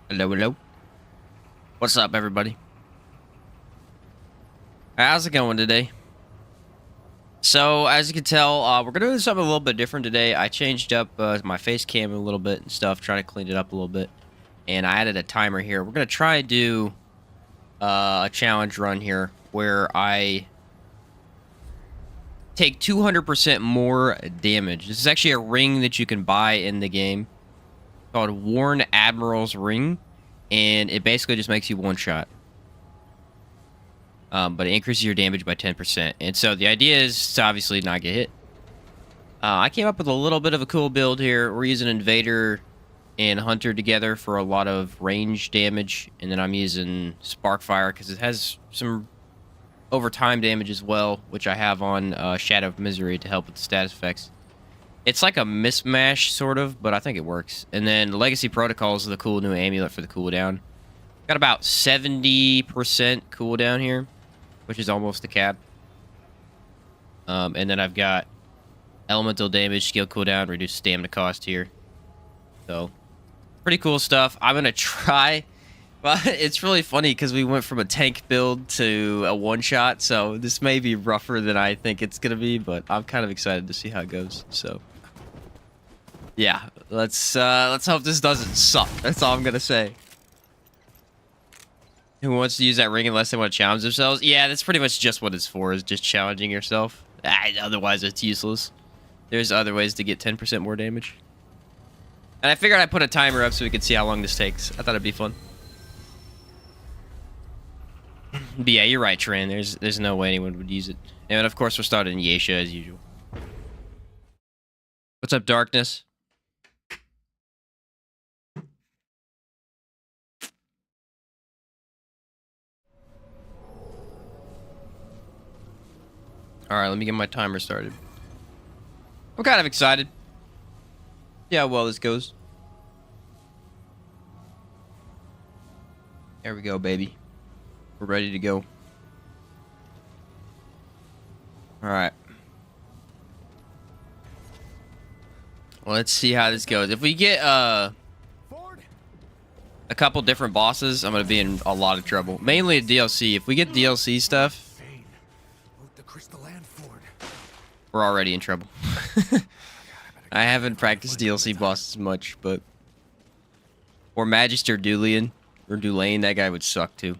Hello, hello. What's up, everybody? How's it going today? So, as you can tell, we're going to do something a little bit different today. I changed up my face cam a little bit and stuff, trying to clean it up a little bit. And I added a timer here. We're going to try and do a challenge run here where I take 200% more damage. This is actually a ring that you can buy in the game called Worn Admiral's Ring. And it basically just makes you one shot. But it increases your damage by 10%. And so the idea is to obviously not get hit. I came up with a little bit of a cool build here. We're using Invader and Hunter together for a lot of range damage. And then I'm using Sparkfire because it has some overtime damage as well, which I have on Shadow of Misery to help with the status effects. It's like a mismatch, sort of, but I think it works. And then Legacy Protocols is the cool new amulet for the cooldown. Got about 70% cooldown here, which is almost the cap. And then I've got Elemental Damage, Skill Cooldown, Reduced Stamina Cost here. So, pretty cool stuff. I'm going to try... Well, it's really funny because we went from a tank build to a one-shot, so this may be rougher than I think it's going to be, but I'm kind of excited to see how it goes, so... Yeah, let's hope this doesn't suck. That's all I'm gonna say. Who wants to use that ring unless they want to challenge themselves? Yeah, that's pretty much just what it's for, is just challenging yourself. Otherwise, it's useless. There's other ways to get 10% more damage. And I figured I'd put a timer up so we could see how long this takes. I thought it'd be fun. But yeah, you're right, Tran. There's no way anyone would use it. And of course, we're starting Yesha as usual. What's up, Darkness? Alright, let me get my timer started. I'm kind of excited. See how well this goes. There we go, baby. We're ready to go. Alright. Well, let's see how this goes. If we get a couple different bosses, I'm going to be in a lot of trouble. Mainly a DLC. If we get DLC stuff, we're already in trouble. I haven't practiced DLC bosses much, but... Or Magister Dulian. Or Dulane, that guy would suck too.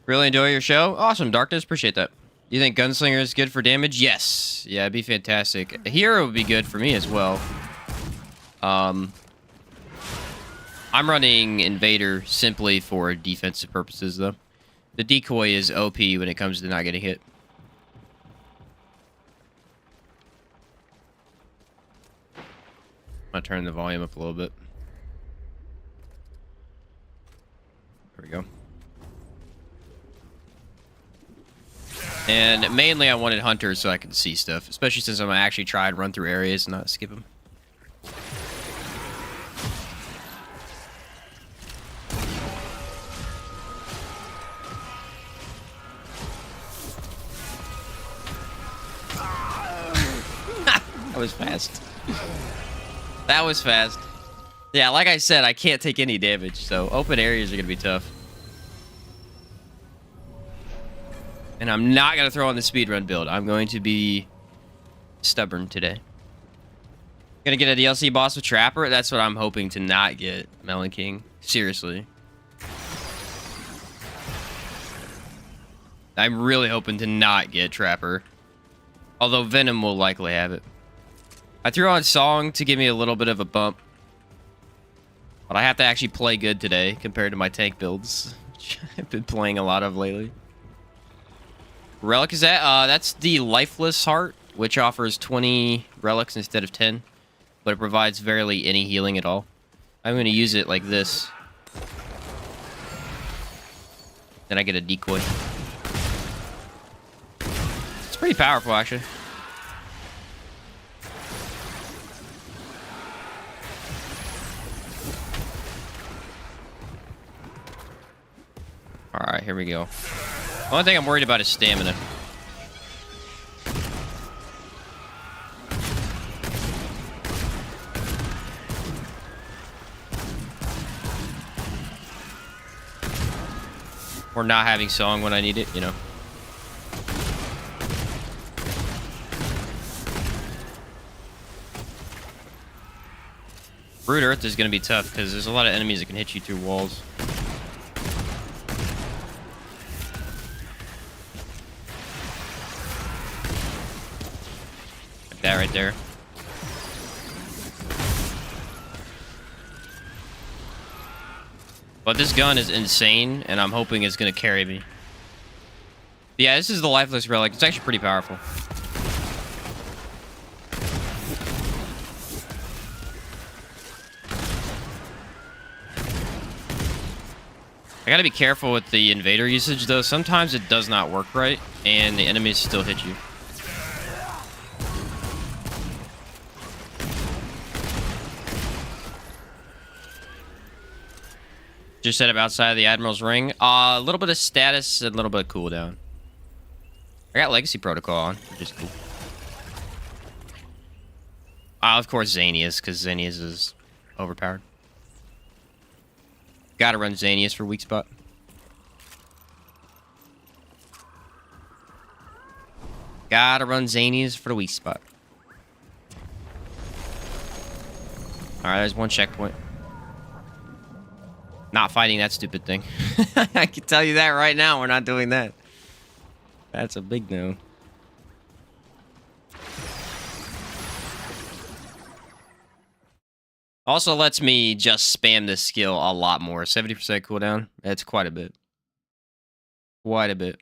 Really enjoy your show? Awesome, Darkness. Appreciate that. You think Gunslinger is good for damage? Yes. Yeah, it'd be fantastic. A hero would be good for me as well. I'm running Invader simply for defensive purposes, though. The decoy is OP when it comes to not getting hit. I'm gonna turn the volume up a little bit. There we go. And mainly I wanted Hunters so I could see stuff, especially since I'm actually trying to run through areas and not skip them. That was fast. That was fast. Yeah, like I said, I can't take any damage, so open areas are going to be tough. And I'm not going to throw on the speedrun build. I'm going to be stubborn today. Gonna get a DLC boss with Trapper? That's what I'm hoping to not get, Melon King. Seriously. I'm really hoping to not get Trapper. Although Venom will likely have it. I threw on Song to give me a little bit of a bump. But I have to actually play good today compared to my tank builds, which I've been playing a lot of lately. Relic is that? That's the Lifeless Heart, which offers 20 relics instead of 10. But it provides barely any healing at all. I'm going to use it like this. Then I get a decoy. It's pretty powerful, actually. Alright, here we go. The only thing I'm worried about is stamina. Or not having song when I need it, you know. Brute Earth is going to be tough because there's a lot of enemies that can hit you through walls. Like that right there. But this gun is insane, and I'm hoping it's going to carry me. Yeah, this is the Lifeless Relic. It's actually pretty powerful. I gotta be careful with the Invader usage, though. Sometimes it does not work right, and the enemies still hit you. Just set up outside of the Admiral's Ring. A little bit of status and a little bit of cooldown. I got Legacy Protocol on, which is cool. Of course, Xanius, because Xanius is overpowered. Gotta run Xanius for weak spot. Gotta run Xanius for the weak spot. Alright, there's one checkpoint. Not fighting that stupid thing. I can tell you that right now, we're not doing that. That's a big no. Also lets me just spam this skill a lot more. 70% cooldown. That's quite a bit. Quite a bit.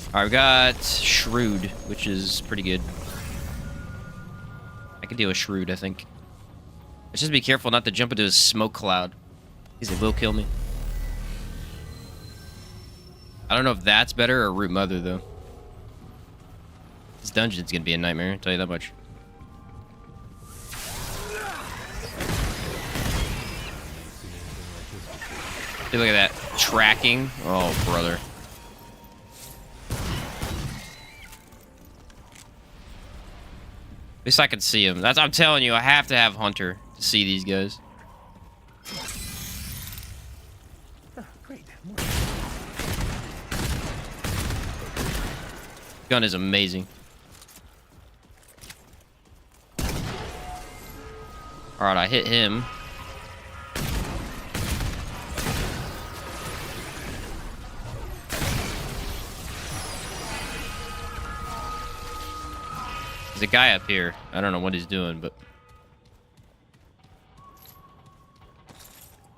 Alright, we've got Shrewd, which is pretty good. I can deal with Shrewd, I think. Let's just be careful not to jump into a smoke cloud, because it will kill me. I don't know if that's better or Root Mother, though. This dungeon's gonna be a nightmare, I'll tell you that much. Hey, look at that. Tracking. Oh, brother. At least I can see him. That's, I'm telling you, I have to have Hunter to see these guys. Oh, great. Gun is amazing. Alright, I hit him. There's a guy up here. I don't know what he's doing, but...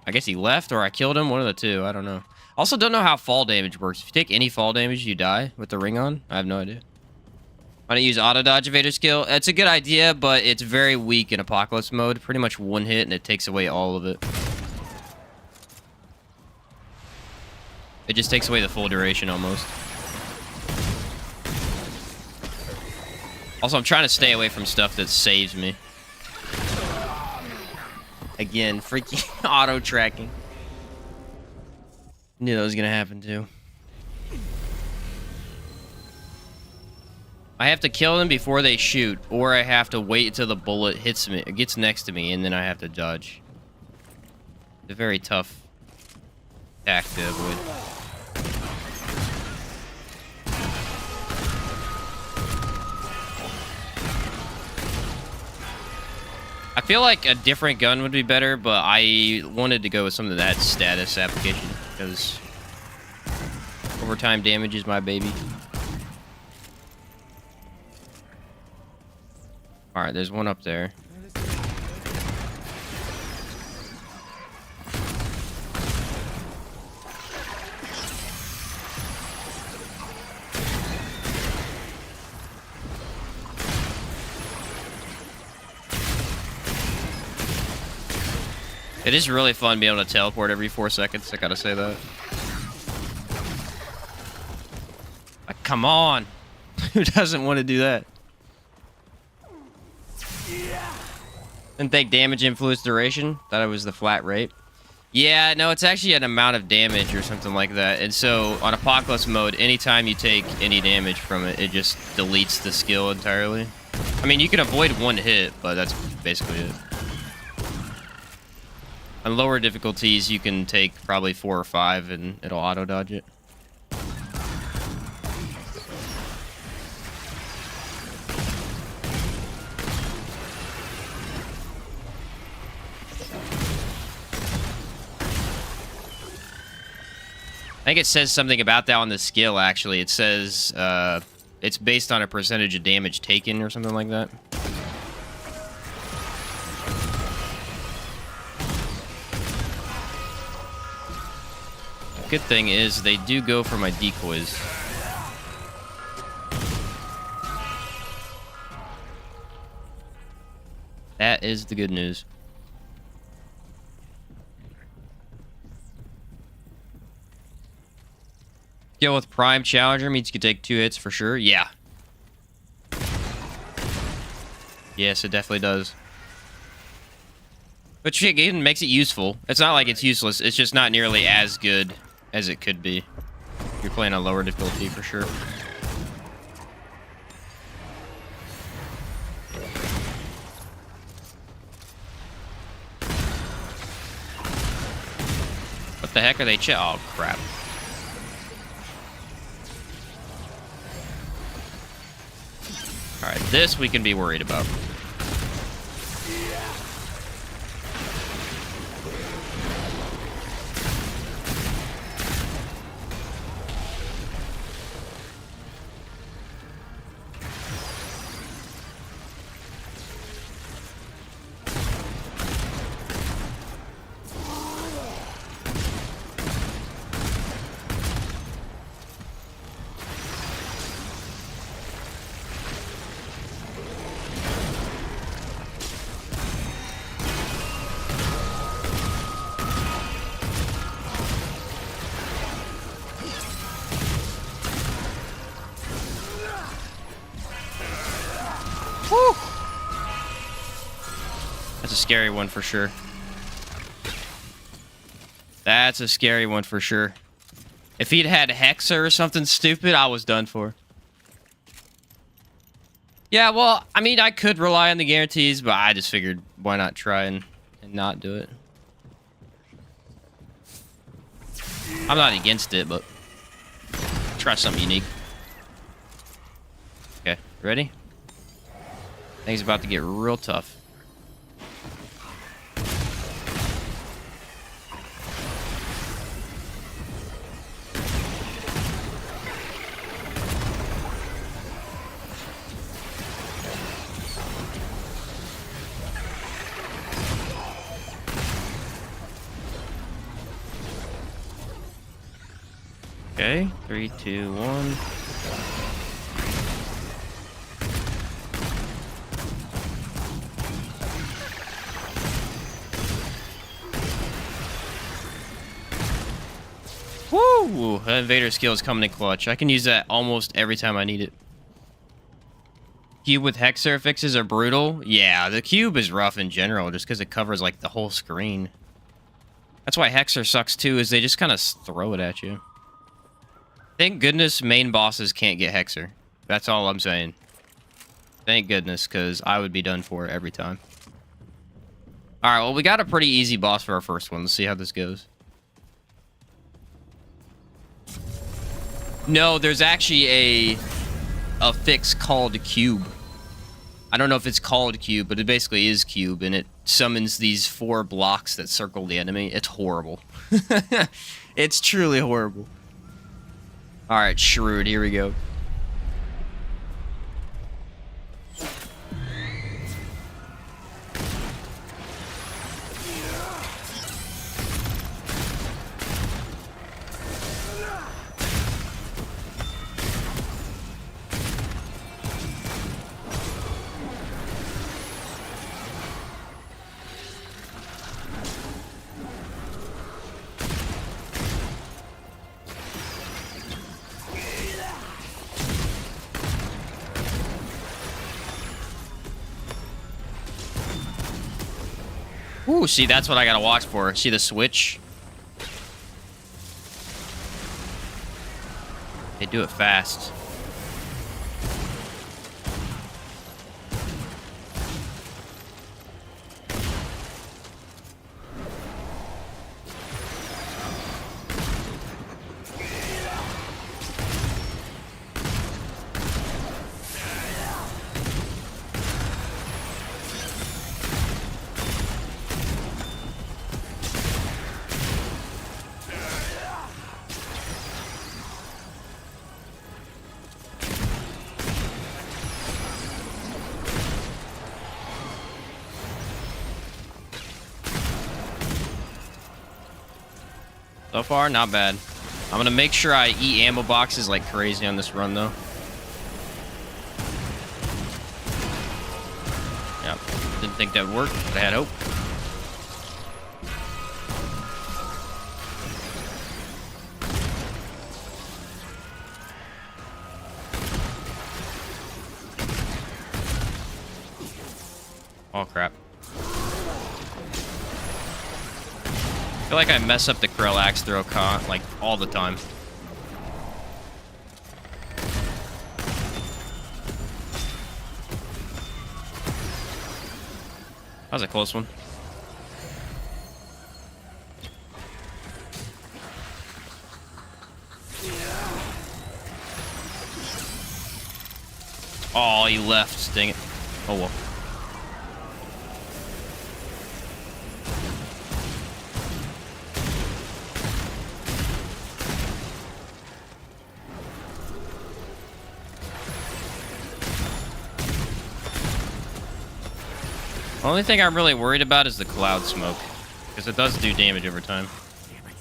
I guess he left or I killed him. One of the two. I don't know. Also don't know how fall damage works. If you take any fall damage, you die with the ring on. I have no idea. Why don't you use auto dodge evader skill? It's a good idea, but it's very weak in apocalypse mode. Pretty much one hit and it takes away all of it. It just takes away the full duration almost. Also, I'm trying to stay away from stuff that saves me. Again, freaking auto tracking. Knew that was gonna happen too. I have to kill them before they shoot, or I have to wait until the bullet hits me, gets next to me, and then I have to dodge. It's a very tough attack to avoid. I feel like a different gun would be better, but I wanted to go with something that had status application, because overtime damage is my baby. Alright, there's one up there. It is really fun being able to teleport every 4 seconds, I gotta say that. Like, come on! Who doesn't want to do that? Didn't think damage influenced duration. Thought it was the flat rate. Yeah, no, it's actually an amount of damage or something like that. And so, on Apocalypse mode, anytime you take any damage from it, it just deletes the skill entirely. I mean, you can avoid one hit, but that's basically it. On lower difficulties, you can take probably 4 or 5 and it'll auto-dodge it. I think it says something about that on the skill, actually. It says it's based on a percentage of damage taken or something like that. Good thing is they do go for my decoys. That is the good news. Skill with Prime Challenger means you can take 2 hits for sure. Yeah. Yes, it definitely does. Which again makes it useful. It's not like it's useless. It's just not nearly as good as it could be. You're playing a lower difficulty for sure. What the heck are they? Oh crap. Alright, this we can be worried about. Whew. That's a scary one for sure. That's a scary one for sure. If he'd had Hexer or something stupid, I was done for. Yeah, well, I mean, I could rely on the guarantees, but I just figured why not try and not do it. I'm not against it, but try something unique. Okay, ready? Things about to get real tough. Okay, 3, 2, 1. Woo! That Invader skill is coming in clutch. I can use that almost every time I need it. Cube with Hexer fixes are brutal. Yeah, the cube is rough in general just because it covers like the whole screen. That's why Hexer sucks too, is they just kind of throw it at you. Thank goodness main bosses can't get Hexer. That's all I'm saying. Thank goodness, because I would be done for it every time. Alright, well, we got a pretty easy boss for our first one. Let's see how this goes. No, there's actually a fix called Cube. I don't know if it's called Cube, but it basically is Cube, and it summons these 4 blocks that circle the enemy. It's horrible. It's truly horrible. Alright, Shrewd, here we go. Ooh, see, that's what I gotta watch for. See the switch? They do it fast. So far, not bad. I'm gonna make sure I eat ammo boxes like crazy on this run, though. Yep. Didn't think that would work, but I had hope. Oh, crap. I feel like I mess up the Krell axe throw like all the time. That was a close one. Oh, he left. Dang it. Oh, well. The only thing I'm really worried about is the cloud smoke, because it does do damage over time. Damn it.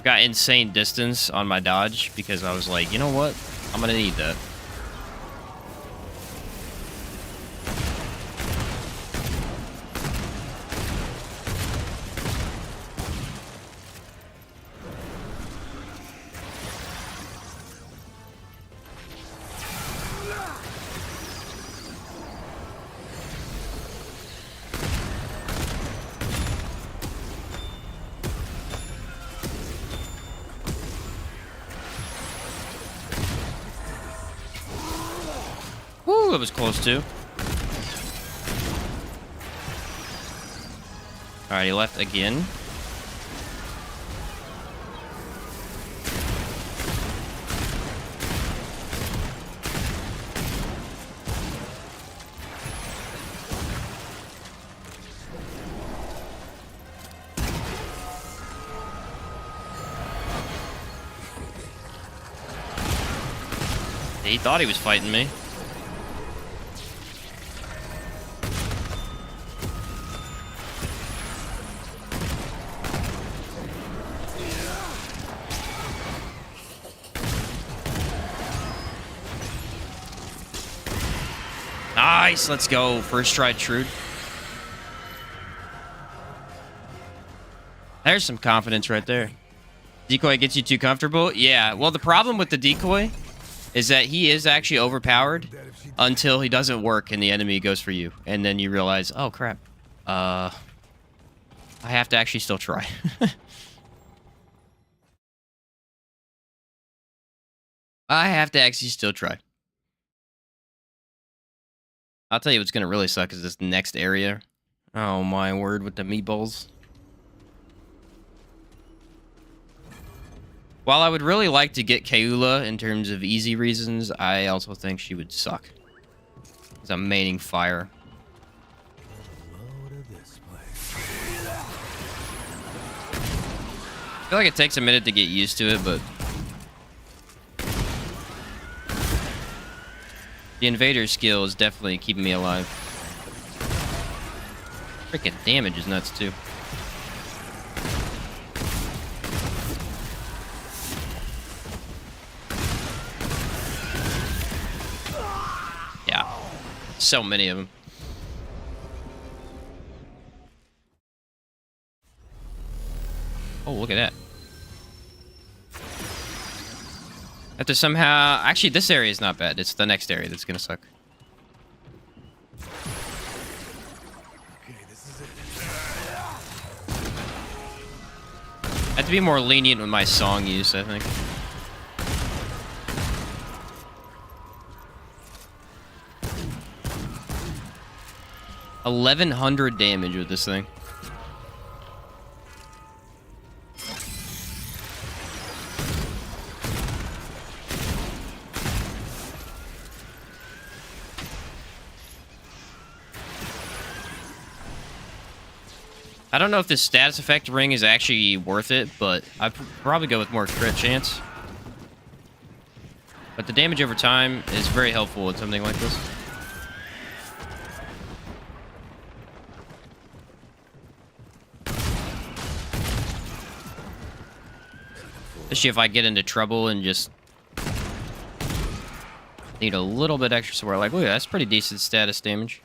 Got insane distance on my dodge because I was like, you know what? I'm gonna need that. Woo, it was close too. Alright, he left again. He thought he was fighting me. Nice, let's go. First try, Shrewd. There's some confidence right there. Decoy gets you too comfortable? Yeah, well, the problem with the decoy is that he is actually overpowered until he doesn't work and the enemy goes for you. And then you realize, oh, crap. I have to actually still try. I have to actually still try. I'll tell you what's going to really suck is this next area. Oh, my word, with the meatballs. While I would really like to get Kaula in terms of easy reasons, I also think she would suck. Because I'm maining fire. I feel like it takes a minute to get used to it, but... the Invader skill is definitely keeping me alive. Freaking damage is nuts, too. Yeah. So many of them. Oh, look at that. Have to somehow... actually, this area is not bad. It's the next area that's gonna suck. Okay, this is it. I have to be more lenient with my song use, I think. $1,100 damage with this thing. I don't know if this status effect ring is actually worth it, but I'd probably go with more crit chance. But the damage over time is very helpful in something like this. Especially if I get into trouble and just need a little bit extra support. Like, look, that's pretty decent status damage.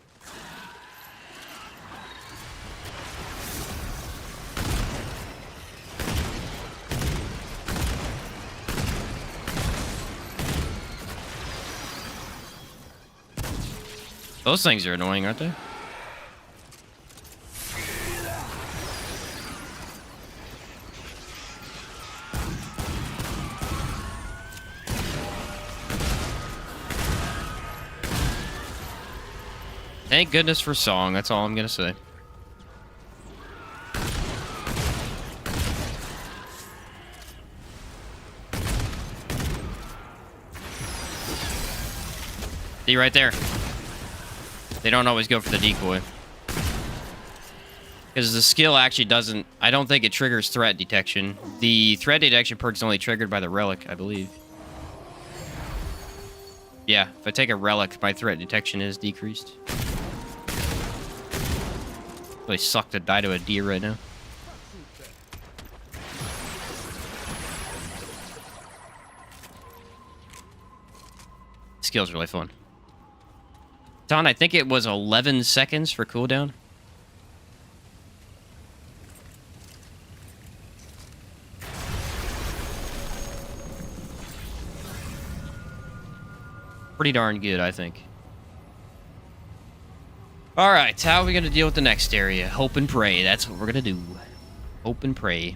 Those things are annoying, aren't they? Thank goodness for song, that's all I'm gonna say. See right there. They don't always go for the decoy. Because the skill actually doesn't... I don't think it triggers threat detection. The threat detection perk is only triggered by the relic, I believe. Yeah, if I take a relic, my threat detection is decreased. Really suck to die to a deer right now. Skill's really fun. Don, I think it was 11 seconds for cooldown. Pretty darn good, I think. Alright, how are we going to deal with the next area? Hope and pray. That's what we're going to do. Hope and pray.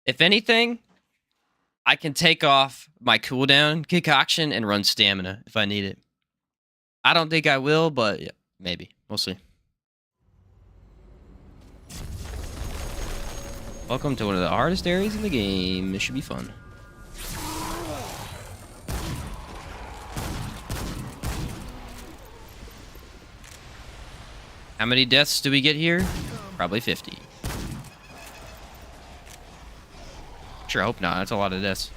If anything, I can take off my cooldown concoction and run stamina if I need it. I don't think I will, but yeah, maybe. We'll see. Welcome to one of the hardest areas in the game. This should be fun. How many deaths do we get here? Probably 50. Sure, I hope not. That's a lot of deaths.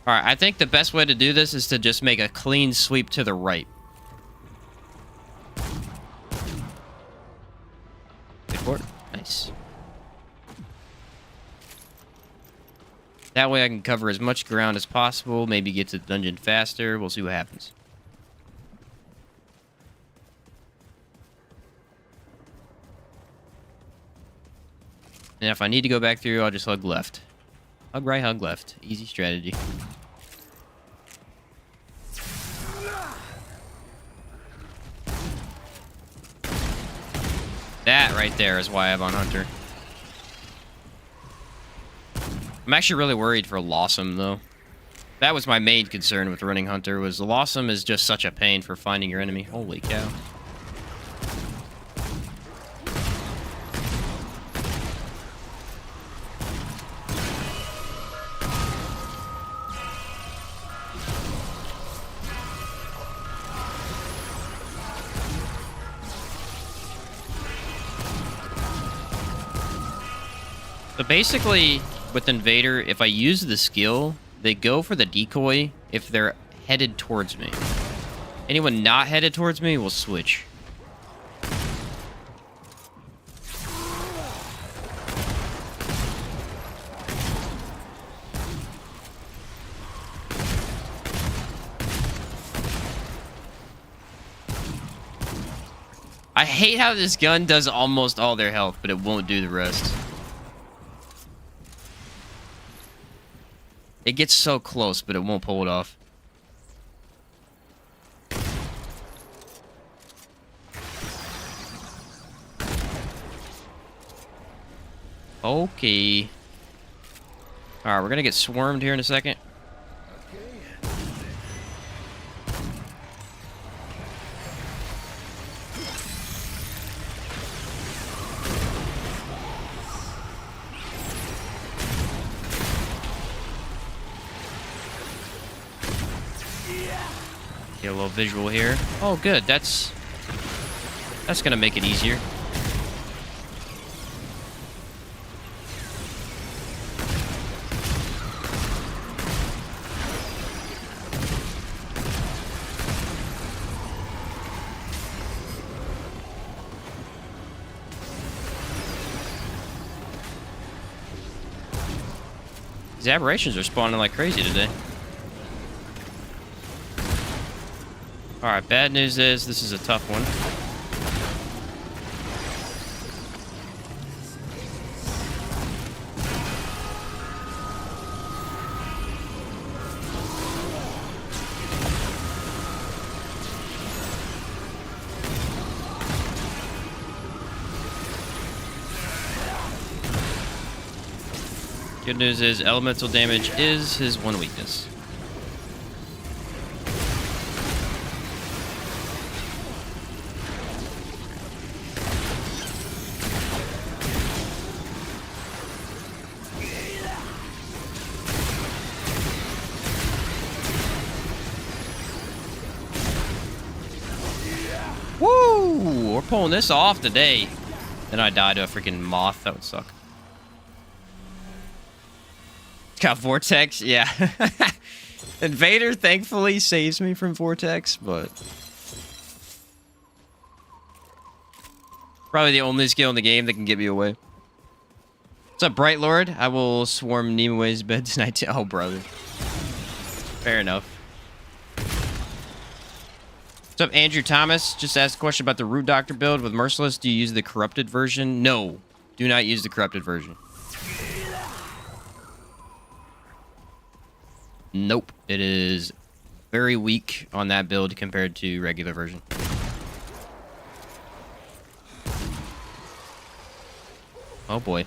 Alright, I think the best way to do this is to just make a clean sweep to the right. Good for it. Nice. That way I can cover as much ground as possible, maybe get to the dungeon faster. We'll see what happens. And if I need to go back through, I'll just hug left. Hug right, hug left. Easy strategy. That right there is why I have on Hunter. I'm actually really worried for Lawsome, though. That was my main concern with running Hunter, was Lawsome is just such a pain for finding your enemy. Holy cow. So basically, with Invader, if I use the skill, they go for the decoy if they're headed towards me. Anyone not headed towards me will switch. I hate how this gun does almost all their health, but it won't do the rest. It gets so close, but it won't pull it off. Okay. Alright, we're gonna get swarmed here in a second. Get a little visual here. Oh, good. That's gonna make it easier. These aberrations are spawning like crazy today. Alright, bad news is this is a tough one. Good news is elemental damage is his one weakness. Woo! We're pulling this off today. Then I died to a freaking moth. That would suck. Got Vortex, yeah. Invader thankfully saves me from Vortex, but probably the only skill in the game that can get me away. What's up, Bright Lord? I will swarm Nimue's bed tonight too. Oh, brother. Fair enough. What's up, Andrew Thomas? Just asked a question about the Root Doctor build with Merciless. Do you use the corrupted version? No, do not use the corrupted version. Nope. It is very weak on that build compared to regular version. Oh boy.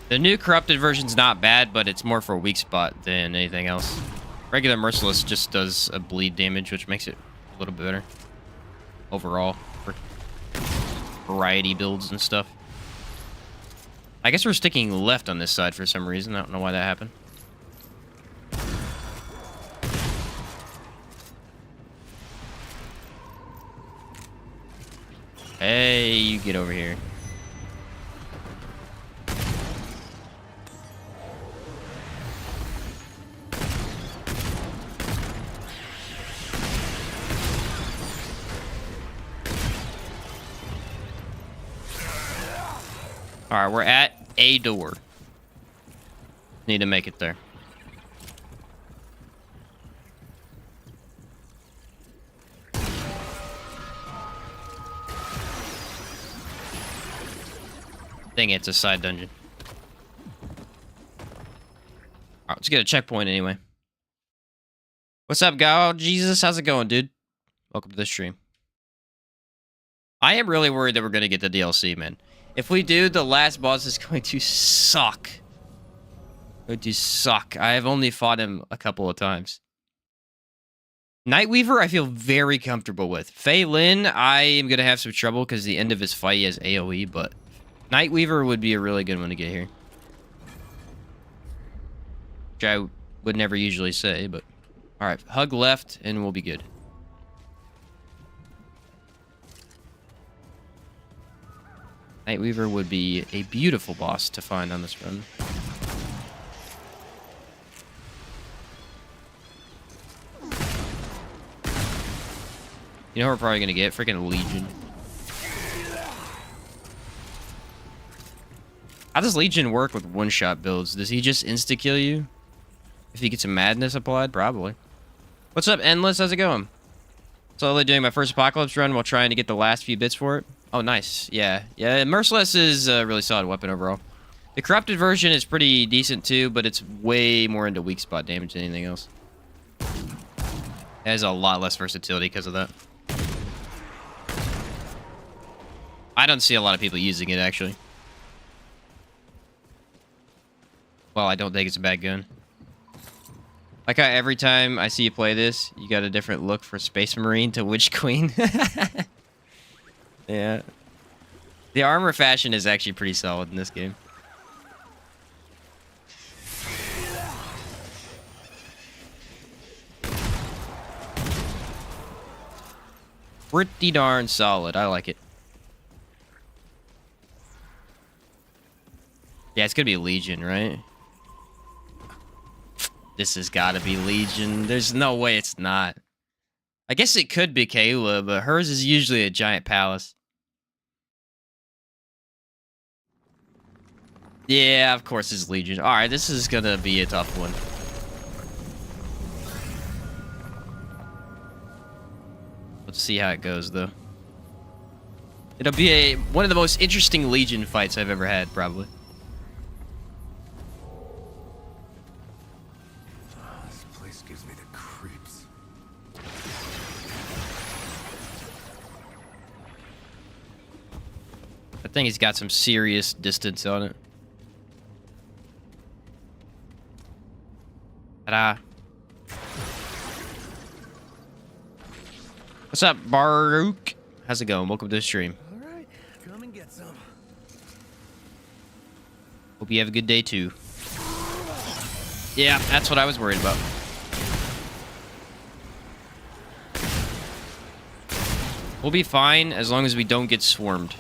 The new corrupted version's not bad, but it's more for a weak spot than anything else. Regular Merciless just does a bleed damage, which makes it a little bit better overall for variety builds and stuff. I guess we're sticking left on this side for some reason. I don't know why that happened. Hey, you get over here. Alright, we're at a door. Need to make it there. Dang it, it's a side dungeon. Alright, let's get a checkpoint anyway. What's up, God? Jesus, how's it going, dude? Welcome to the stream. I am really worried that we're going to get the DLC, man. If we do, the last boss is going to suck. Going to suck. I have only fought him a couple of times. Nightweaver, I feel very comfortable with. Fei Lin, I am going to have some trouble because the end of his fight has AoE, but Nightweaver would be a really good one to get here. Which I would never usually say, but... Alright, hug left, and we'll be good. Nightweaver would be a beautiful boss to find on this run. You know what we're probably going to get? Freaking Legion. How does Legion work with one-shot builds? Does he just insta-kill you? If he gets some madness applied? Probably. What's up, Endless? How's it going? Slowly doing my first Apocalypse run while trying to get the last few bits for it. Oh, nice. Yeah. Yeah, Merciless is a really solid weapon overall. The corrupted version is pretty decent too, but it's way more into weak spot damage than anything else. It has a lot less versatility because of that. I don't see a lot of people using it, actually. Well, I don't think it's a bad gun. Like how every time I see you play this, you got a different look for Space Marine to Witch Queen. Yeah. The armor fashion is actually pretty solid in this game. Pretty darn solid. I like it. Yeah, it's gonna be Legion, right? This has got to be Legion. There's no way it's not. I guess it could be Kayla, but hers is usually a giant palace. Yeah, of course it's Legion. Alright, this is gonna be a tough one. Let's see how it goes, though. It'll be one of the most interesting Legion fights I've ever had, probably. This place gives me the creeps. I think he's got some serious distance on it. Ta-da. What's up, Baruch? How's it going? Welcome to the stream. All right, come and get some. Hope you have a good day, too. Yeah, that's what I was worried about. We'll be fine as long as we don't get swarmed.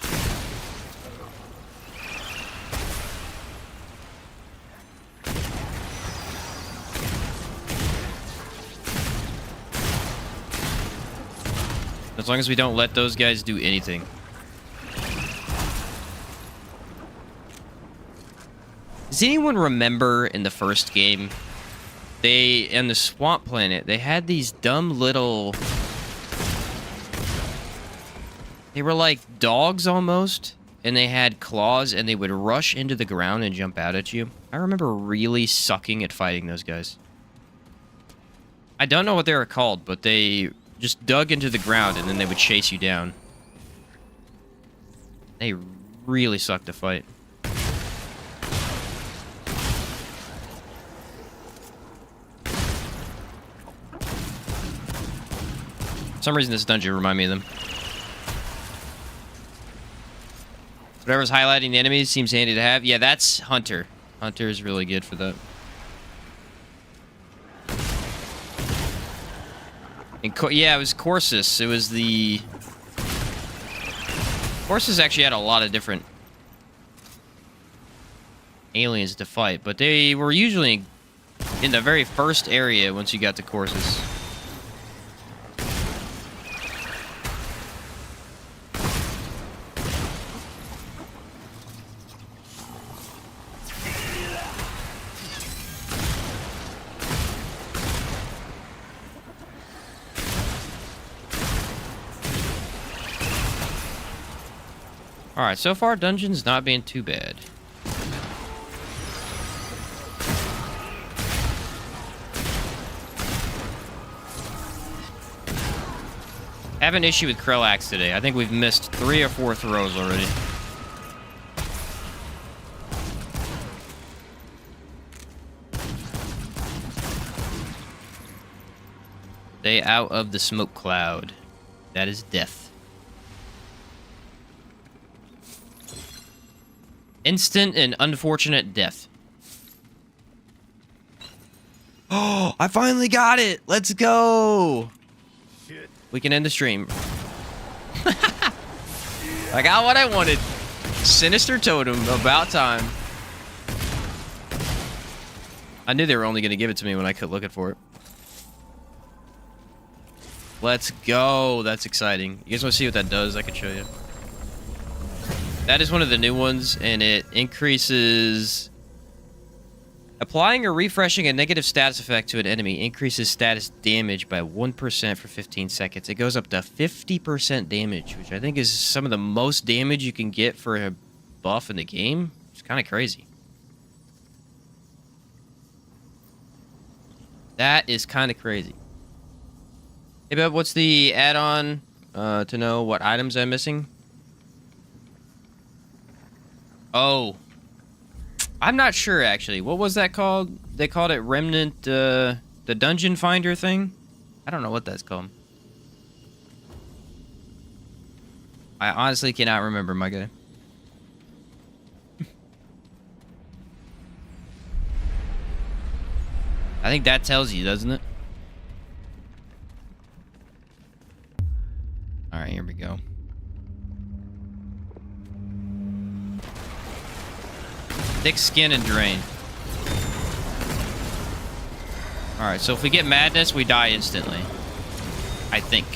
As long as we don't let those guys do anything. Does anyone remember in the first game, in the swamp planet, they had these dumb little... They were like dogs almost, and they had claws, and they would rush into the ground and jump out at you. I remember really sucking at fighting those guys. I don't know what they were called, but they just dug into the ground, and then they would chase you down. They really sucked to fight. For some reason, this dungeon reminded me of them. Whatever's highlighting the enemies seems handy to have. Yeah, that's Hunter. Hunter is really good for that. And yeah, it was Corsus. It was the... Corsus actually had a lot of different aliens to fight, but they were usually in the very first area once you got to Corsus. Alright, so far dungeon's not being too bad. I have an issue with Krellax today. I think we've missed 3 or 4 throws already. Stay out of the smoke cloud. That is death. Instant and unfortunate death. Oh, I finally got it! Let's go! Shit. We can end the stream. I got what I wanted. Sinister Totem, about time. I knew they were only going to give it to me when I kept looking for it. Let's go. That's exciting. You guys want to see what that does? I can show you. That is one of the new ones, and it increases... Applying or refreshing a negative status effect to an enemy increases status damage by 1% for 15 seconds. It goes up to 50% damage, which I think is some of the most damage you can get for a buff in the game. It's kind of crazy. That is kind of crazy. Hey, Beb, what's the add-on to know what items I'm missing? Oh, I'm not sure, actually. What was that called? They called it Remnant, the Dungeon Finder thing? I don't know what that's called. I honestly cannot remember, my guy. I think that tells you, doesn't it? All right, here we go. Thick skin and drain. All right, so if we get madness, we die instantly. I think.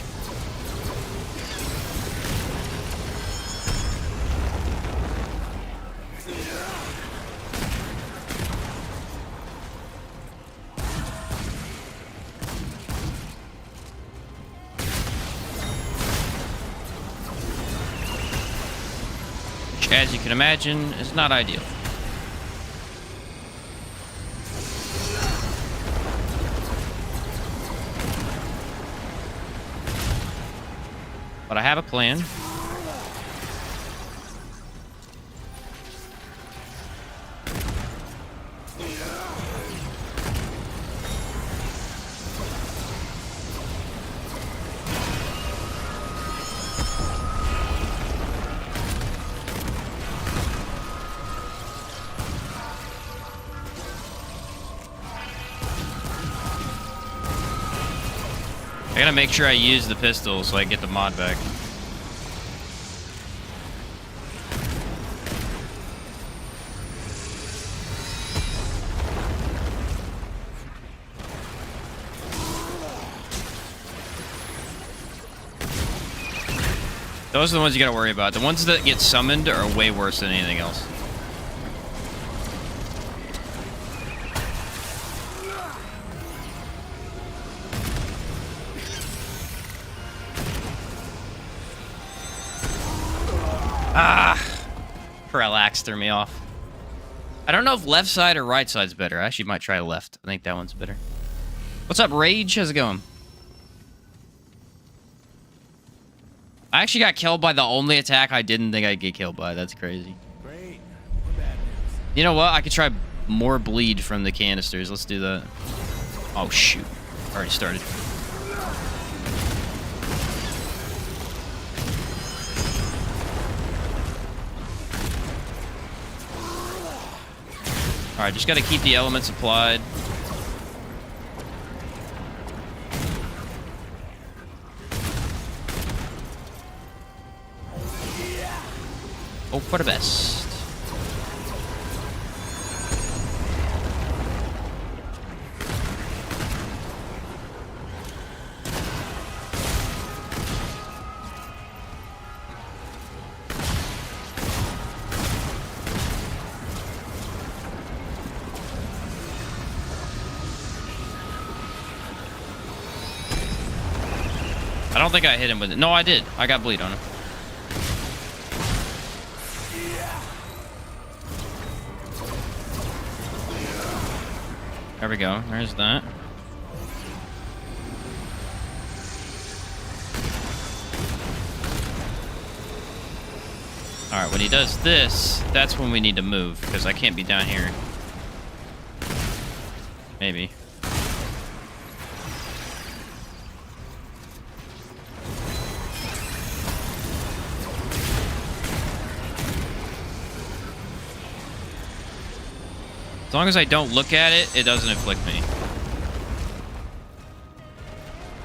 Which, as you can imagine, is not ideal. But I have a plan. I gotta make sure I use the pistol so I get the mod back. Those are the ones you gotta worry about. The ones that get summoned are way worse than anything else. Parallax threw me off. I don't know if left side or right side's better. I actually might try left. I think that one's better. What's up, Rage? How's it going? I actually got killed by the only attack I didn't think I'd get killed by. That's crazy. Great. More bad news. You know what? I could try more bleed from the canisters. Let's do that. Oh, shoot. Already started. Alright, just gotta keep the elements applied. Hope for the best. I don't think I hit him with it. No, I did. I got bleed on him. There we go. There's that. Alright, when he does this, that's when we need to move, because I can't be down here. Maybe. As long as I don't look at it, it doesn't afflict me.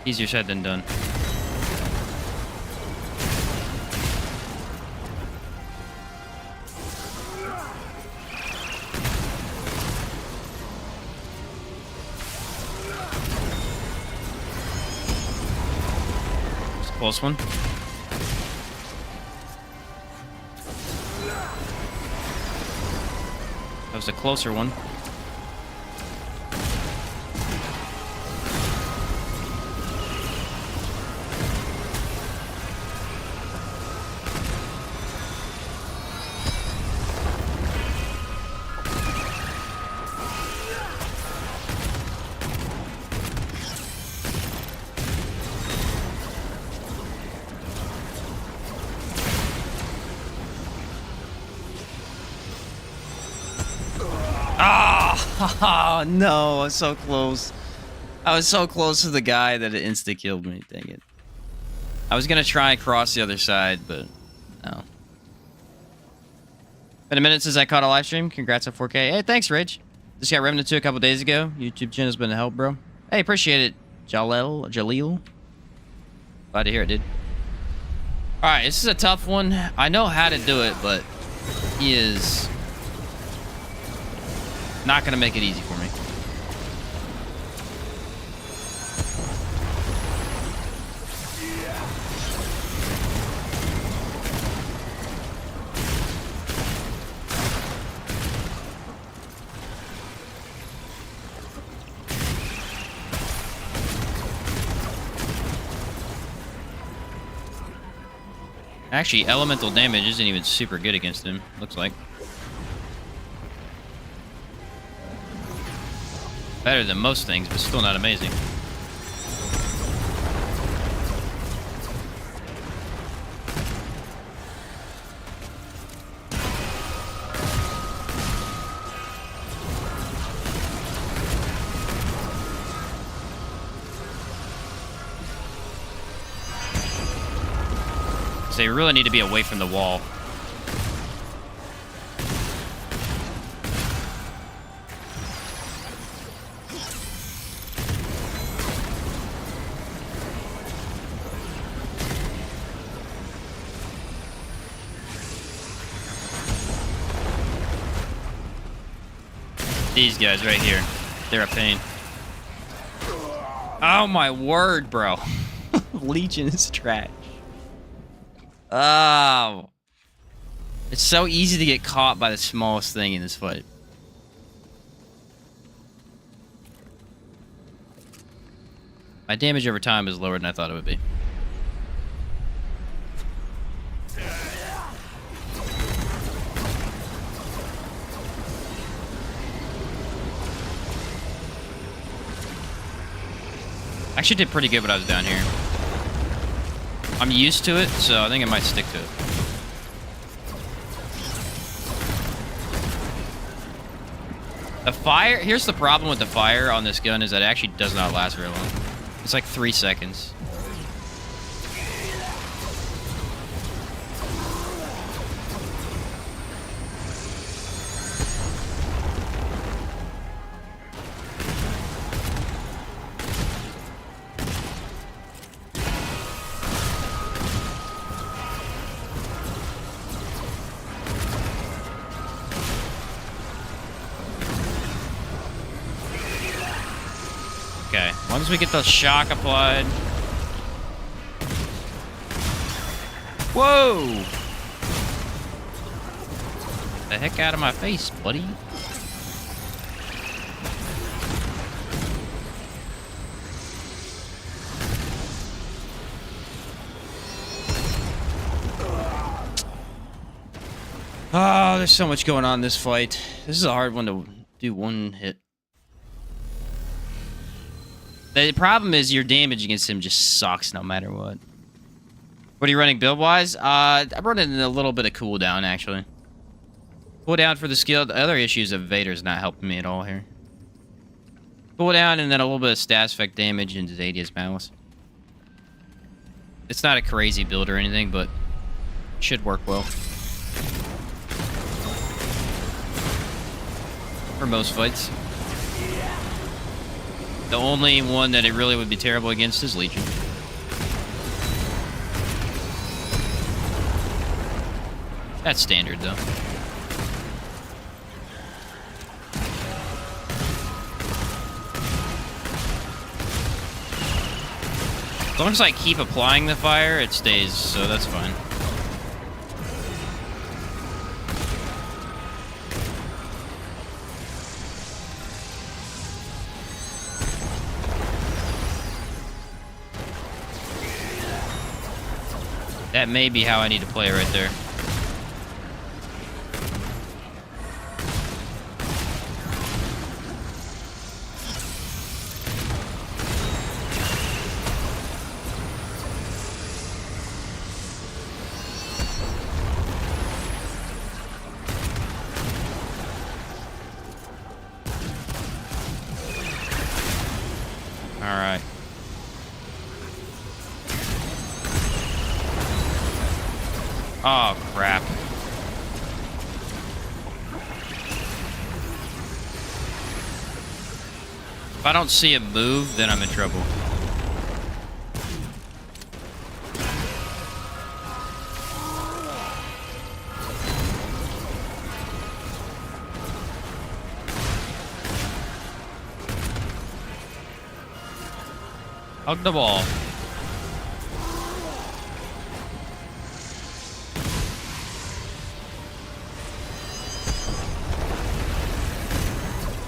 Easier said than done. It's a close one. That was a closer one. Oh, no, I was so close. I was so close to the guy that it insta-killed me. Dang it. I was going to try and cross the other side, but no. Been a minute since I caught a live stream. Congrats on 4K. Hey, thanks, Rich. This got Remnant 2 a couple days ago. YouTube channel's been a help, bro. Hey, appreciate it, Jaleel. Glad to hear it, dude. All right, this is a tough one. I know how to do it, but he is not gonna make it easy for me. Actually, elemental damage isn't even super good against him, looks like. Better than most things, but still not amazing. So you really need to be away from the wall. These guys right here, they're a pain. Oh my word, bro. Legion is trash. Oh. It's so easy to get caught by the smallest thing in this fight. My damage over time is lower than I thought it would be. I actually did pretty good when I was down here. I'm used to it, so I think I might stick to it. The fire, here's the problem with the fire on this gun is that it actually does not last very long. It's like 3 seconds. Okay, once we get the shock applied. Whoa! The heck out of my face, buddy. Oh, there's so much going on in this fight. This is a hard one to do one hit. The problem is your damage against him just sucks no matter what. What are you running build-wise? I'm running a little bit of cooldown, actually. Cooldown for the skill. The other issue is that Invader's not helping me at all here. Cooldown and then a little bit of stats effect damage into Zadia's Malice. It's not a crazy build or anything, but it should work well. For most fights. The only one that it really would be terrible against is Legion. That's standard, though. As long as I keep applying the fire, it stays, so that's fine. That may be how I need to play right there. All right. Oh, crap. If I don't see him move, then I'm in trouble. Hug the ball.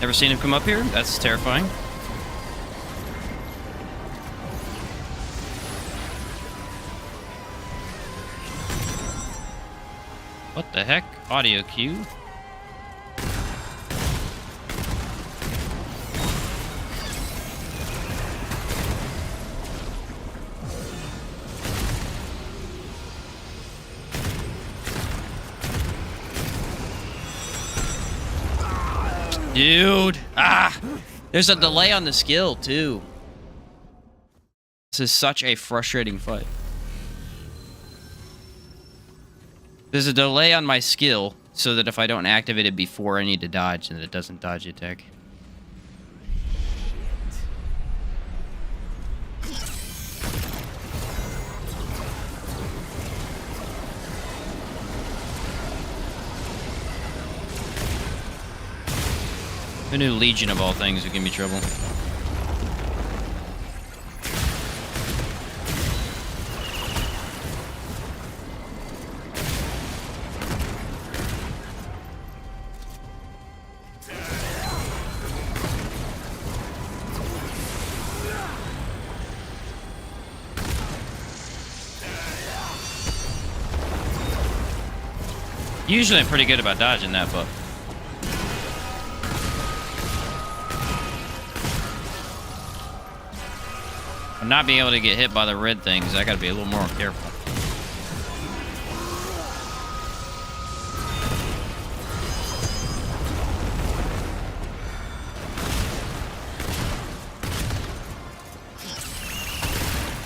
Ever seen him come up here? That's terrifying. What the heck? Audio cue. Dude. Ah! There's a delay on the skill, too. This is such a frustrating fight. There's a delay on my skill, so that if I don't activate it before I need to dodge, then it doesn't dodge the attack. Who knew Legion of all things would give me trouble? Usually I'm pretty good about dodging that, but I'm not being able to get hit by the red things. I gotta be a little more careful.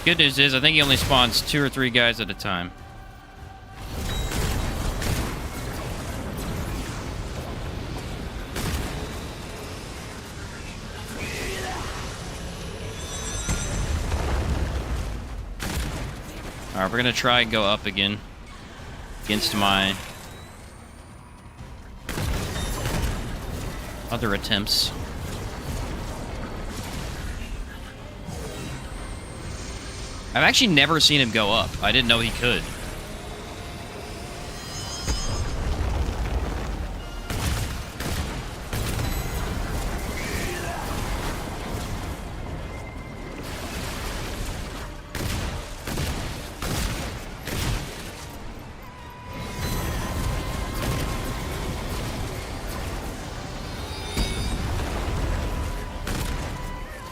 Good news is, I think he only spawns 2 or 3 guys at a time. Alright, we're gonna try and go up again against my other attempts. I've actually never seen him go up. I didn't know he could.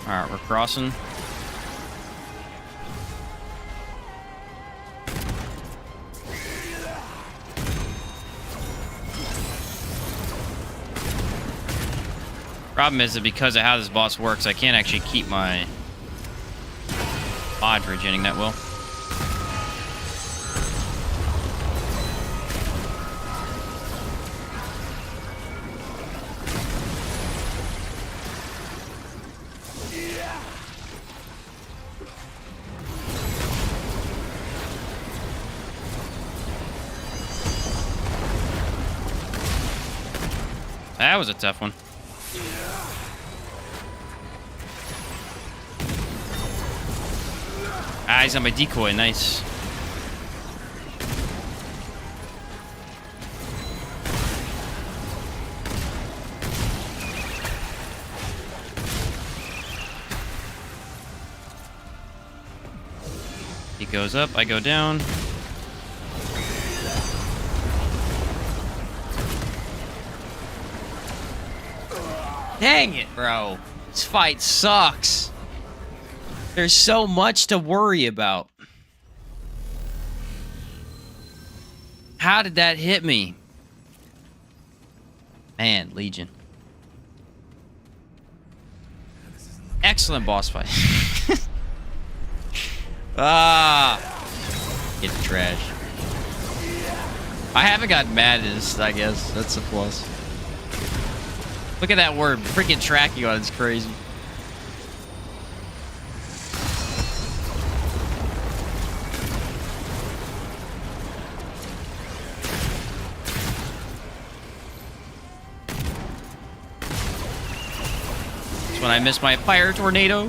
Alright, we're crossing. Problem is that because of how this boss works, I can't actually keep my mod regenerating that well. That was a tough one. Ah, he's on my decoy. Nice. He goes up, I go down. Dang it, bro. This fight sucks. There's so much to worry about. How did that hit me? Man, Legion. Excellent boss fight. Get the trash. I haven't gotten mad at this, I guess. That's a plus. Look at that word. Freaking tracking on it's crazy. when I miss my fire tornado.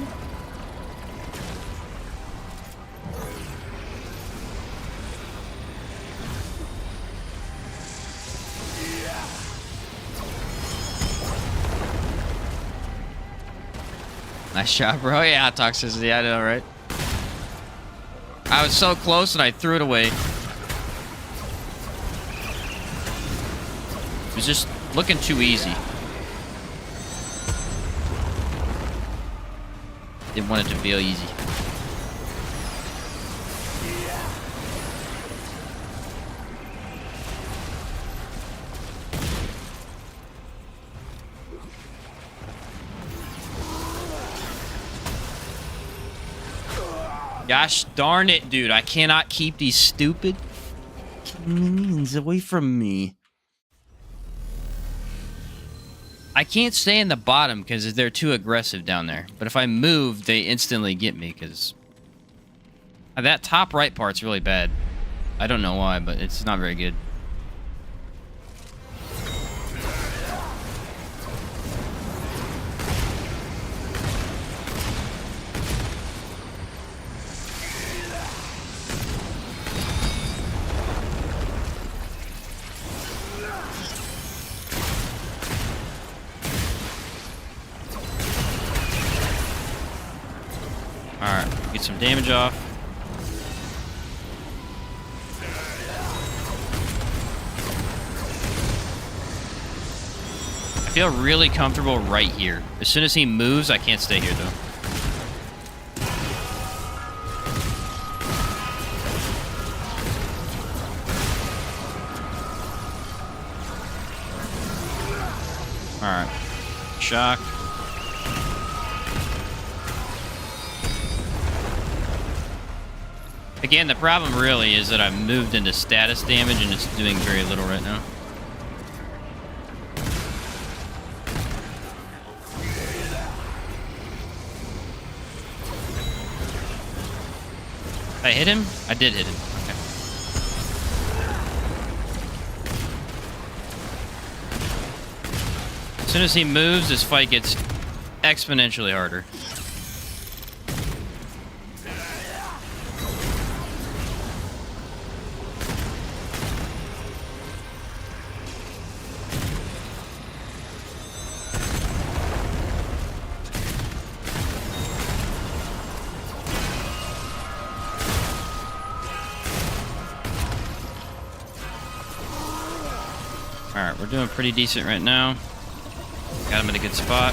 Nice shot, bro. Yeah, toxicity. I know, right? I was so close and I threw it away. It was just looking too easy. Didn't want it to feel easy. Gosh darn it, dude. I cannot keep these stupid minions away from me. I can't stay in the bottom because they're too aggressive down there. But if I move, they instantly get me because that top right part's really bad. I don't know why, but it's not very good. Alright, get some damage off. I feel really comfortable right here. As soon as he moves, I can't stay here though. Alright. Shock. Again, the problem really is that I've moved into status damage and it's doing very little right now. I hit him? I did hit him. Okay. As soon as he moves, this fight gets exponentially harder. Alright, we're doing pretty decent right now. Got him in a good spot.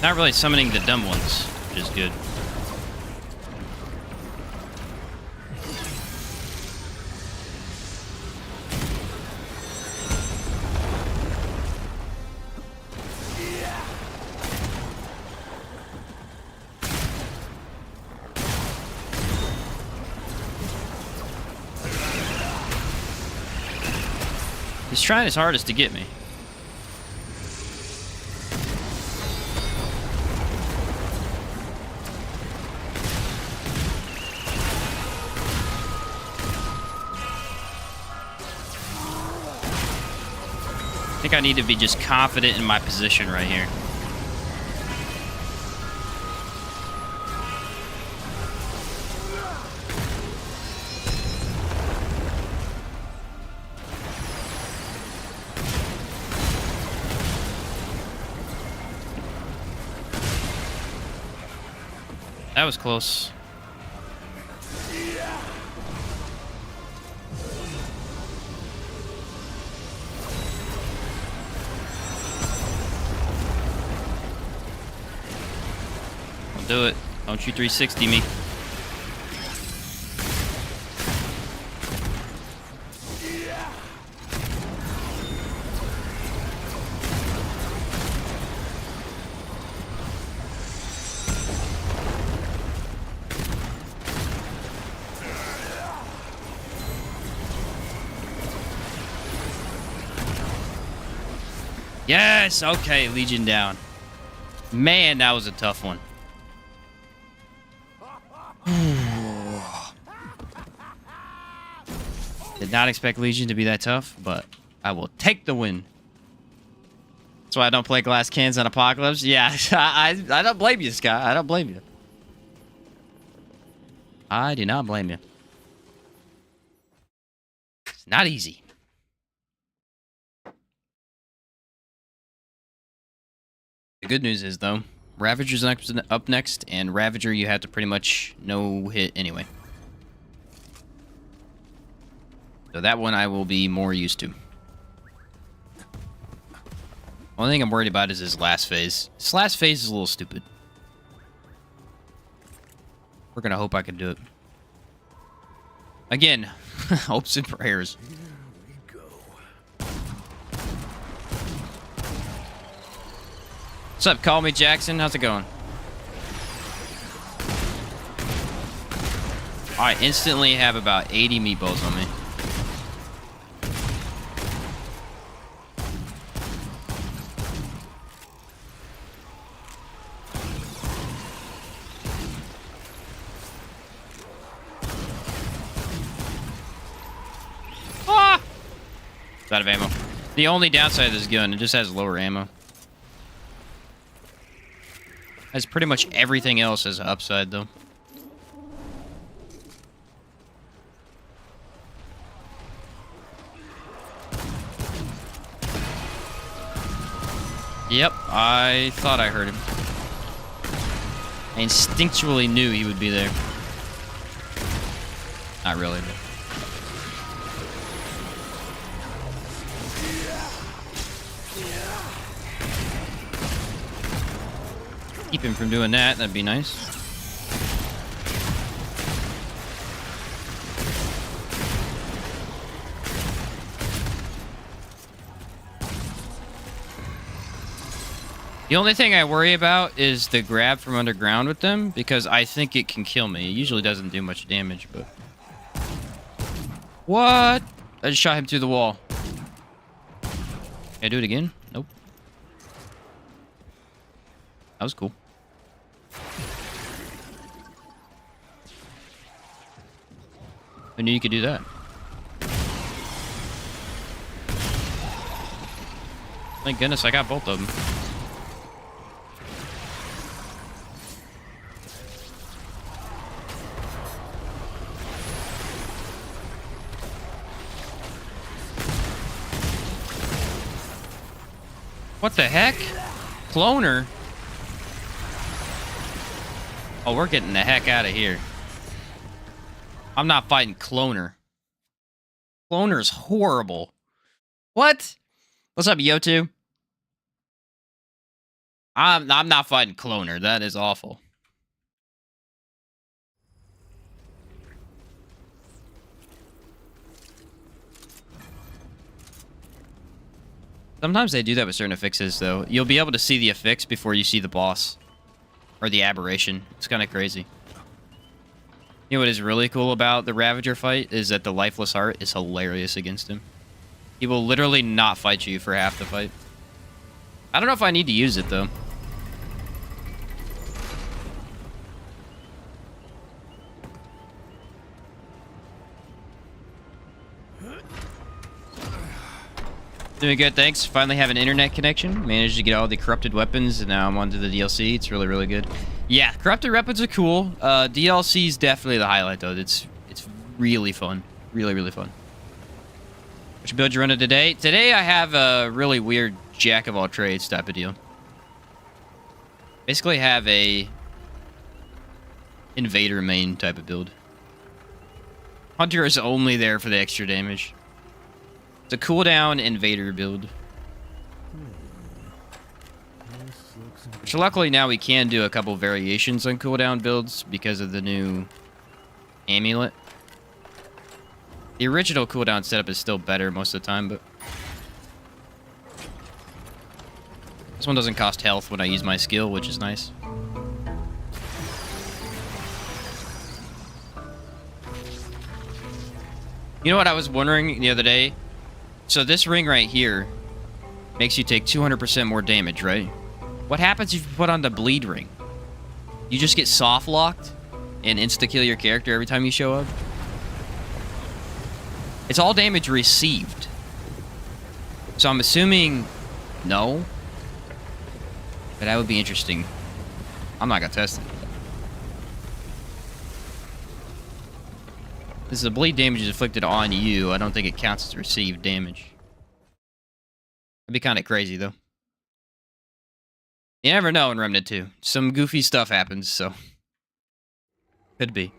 Not really summoning the dumb ones, which is good. He's trying his hardest to get me. I think I need to be just confident in my position right here. That was close. Don't do it. Don't you 360 me. Yes! Okay, Legion down. Man, that was a tough one. Did not expect Legion to be that tough, but I will take the win. That's why I don't play glass cans on Apocalypse. Yeah, I don't blame you, Scott. I don't blame you. I do not blame you. It's not easy. The good news is, though, Ravager's up next, and Ravager you have to pretty much no hit anyway. So that one I will be more used to. Only thing I'm worried about is his last phase. His last phase is a little stupid. We're gonna hope I can do it. Again, hopes and prayers. Here we go. What's up, Call Me Jackson? How's it going? I instantly have about 80 meatballs on me. Ah! It's out of ammo. The only downside of this gun, it just has lower ammo. Has pretty much everything else as an upside, though. Yep, I thought I heard him. I instinctually knew he would be there. Not really, but... keep him from doing that, that'd be nice. The only thing I worry about is the grab from underground with them, because I think it can kill me. It usually doesn't do much damage, but... What? I just shot him through the wall. Can I do it again? Nope. That was cool. I knew you could do that. Thank goodness I got both of them. What the heck? Cloner? Oh, we're getting the heck out of here. I'm not fighting Cloner. Cloner's horrible. What? What's up, Yotu? I'm not fighting Cloner. That is awful. Sometimes they do that with certain affixes, though. You'll be able to see the affix before you see the boss. Or the aberration. It's kind of crazy. You know what is really cool about the Ravager fight is that the Lifeless Heart is hilarious against him. He will literally not fight you for half the fight. I don't know if I need to use it, though. Doing good, thanks. Finally have an internet connection. Managed to get all the corrupted weapons, and now I'm onto the DLC. It's really, really good. Yeah, corrupted weapons are cool. DLC is definitely the highlight, though. It's really fun. Really, really fun. Which build you running today? Today I have a really weird jack-of-all-trades type of deal. Basically have a Invader main type of build. Hunter is only there for the extra damage. It's a cooldown Invader build. Which luckily now we can do a couple variations on cooldown builds because of the new amulet. The original cooldown setup is still better most of the time, but... this one doesn't cost health when I use my skill, which is nice. You know what I was wondering the other day? So this ring right here makes you take 200% more damage, right? What happens if you put on the bleed ring? You just get soft locked and insta-kill your character every time you show up? It's all damage received. So I'm assuming no. But that would be interesting. I'm not gonna test it. This is the bleed damage is inflicted on you. I don't think it counts as received damage. That'd be kind of crazy, though. You never know in Remnant 2. Some goofy stuff happens, so... Could be.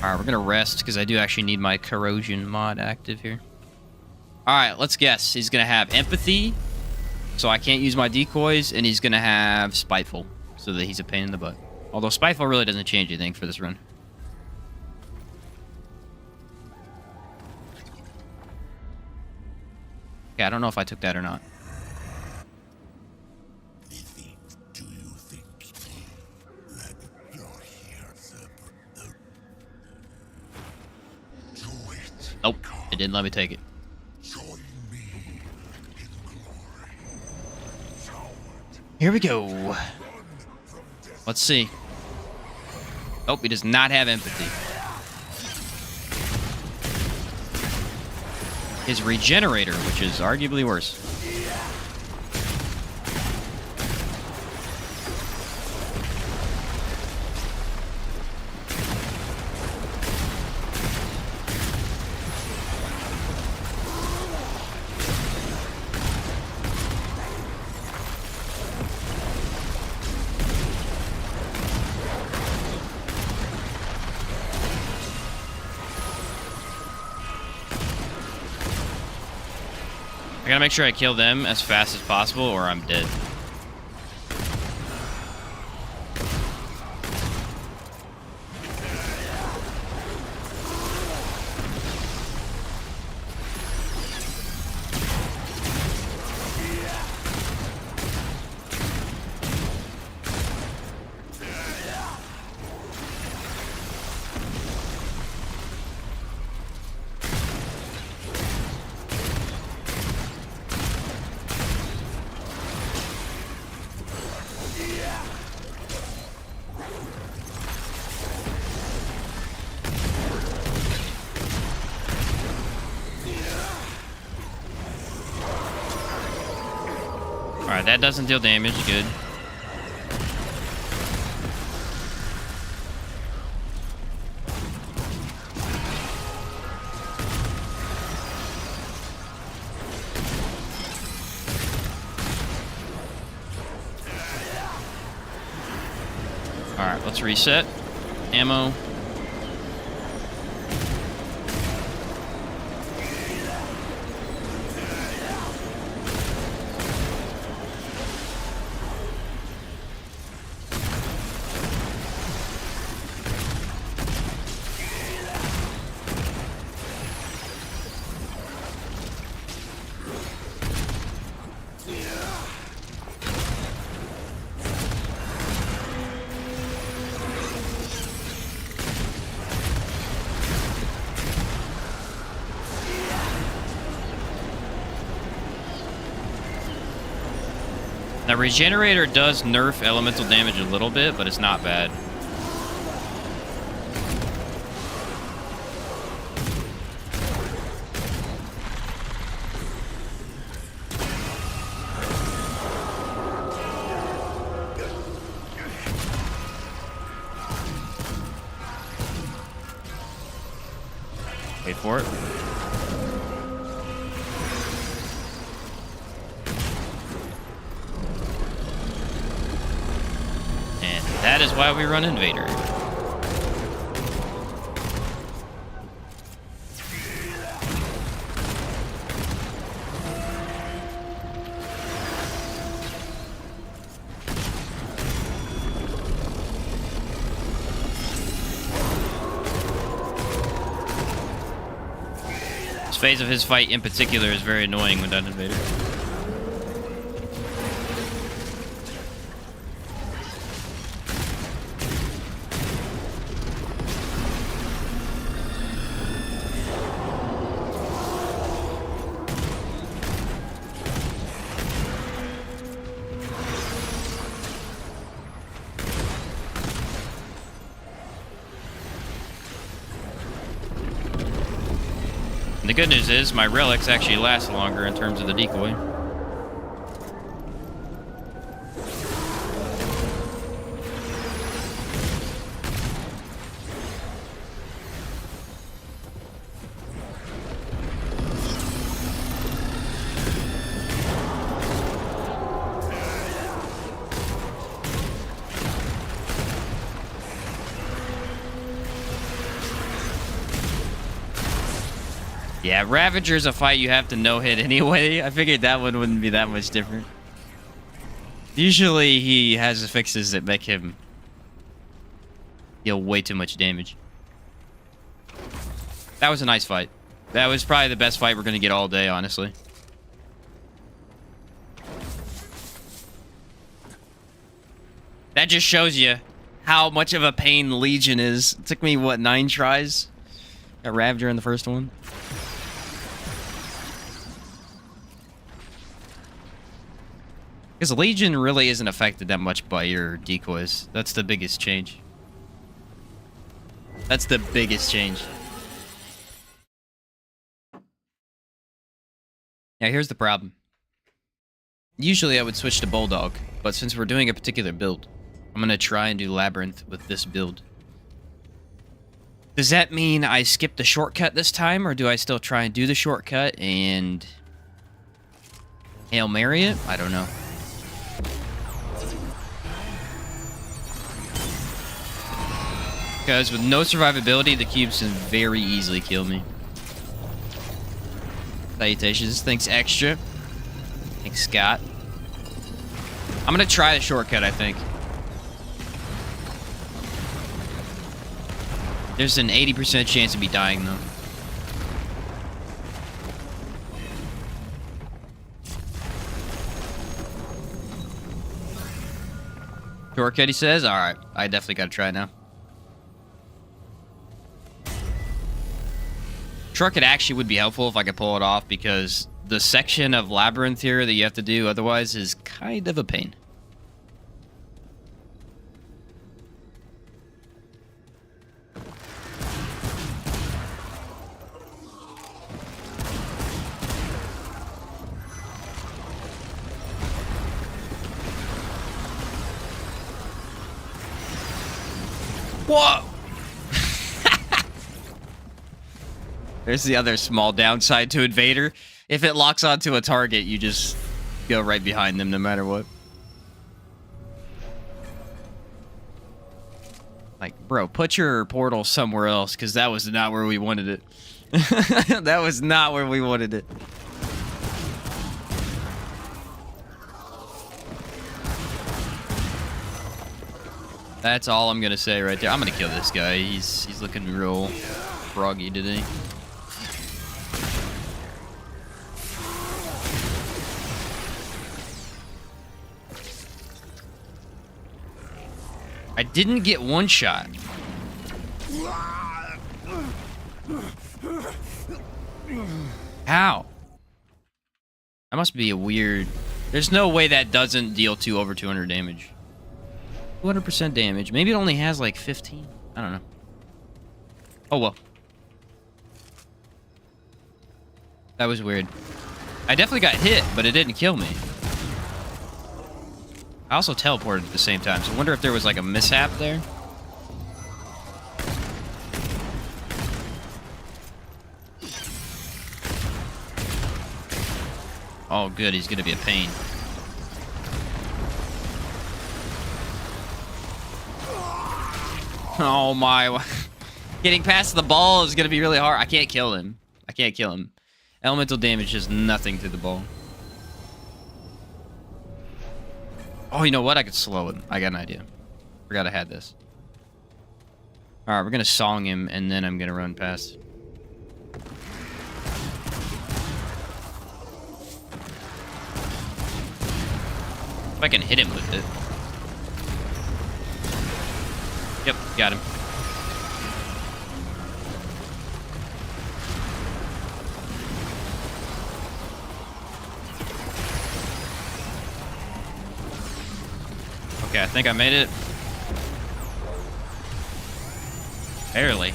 Alright, we're gonna rest, because I do actually need my corrosion mod active here. Alright, let's guess. He's gonna have empathy, so I can't use my decoys, and he's gonna have spiteful, so that he's a pain in the butt. Although spiteful really doesn't change anything for this run. Okay, I don't know if I took that or not. Do you think that you're here? Do it. Nope, it didn't let me take it. Join me in glory. Here we go. Let's see. Oh, he does not have empathy. His regenerator, which is arguably worse. I gotta make sure I kill them as fast as possible or I'm dead. Alright, that doesn't deal damage. Good. Alright, let's reset. Ammo. Now, regenerator does nerf elemental damage a little bit, but it's not bad. Wait for it. That is why we run Invader. This phase of his fight in particular is very annoying without Invader. the good news is my relics actually last longer in terms of the decoy. Yeah, Ravager's a fight you have to no-hit anyway. I figured that one wouldn't be that much different. Usually he has fixes that make him deal way too much damage. That was a nice fight. That was probably the best fight we're going to get all day, honestly. That just shows you how much of a pain Legion is. It took me, what, 9 tries? Got Ravager in the first one. Because Legion really isn't affected that much by your decoys. That's the biggest change. That's the biggest change. Now, here's the problem. Usually I would switch to Bulldog, but since we're doing a particular build, I'm going to try and do Labyrinth with this build. Does that mean I skip the shortcut this time, or do I still try and do the shortcut and Hail Mary it? I don't know. Because with no survivability, the cubes can very easily kill me. Salutations. Thanks, Extra. Thanks, Scott. I'm going to try the shortcut, I think. There's an 80% chance of me dying, though. Shortcut, he says? Alright, I definitely got to try it now. Shortcut actually would be helpful if I could pull it off, because the section of Labyrinth here that you have to do otherwise is kind of a pain. Whoa! There's the other small downside to Invader. If it locks onto a target, you just go right behind them no matter what. Like, bro, put your portal somewhere else, because that was not where we wanted it. That was not where we wanted it. That's all I'm gonna say right there. I'm gonna kill this guy. He's looking real froggy today. I didn't get one shot. How? That must be a weird... There's no way that doesn't deal over 200 damage. 200% damage. Maybe it only has like 15. I don't know. Oh well. That was weird. I definitely got hit, but it didn't kill me. I also teleported at the same time, so I wonder if there was like a mishap there. Oh good, he's gonna be a pain. Oh my. Getting past the ball is gonna be really hard. I can't kill him. I can't kill him. Elemental damage is nothing to the ball. Oh, you know what? I could slow him. I got an idea. Forgot I had this. Alright, we're gonna song him, and then I'm gonna run past. If I can hit him with it. Yep, got him. Okay, I think I made it. Barely.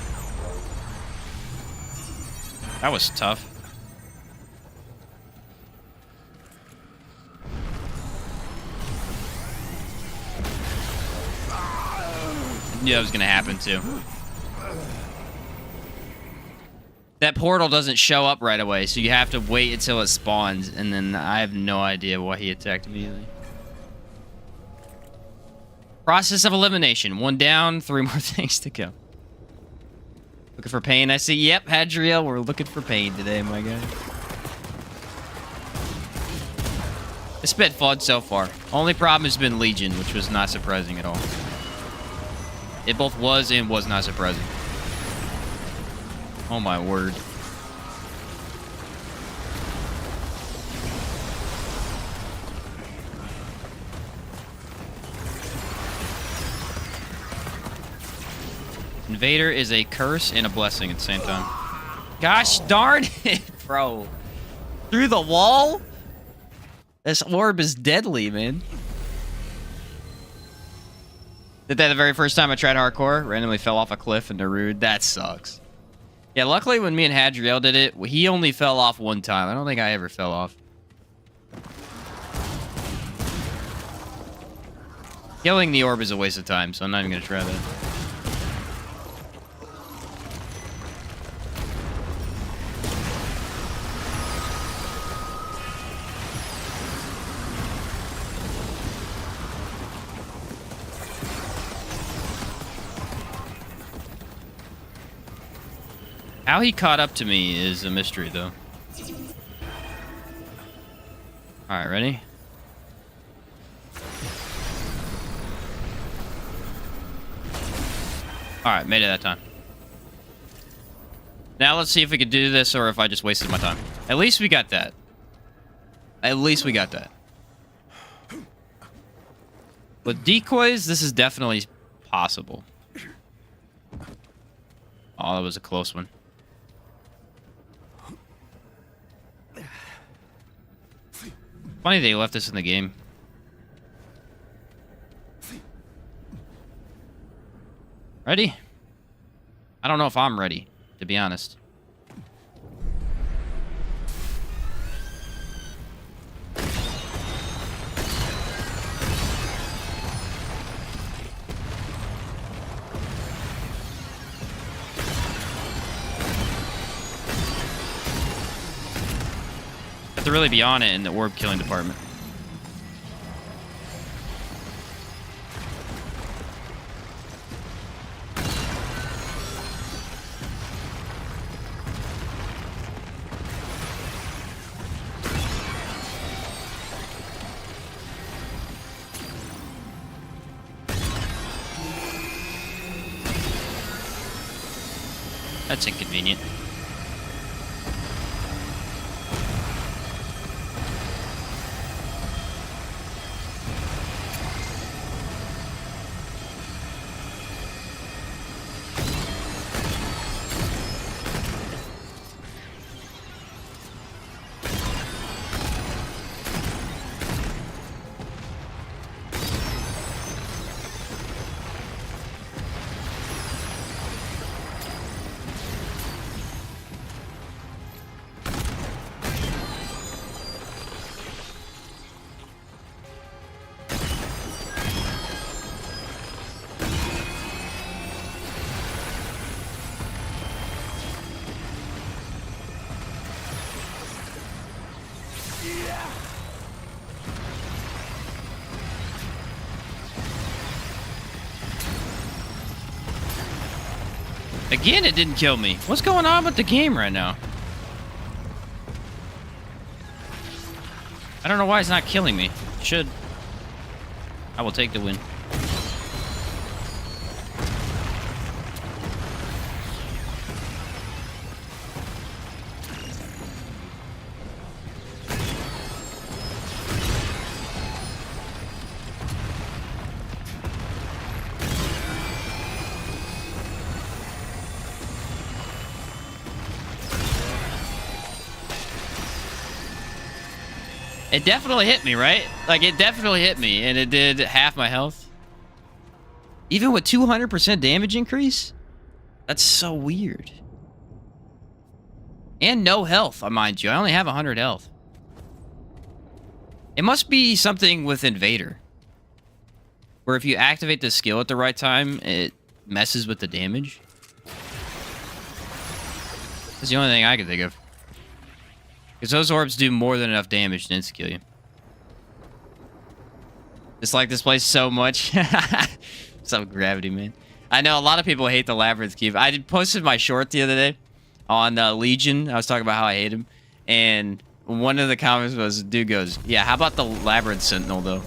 That was tough. Knew that was gonna happen too. That portal doesn't show up right away, so you have to wait until it spawns, and then I have no idea why he attacked immediately. Process of elimination. 1 down, 3 more things to go. Looking for pain, I see. Yep, Hadriel, we're looking for pain today, my guy. It's been fun so far. Only problem has been Legion, which was not surprising at all. It both was and was not surprising. Oh my word. Invader is a curse and a blessing at the same time. Gosh darn it, bro. Through the wall? This orb is deadly, man. Did that the very first time I tried hardcore? Randomly fell off a cliff into Rude. That sucks. Yeah, luckily when me and Hadriel did it, he only fell off 1 time. I don't think I ever fell off. Killing the orb is a waste of time, so I'm not even going to try that. How he caught up to me is a mystery, though. Alright, ready? Alright, made it that time. Now let's see if we could do this or if I just wasted my time. At least we got that. At least we got that. With decoys, this is definitely possible. Oh, that was a close one. Funny they left this in the game. Ready? I don't know if I'm ready, to be honest. Have to really be on it in the orb killing department. That's inconvenient. Again, it didn't kill me. What's going on with the game right now? I don't know why it's not killing me. It should. I will take the win. It definitely hit me, right? Like, it definitely hit me, and it did half my health. Even with 200% damage increase? That's so weird. And no health, mind you. I only have 100 health. It must be something with Invader, where if you activate the skill at the right time, it messes with the damage. That's the only thing I can think of. Because those orbs do more than enough damage to insta-kill you. Dislike this place so much. Some gravity, man. I know a lot of people hate the Labyrinth Cube. I posted my short the other day on Legion. I was talking about how I hate him. And one of the comments was, dude goes, yeah, how about the Labyrinth Sentinel, though?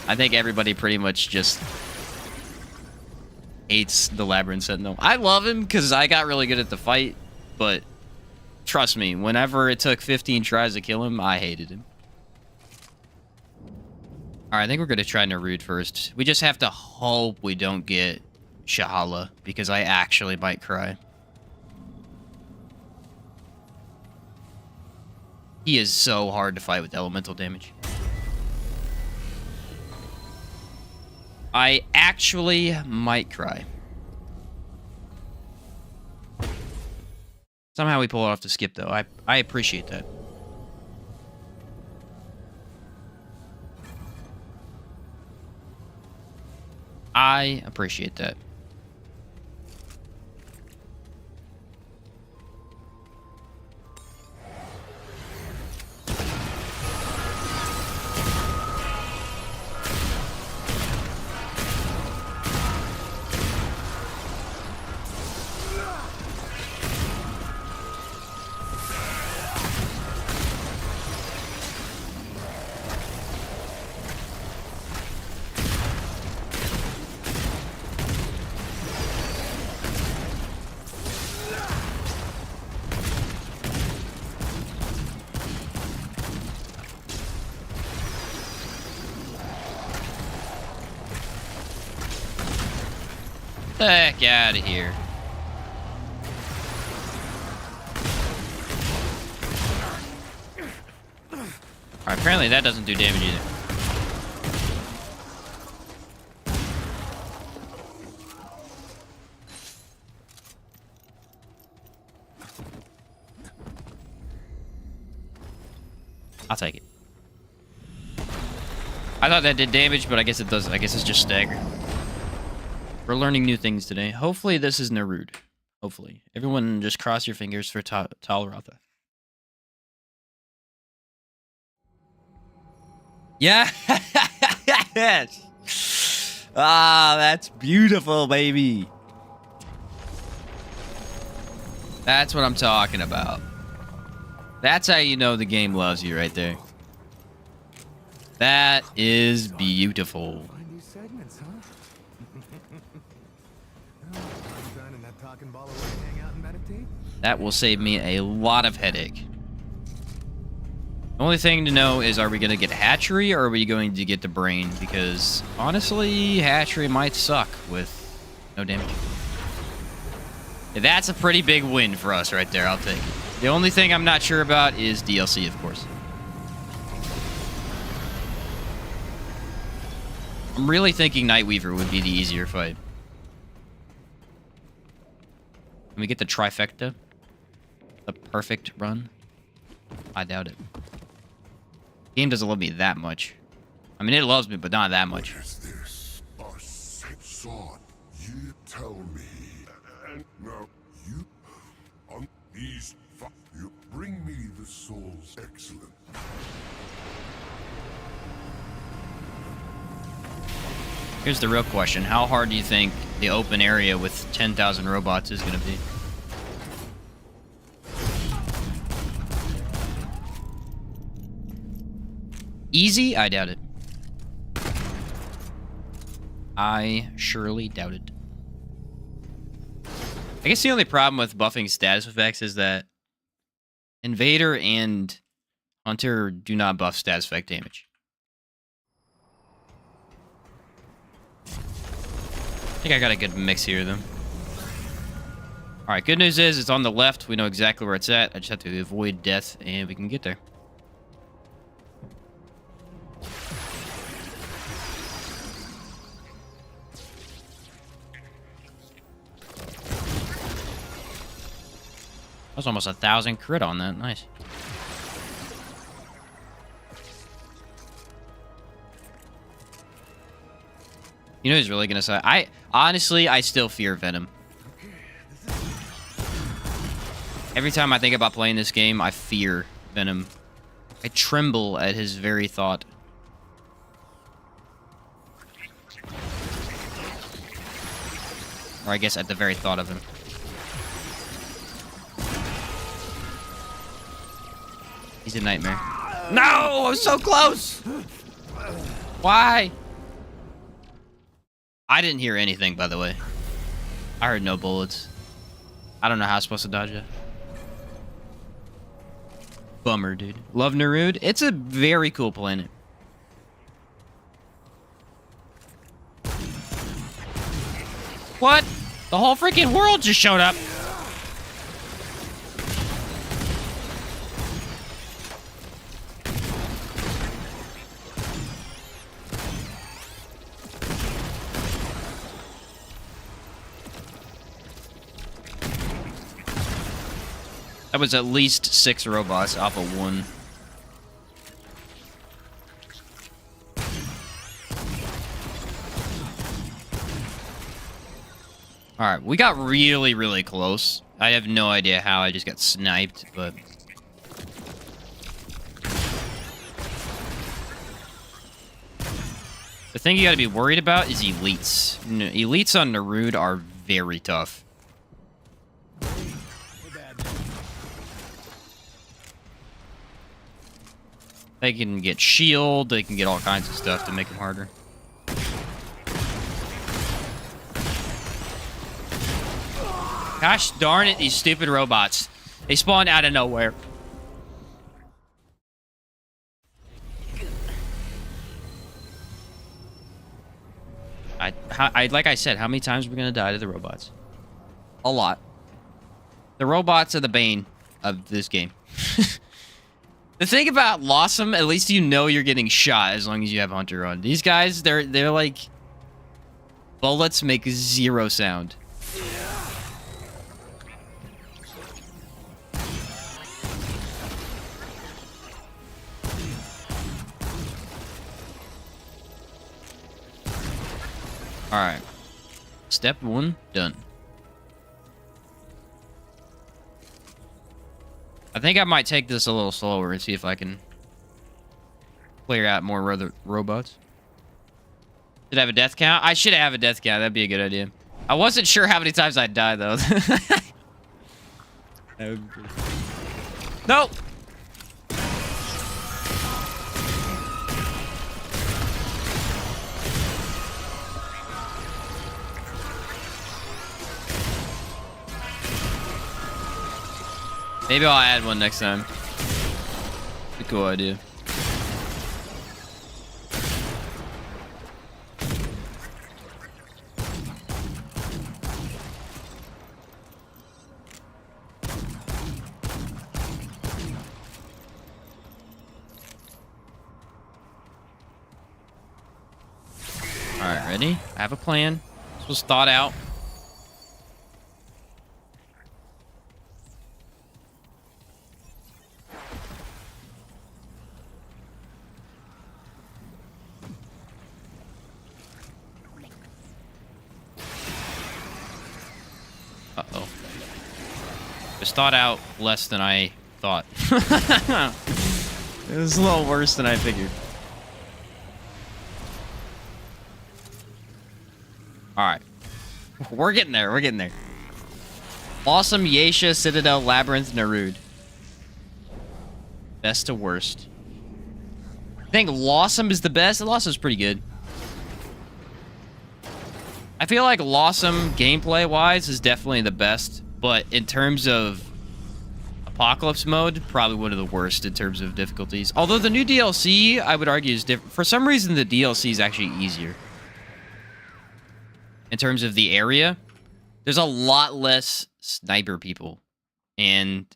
I think everybody pretty much just hates the Labyrinth Sentinel. I love him because I got really good at the fight, but trust me, whenever it took 15 tries to kill him, I hated him. Alright, I think we're going to try Shrewd first. We just have to hope we don't get Shahala, because I actually might cry. He is so hard to fight with elemental damage. I actually might cry. Somehow we pull it off to skip, though. I appreciate that. I appreciate that. The heck out of here. Alright, apparently that doesn't do damage either. I'll take it. I thought that did damage, but I guess it doesn't. I guess it's just stagger. We're learning new things today. Hopefully this is Shrewd. Hopefully. Everyone just cross your fingers for Talrotha. Yeah! Yes! Ah, that's beautiful, baby! That's what I'm talking about. That's how you know the game loves you right there. That is beautiful. That will save me a lot of headache. The only thing to know is, are we going to get Hatchery or are we going to get the Brain? Because, honestly, Hatchery might suck with no damage. Yeah, that's a pretty big win for us right there, I'll take it. The only thing I'm not sure about is DLC, of course. I'm really thinking Nightweaver would be the easier fight. Can we get the trifecta? The perfect run? I doubt it. The game doesn't love me that much. I mean, it loves me, but not that much. What is this? A sword. You tell me. And now you on these. You bring me the souls. Excellent. Here's the real question. How hard do you think the open area with 10,000 robots is going to be? Easy? I doubt it. I surely doubt it. I guess the only problem with buffing status effects is that Invader and Hunter do not buff status effect damage. I think I got a good mix here, though. Alright, good news is it's on the left. We know exactly where it's at. I just have to avoid death, and we can get there. was almost 1,000 crit on that. Nice. You know who's really gonna say? Honestly, I still fear Venom. Every time I think about playing this game, I fear Venom. I tremble at his very thought. Or I guess at the very thought of him. He's a nightmare. No! I was so close! Why? I didn't hear anything, by the way. I heard no bullets. I don't know how I'm supposed to dodge it. Bummer, dude. Love Shrewd. It's a very cool planet. What? The whole freaking world just showed up. That was at least 6 robots off of 1. Alright, we got really, really close. I have no idea how I just got sniped, but... The thing you gotta be worried about is elites. Elites on Shrewd are very tough. They can get shield, they can get all kinds of stuff to make them harder. Gosh darn it, these stupid robots. They spawn out of nowhere. Like I said, how many times are we gonna die to the robots? A lot. The robots are the bane of this game. The thing about Lawsome, at least you know you're getting shot as long as you have Hunter on. These guys, they're like... Bullets make 0 sound. Alright. Step 1, done. I think I might take this a little slower and see if I can clear out more other robots. Should I have a death count? I should have a death count. That'd be a good idea. I wasn't sure how many times I'd die, though. Nope! Maybe I'll add one next time. It's a cool idea. Alright, ready? I have a plan. This was thought out. Uh-oh. It's thought out less than I thought. It was a little worse than I figured. Alright. We're getting there, we're getting there. Awesome, Yesha, Citadel, Labyrinth, Shrewd. Best to worst. I think Lawsome is the best. Lawsome's pretty good. I feel like Lawsome, gameplay-wise, is definitely the best, but in terms of Apocalypse mode, probably one of the worst in terms of difficulties. Although the new DLC, I would argue, is different. For some reason, the DLC is actually easier. In terms of the area, there's a lot less sniper people. And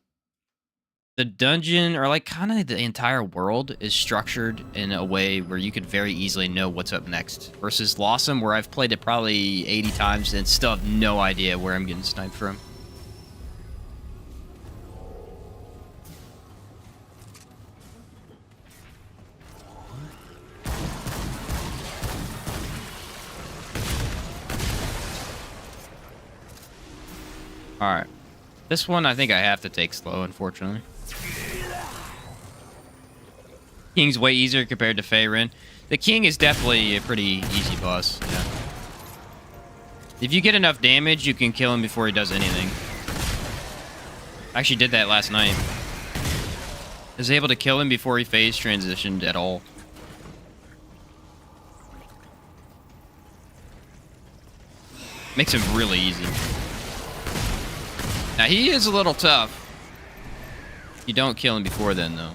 the dungeon, or like kind of the entire world, is structured in a way where you could very easily know what's up next. Versus Lawsome, where I've played it probably 80 times and still have no idea where I'm getting sniped from. Alright. This one I think I have to take slow, unfortunately. King's way easier compared to Faerun. The King is definitely a pretty easy boss. Yeah. If you get enough damage, you can kill him before he does anything. I actually did that last night. I was able to kill him before he phase transitioned at all. Makes him really easy. Now, he is a little tough. You don't kill him before then, though.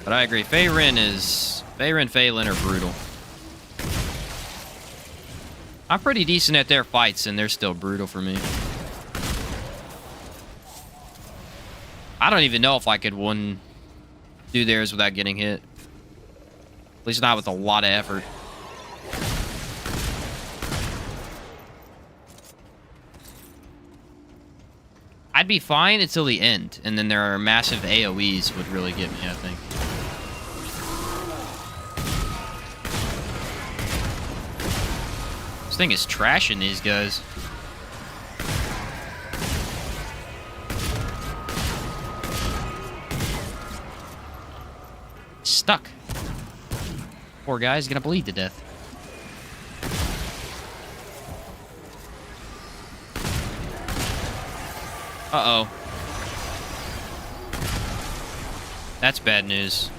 But I agree. Faerun, Phelan are brutal. I'm pretty decent at their fights, and they're still brutal for me. I don't even know if I could do theirs without getting hit. At least not with a lot of effort. I'd be fine until the end, and then there are massive AoEs would really get me, I think. This thing is trashing these guys. Stuck. Poor guy's gonna bleed to death. Uh-oh. That's bad news.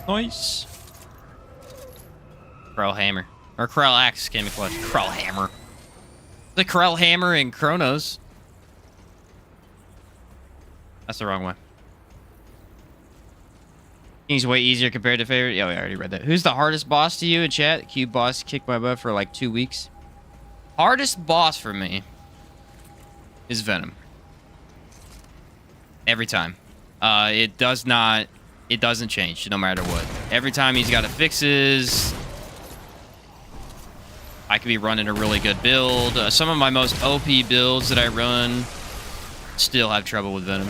Nice. Krell Hammer. Or Krell Axe came in clutch. Krell Hammer. The Krell Hammer in Chronos. That's the wrong one. King's way easier compared to favorite. Yeah, we already read that. Who's the hardest boss to you in chat? Cube boss kicked my butt for like 2 weeks. Hardest boss for me is Venom. Every time. It doesn't change no matter what. Every time he's got to fixes. I could be running a really good build. Some of my most OP builds that I run still have trouble with Venom.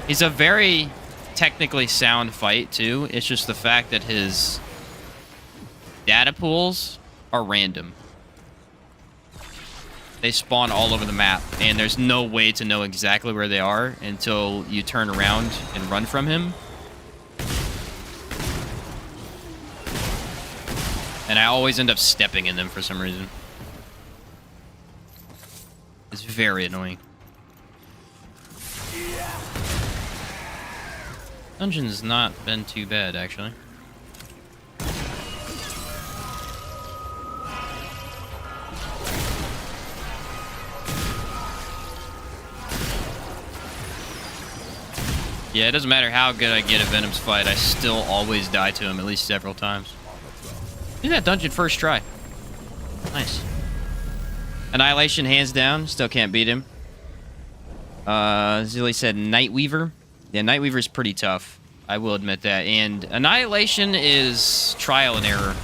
He's a very technically sound fight, too. It's just the fact that his data pools are random. They spawn all over the map, and there's no way to know exactly where they are until you turn around and run from him. And I always end up stepping in them for some reason. It's very annoying. Dungeon's not been too bad, actually. Yeah, it doesn't matter how good I get at Venom's fight, I still always die to him at least several times. Do that dungeon first try. Nice. Annihilation, hands down. Still can't beat him. Zilly said Nightweaver. Yeah, Nightweaver's pretty tough. I will admit that. And Annihilation is trial and error.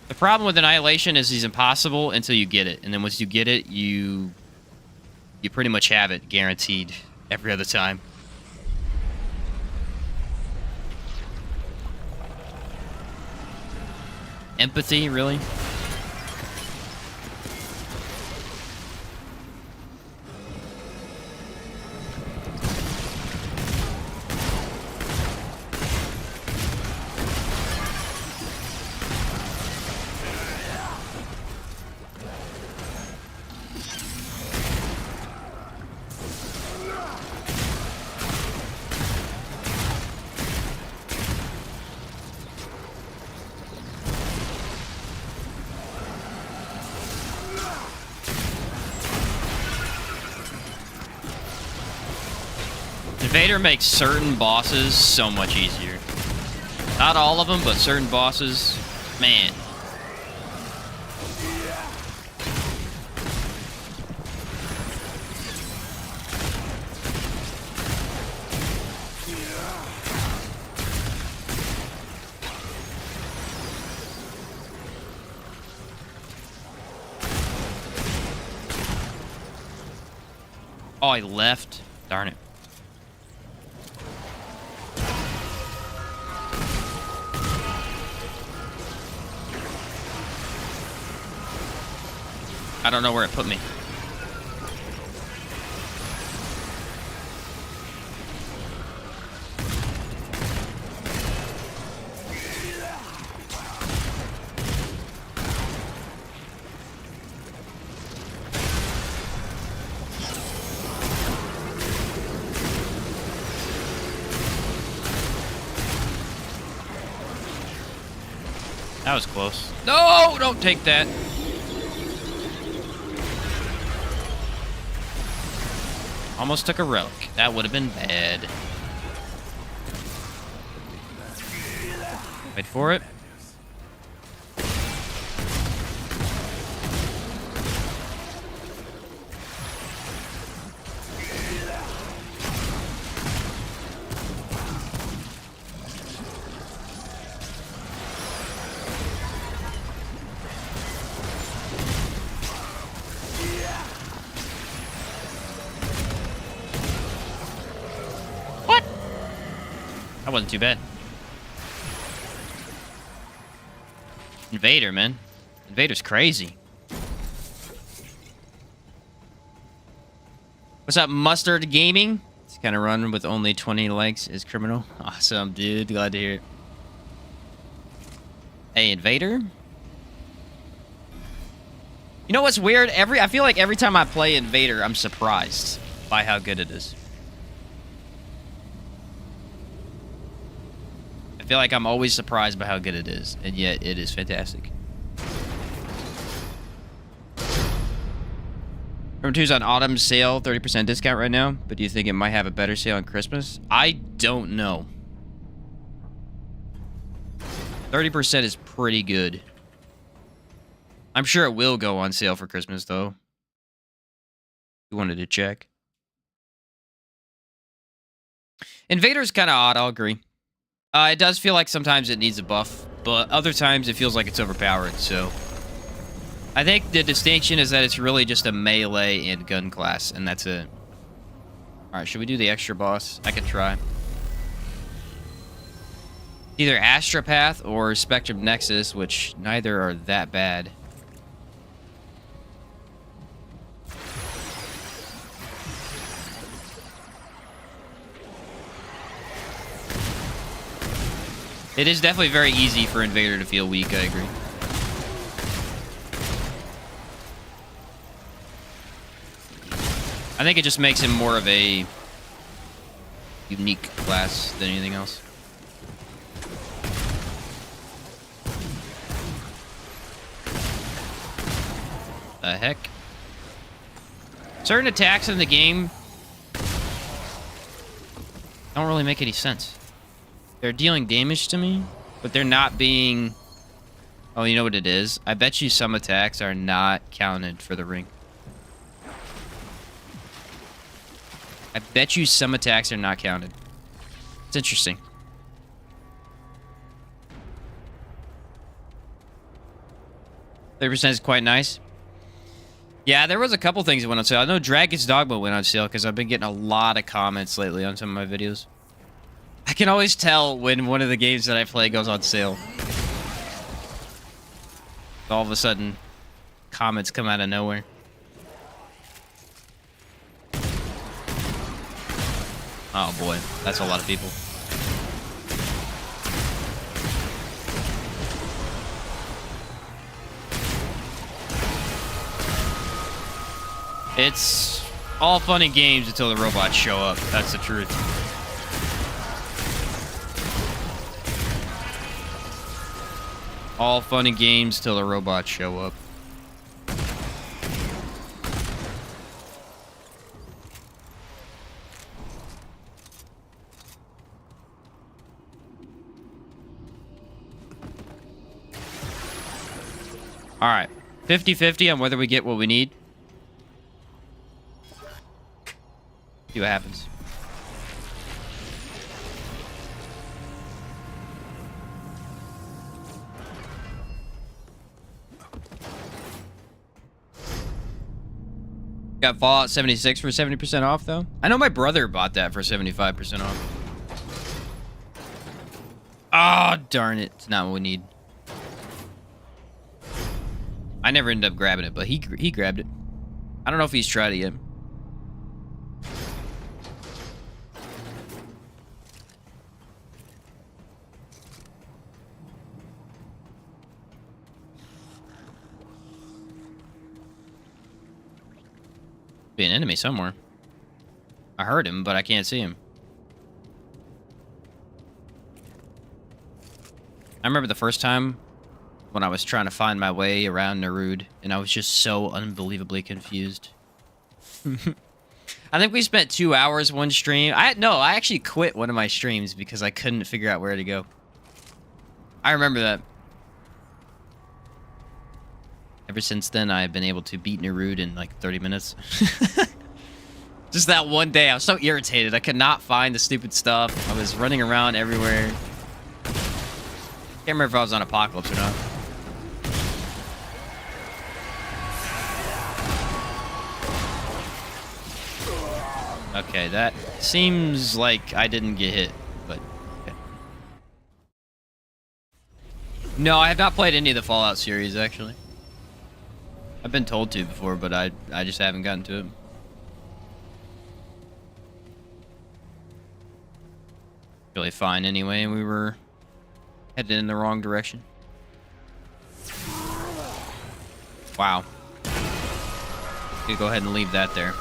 The problem with Annihilation is he's impossible until you get it. And then once you get it, you pretty much have it guaranteed every other time. Empathy, really? Invader makes certain bosses so much easier. Not all of them, but certain bosses, man. Oh, I left. Darn it. I don't know where it put me. That was close. No, don't take that. Almost took a relic. That would have been bad. Wait for it. That wasn't too bad. Invader, man. Invader's crazy. What's up, Mustard Gaming? It's kind of run with only 20 likes is criminal. Awesome, dude. Glad to hear it. Hey, Invader. You know what's weird? I feel like every time I play Invader, I'm surprised by how good it is. I feel like I'm always surprised by how good it is, and yet it is fantastic. Number 2's on autumn sale, 30% discount right now, but do you think it might have a better sale on Christmas? I don't know. 30% is pretty good. I'm sure it will go on sale for Christmas, though. You wanted to check. Invader's kind of odd, I'll agree. It does feel like sometimes it needs a buff, but other times it feels like it's overpowered, so... I think the distinction is that it's really just a melee and gun class, and that's it. Alright, should we do the extra boss? I could try. Either Astropath or Spectrum Nexus, which neither are that bad. It is definitely very easy for Invader to feel weak, I agree. I think it just makes him more of a unique class than anything else. The heck? Certain attacks in the game don't really make any sense. They're dealing damage to me, but they're not being... Oh, you know what it is? I bet you some attacks are not counted for the ring. I bet you some attacks are not counted. It's interesting. %30 is quite nice. Yeah, there was a couple things that went on sale. I know Dragon's Dogma went on sale because I've been getting a lot of comments lately on some of my videos. I can always tell when one of the games that I play goes on sale. All of a sudden, comments come out of nowhere. Oh boy, that's a lot of people. It's all fun and games until the robots show up. That's the truth. All fun and games till the robots show up. Alright. 50-50 on whether we get what we need. See what happens. Got Fallout 76 for 70% off, though. I know my brother bought that for 75% off. Oh, darn it. It's not what we need. I never ended up grabbing it, but he grabbed it. I don't know if he's tried it yet. Be an enemy somewhere. I heard him, but I can't see him. I remember the first time when I was trying to find my way around Shrewd, and I was just so unbelievably confused. I think we spent 2 hours one stream. I actually quit one of my streams because I couldn't figure out where to go. I remember that. Ever since then, I've been able to beat Shrewd in like 30 minutes. Just that one day, I was so irritated. I could not find the stupid stuff. I was running around everywhere. Can't remember if I was on Apocalypse or not. Okay, that seems like I didn't get hit, but okay. No, I have not played any of the Fallout series, actually. I've been told to before, but I just haven't gotten to it. Really fine anyway, we were headed in the wrong direction. Wow. Could go ahead and leave that there.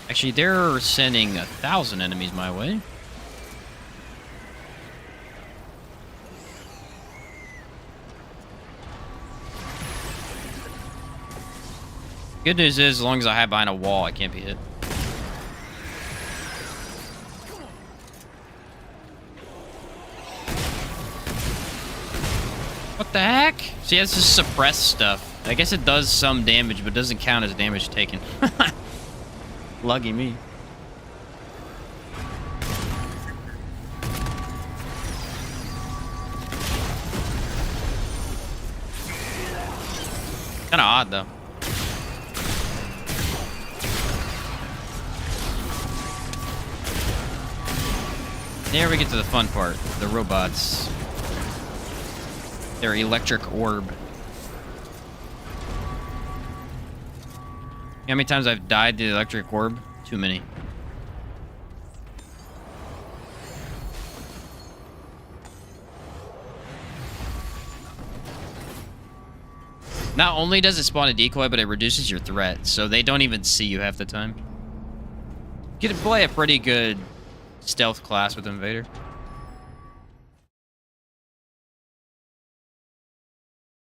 Actually, they're sending 1,000 enemies my way. Good news is, as long as I hide behind a wall, I can't be hit. What the heck? See, that's just suppressed stuff. I guess it does some damage, but doesn't count as damage taken. Lucky me. Kinda odd, though. There we get to the fun part. The robots. Their electric orb. How many times I've died to the electric orb? Too many. Not only does it spawn a decoy, but it reduces your threat, so they don't even see you half the time. You can play a pretty good stealth class with Invader.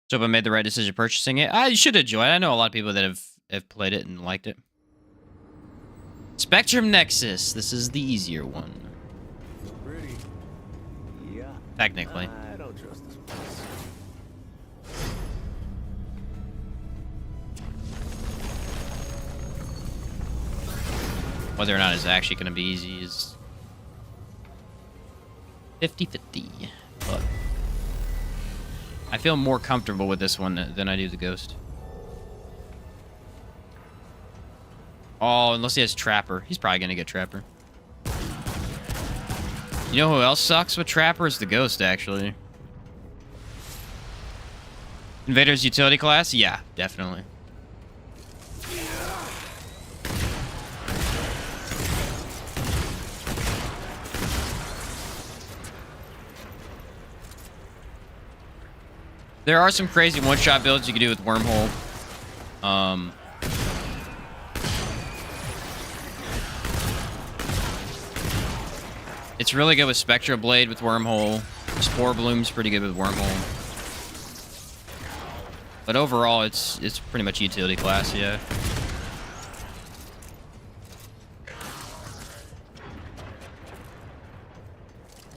So if I made the right decision purchasing it, I should enjoy it. I know a lot of people that have played it and liked it. Spectrum Nexus. This is the easier one. Pretty. Yeah. Technically. I don't trust this place. Whether or not it's actually going to be easy is 50-50. But I feel more comfortable with this one than I do the Ghost. Oh, unless he has Trapper. He's probably going to get Trapper. You know who else sucks with Trapper? Is the Ghost, actually. Invader's utility class? Yeah, definitely. There are some crazy one-shot builds you can do with Wormhole. It's really good with Spectra Blade with Wormhole. Spore Bloom's pretty good with Wormhole. But overall, it's pretty much utility class, yeah.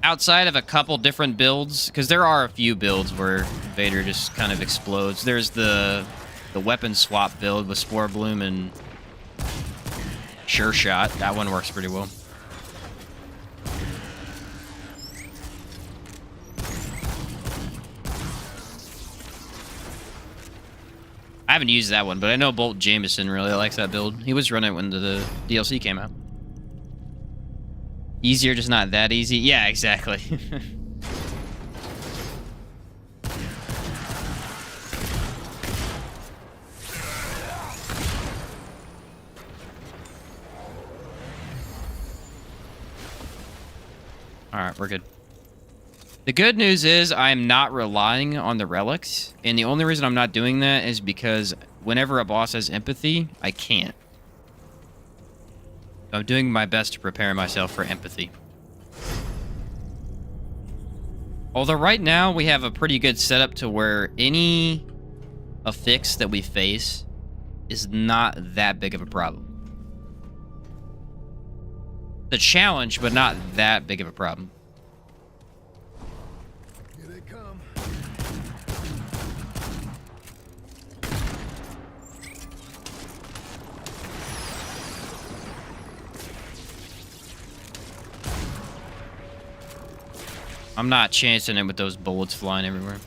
Outside of a couple different builds, because there are a few builds where Vader just kind of explodes. There's the weapon swap build with Spore Bloom and Sure Shot. That one works pretty well. haven't used that one, but I know Bolt Jameson really likes that build. He was running it when the DLC came out. Easier, just not that easy. Yeah, exactly. Alright, we're good. The good news is I'm not relying on the relics, and the only reason I'm not doing that is because whenever a boss has empathy, I can't. I'm doing my best to prepare myself for empathy. Although right now we have a pretty good setup to where any affix that we face is not that big of a problem. The challenge, but not that big of a problem. Here they come. I'm not chancing it with those bullets flying everywhere.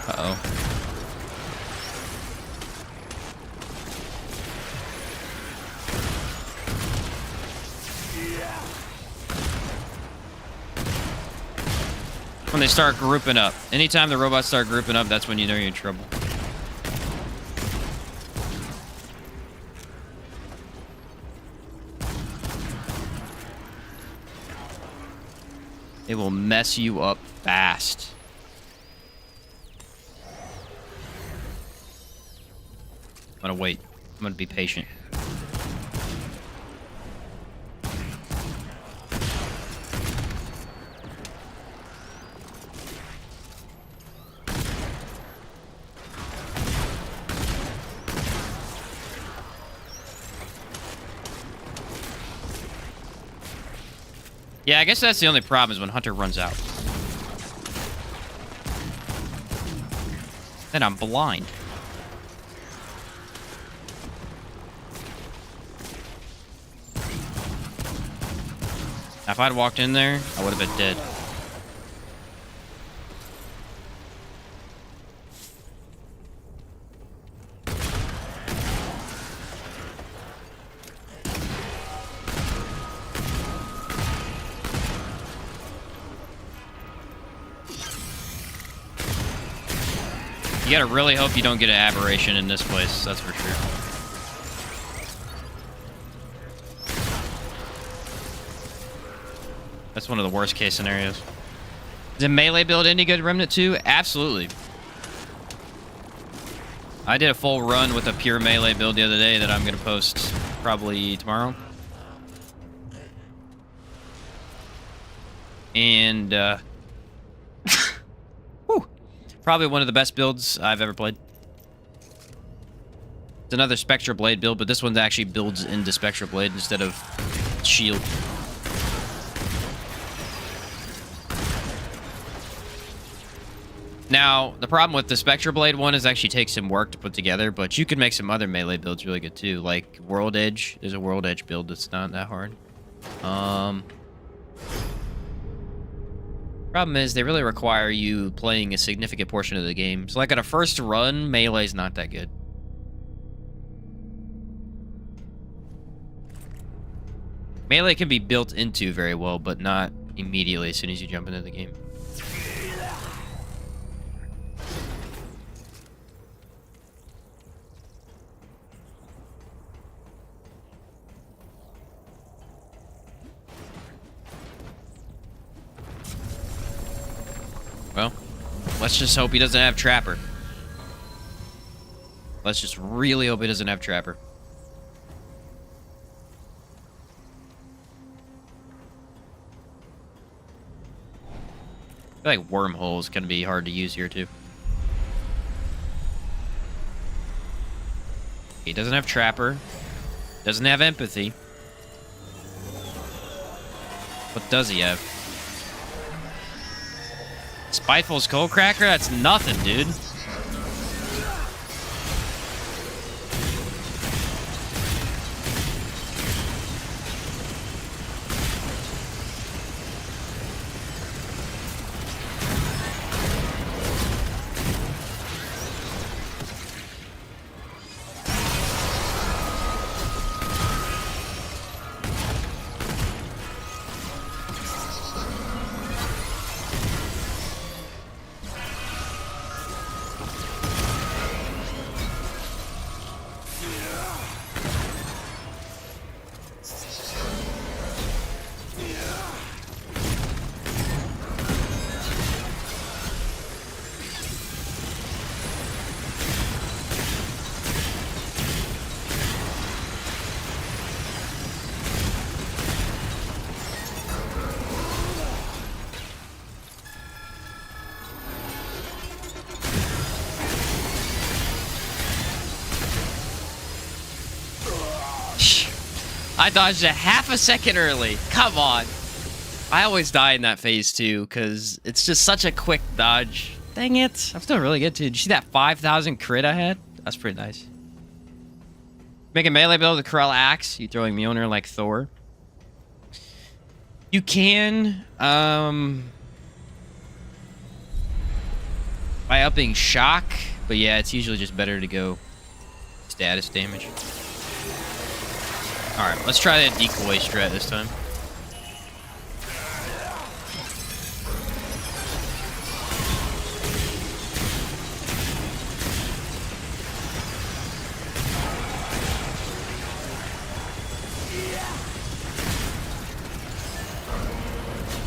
Uh-oh. When they start grouping up. Anytime the robots start grouping up, that's when you know you're in trouble. It will mess you up fast. I'm gonna wait. I'm gonna be patient. Yeah, I guess that's the only problem is when Hunter runs out. Then I'm blind. Now, if I'd walked in there, I would have been dead. You gotta really hope you don't get an aberration in this place, that's for sure. That's one of the worst case scenarios. Is a melee build any good, Remnant 2? Absolutely. I did a full run with a pure melee build the other day that I'm gonna post probably tomorrow. And, whew, probably one of the best builds I've ever played. It's another Spectra Blade build, but this one actually builds into Spectra Blade instead of shield. Now, the problem with the Spectra Blade one is it actually takes some work to put together, but you can make some other melee builds really good too, like World Edge. There's a World Edge build that's not that hard. Problem is, they really require you playing a significant portion of the game. So like on a first run, melee's not that good. Melee can be built into very well, but not immediately as soon as you jump into the game. Well, let's just hope he doesn't have Trapper. Let's just really hope he doesn't have Trapper. I feel like Wormhole is going to be hard to use here, too. He doesn't have Trapper. Doesn't have Empathy. What does he have? Spiteful Skullcracker? That's nothing, dude. I dodged a half a second early. Come on. I always die in that phase too, because it's just such a quick dodge. Dang it. I'm still really good too. Did you see that 5,000 crit I had? That's pretty nice. Make a melee build with a Corella axe. You throwing Mjolnir like Thor. You can, by upping shock, but yeah, it's usually just better to go status damage. Alright, let's try that decoy strat this time.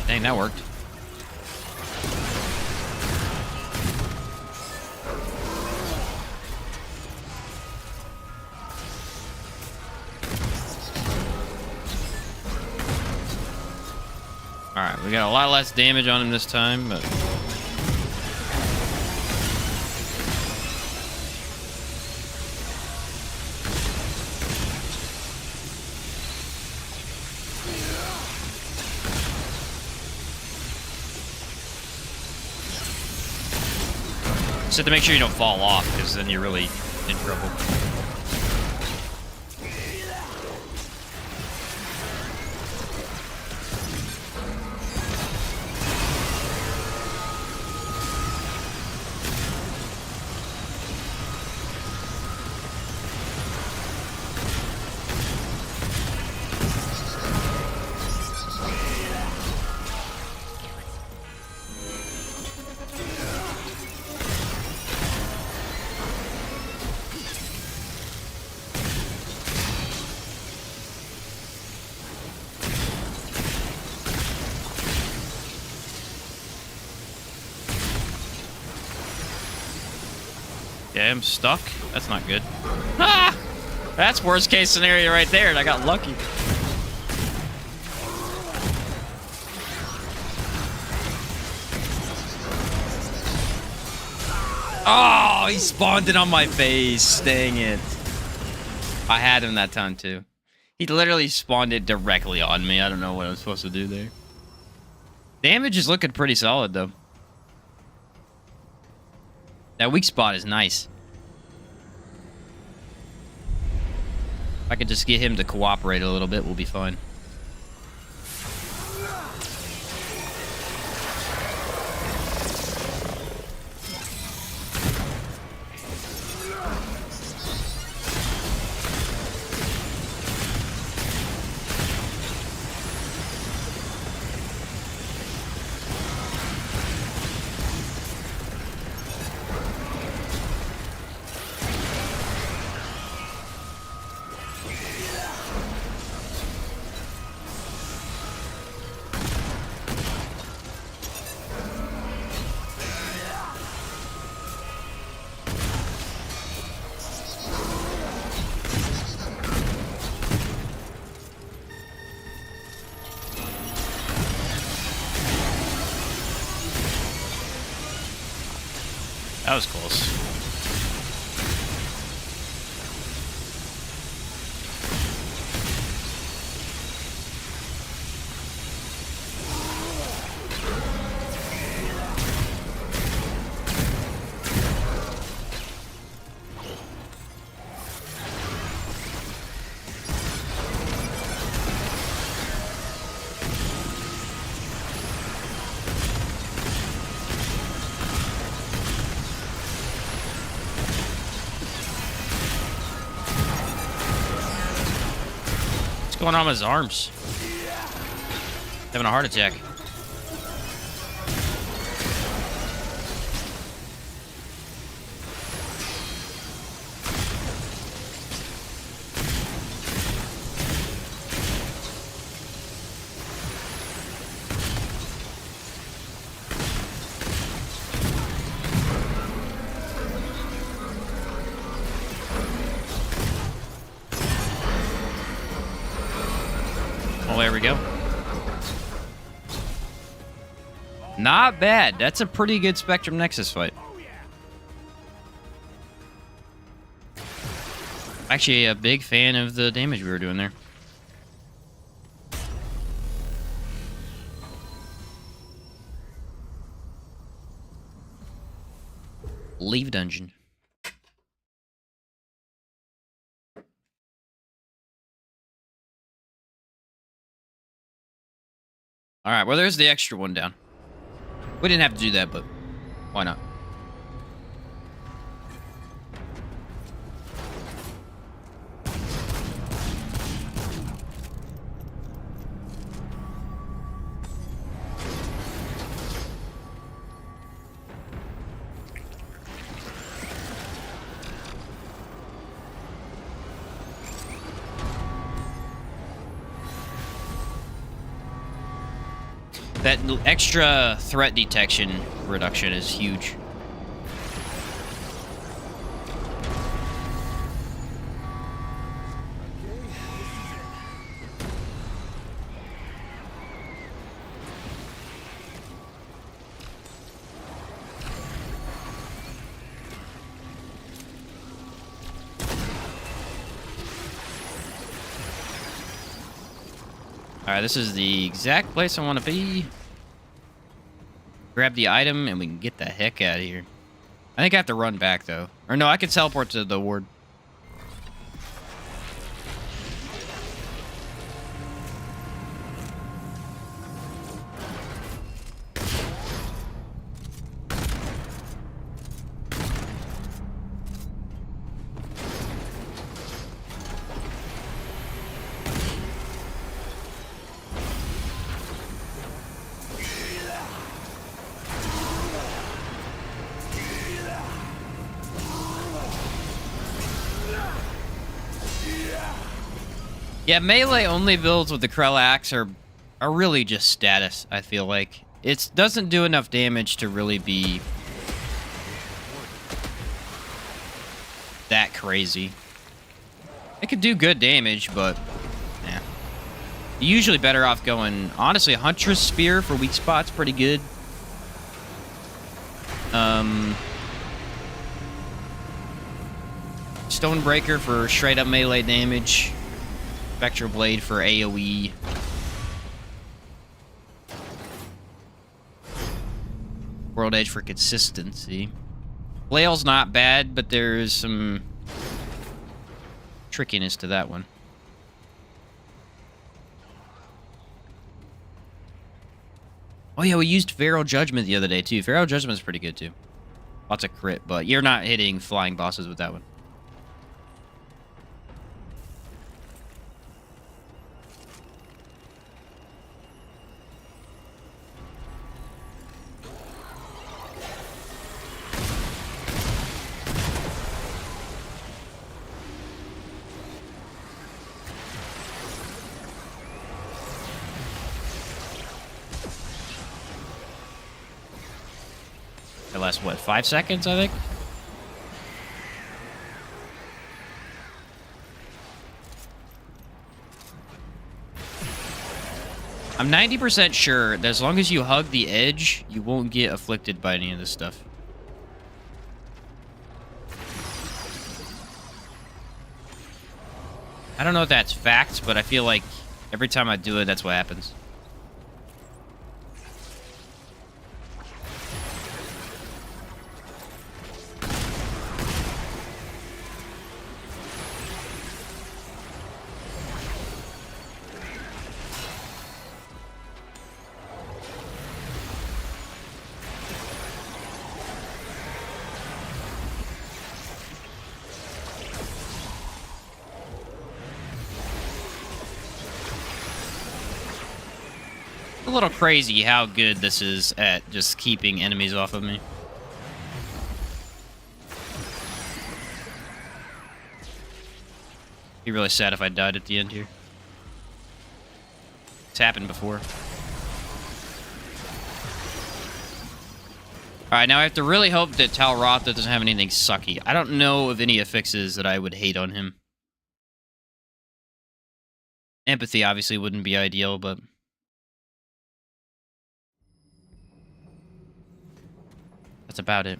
Dang, that worked. Alright, we got a lot less damage on him this time, but... Just have to make sure you don't fall off, because then you're really in trouble. Yeah, I'm stuck. That's not good. Ah! That's worst case scenario right there, and I got lucky. Oh, he spawned it on my face. Dang it. I had him that time, too. He literally spawned it directly on me. I don't know what I'm supposed to do there. Damage is looking pretty solid, though. That weak spot is nice. If I could just get him to cooperate a little bit, we'll be fine. That was close. What's going on with his arms? Having a heart attack. Well, there we go. Not bad. That's a pretty good Spectrum Nexus fight. Actually, a big fan of the damage we were doing there. Leave dungeon. All right, well, there's the extra one down. We didn't have to do that, but why not? That extra threat detection reduction is huge. Alright, this is the exact place I want to be. Grab the item and we can get the heck out of here. I think I have to run back though. Or no, I can teleport to the ward. Yeah, melee only builds with the Krell Axe are really just status, I feel like. It doesn't do enough damage to really be that crazy. It could do good damage, but yeah. You're usually better off going, honestly, Huntress Spear for weak spots, pretty good. Stonebreaker for straight up melee damage. Spectral Blade for AoE. World Edge for consistency. Flail's not bad, but there's some trickiness to that one. Oh yeah, we used Feral Judgment the other day too. Feral Judgment's pretty good too. Lots of crit, but you're not hitting flying bosses with that one. It lasts, what, 5 seconds, I think? I'm 90% sure that as long as you hug the edge, you won't get afflicted by any of this stuff. I don't know if that's fact, but I feel like every time I do it, that's what happens. A little crazy how good this is at just keeping enemies off of me. Be really sad if I died at the end here. It's happened before. Alright, now I have to really hope that Talrotha doesn't have anything sucky. I don't know of any affixes that I would hate on him. Empathy obviously wouldn't be ideal, but... that's about it.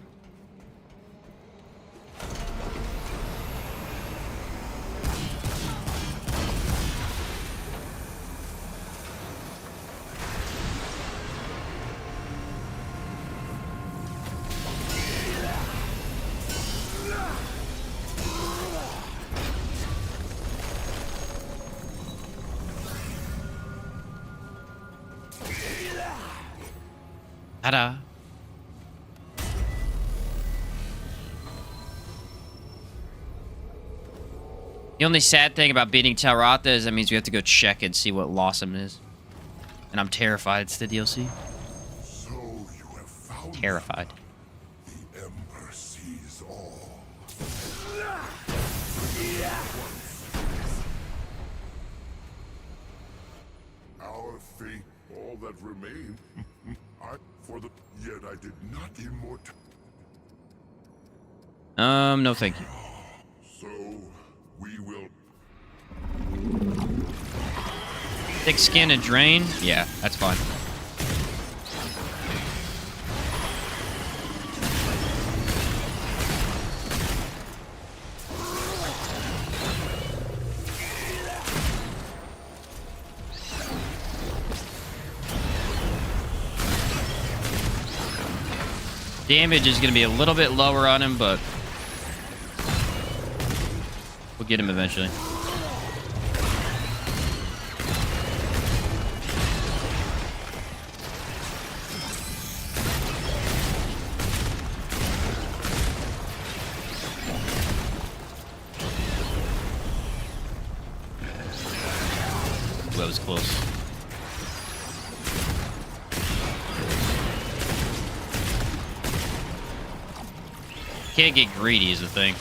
Ta-da. The only sad thing about beating Talratha is that means we have to go check and see what Lawsome is. And I'm terrified it's the DLC. So you have found Terrified. the Emperor sees all. Our fate, all that remain. Yet I did not immortal. No thank you. So we will. Thick skin and drain? Yeah, that's fine. Damage is going to be a little bit lower on him, but we'll get him eventually. That was close. Can't get greedy is the thing.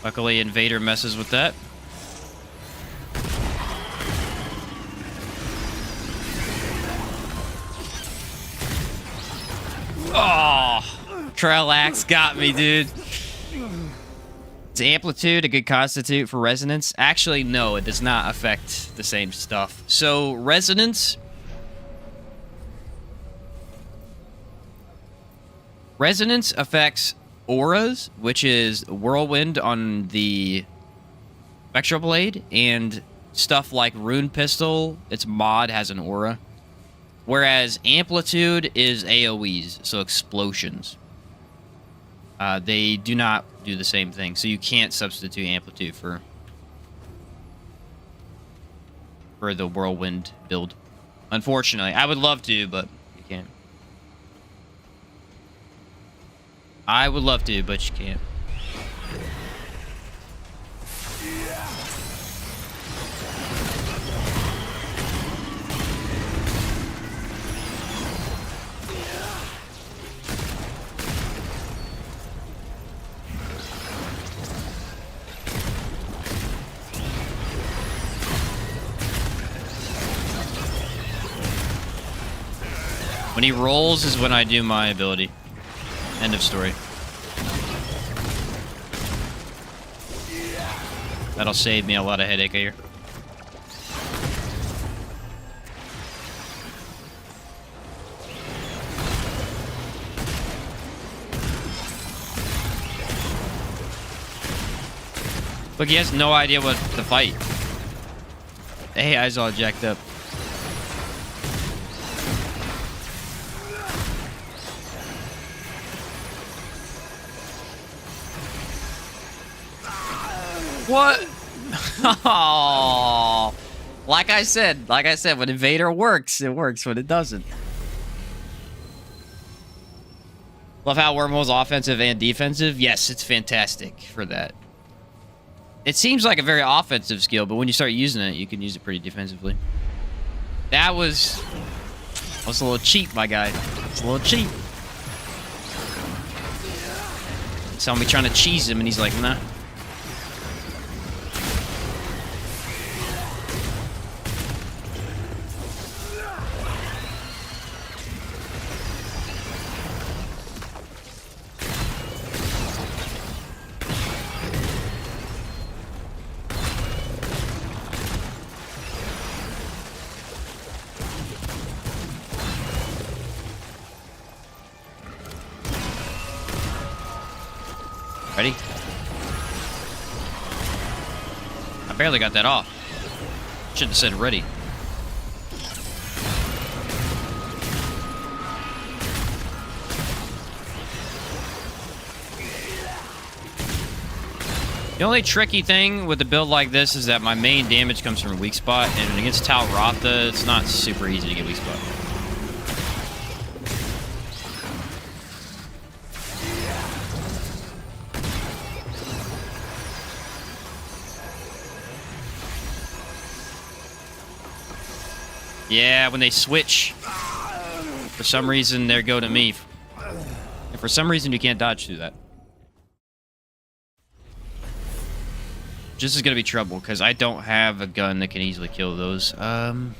Luckily, Invader messes with that. Oh, Trelax got me, dude. Is amplitude a good constitute for resonance? Actually, no, it does not affect the same stuff. So, resonance affects auras, which is whirlwind on the Spectral Blade, and stuff like Rune Pistol, its mod has an aura. Whereas amplitude is AoEs, so explosions. They do not do the same thing, so you can't substitute amplitude for the whirlwind build. Unfortunately, I would love to, but you can't. I would love to, but you can't. When he rolls is when I do my ability. End of story. That'll save me a lot of headache here. Look, he has no idea what to fight. The AI's all jacked up. What? Oh, like I said, when Invader works, it works. When it doesn't. Love how Wormhole's offensive and defensive. Yes, it's fantastic for that. It seems like a very offensive skill, but when you start using it, you can use it pretty defensively. That was a little cheap, my guy. It's a little cheap. Saw me trying to cheese him, and he's like, nah. Ready? I barely got that off. Should have said ready. The only tricky thing with a build like this is that my main damage comes from a weak spot, and against Tal Ratha, it's not super easy to get weak spot. Yeah, when they switch, for some reason, they go to me. And for some reason, you can't dodge through that. This is going to be trouble, because I don't have a gun that can easily kill those. For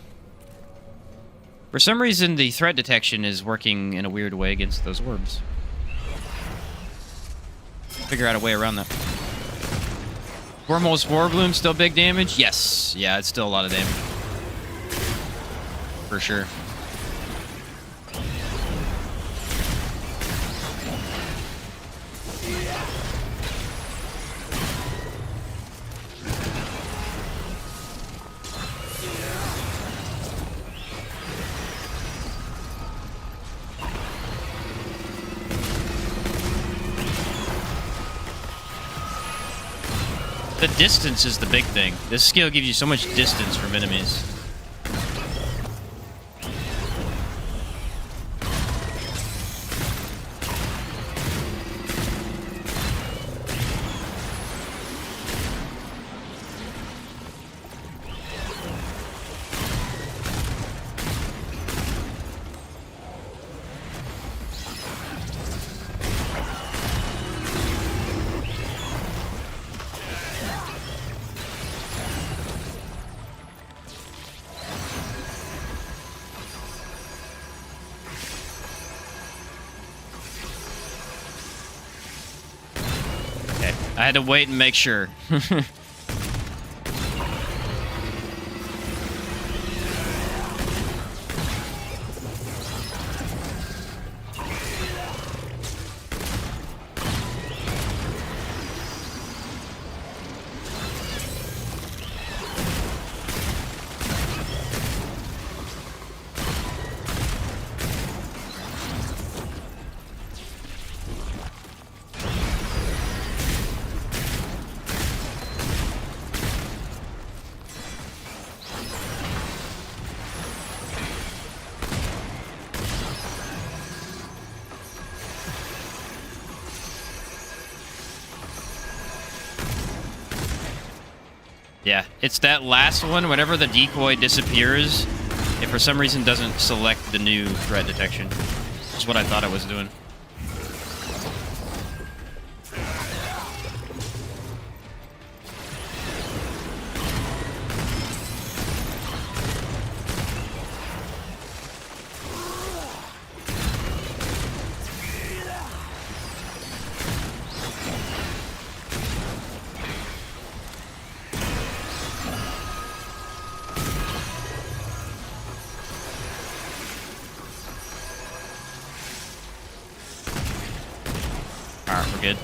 some reason, the threat detection is working in a weird way against those orbs. Figure out a way around that. Wormhole Spore Bloom, still big damage? Yes. Yeah, it's still a lot of damage. For sure. The distance is the big thing. This skill gives you so much distance from enemies. I had to wait and make sure. Yeah, it's that last one. Whenever the decoy disappears, it for some reason doesn't select the new threat detection. That's what I thought it was doing. Alright, we're good.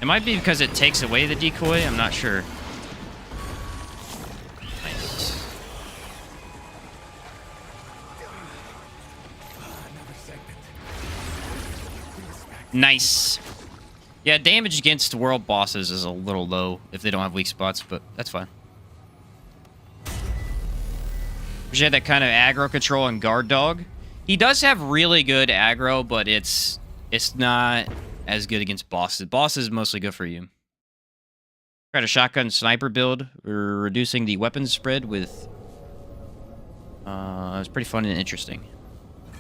It might be because it takes away the decoy, I'm not sure. Nice. Nice. Yeah, damage against world bosses is a little low if they don't have weak spots, but that's fine. Wish you had that kind of aggro control on Guard Dog. He does have really good aggro, but it's not as good against bosses. Bosses mostly good for you. Tried a shotgun sniper build. We're reducing the weapons spread with... it was pretty fun and interesting.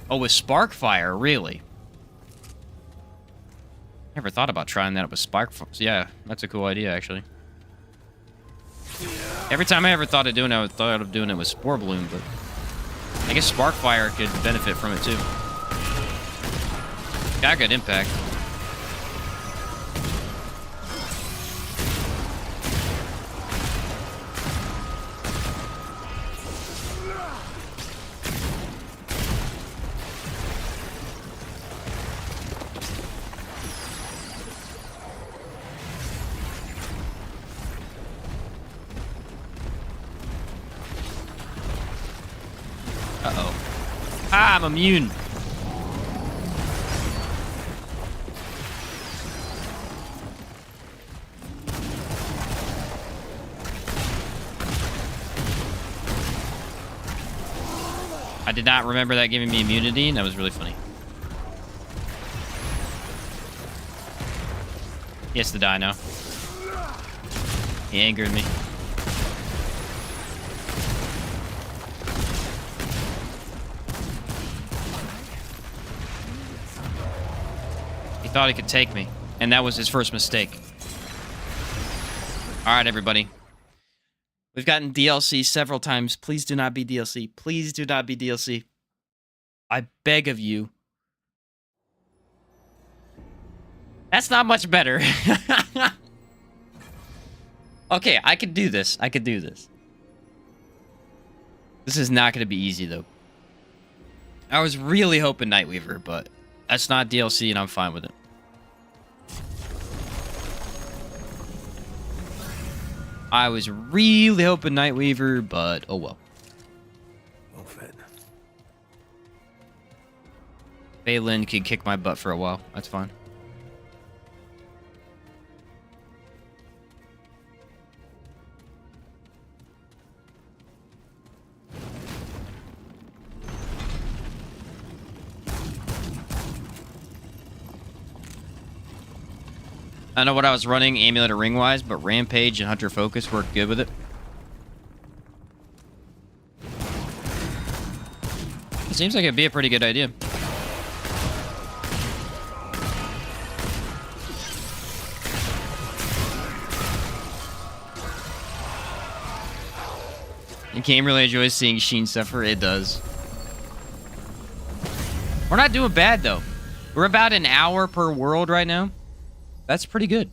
Oh, with Sparkfire, really? Never thought about trying that with Sparkfire. Yeah, that's a cool idea, actually. Every time I ever thought of doing it, I thought of doing it with Spore Bloom, but... I guess Sparkfire could benefit from it, too. Got good impact. Uh-oh. Ah, I'm immune. I did not remember that giving me immunity, and that was really funny. He has to die now. He angered me. He thought he could take me, and that was his first mistake. All right, everybody. We've gotten DLC several times. Please do not be DLC. Please do not be DLC. I beg of you. That's not much better. Okay, I can do this. I can do this. This is not going to be easy, though. I was really hoping Nightweaver, but that's not DLC, and I'm fine with it. I was really hoping Nightweaver, but oh well. Won't fit. Balin can kick my butt for a while. That's fine. I don't know what I was running Amulet or Ring-wise, but Rampage and Hunter Focus worked good with it. It seems like it'd be a pretty good idea. The game really enjoys seeing Sheen suffer. It does. We're not doing bad, though. We're about an hour per world right now. That's pretty good.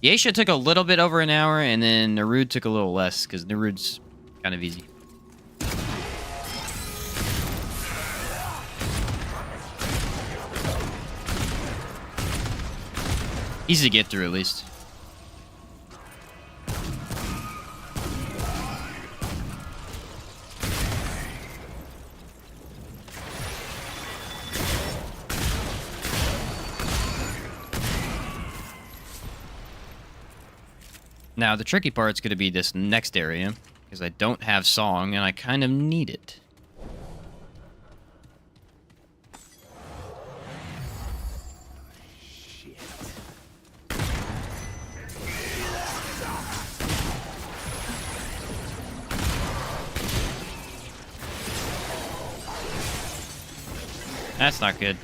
Yesha took a little bit over an hour, and then Narud took a little less, because Narud's kind of easy. Easy to get through, at least. Now, the tricky part's going to be this next area, because I don't have song, and I kind of need it. Shit. That's not good.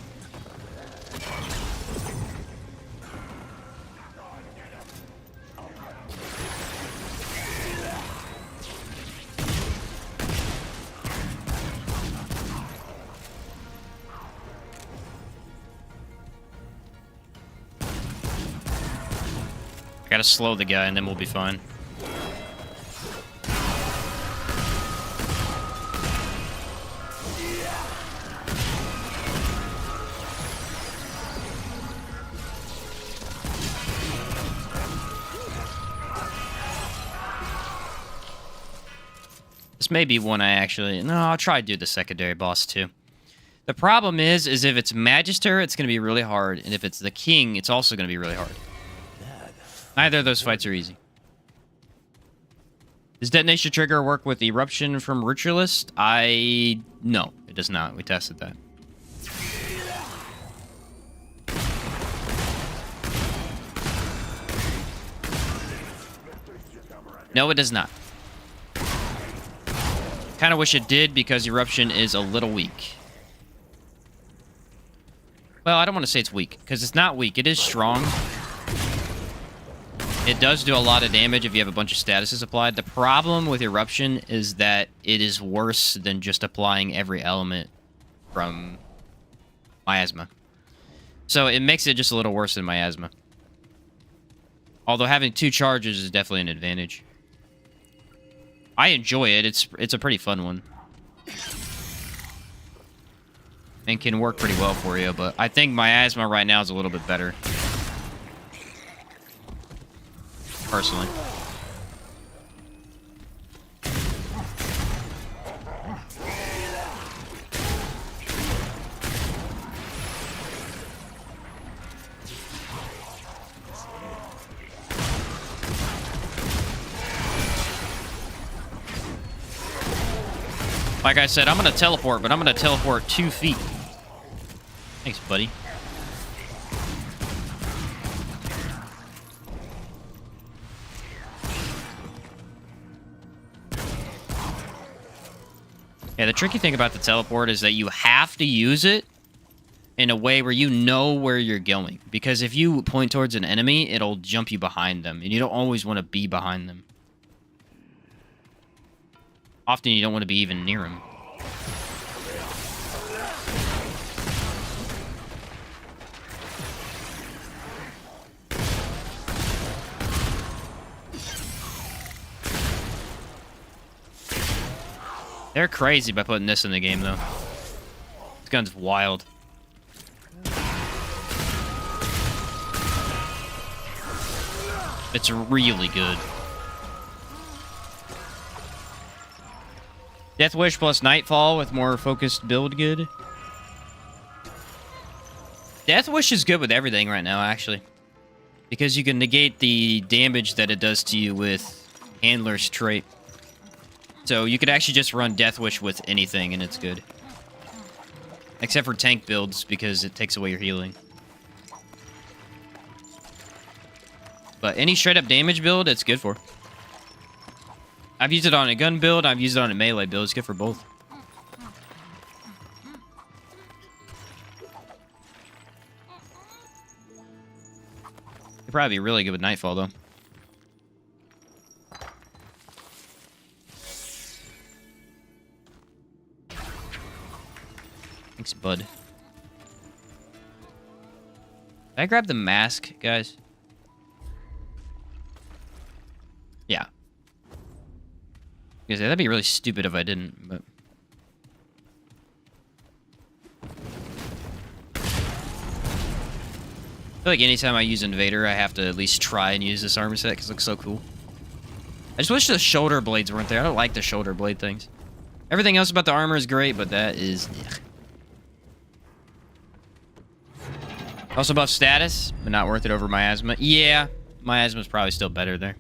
I gotta slow the guy and then we'll be fine. This may be one I actually... No, I'll try to do the secondary boss too. The problem is if it's Magister, it's gonna be really hard. And if it's the King, it's also gonna be really hard. Neither of those fights are easy. Does detonation trigger work with eruption from Ritualist? No, it does not. We tested that. No, it does not. Kind of wish it did because eruption is a little weak. Well, I don't want to say it's weak because it's not weak. It is strong. It does do a lot of damage if you have a bunch of statuses applied. The problem with Eruption is that it is worse than just applying every element from Miasma. So it makes it just a little worse than Miasma. Although having 2 charges is definitely an advantage. I enjoy it. It's a pretty fun one. And can work pretty well for you, but I think Miasma right now is a little bit better. Personally. Like I said, I'm gonna teleport, but I'm gonna teleport 2 feet. Thanks, buddy. Yeah, the tricky thing about the teleport is that you have to use it in a way where you know where you're going. Because if you point towards an enemy, it'll jump you behind them. And you don't always want to be behind them. Often you don't want to be even near them. They're crazy by putting this in the game, though. This gun's wild. It's really good. Death Wish plus Nightfall with more focused build good. Death Wish is good with everything right now, actually. Because you can negate the damage that it does to you with Handler's trait. So you could actually just run Death Wish with anything, and it's good. Except for tank builds, because it takes away your healing. But any straight-up damage build, it's good for. I've used it on a gun build, I've used it on a melee build. It's good for both. It'd probably be really good with Nightfall, though. Thanks, bud. Did I grab the mask, guys? Yeah. Because that'd be really stupid if I didn't, but... I feel like anytime I use Invader, I have to at least try and use this armor set because it looks so cool. I just wish the shoulder blades weren't there. I don't like the shoulder blade things. Everything else about the armor is great, but that is... Ugh. Also buff status, but not worth it over miasma. Yeah, miasma's probably still better there.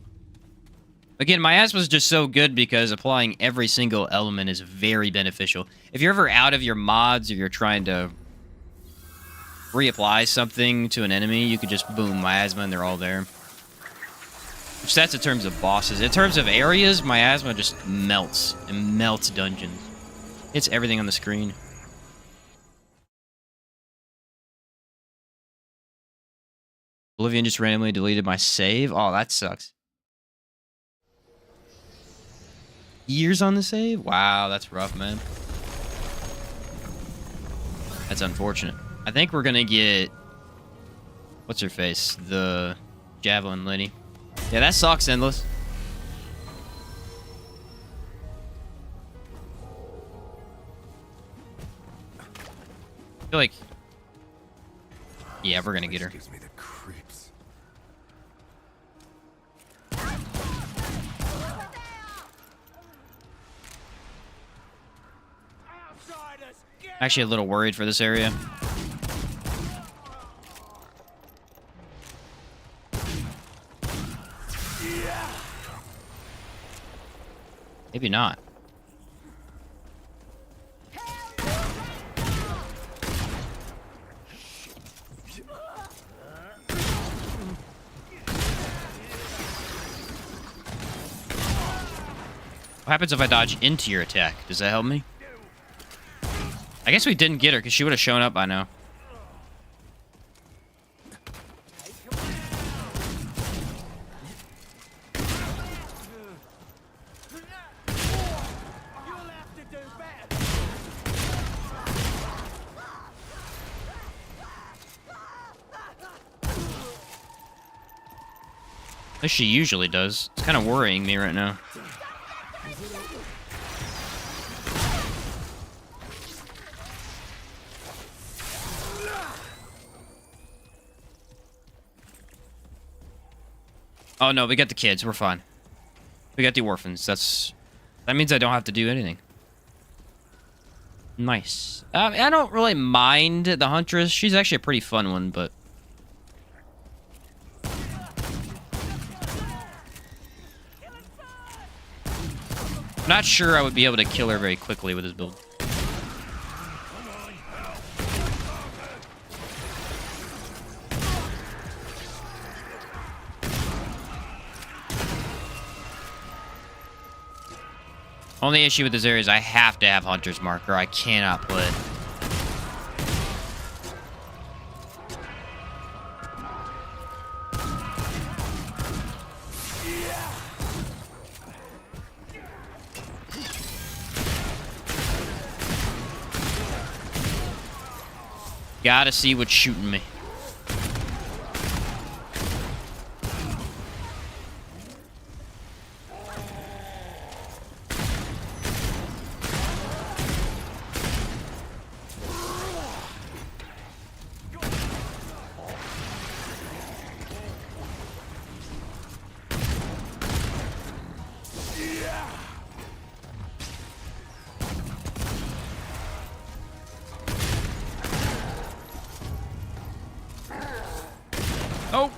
Again, miasma's just so good because applying every single element is very beneficial. If you're ever out of your mods or you're trying to reapply something to an enemy, you could just boom miasma and they're all there. Which that's in terms of bosses. In terms of areas, miasma just melts and melts dungeons. Hits everything on the screen. Oblivion just randomly deleted my save. Oh, that sucks. Years on the save? Wow, that's rough, man. That's unfortunate. I think we're gonna get... What's her face? The Javelin lady. Yeah, that sucks, Endless. I feel like... Yeah, we're gonna get her. Gives me the creeps. Actually, a little worried for this area. Maybe not. What happens if I dodge into your attack? Does that help me? I guess we didn't get her because she would have shown up by now. As she usually does. It's kind of worrying me right now. Oh no, we got the kids. We're fine. We got the orphans. That means I don't have to do anything. Nice. I don't really mind the Huntress. She's actually a pretty fun one, but... Not sure I would be able to kill her very quickly with this build. Only issue with this area is I have to have Hunter's Mark or I cannot play. Gotta see what's shooting me. Oh!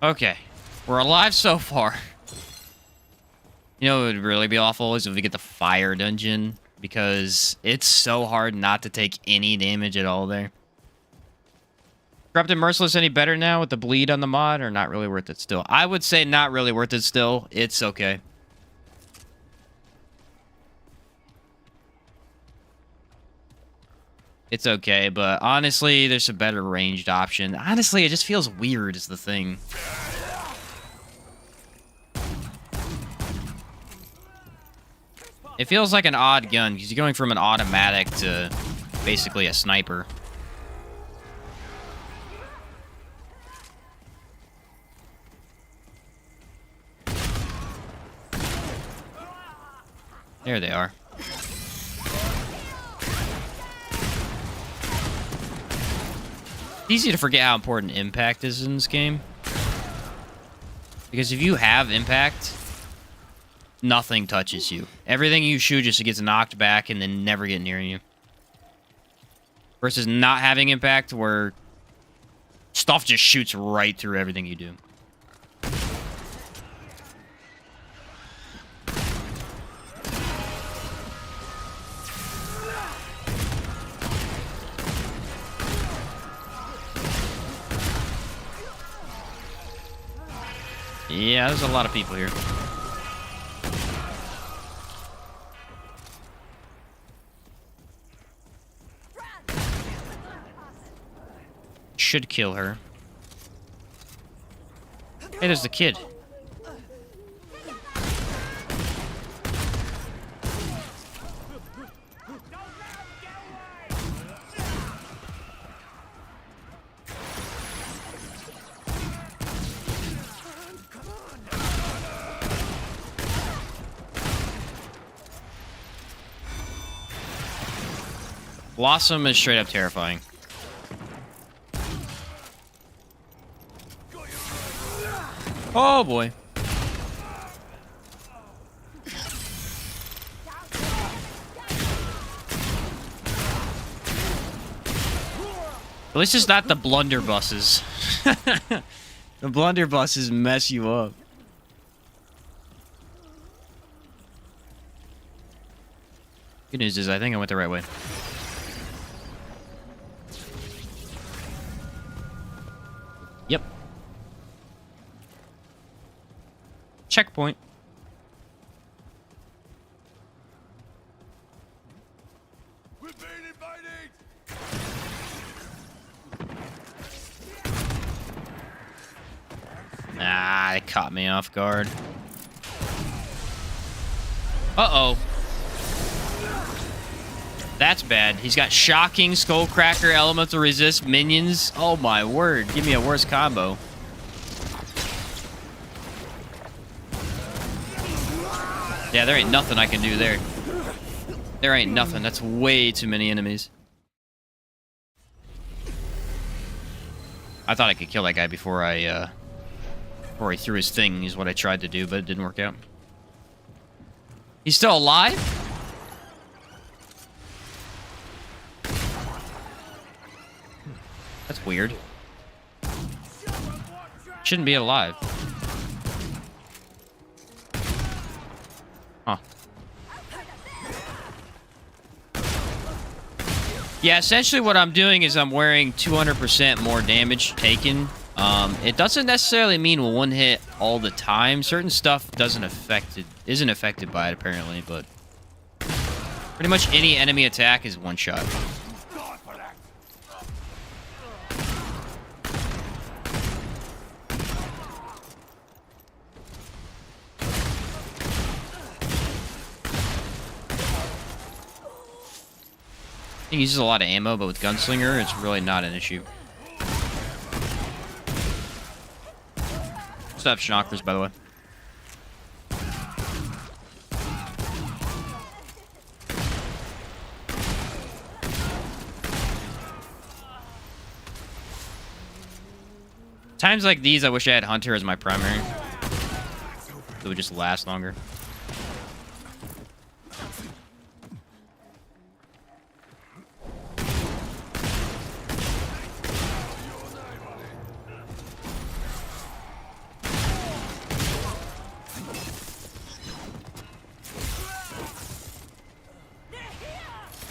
Okay. We're alive so far. You know what would really be awful is if we get the fire dungeon, because it's so hard not to take any damage at all there. Corrupted Merciless any better now with the bleed on the mod, or not really worth it still? I would say not really worth it still. It's okay. It's okay, but honestly, there's a better ranged option. Honestly, it just feels weird is the thing. It feels like an odd gun, because you're going from an automatic to basically a sniper. There they are. It's easy to forget how important impact is in this game. Because if you have impact, nothing touches you. Everything you shoot just gets knocked back and then never get near you. Versus not having impact where stuff just shoots right through everything you do. Yeah, there's a lot of people here. Should kill her. Hey, there's the kid. Blossom is straight up terrifying. Oh boy. At least it's not the blunderbusses. The blunderbusses mess you up. Good news is I think I went the right way. Yep. Checkpoint. We're being invaded! Ah, it caught me off guard. Uh-oh. That's bad. He's got shocking skullcracker, elemental resist, minions. Oh my word. Give me a worse combo. Yeah, there ain't nothing I can do there. There ain't nothing. That's way too many enemies. I thought I could kill that guy before he threw his thing, is what I tried to do, but it didn't work out. He's still alive? That's weird. Shouldn't be alive. Huh. Yeah, essentially what I'm doing is I'm wearing 200% more damage taken. It doesn't necessarily mean one hit all the time. Certain stuff isn't affected by it apparently, but pretty much any enemy attack is one shot. He uses a lot of ammo, but with Gunslinger, it's really not an issue. Still have Schnockers, by the way. Times like these, I wish I had Hunter as my primary. It would just last longer.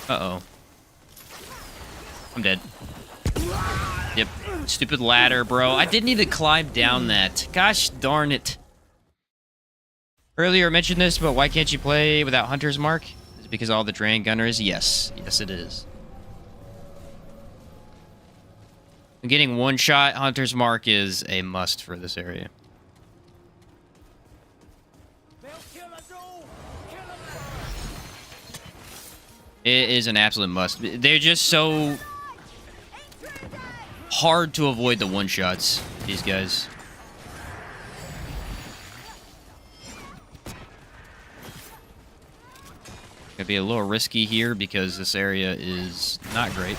Uh-oh. I'm dead. Yep. Stupid ladder, bro. I didn't even climb down that. Gosh darn it. Earlier I mentioned this, but why can't you play without Hunter's Mark? Is it because all the Drain Gunners? Yes. Yes, it is. Getting one-shot Hunter's Mark is a must for this area. It is an absolute must. They're just so hard to avoid the one-shots, these guys. Gonna be a little risky here because this area is not great.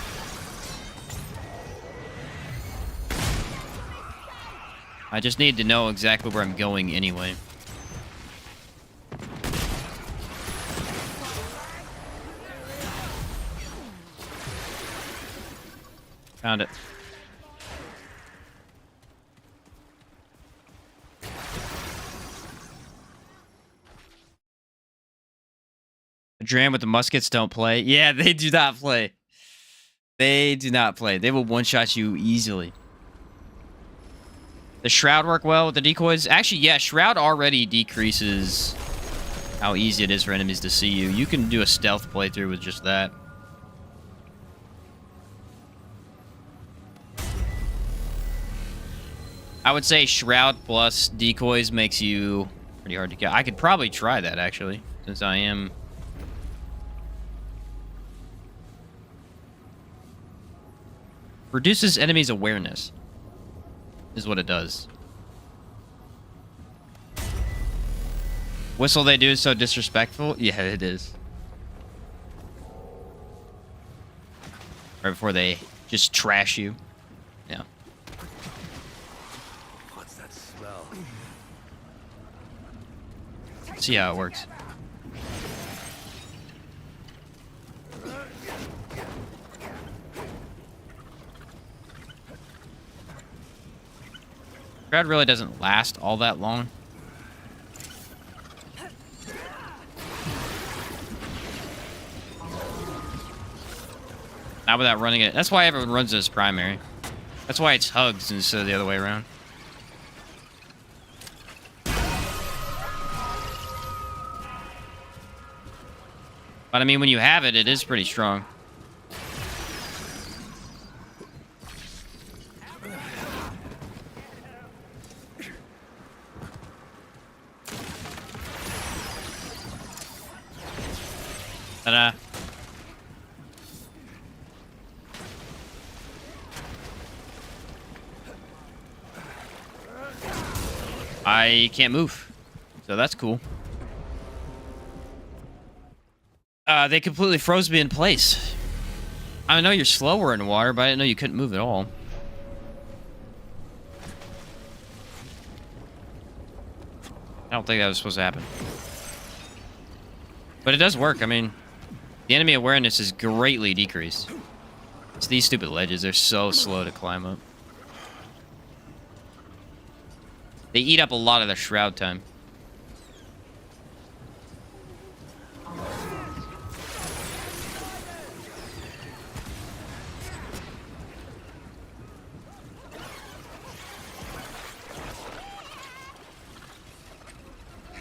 I just need to know exactly where I'm going anyway. Found it. The Dram with the muskets don't play. Yeah, they do not play. They do not play. They will one-shot you easily. The Shroud work well with the decoys? Actually, yeah, Shroud already decreases how easy it is for enemies to see you. You can do a stealth playthrough with just that. I would say Shroud plus decoys makes you pretty hard to kill. I could probably try that, actually, since I am... Reduces enemies' awareness, is what it does. Whistle they do is so disrespectful? Yeah, it is. Right before they just trash you. Yeah. What's that smell? See how it works. Shroud really doesn't last all that long. Not without running it. That's why everyone runs this primary. That's why it's hugs instead of the other way around. But I mean, when you have it, it is pretty strong. Ta-da. I can't move, so that's cool. They completely froze me in place. I know you're slower in water, but I didn't know you couldn't move at all. I don't think that was supposed to happen. But it does work. I mean, the enemy awareness is greatly decreased. It's these stupid ledges. They're so slow to climb up. They eat up a lot of the shroud time.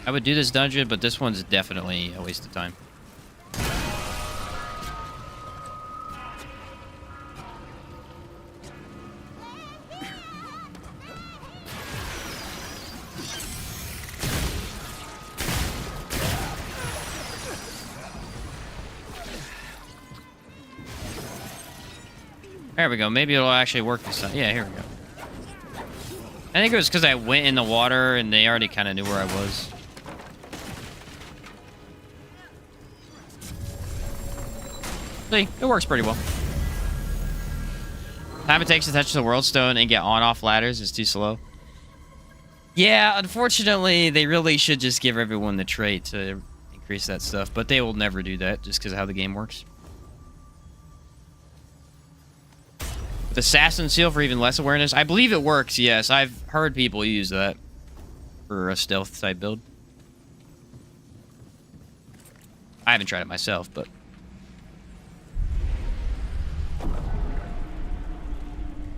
I would do this dungeon, but this one's definitely a waste of time. There we go. Maybe it'll actually work this time. Yeah, here we go. I think it was because I went in the water and they already kind of knew where I was. See, it works pretty well. Time it takes to touch the World Stone and get on-off ladders is too slow. Yeah, unfortunately, they really should just give everyone the trait to increase that stuff, but they will never do that just because of how the game works. With Assassin Seal for even less awareness, I believe it works, yes. I've heard people use that for a stealth type build. I haven't tried it myself, but...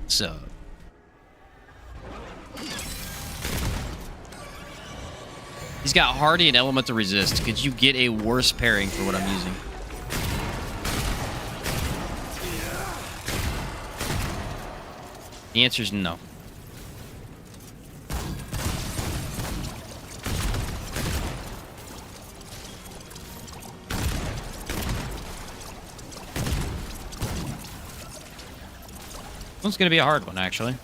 So... He's got Hardy and Elemental Resist. Could you get a worse pairing for what I'm using? The answer is no. This one's gonna be a hard one, actually.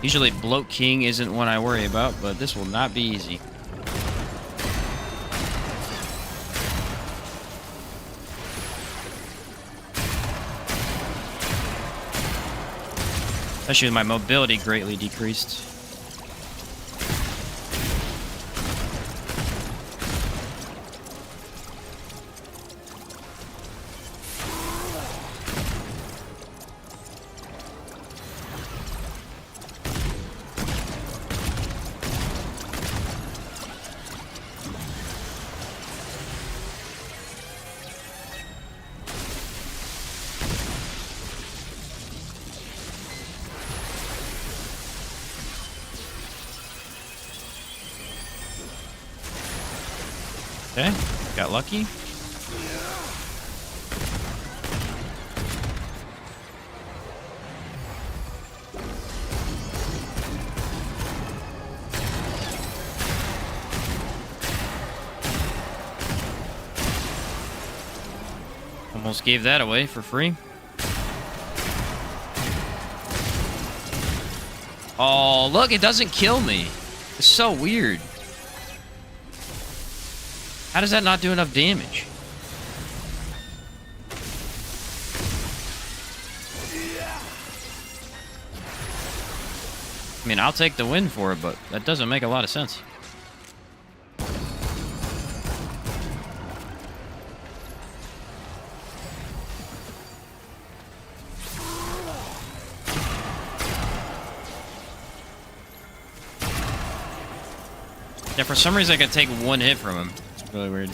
Usually Bloat King isn't one I worry about, but this will not be easy. Especially with my mobility greatly decreased. Okay, got lucky. Almost gave that away for free. Oh, look, it doesn't kill me. It's so weird. How does that not do enough damage? I mean, I'll take the win for it, but that doesn't make a lot of sense. Yeah, for some reason I can take one hit from him. It's really weird.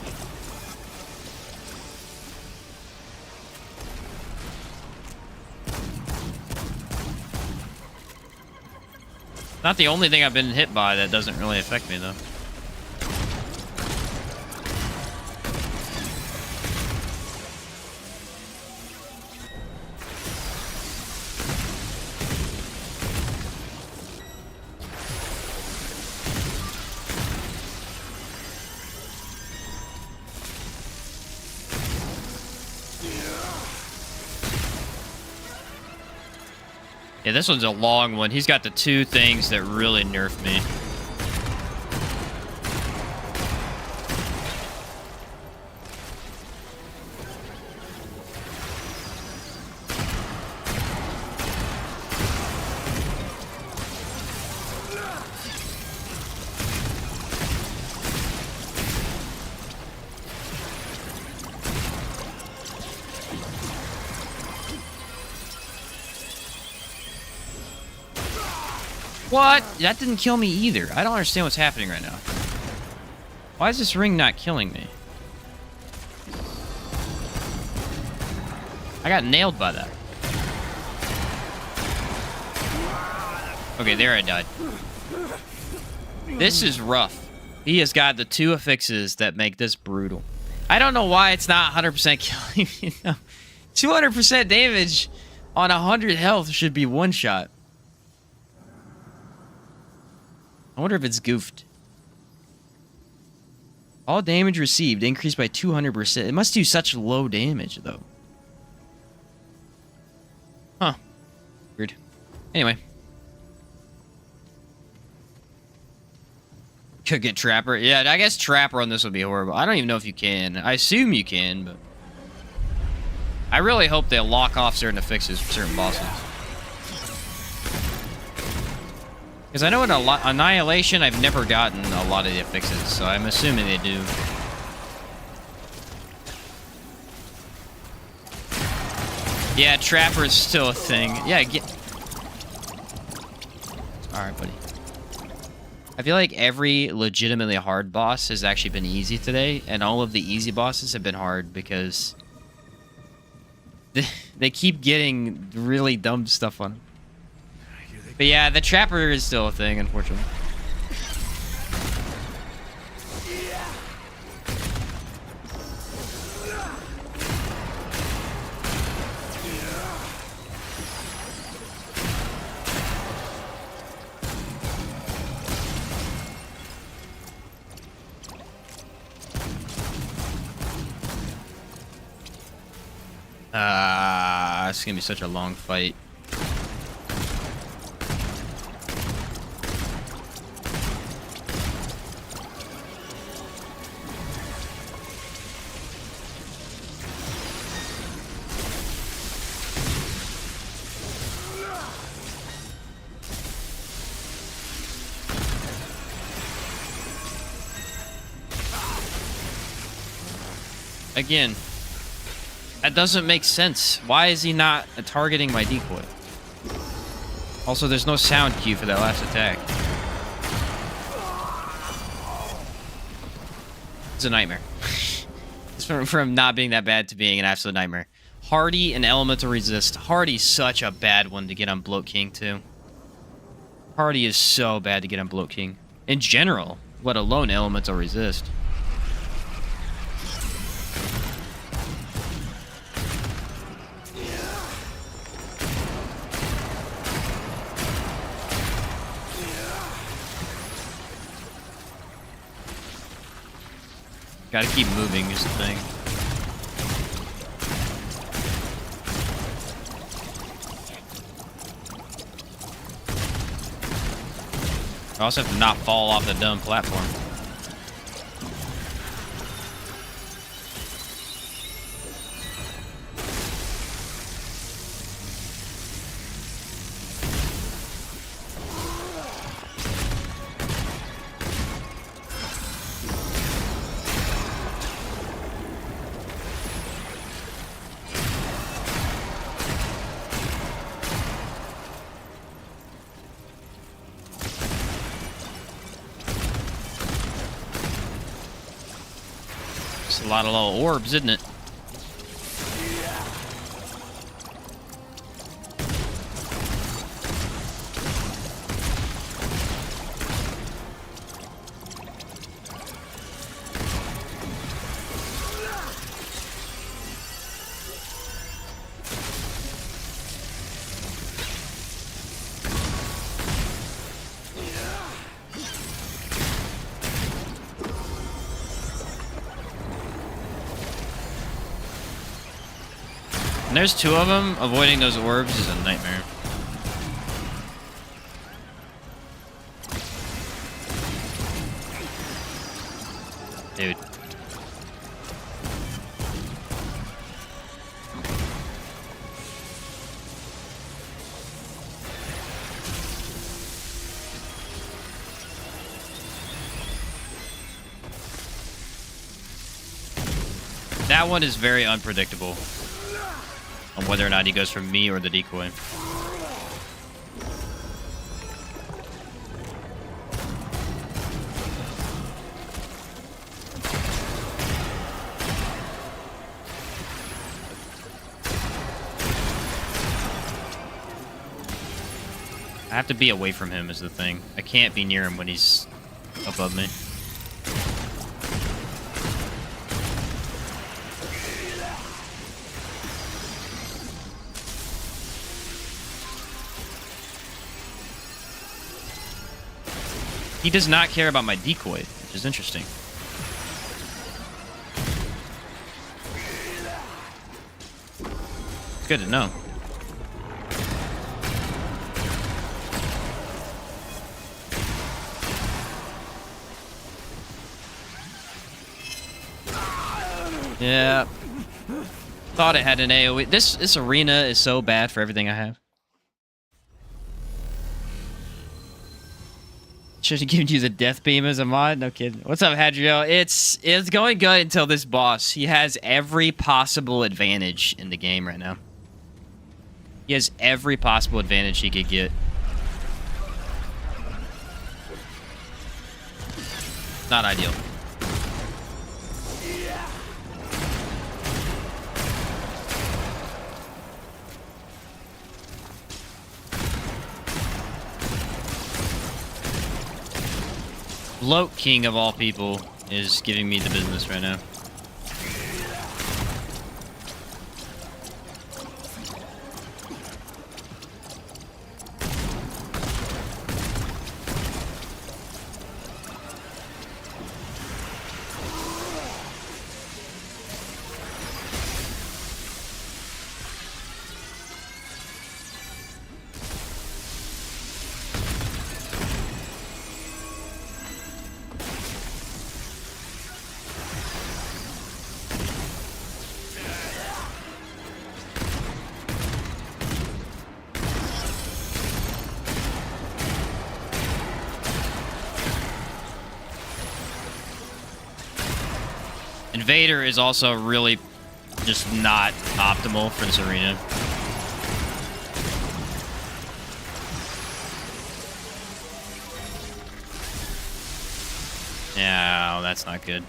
Not the only thing I've been hit by that doesn't really affect me, though. Yeah, this one's a long one. He's got the two things that really nerf me. What? That didn't kill me either. I don't understand what's happening right now. Why is this ring not killing me? I got nailed by that. Okay, there I died. This is rough. He has got the 2 affixes that make this brutal. I don't know why it's not 100% killing me. No. 200% damage on 100 health should be one shot. I wonder if it's goofed. All damage received increased by 200%. It must do such low damage, though. Huh. Weird. Anyway. Could get Trapper. Yeah, I guess Trapper on this would be horrible. I don't even know if you can. I assume you can, but... I really hope they'll lock off certain affixes for certain bosses. Because I know in Annihilation, I've never gotten a lot of the affixes, so I'm assuming they do. Yeah, Trapper is still a thing. Yeah, get... Alright, buddy. I feel like every legitimately hard boss has actually been easy today, and all of the easy bosses have been hard because... they keep getting really dumb stuff on them. But yeah, the Trapper is still a thing, unfortunately. It's gonna be such a long fight. Again, that doesn't make sense. Why is he not targeting my decoy? Also, there's no sound cue for that last attack. It's a nightmare. It's from not being that bad to being an absolute nightmare. Hardy and Elemental Resist. Hardy's such a bad one to get on Bloat King, too. Hardy is so bad to get on Bloat King. In general, let alone Elemental Resist. Gotta keep moving is the thing. I also have to not fall off the dumb platform. A lot of little orbs, isn't it? And there's 2 of them. Avoiding those orbs is a nightmare. Dude. That one is very unpredictable. On whether or not he goes for me or the decoy. I have to be away from him is the thing. I can't be near him when he's above me. He does not care about my decoy, which is interesting. It's good to know. Yeah. Thought it had an AoE. This arena is so bad for everything I have. Should have given you the death beam as a mod? No kidding. What's up, Hadriel? It's going good until this boss. He has every possible advantage in the game right now. He has every possible advantage he could get. Not ideal. Bloat King of all people is giving me the business right now. Invader is also really just not optimal for this arena. Yeah, that's not good.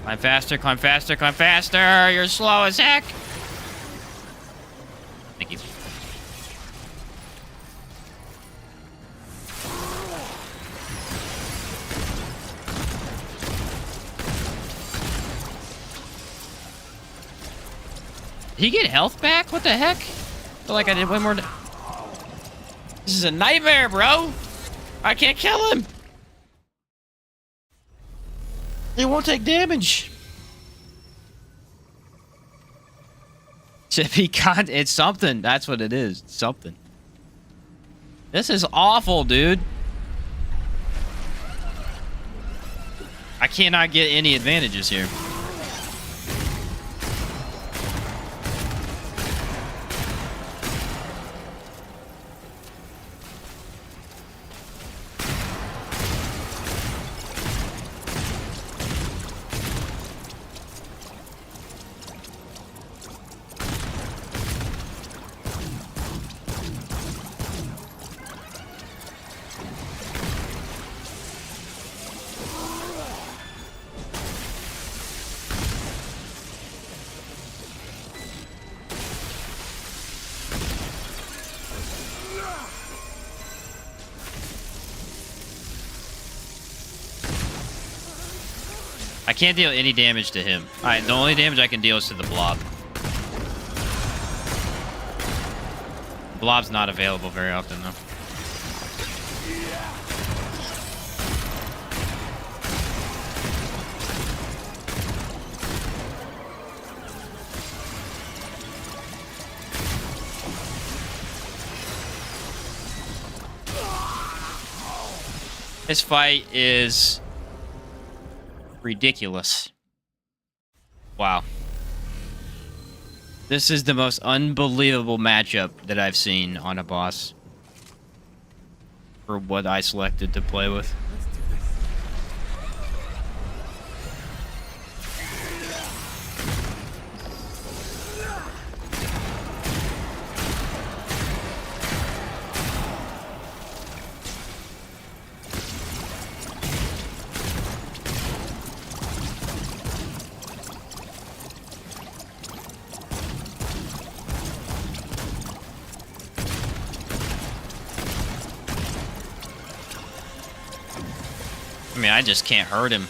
Climb faster, climb faster, climb faster! You're slow as heck! Thank you. Did he get health back? What the heck? I feel like I did way more. This is a nightmare, bro. I can't kill him. He won't take damage. Chippy con. It's something. That's what it is. It's something. This is awful, dude. I cannot get any advantages here. I can't deal any damage to him. Alright, the only damage I can deal is to the blob. Blob's not available very often, though. This fight is ridiculous. Wow. This is the most unbelievable matchup that I've seen on a boss for what I selected to play with. I mean, I just can't hurt him.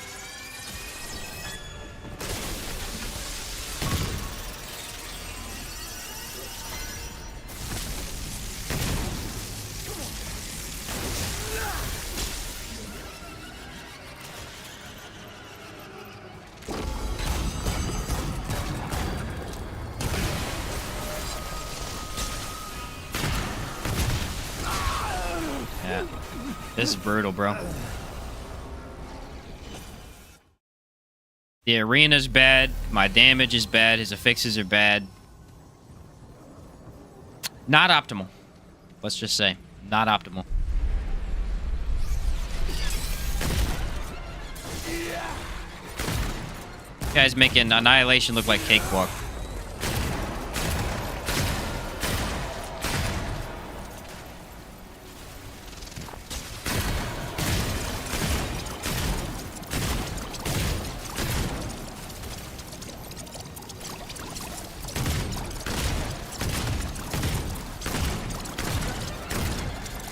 Yeah. This is brutal, bro. The arena's bad. My damage is bad. His affixes are bad. Not optimal. Let's just say. Not optimal. Guy's making Annihilation look like cakewalk.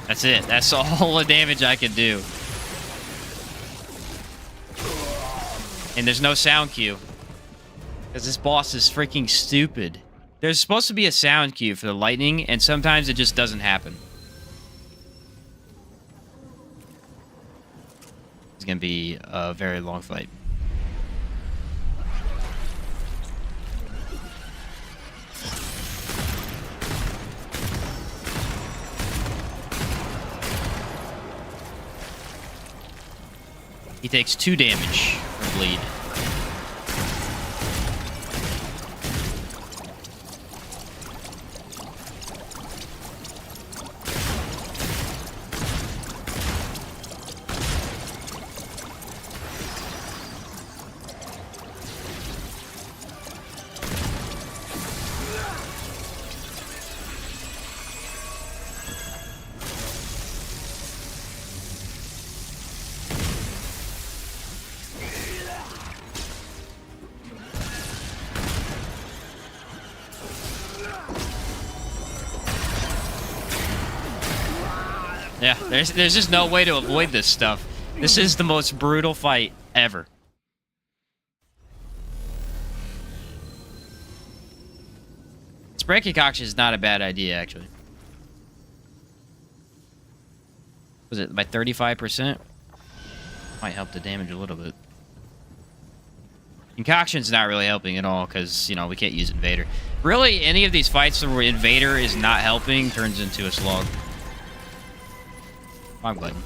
That's it. That's all the damage I can do. And there's no sound cue. Because this boss is freaking stupid. There's supposed to be a sound cue for the lightning, and sometimes it just doesn't happen. It's going to be a very long fight. He takes 2 damage from bleed. Yeah, there's just no way to avoid this stuff. This is the most brutal fight ever. Spray concoction is not a bad idea, actually. Was it by 35%? Might help the damage a little bit. Concoction's not really helping at all because, you know, we can't use Invader. Really, any of these fights where Invader is not helping turns into a slog. Wrong button.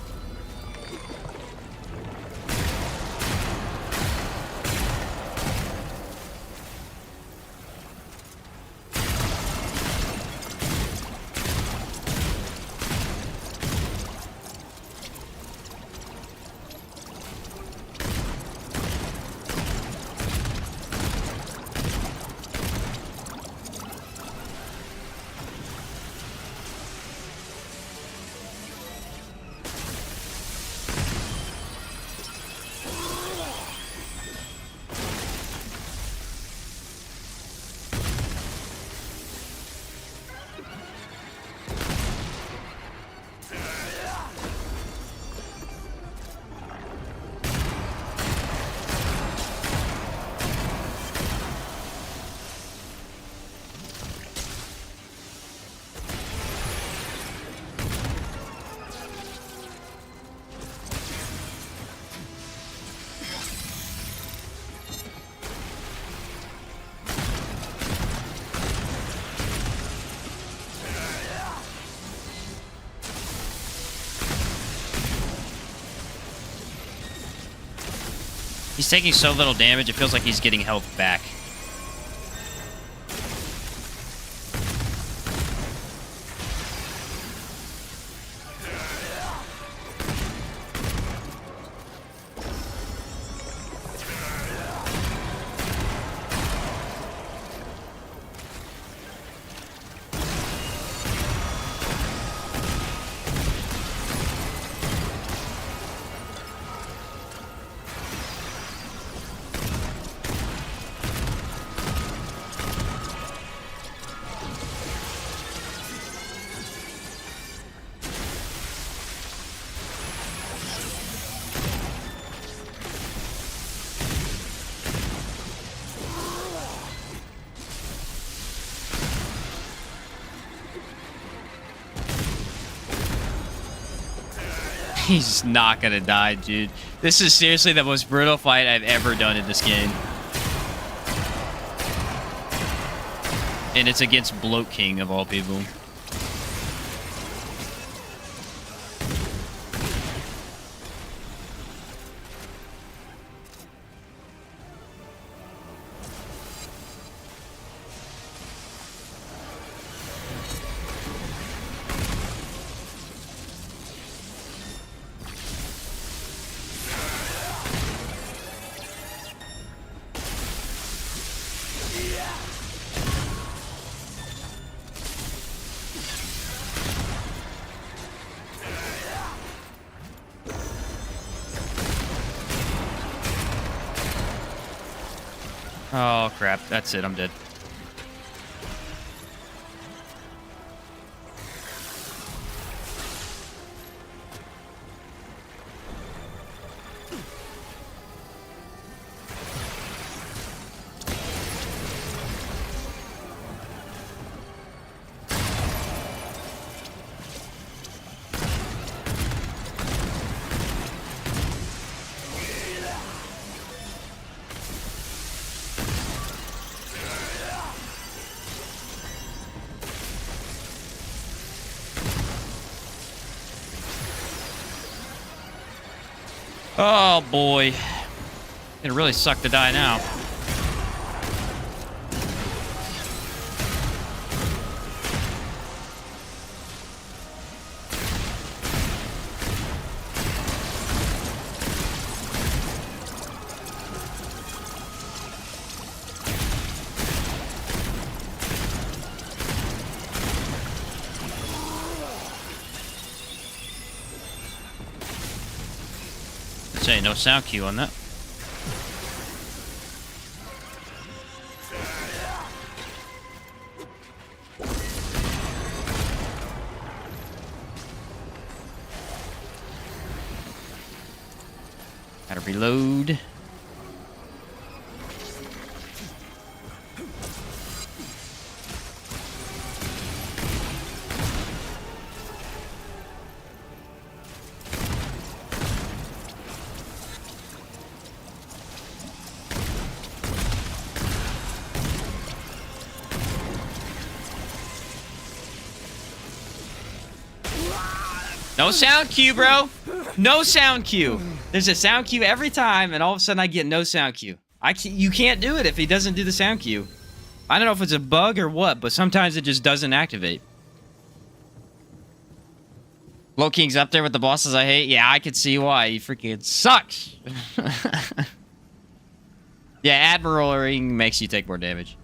He's taking so little damage, it feels like he's getting health back. He's not gonna die, dude. This is seriously the most brutal fight I've ever done in this game. And it's against Bloat King, of all people. Oh, crap. That's it. I'm dead. Oh, boy. It really sucked to die now. Say no sound cue on that. Gotta reload. No sound cue, bro. No sound cue. There's a sound cue every time, and all of a sudden I get no sound cue. You can't do it if he doesn't do the sound cue. I don't know if it's a bug or what, but sometimes it just doesn't activate. Bloat King's up there with the bosses I hate. Yeah, I could see why. He freaking sucks. Yeah, Admiraling makes you take more damage.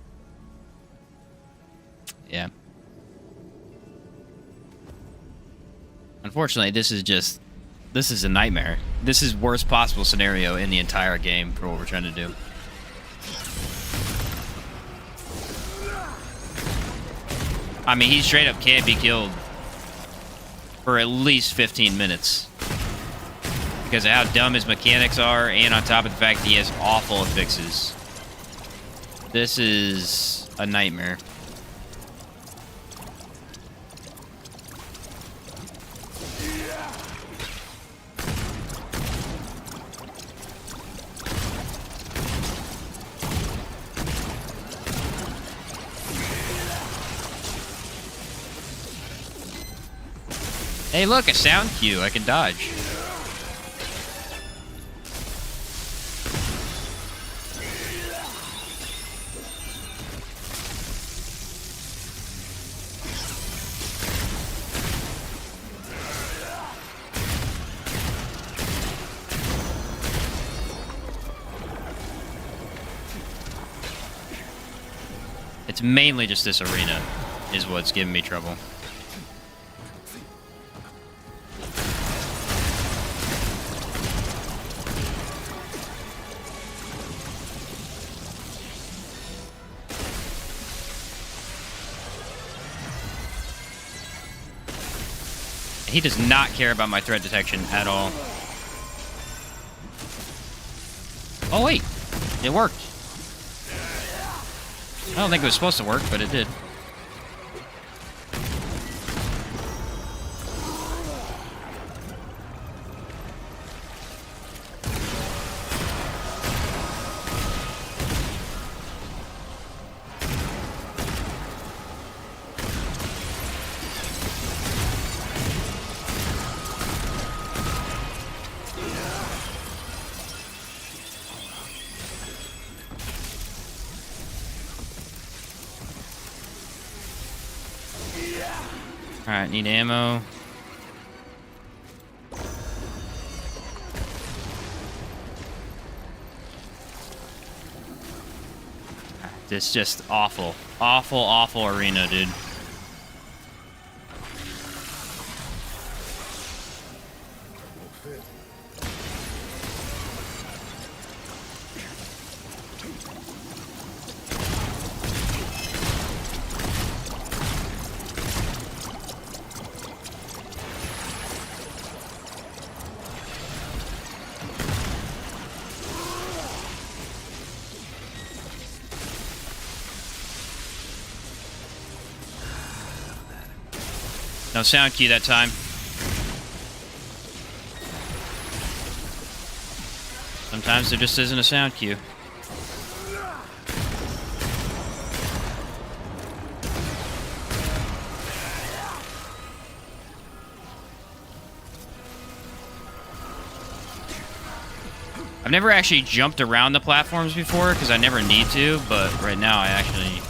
Yeah. Unfortunately, this is a nightmare. This is worst possible scenario in the entire game for what we're trying to do. I mean, he straight up can't be killed for at least 15 minutes. Because of how dumb his mechanics are, and on top of the fact that he has awful fixes. This is a nightmare. Hey, look, a sound cue. I can dodge. It's mainly just this arena is what's giving me trouble. He does not care about my threat detection at all. Oh, wait. It worked. I don't think it was supposed to work, but it did. Alright, need ammo. This just awful. Awful, awful arena, dude. No sound cue that time. Sometimes there just isn't a sound cue. I've never actually jumped around the platforms before because I never need to, but right now I actually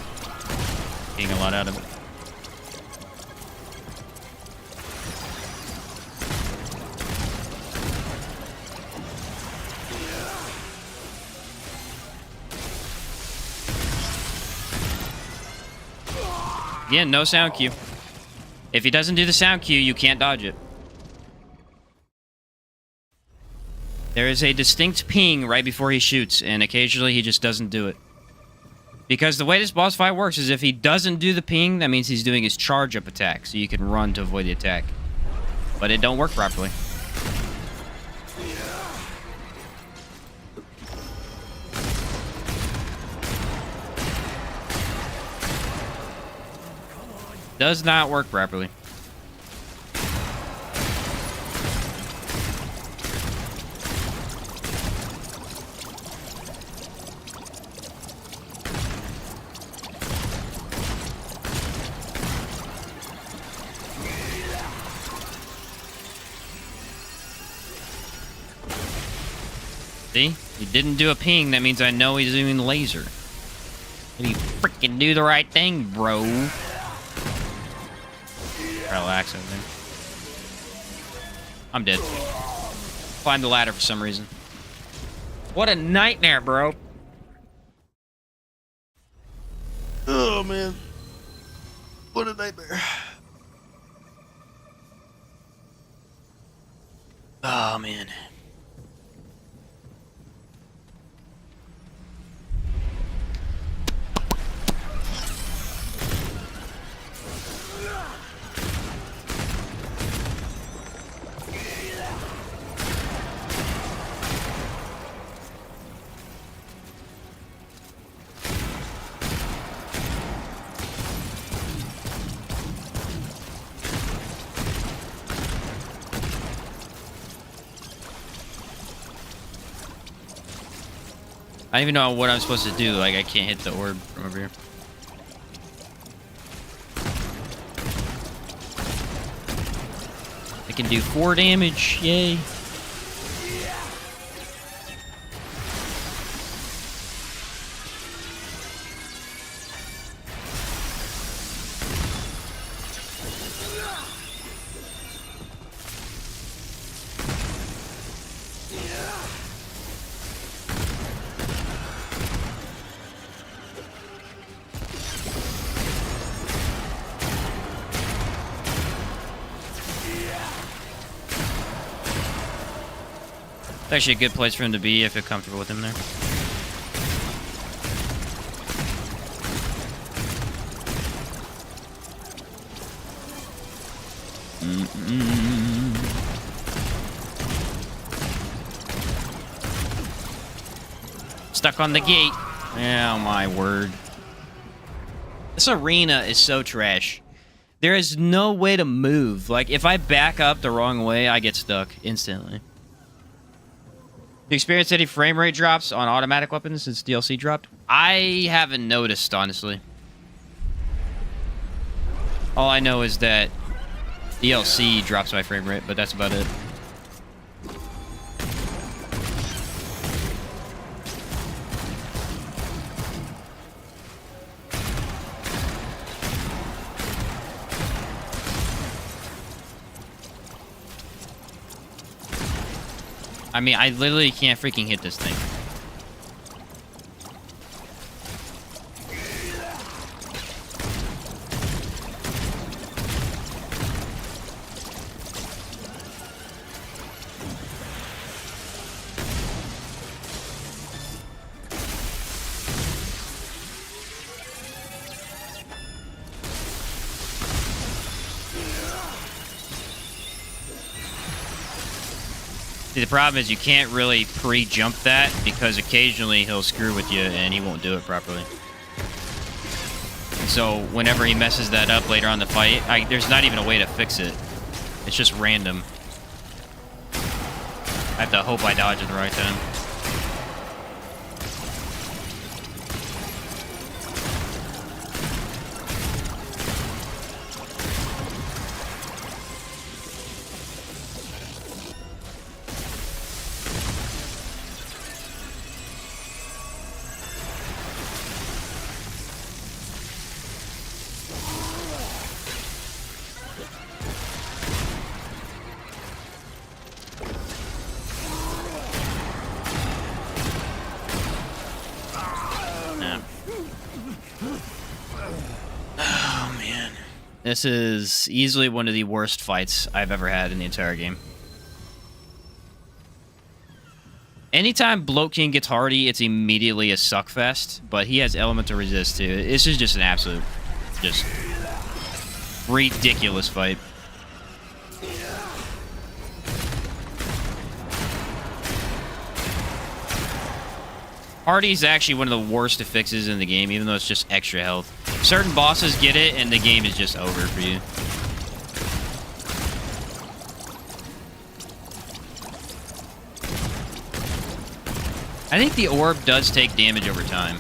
getting a lot out of it. Again, no sound cue. If he doesn't do the sound cue, you can't dodge it. There is a distinct ping right before he shoots, and occasionally he just doesn't do it. Because the way this boss fight works is if he doesn't do the ping, that means he's doing his charge-up attack, so you can run to avoid the attack. But it don't work properly. Does not work properly. See? He didn't do a ping, that means I know he's doing laser. Did he freaking do the right thing, bro? Relax, I think. I'm dead. Climb the ladder for some reason. What a nightmare, bro. Oh, man. What a nightmare. Oh, man. I don't even know what I'm supposed to do. Like, I can't hit the orb from over here. I can do 4 damage. Yay. It's actually a good place for him to be if you're comfortable with him there. Stuck on the gate. Oh my word. This arena is so trash. There is no way to move. Like, if I back up the wrong way, I get stuck instantly. Do you experience any frame rate drops on automatic weapons since DLC dropped? I haven't noticed, honestly. All I know is that DLC drops my frame rate, but that's about it. I mean, I literally can't freaking hit this thing. See, the problem is you can't really pre-jump that because occasionally he'll screw with you and he won't do it properly. So whenever he messes that up later on in the fight, there's not even a way to fix it. It's just random. I have to hope I dodge at the right time. This is easily one of the worst fights I've ever had in the entire game. Anytime Bloat King gets hardy, it's immediately a suckfest, but he has element to resist too. This is just an absolute, just ridiculous fight. Hardy is actually one of the worst fixes in the game, even though it's just extra health. Certain bosses get it, and the game is just over for you. I think the orb does take damage over time.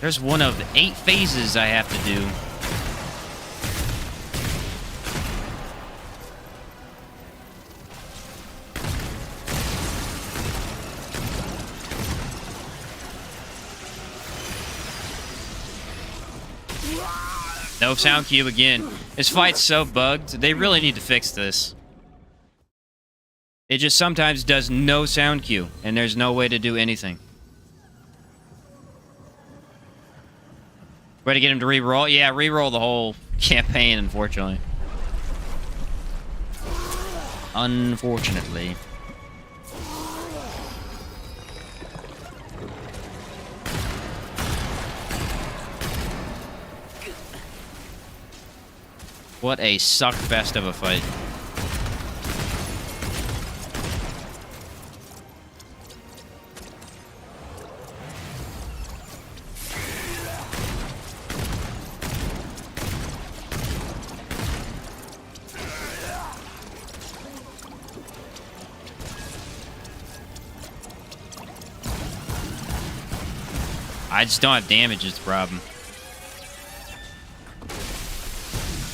There's one of 8 phases I have to do. No sound cue again. This fight's so bugged. They really need to fix this. It just sometimes does no sound cue, and there's no way to do anything. Way to get him to re-roll? Yeah, re-roll the whole campaign, unfortunately. Unfortunately. What a suckfest of a fight. I just don't have damage is the problem.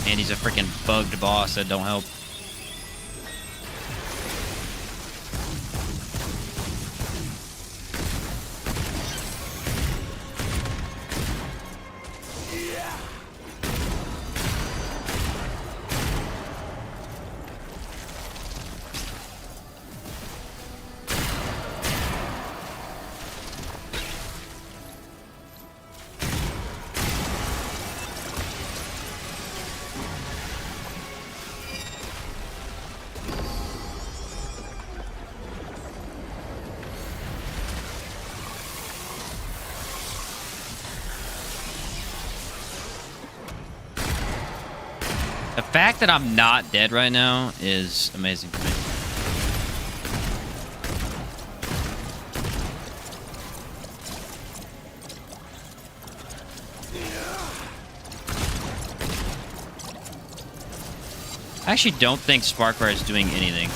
And he's a freaking bugged boss that don't help. The fact that I'm not dead right now is amazing to me. I actually don't think Sparkfire is doing anything.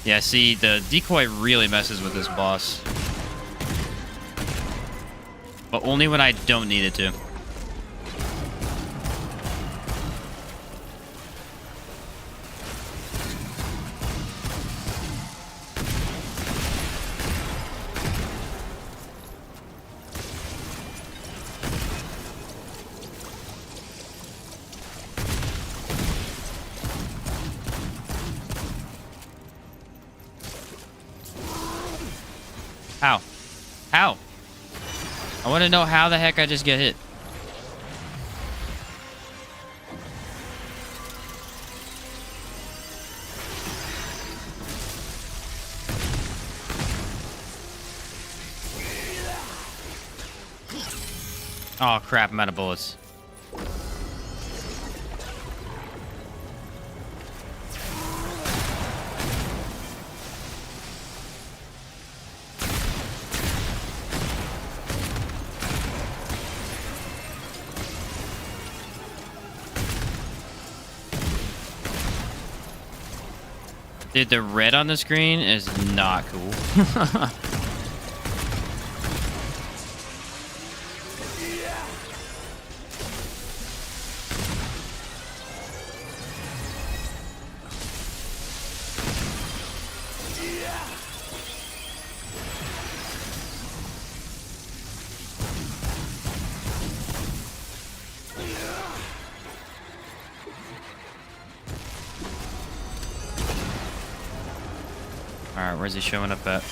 Yeah, see, the decoy really messes with this boss. But only when I don't need it to. How? How? I want to know how the heck I just get hit. Oh crap, I'm out of bullets. Dude, the red on the screen is not cool. Alright, where's he showing up at?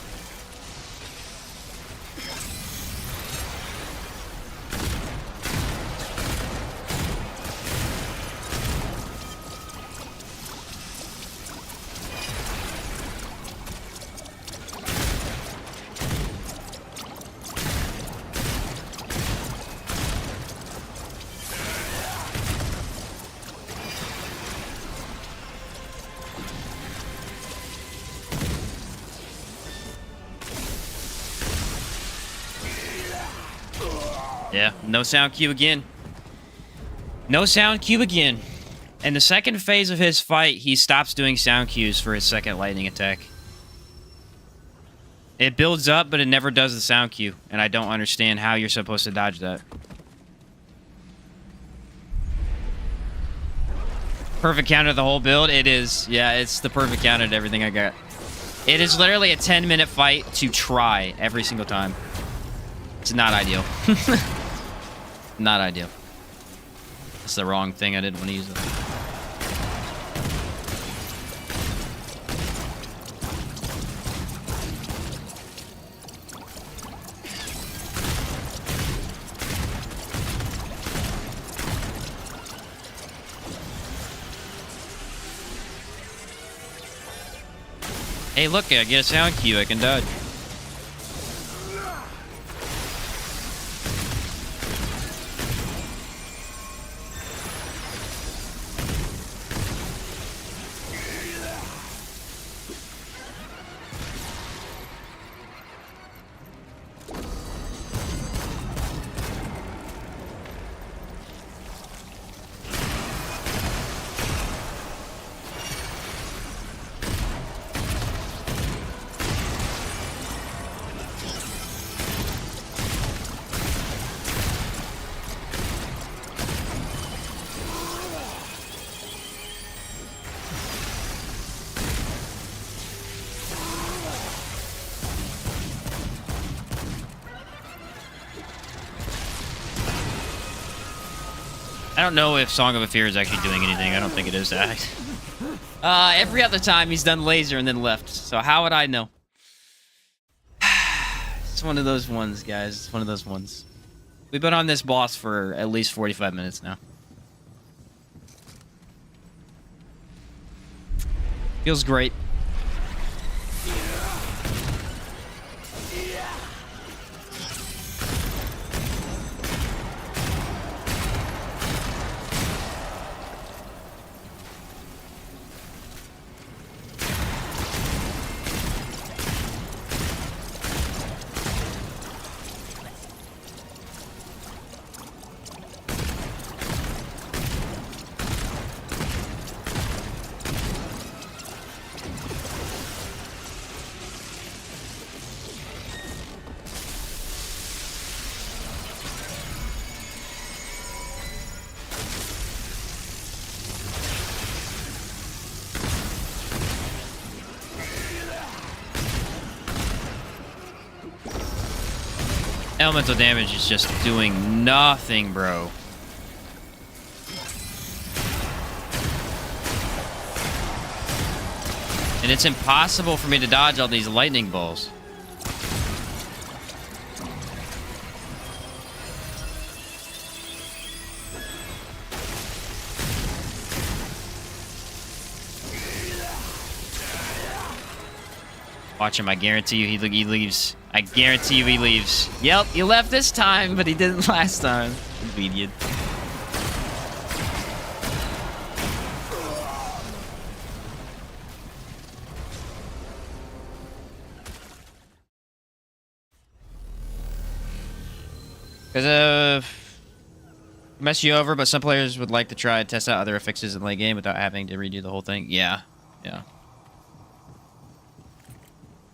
Yeah, no sound cue again. No sound cue again. In the second phase of his fight, he stops doing sound cues for his second lightning attack. It builds up, but it never does the sound cue, and I don't understand how you're supposed to dodge that. Perfect counter to the whole build? It is. Yeah, it's the perfect counter to everything I got. It is literally a 10-minute fight to try every single time. It's not ideal. Not ideal. It's the wrong thing. I didn't want to use it. Hey, look, I get a sound cue. I can dodge. don't know if Song of a Fear is actually doing anything. I don't think it is that. Every other time he's done laser and then left. So how would I know? It's one of those ones, guys. It's one of those ones. We've been on this boss for at least 45 minutes now. Feels great. Elemental damage is just doing nothing, bro. And it's impossible for me to dodge all these lightning balls. Watch him, I guarantee you he leaves. I guarantee you he leaves. Yep, he left this time, but he didn't last time. Convenient. Because, mess you over, but some players would like to try and test out other fixes in the late game without having to redo the whole thing. Yeah, yeah.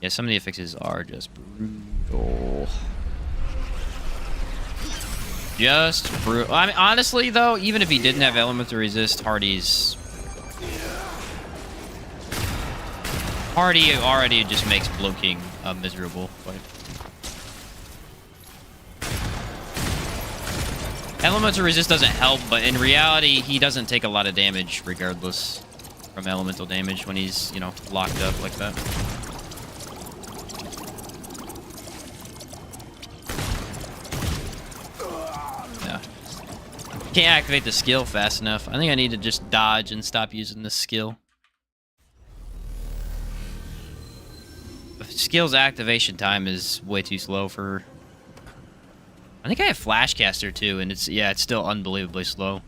Yeah, some of the fixes are just brutal. Just brutal. I mean, honestly, though, even if he didn't have Element to resist, Hardy already just makes Bloat King a miserable fight. Elemental resist doesn't help, but in reality, he doesn't take a lot of damage regardless from elemental damage when he's, you know, locked up like that. Yeah. Can't activate the skill fast enough. I think I need to just dodge and stop using this skill. The skill's activation time is way too slow for... I think I have Flashcaster too, and it's still unbelievably slow.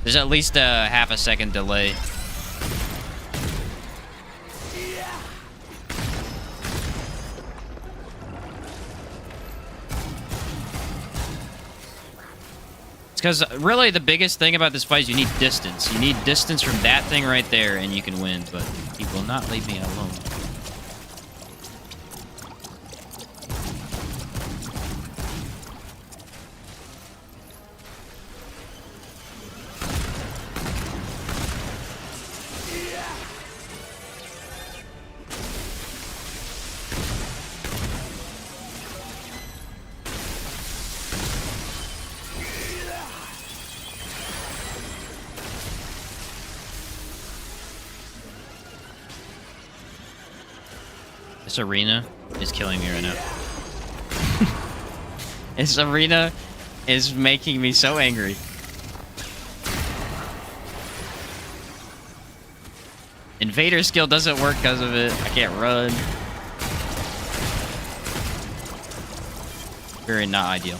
There's at least a half a second delay. It's because really the biggest thing about this fight is you need distance. You need distance from that thing right there, and you can win, but he will not leave me alone. This arena is killing me right now. This arena is making me so angry. Invader skill doesn't work because of it. I can't run. Very not ideal.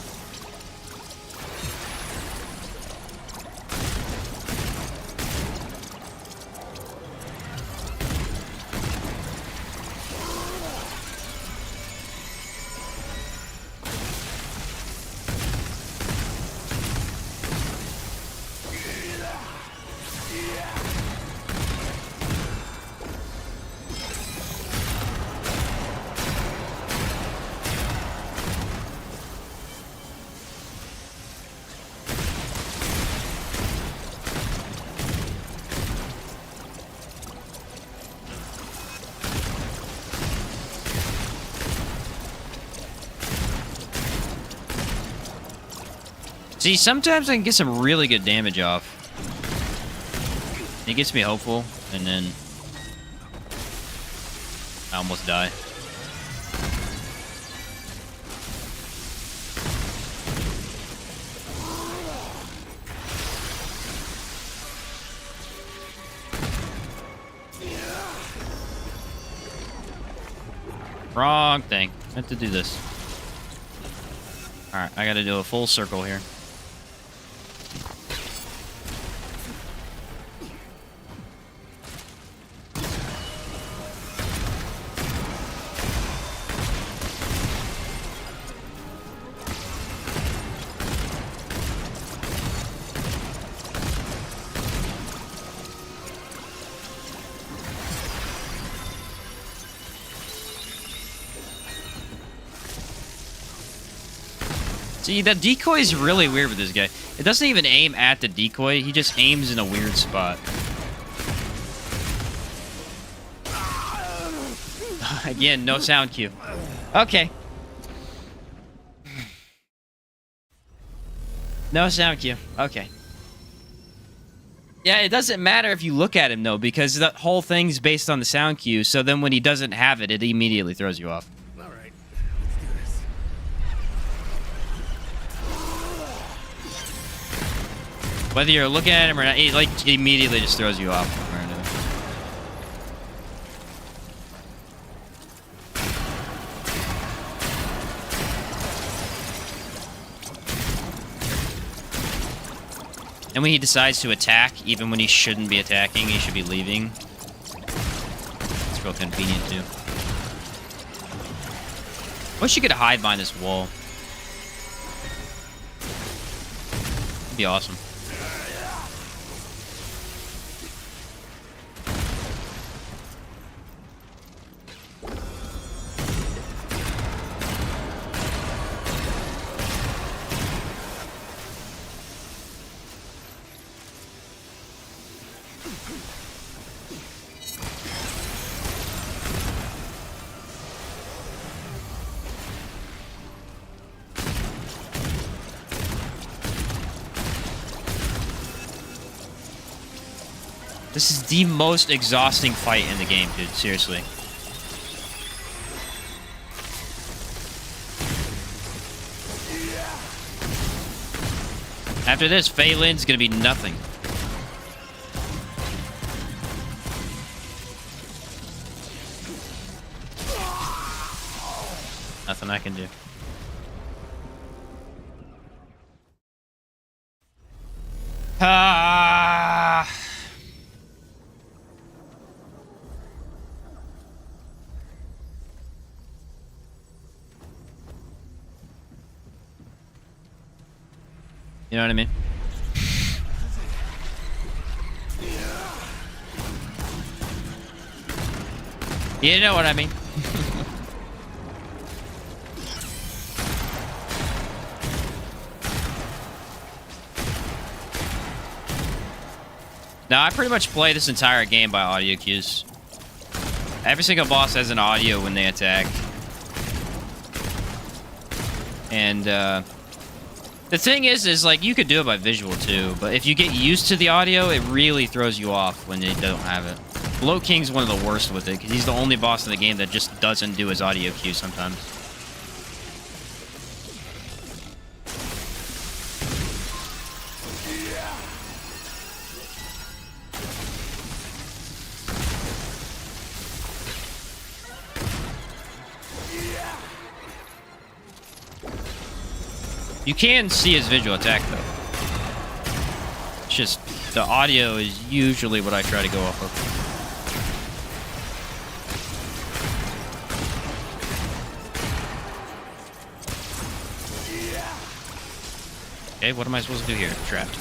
See, sometimes I can get some really good damage off. It gets me hopeful, and then I almost die. Wrong thing. I meant to do this. Alright, I gotta do a full circle here. See, that decoy is really weird with this guy. It doesn't even aim at the decoy, he just aims in a weird spot. Again, no sound cue. Okay. No sound cue. Okay. Yeah, it doesn't matter if you look at him, though, because the whole thing's based on the sound cue, so then when he doesn't have it, it immediately throws you off. Whether you're looking at him or not, it like immediately just throws you off. And when he decides to attack, even when he shouldn't be attacking, he should be leaving. It's real convenient too. Wish you could hide behind this wall. It'd be awesome. This is the most exhausting fight in the game, dude. Seriously. After this, Phelan's gonna be nothing. Nothing I can do. Ah. You know what I mean? You know what I mean? Now, I pretty much play this entire game by audio cues. Every single boss has an audio when they attack. And, the thing is like, you could do it by visual too, but if you get used to the audio, it really throws you off when they don't have it. Bloat King's one of the worst with it, because he's the only boss in the game that just doesn't do his audio cue sometimes. You can see his visual attack, though. It's just, the audio is usually what I try to go off of. Okay, what am I supposed to do here? Trapped.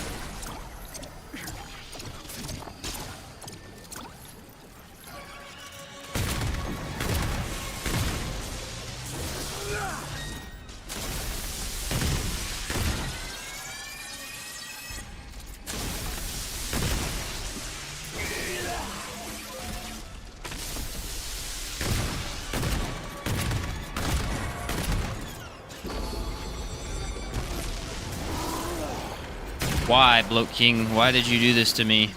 Why, Bloat King? Why did you do this to me?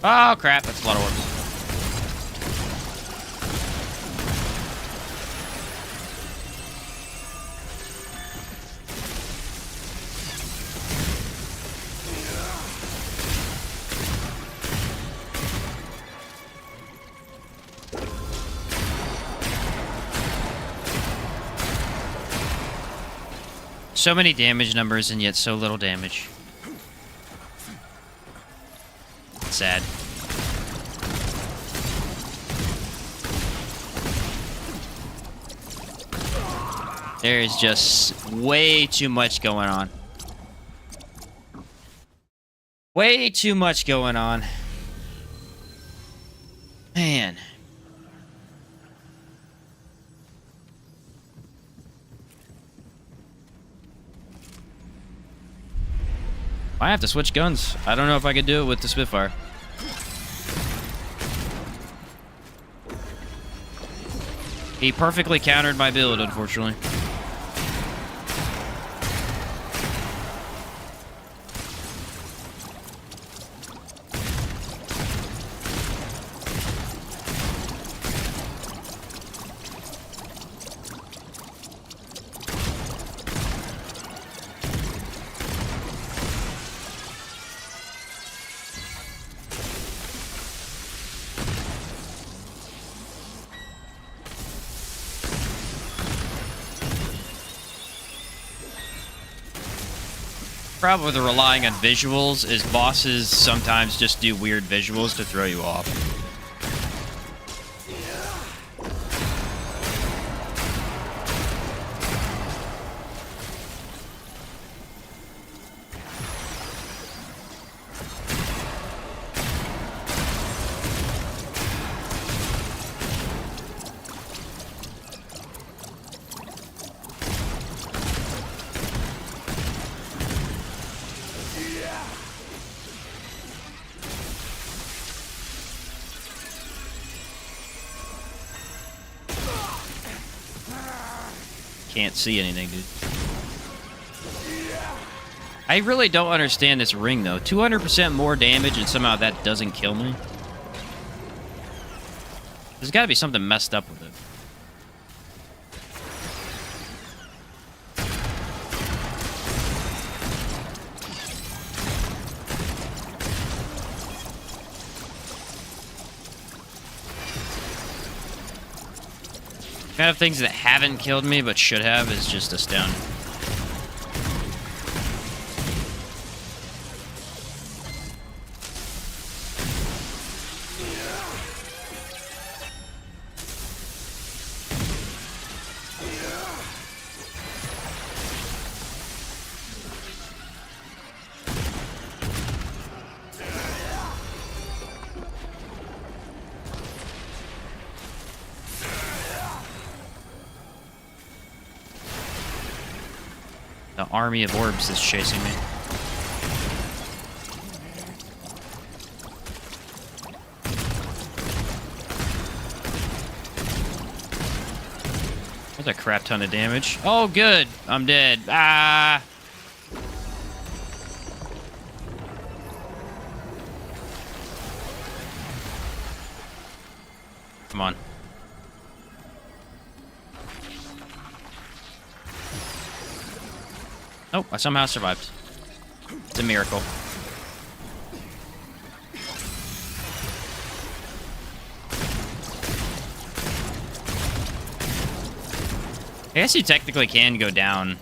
Oh, crap. That's a lot of work. So many damage numbers and yet so little damage. Sad. There is just way too much going on. Way too much going on. Man. I have to switch guns. I don't know if I could do it with the Spitfire. He perfectly countered my build, unfortunately. Problem with relying on visuals is bosses sometimes just do weird visuals to throw you off. Can't see anything, dude. I really don't understand this ring, though. 200% more damage, and somehow that doesn't kill me. There's got to be something messed up with it. Kind of things that haven't killed me but should have is just astounding. The army of orbs is chasing me. That's a crap ton of damage. Oh, good. I'm dead. Ah! Come on. Oh, I somehow survived. It's a miracle. I guess you technically can go down.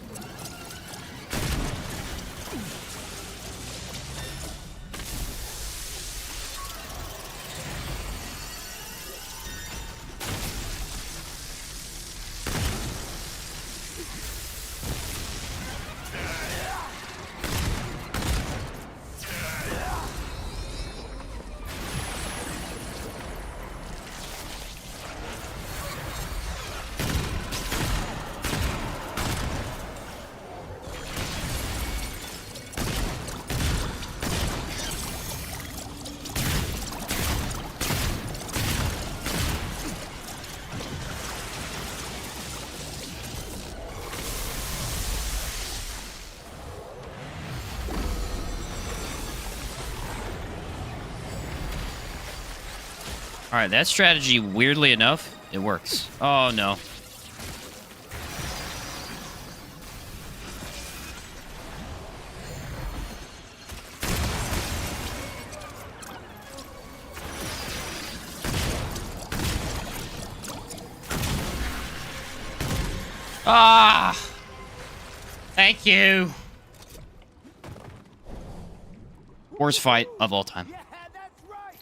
All right, that strategy, weirdly enough, it works. Oh, no. Ah! Thank you. Worst fight of all time. Yeah, that's right.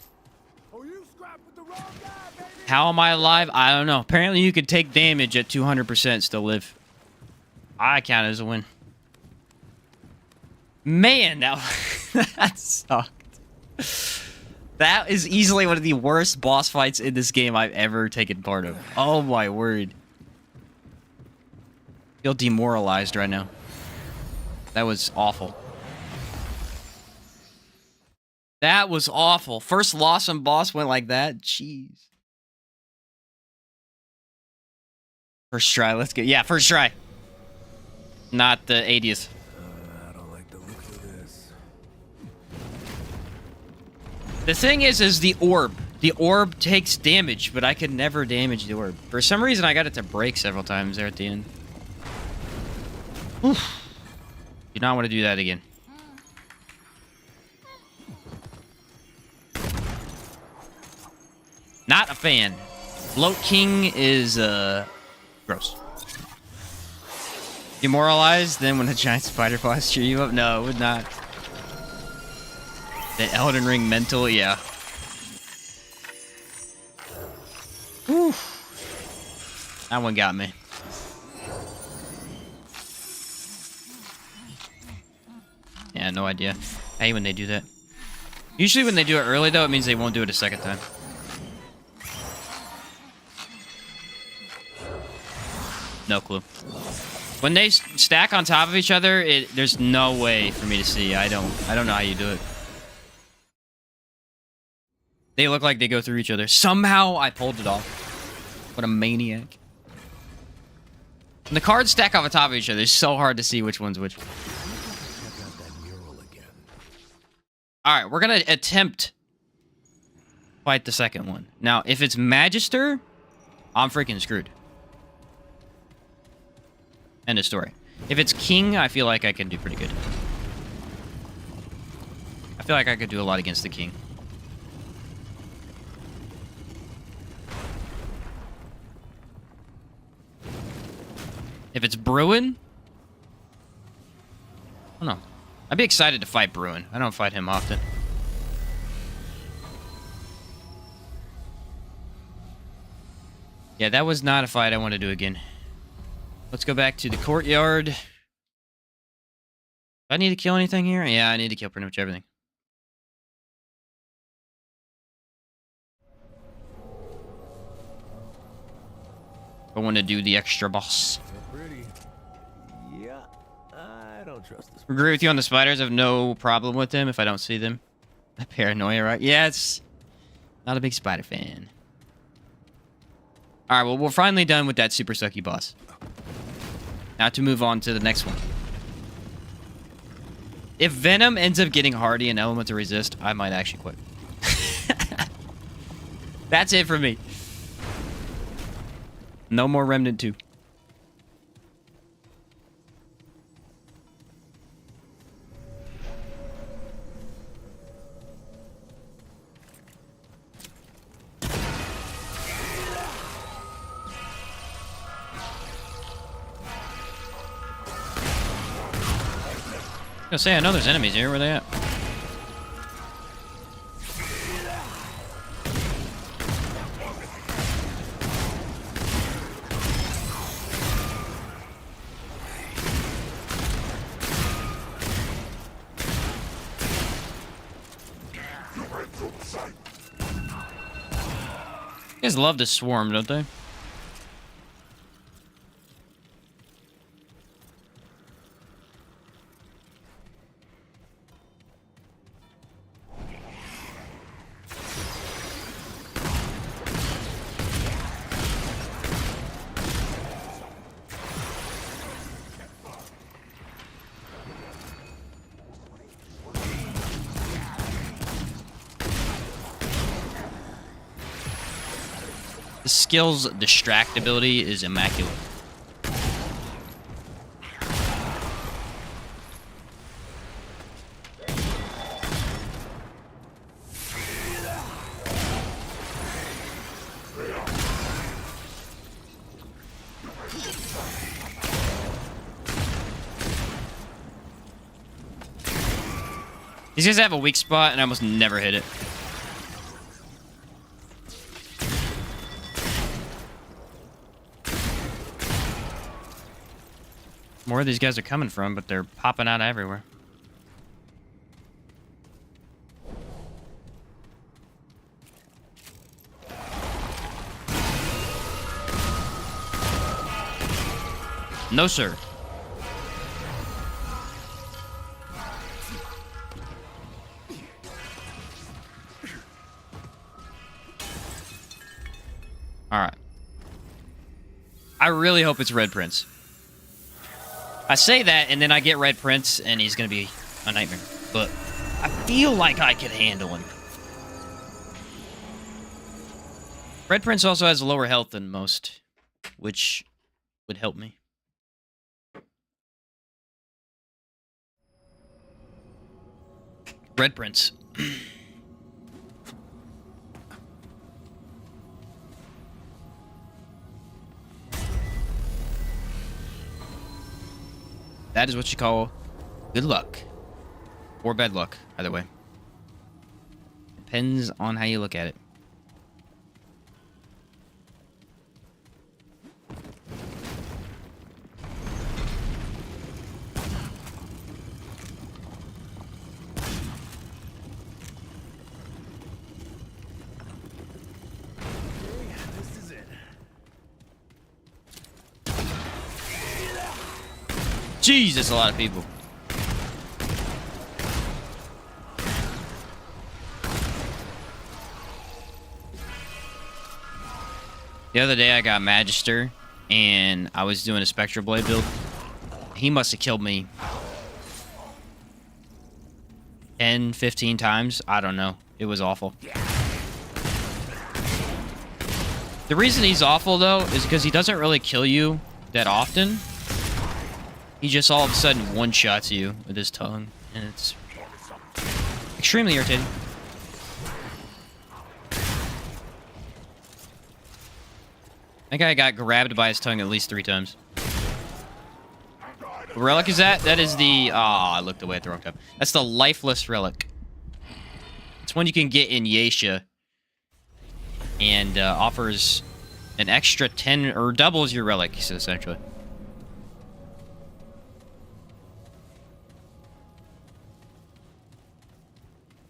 Oh, you scrapped with the wrong guy, baby. How am I alive? I don't know. Apparently you could take damage at 200% still live. I count it as a win. Man, that sucked. That is easily one of the worst boss fights in this game I've ever taken part of. Oh my word. I feel demoralized right now. That was awful. That was awful. First loss on boss went like that. Jeez. First try. Let's get... Yeah, first try. Not the 80th. I don't like the look of this. The thing is the orb. The orb takes damage, but I could never damage the orb. For some reason, I got it to break several times there at the end. Oof. Do not want to do that again. Not a fan. Bloat King is, gross. Demoralized, then when a giant spider boss cheer you up? No, it would not. The Elden Ring mental, yeah. Whew. That one got me. Yeah, no idea. I hate when they do that. Usually when they do it early, though, it means they won't do it a second time. No clue. When they stack on top of each other, there's no way for me to see. I don't know how you do it. They look like they go through each other. Somehow I pulled it off. What a maniac. When the cards stack on top of each other, it's so hard to see which one's which. Alright, we're gonna attempt fight the second one. Now, if it's Magister, I'm freaking screwed. End of story. If it's King, I feel like I can do pretty good. I feel like I could do a lot against the King. If it's Bruin, I don't know. I'd be excited to fight Bruin. I don't fight him often. Yeah, that was not a fight I want to do again. Let's go back to the courtyard. Do I need to kill anything here? Yeah, I need to kill pretty much everything. I want to do the extra boss. Pretty. Yeah, I don't trust this. Agree with you on the spiders. I have no problem with them if I don't see them. Paranoia, right? Yeah, it's not a big spider fan. Alright, well, we're finally done with that super sucky boss. Now to move on to the next one. If Venom ends up getting hardy and element to resist, I might actually quit. That's it for me. No more Remnant 2. I was gonna say, I know there's enemies here. Where are they at? You guys love to swarm, don't they? The skill's distractibility is immaculate. These guys have a weak spot, and I almost never hit it. More of these guys are coming from, but they're popping out everywhere. No, sir. All right. I really hope it's Red Prince. I say that, and then I get Red Prince, and he's going to be a nightmare. But I feel like I could handle him. Red Prince also has lower health than most, which would help me. Red Prince. That is what you call good luck. Or bad luck, either way. Depends on how you look at it. This is it. Jeez, that's a lot of people. The other day I got Magister, and I was doing a Spectral Blade build. He must have killed me 10, 15 times. I don't know. It was awful. The reason he's awful, though, is because he doesn't really kill you that often. He just all of a sudden one-shots you with his tongue, and it's extremely irritating. That guy got grabbed by his tongue at least 3 times. What relic is that? That is the... Ah, I looked away at the wrong time. That's the Lifeless Relic. It's one you can get in Yesha. And offers an extra 10... or doubles your relic, so essentially.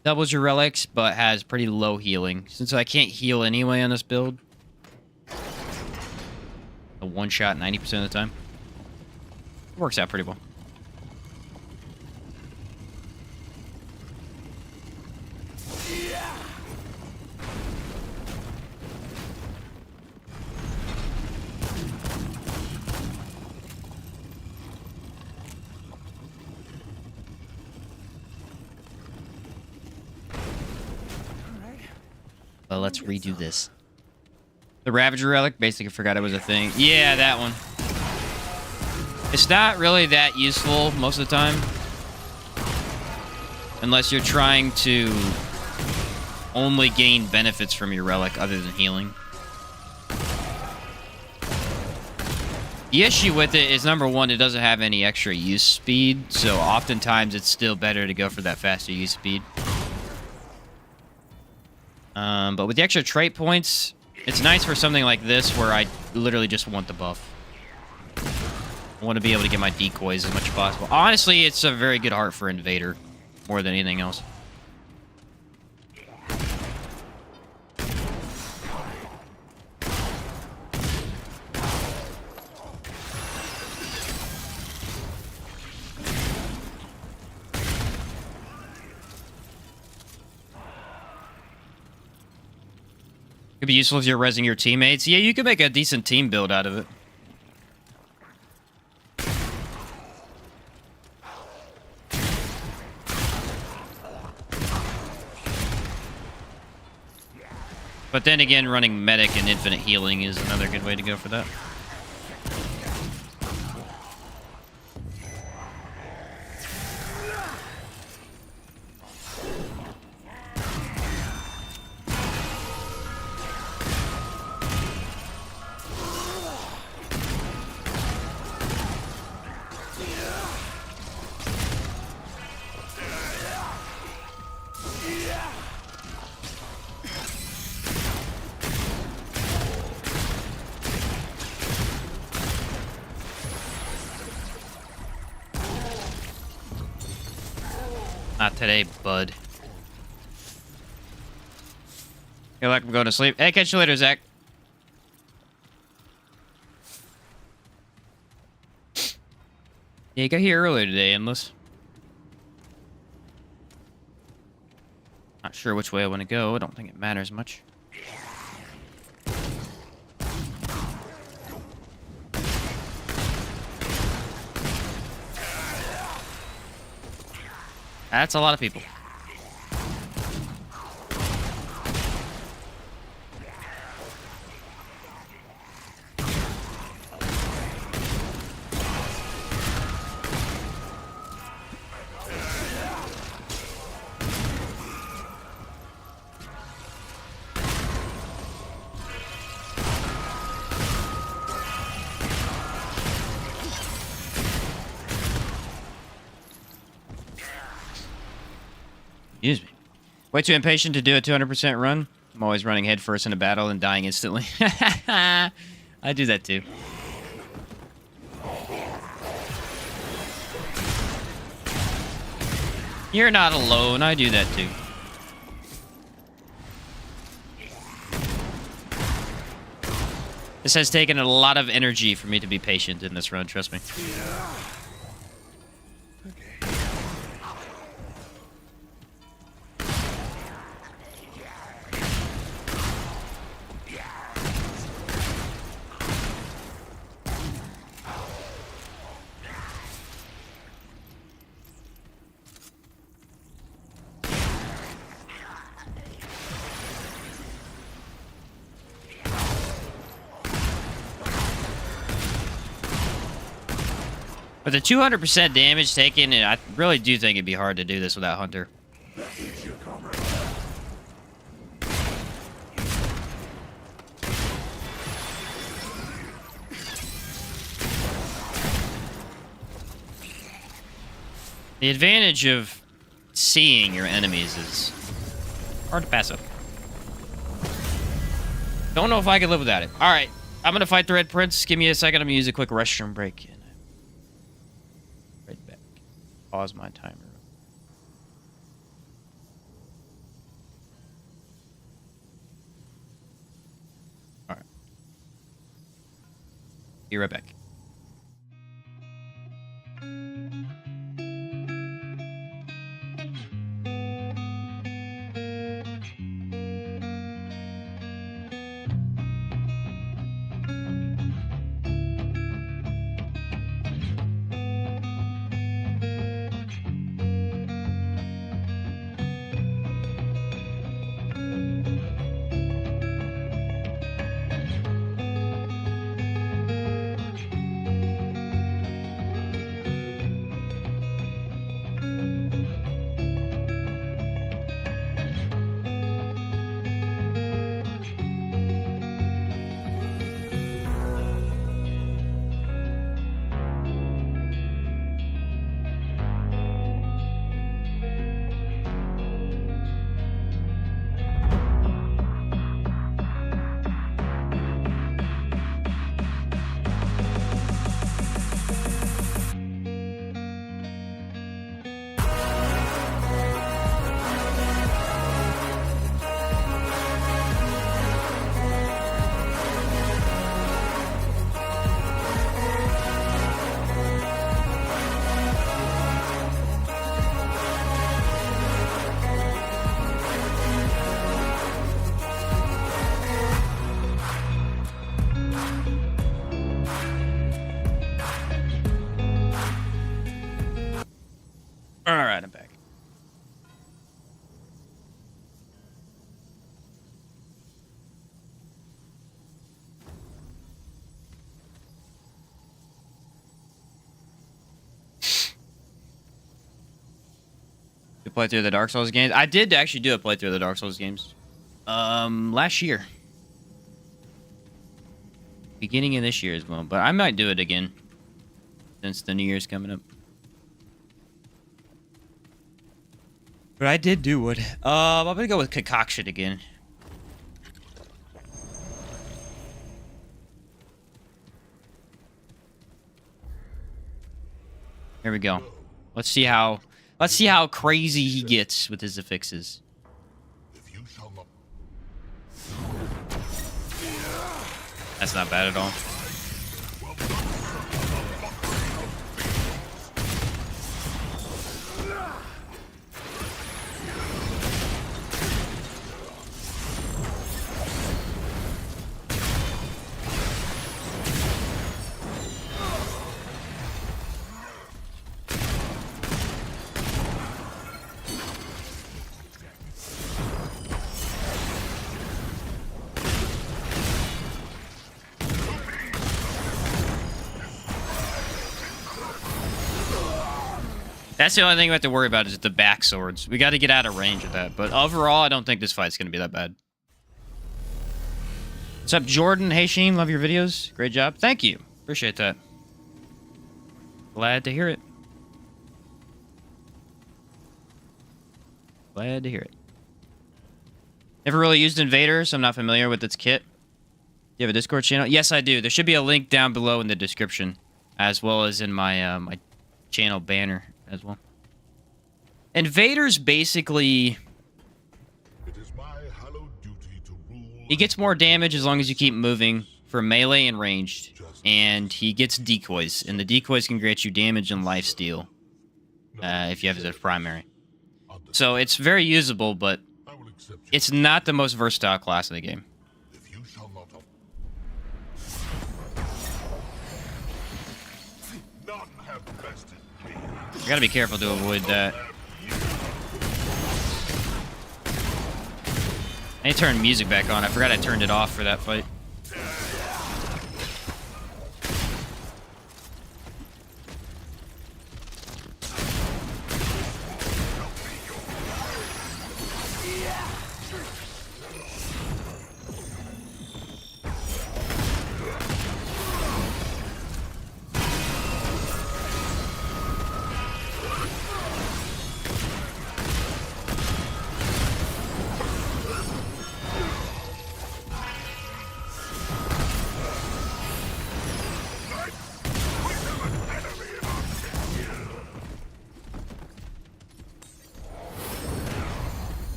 Doubles your relics, but has pretty low healing. Since I can't heal anyway on this build. A one-shot 90% of the time. Works out pretty well. Well, let's redo this. The Ravager relic, basically forgot it was a thing. Yeah, that one. It's not really that useful most of the time. Unless you're trying to only gain benefits from your relic other than healing. The issue with it is, number one, it doesn't have any extra use speed, so oftentimes it's still better to go for that faster use speed. But with the extra trait points, it's nice for something like this where I literally just want the buff. I want to be able to get my decoys as much as possible. Honestly, it's a very good heart for Invader, more than anything else. Could be useful if you're rezzing your teammates. Yeah, you could make a decent team build out of it. But then again, running medic and infinite healing is another good way to go for that. Not today, bud. Feel like I'm going to sleep. Hey, catch you later, Zach. Yeah, you got here earlier today, Endless. Not sure which way I want to go. I don't think it matters much. That's a lot of people. Excuse me. Way too impatient to do a 200% run. I'm always running headfirst in a battle and dying instantly. I do that too. You're not alone. I do that too. This has taken a lot of energy for me to be patient in this run, trust me. With the 200% damage taken, I really do think it'd be hard to do this without Hunter. The advantage of seeing your enemies is hard to pass up. Don't know if I can live without it. All right, I'm gonna fight the Red Prince. Give me a second. I'm gonna use a quick restroom break. Right back. Pause my timer. All right. Be right back. You play through the Dark Souls games? I did actually do a playthrough of the Dark Souls games. Last year. Beginning of this year as well, but I might do it again since the New Year's coming up. But I did do it. I'm gonna go with Concoction again. Here we go. Let's see how crazy he gets with his affixes. If you shall not That's not bad at all. That's the only thing we have to worry about is the back swords. We got to get out of range of that. But overall, I don't think this fight's going to be that bad. What's up, Jordan? Hey, Sheen. Love your videos. Great job. Thank you. Appreciate that. Glad to hear it. Glad to hear it. Never really used Invader, so I'm not familiar with its kit. Do you have a Discord channel? Yes, I do. There should be a link down below in the description, as well as in my my channel banner as well. Invader's basically... it is my hallowed duty to rule. He gets more damage as long as you keep moving for melee and ranged. And he gets decoys, and the decoys can grant you damage and lifesteal if you have it as a primary. So it's very usable, but I will accept you. it's not the most versatile class in the game. If you shall not none have bested me. You gotta be careful to avoid that. I need to turn music back on. I forgot I turned it off for that fight.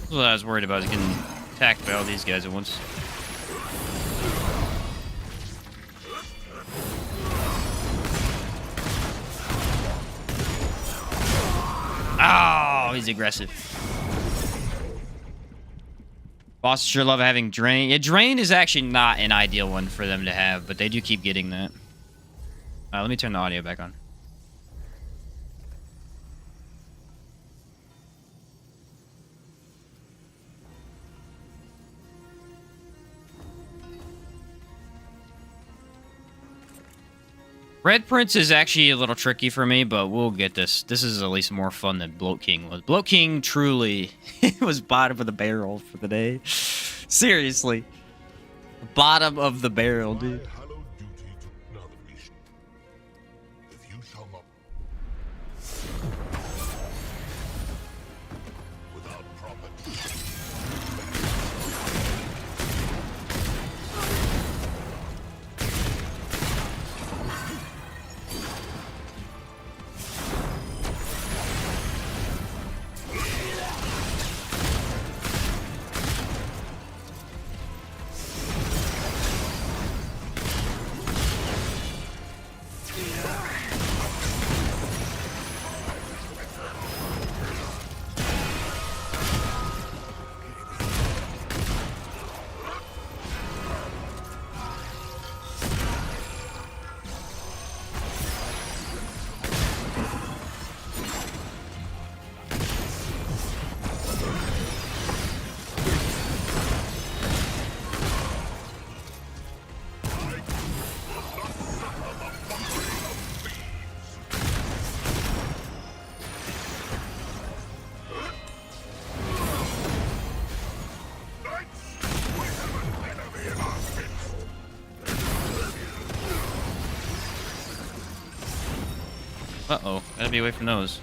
That's what I was worried about, is getting attacked by all these guys at once. Oh, he's aggressive. Bosses sure love having Drain. Yeah, Drain is actually not an ideal one for them to have, but they do keep getting that. Let me turn the audio back on. Red Prince is actually a little tricky for me, but we'll get this. This is at least more fun than Bloat King was. Bloat King truly was bottom of the barrel for the day. Seriously. Bottom of the barrel, dude. My hallowed duty to another mission. If you shall not without proper Uh-oh. Gotta be away from those.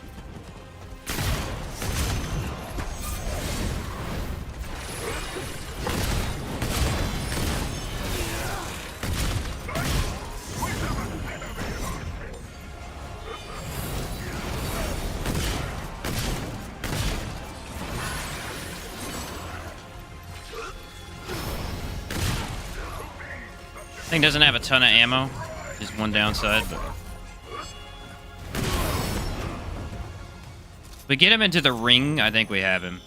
Thing doesn't have a ton of ammo. Just one downside, but if we get him into the ring, I think we have him.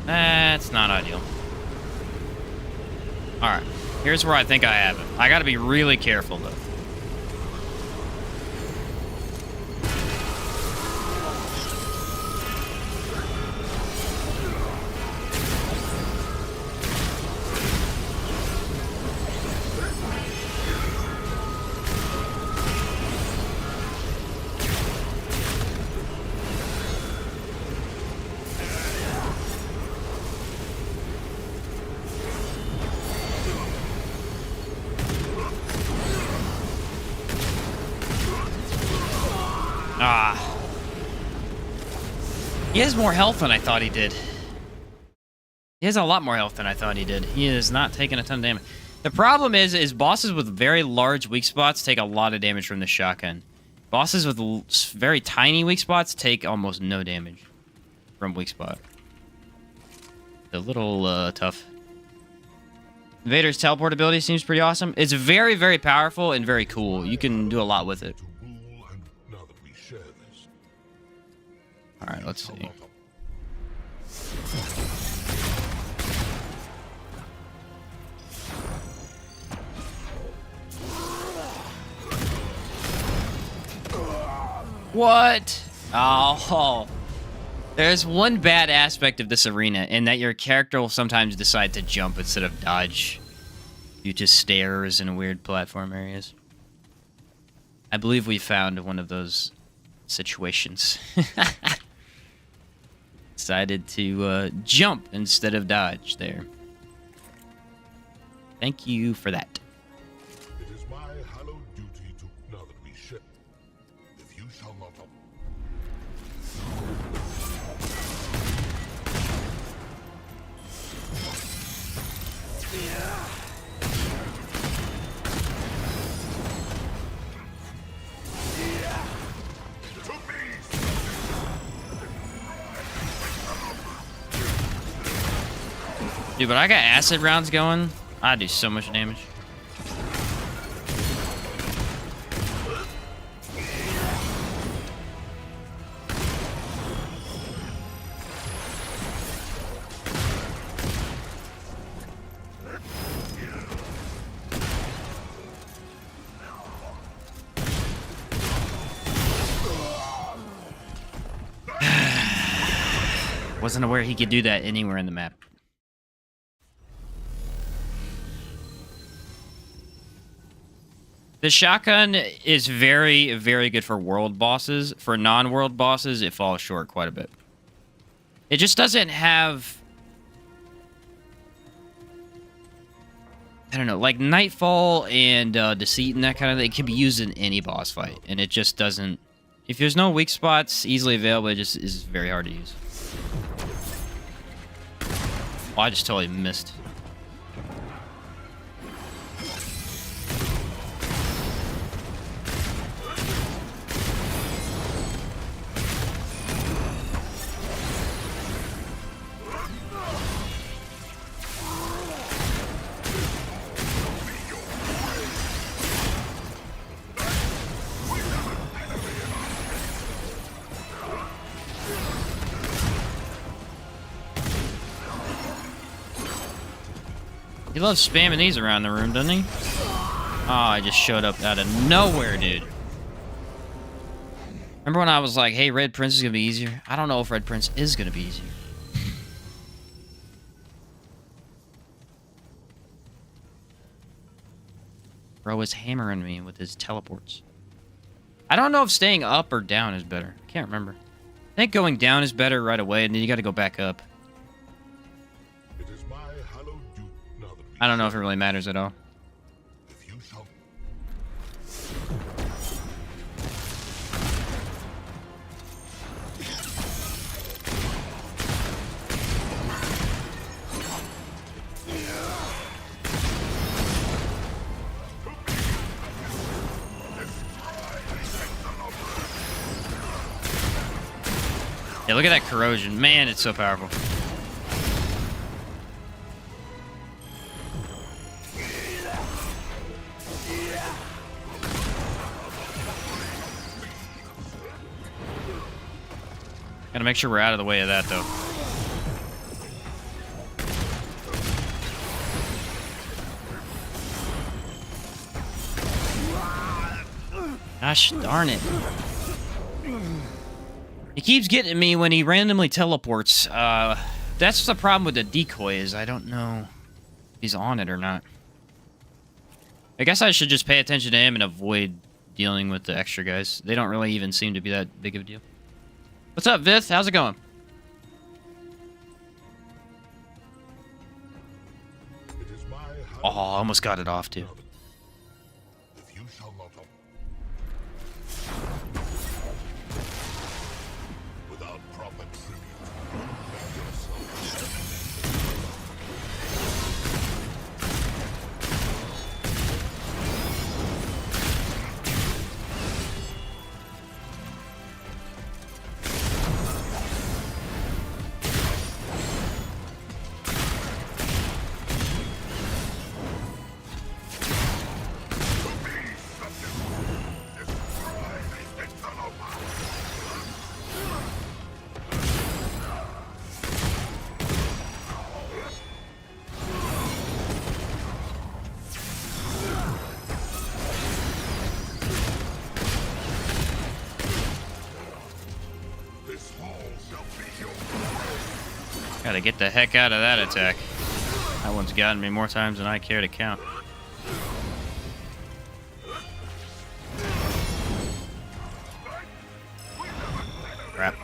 That's not ideal. Alright, here's where I think I have him. I gotta be really careful, though. Ah. He has more health than I thought he did. He has a lot more health than I thought he did. He is not taking a ton of damage. The problem is bosses with very large weak spots take a lot of damage from the shotgun. Bosses with very tiny weak spots take almost no damage from weak spot. A little tough. Invader's teleport ability seems pretty awesome. It's very, very powerful and very cool. You can do a lot with it. Alright, let's see. What? Oh. There's one bad aspect of this arena, in that your character will sometimes decide to jump instead of dodge due to stairs and weird platform areas. I believe we found one of those situations. Decided to jump instead of dodge there. Thank you for that. It is my hallowed duty to now that we ship. If you shall not Dude, but I got acid rounds going. I do so much damage. Wasn't aware he could do that anywhere in the map. The shotgun is very, very good for world bosses. For non-world bosses, it falls short quite a bit. It just doesn't have... I don't know, like Nightfall and Deceit and that kind of thing, it can be used in any boss fight. And it just doesn't... If there's no weak spots easily available, it just is very hard to use. Oh, I just totally missed. He loves spamming these around the room, doesn't he? Oh, I just showed up out of nowhere, dude. Remember when I was like, hey, Red Prince is going to be easier? I don't know if Red Prince is going to be easier. Bro is hammering me with his teleports. I don't know if staying up or down is better. I can't remember. I think going down is better right away, and then you got to go back up. It is my hallowed duty now that we I don't know if it really matters at all. if you shall Yeah, look at that corrosion. Man, it's so powerful. Gotta make sure we're out of the way of that, though. Gosh darn it. He keeps getting me when he randomly teleports. That's the problem with the decoy is I don't know if he's on it or not. I guess I should just pay attention to him and avoid dealing with the extra guys. They don't really even seem to be that big of a deal. What's up, Vith? How's it going? it is my Oh, hallowed I almost got it off, too. if you shall not without proper tribute back yourself. This hall shall be your Gotta get the heck out of that attack. That one's gotten me more times than I care to count. Crap.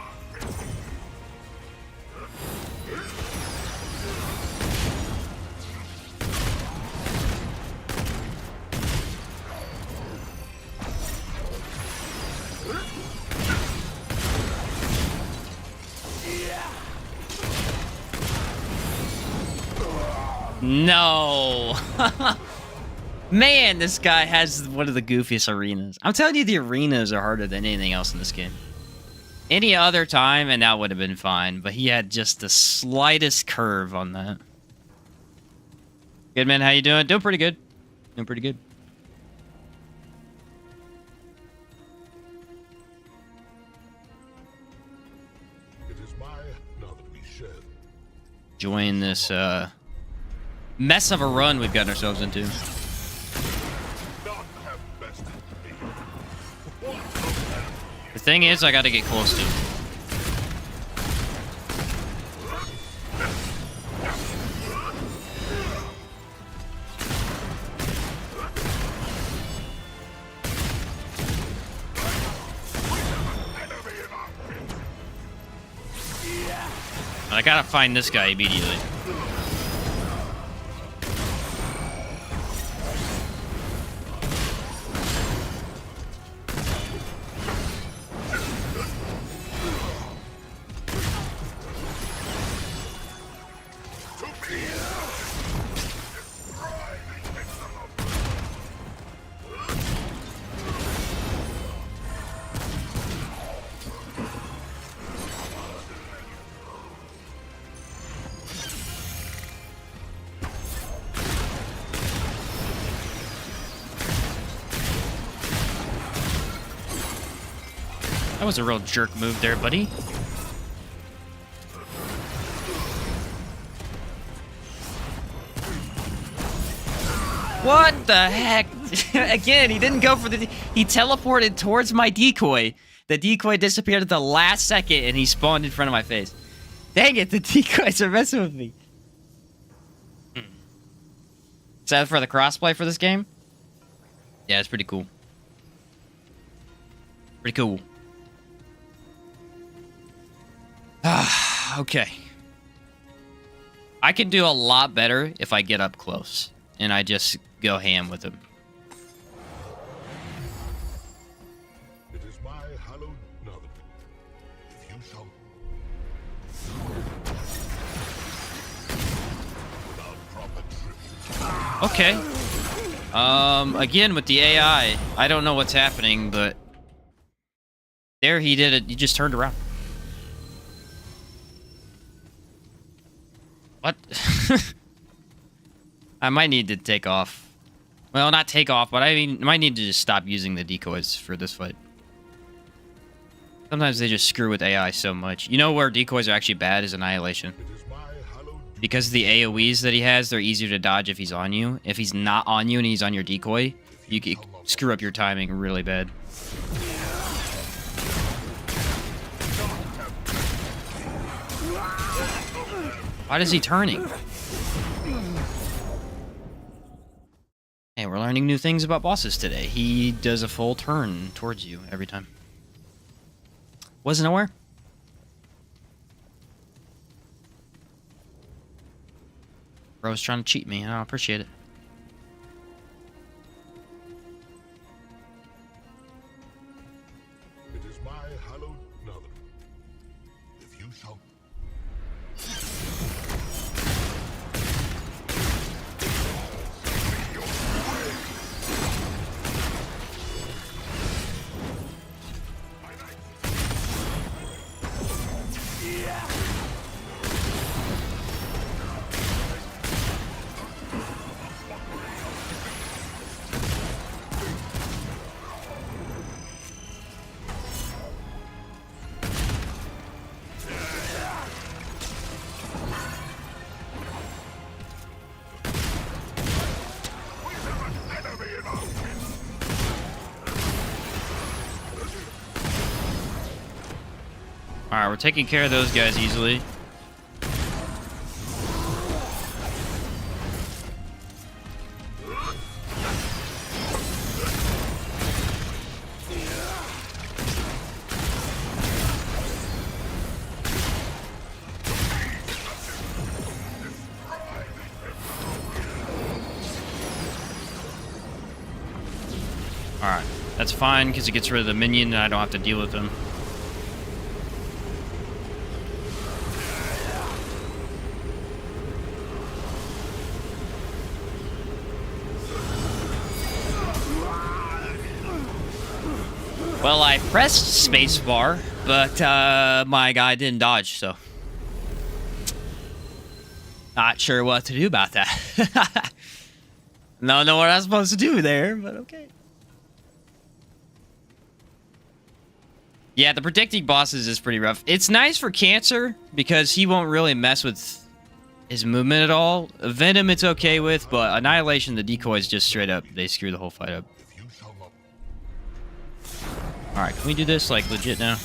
No! Man, this guy has one of the goofiest arenas. I'm telling you, the arenas are harder than anything else in this game. Any other time, and that would have been fine, but he had just the slightest curve on that. Good, man. How you doing? Doing pretty good. Doing pretty good. it is my now that we shed. Join this, mess of a run we've gotten ourselves into. None have best me. The thing is, I gotta get close to him. I gotta find this guy immediately. That was a real jerk move there, buddy. What the heck? Again, he didn't go for the... He teleported towards my decoy. The decoy disappeared at the last second, and he spawned in front of my face. Dang it, the decoys are messing with me. Is that for the crossplay for this game? Yeah, it's pretty cool. Pretty cool. Okay. I can do a lot better if I get up close and I just go ham with him. It is my hallowed knowledge. If you shall without proper tribute. Okay. Again with the AI, I don't know what's happening, but there he did it. He just turned around. What? I might need to take off. Well, not take off, but I mean, I might need to just stop using the decoys for this fight. Sometimes they just screw with AI so much. You know where decoys are actually bad is Annihilation. It is my hallowed Because of the AoEs that he has, they're easier to dodge if he's on you. If he's not on you and he's on your decoy, you can screw up your timing really bad. Why is he turning? Hey, we're learning new things about bosses today. He does a full turn towards you every time. Wasn't aware. Bro's trying to cheat me. I don't appreciate it. It is my hallowed knowledge. If you shall Alright, we're taking care of those guys easily. Alright, that's fine because it gets rid of the minion and I don't have to deal with them. Well, I pressed spacebar, but my guy didn't dodge, so not sure what to do about that. Don't know what I'm supposed to do there, but okay. Yeah, the predicting bosses is pretty rough. It's nice for Cancer because he won't really mess with his movement at all. Venom, it's okay with, but Annihilation, the decoys just straight up, they screw the whole fight up. if you shall not Alright, can we do this, like, legit now?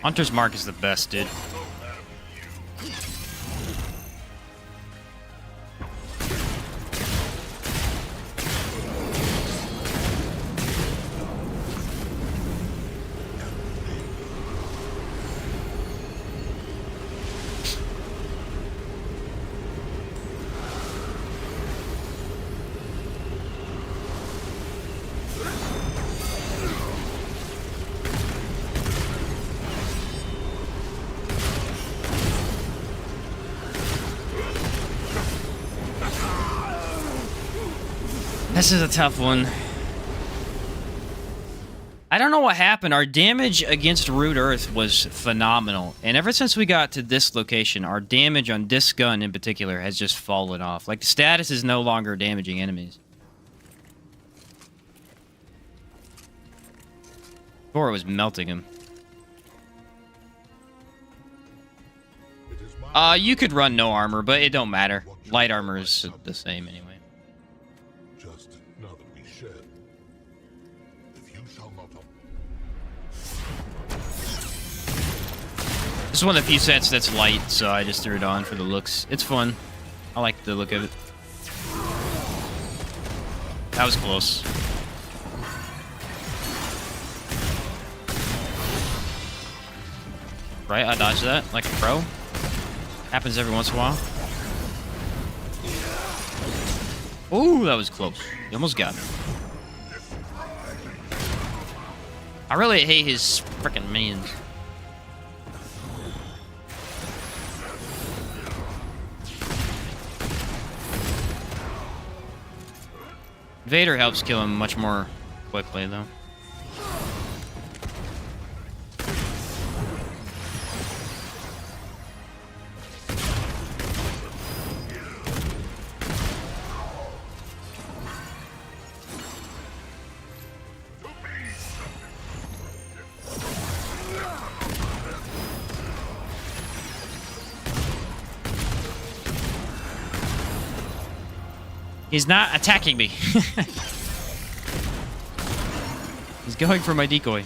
Hunter's Mark is the best, dude. This is a tough one. I don't know what happened. Our damage against Root Earth was phenomenal. And ever since we got to this location, our damage on this gun in particular has just fallen off. Like, the status is no longer damaging enemies. Before it was melting him. You could run no armor, but it don't matter. Light armor is the same anyway. Just now that we shed, if you shall not This is one of the few sets that's light, so I just threw it on for the looks. It's fun. I like the look of it. That was close. Right, I dodged that like a pro. Happens every once in a while. Ooh, that was close. You almost got me. I really hate his freaking minions. Invader helps kill him much more quickly, though. He's not attacking me. He's going for my decoy.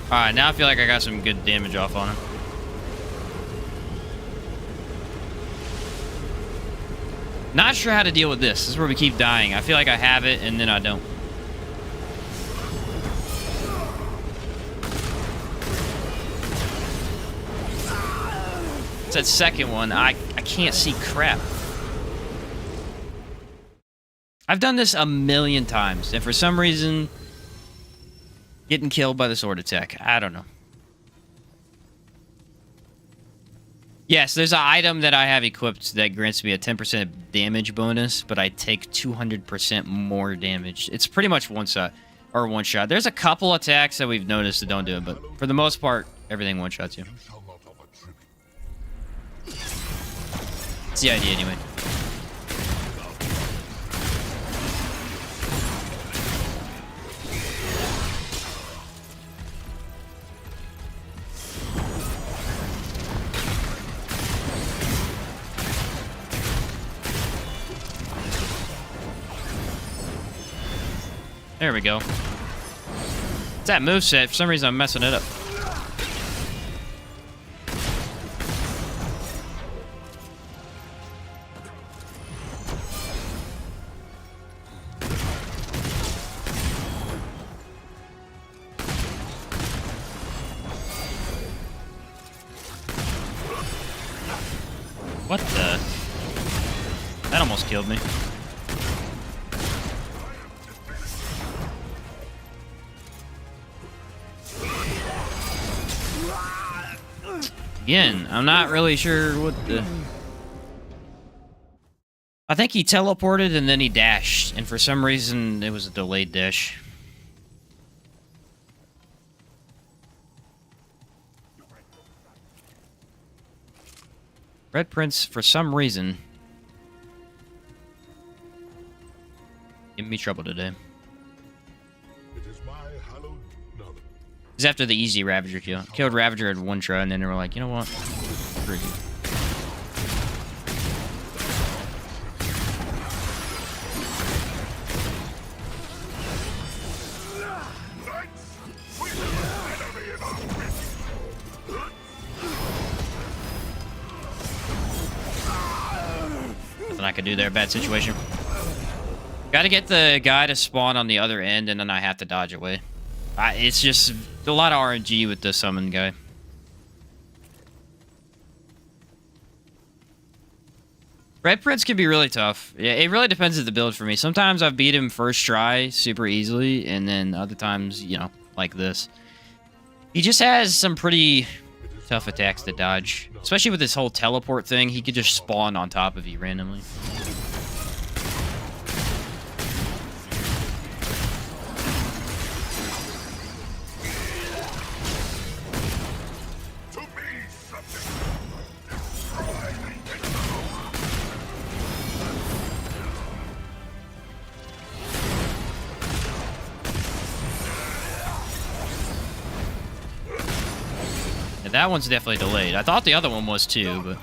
Alright, now I feel like I got some good damage off on him. Not sure how to deal with this. This is where we keep dying. I feel like I have it, and then I don't. It's that second one. I can't see crap. I've done this a million times, and for some reason, getting killed by the sword attack. I don't know. Yes, there's an item that I have equipped that grants me a 10% damage bonus, but I take 200% more damage. It's pretty much one shot. There's a couple attacks that we've noticed that don't do it, but for the most part, everything one-shots you. It's the idea anyway. There we go. It's that moveset. For some reason, I'm messing it up. What the? That almost killed me. Again, I'm not really sure what the... I think he teleported and then he dashed, and for some reason it was a delayed dash. Red Prince, for some reason, giving me trouble today. He's after the easy Ravager kill. Killed Ravager at one try, and then they were like, you know what? Screw you. Nothing I could do there. Bad situation. Gotta get the guy to spawn on the other end, and then I have to dodge away. It's just a lot of RNG with the summon guy. Red Prince can be really tough. Yeah, it really depends on the build for me. Sometimes I've beat him first try super easily, and then other times, you know, like this. He just has some pretty tough attacks to dodge. Especially with this whole teleport thing, he could just spawn on top of you randomly. Yeah, that one's definitely delayed. I thought the other one was too, but...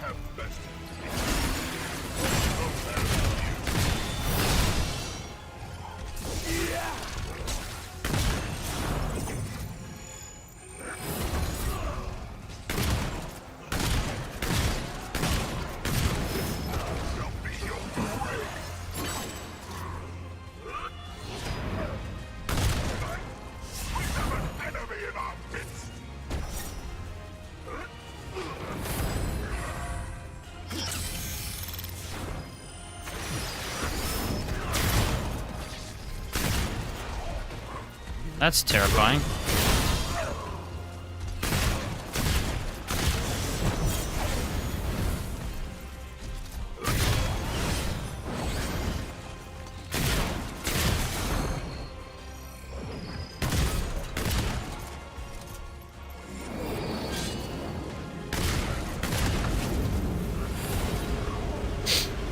That's terrifying.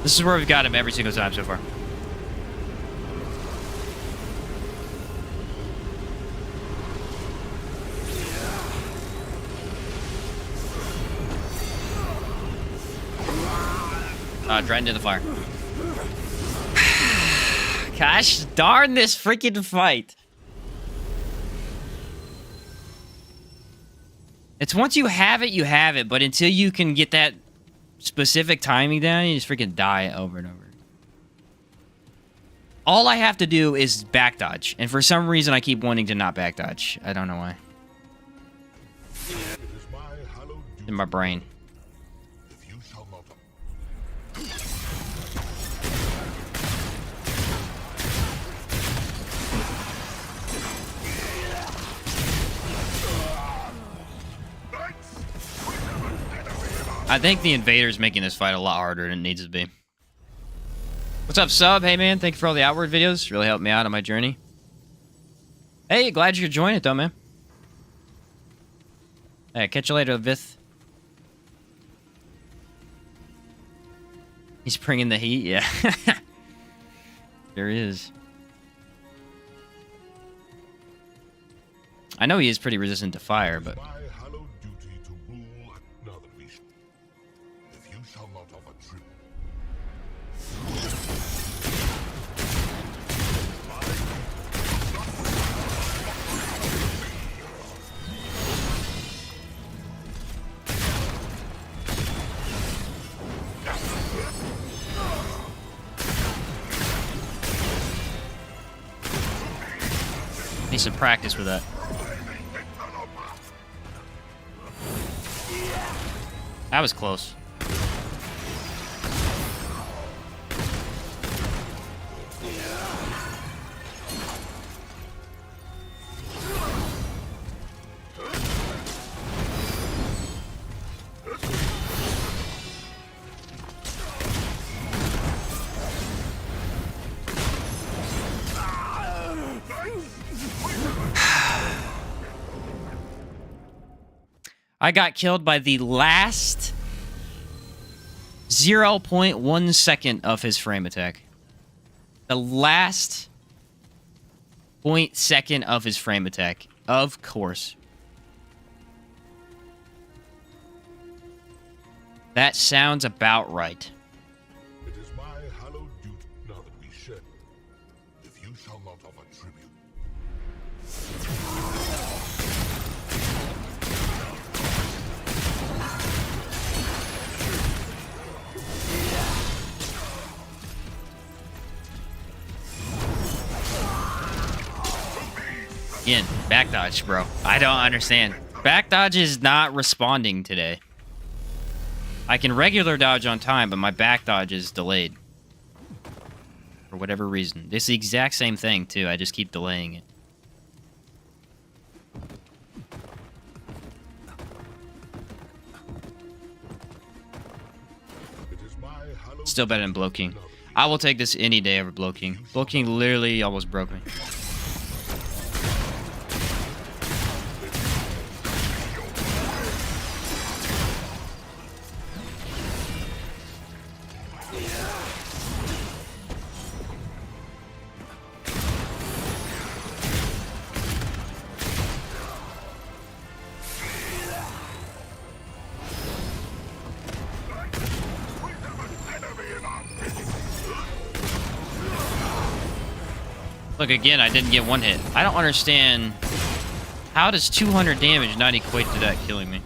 This is where we've got him every single time so far. Right into the fire. Gosh darn this freaking fight. It's once you have it, but until you can get that specific timing down, you just freaking die over and over. All I have to do is back dodge, and for some reason I keep wanting to not back dodge. I don't know why. In my brain. I think the Invader's making this fight a lot harder than it needs to be. What's up, Sub? Hey, man. Thank you for all the Outward videos. Really helped me out on my journey. Hey, glad you could join it, though, man. Hey, catch you later, Vith. He's bringing the heat? Yeah. There he is. I know he is pretty resistant to fire, but... Need some practice with that. That was close. I got killed by the last 0.1 second of his frame attack. The last 0.1 second of his frame attack. Of course. That sounds about right. It is my hallowed duty now that we shed. If you shall not offer tribute. Again, back dodge, bro. I don't understand. Back dodge is not responding today. I can regular dodge on time, but my back dodge is delayed. For whatever reason. It's the exact same thing, too. I just keep delaying it. Still better than Bloat King. I will take this any day over Bloat King. Bloat King literally almost broke me. Look, again, I didn't get one hit. I don't understand. How does 200 damage not equate to that killing me?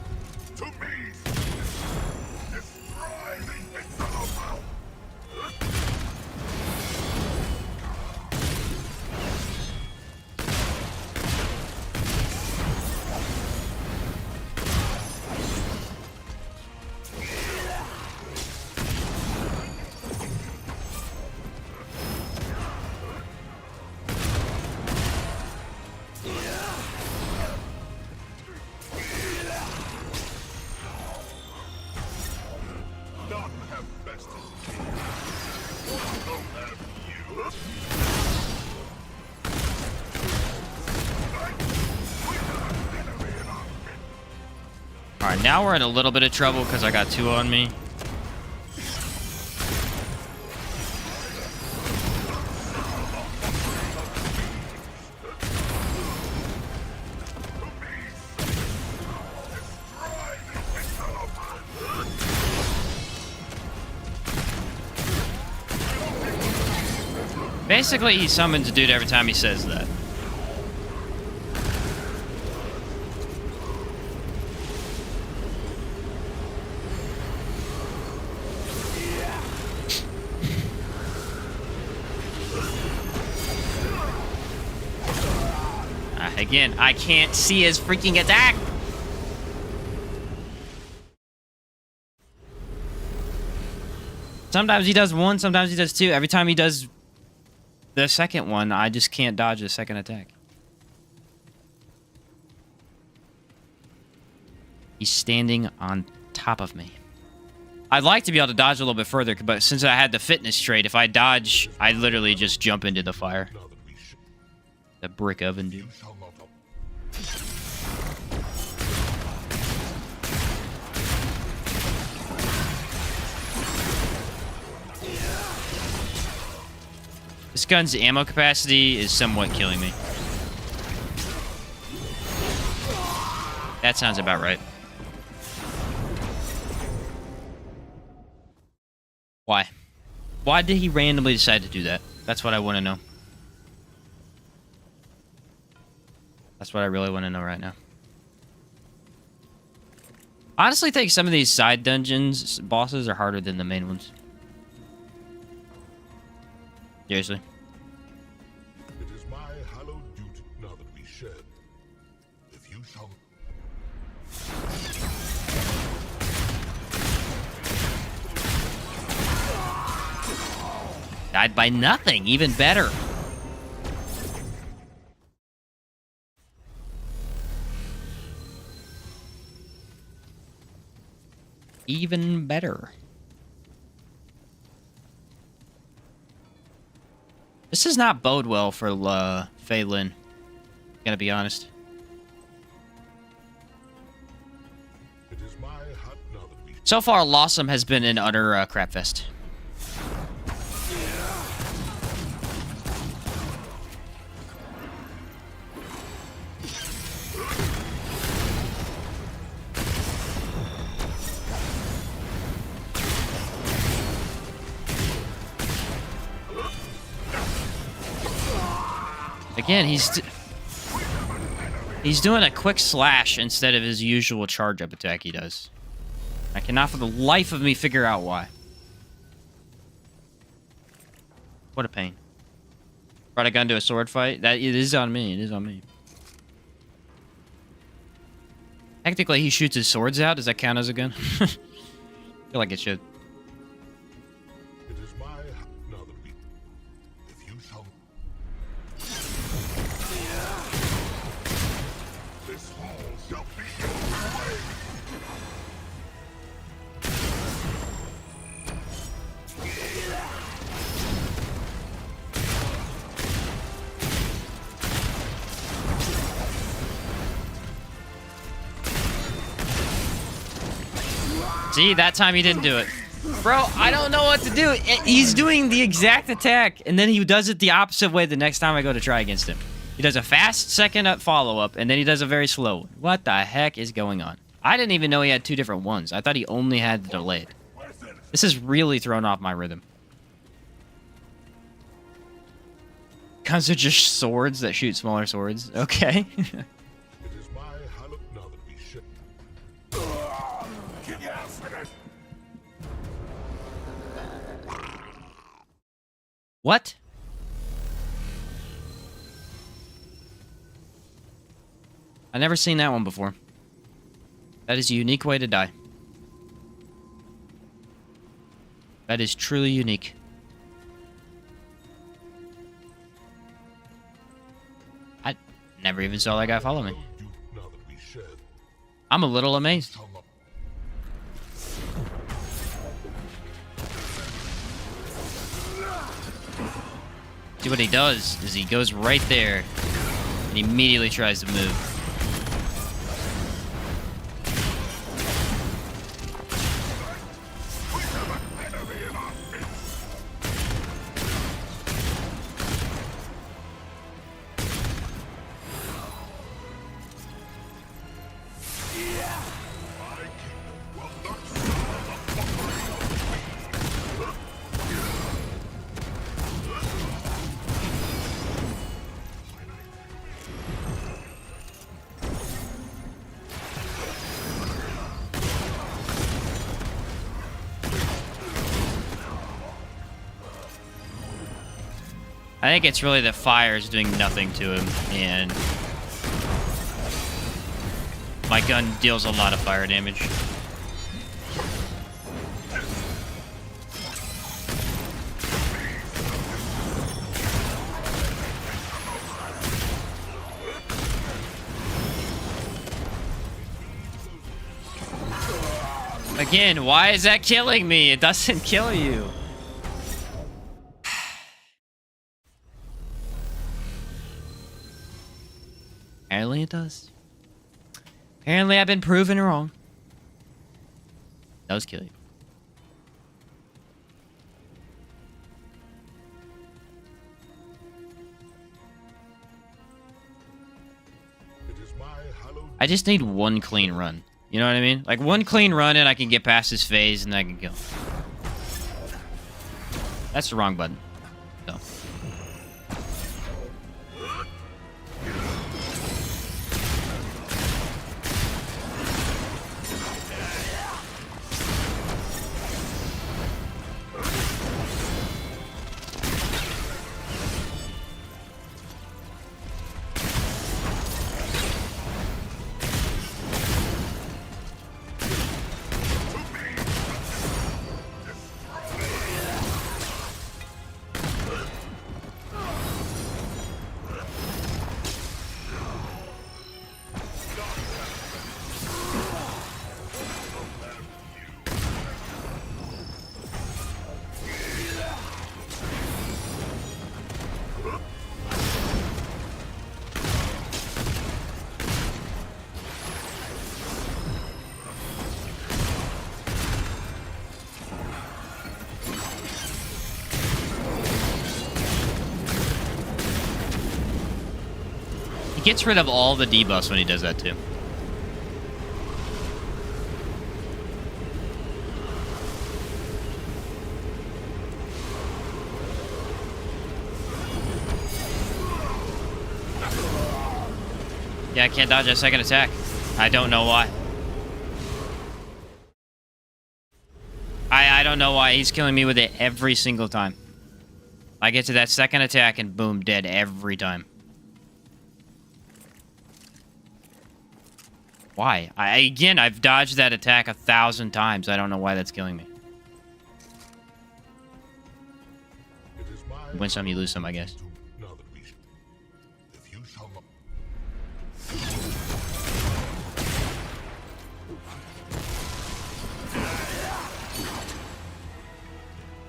Alright, now we're in a little bit of trouble because I got 2 on me. Basically, he summons a dude every time he says that. Again, I can't see his freaking attack. Sometimes he does 1, sometimes he does 2. Every time he does the second one, I just can't dodge the second attack. He's standing on top of me. I'd like to be able to dodge a little bit further, but since I had the fitness trait, if I dodge, I literally just jump into the fire. The brick oven, dude. This gun's ammo capacity is somewhat killing me. That sounds about right. Why? Why did he randomly decide to do that? That's what I want to know. That's what I really want to know right now. I honestly think some of these side dungeons bosses are harder than the main ones. Seriously. It is my hallowed duty now that we shed. If you shall Died by nothing, even better. Even better. This does not bode well for Phelan. Gonna be honest. it is my hut now that we So far, Lawsome has been an utter crapfest. Again, he's doing a quick slash instead of his usual charge-up attack he does. I cannot for the life of me figure out why. What a pain. Brought a gun to a sword fight? That it is on me. It is on me. Technically, he shoots his swords out. Does that count as a gun? Feel feel like it should. It is my now the beat. If you shall this hall shall be your grave. See, that time he didn't do it. Bro, I don't know what to do. He's doing the exact attack, and then he does it the opposite way the next time I go to try against him. He does a fast second up follow-up, and then he does a very slow one. What the heck is going on? I didn't even know he had two different ones. I thought he only had the delayed. This is really thrown off my rhythm. Guns are just swords that shoot smaller swords. Okay. It is my hallowed now that we should. What? I've never seen that one before. That is a unique way to die. That is truly unique. I never even saw that guy follow me. Now that we shed. I'm a little amazed. Come up. See, what he does is he goes right there and immediately tries to move. I think it's really that fire is doing nothing to him, and my gun deals a lot of fire damage. Again, why is that killing me? It doesn't kill you. Apparently it does. Apparently I've been proven wrong. It does kill you. It is my hallowed. I just need one clean run. You know what I mean? Like one clean run and I can get past this phase and I can kill him. That's the wrong button. So. Gets rid of all the debuffs when he does that too. Yeah, I can't dodge a second attack. I don't know why. I don't know why he's killing me with it every single time. I get to that second attack and boom, dead every time. Why? Again, I've dodged that attack 1,000 times. I don't know why that's killing me. You win some, you lose some, I guess. If you shall not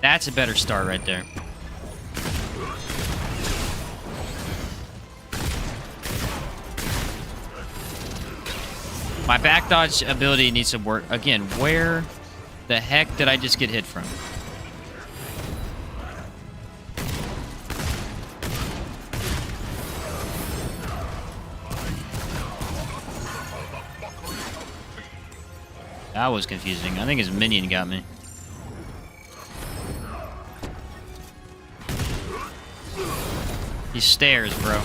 That's a better start right there. My back dodge ability needs some work. Again, where the heck did I just get hit from? That was confusing. I think his minion got me. He stares, bro.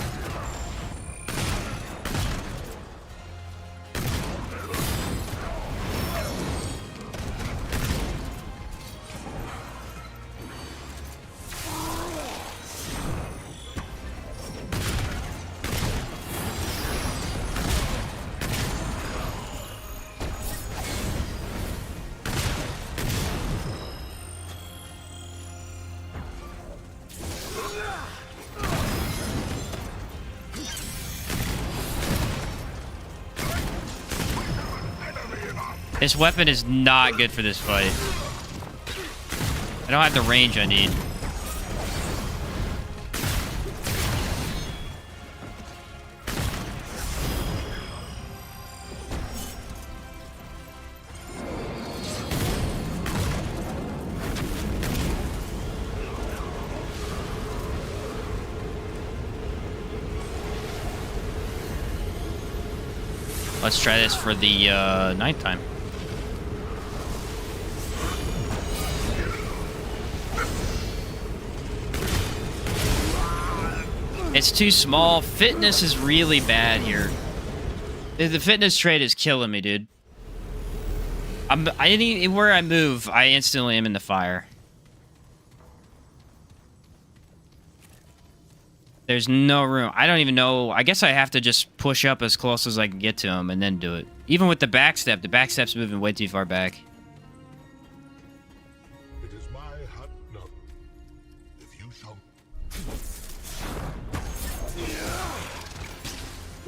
This weapon is not good for this fight. I don't have the range I need. Let's try this for the nighttime. It's too small. Fitness is really bad here. The fitness trait is killing me, dude. Where I move, I instantly am in the fire. There's no room. I don't even know. I guess I have to just push up as close as I can get to him and then do it. Even with the backstep's moving way too far back. it is my hut no. If you shall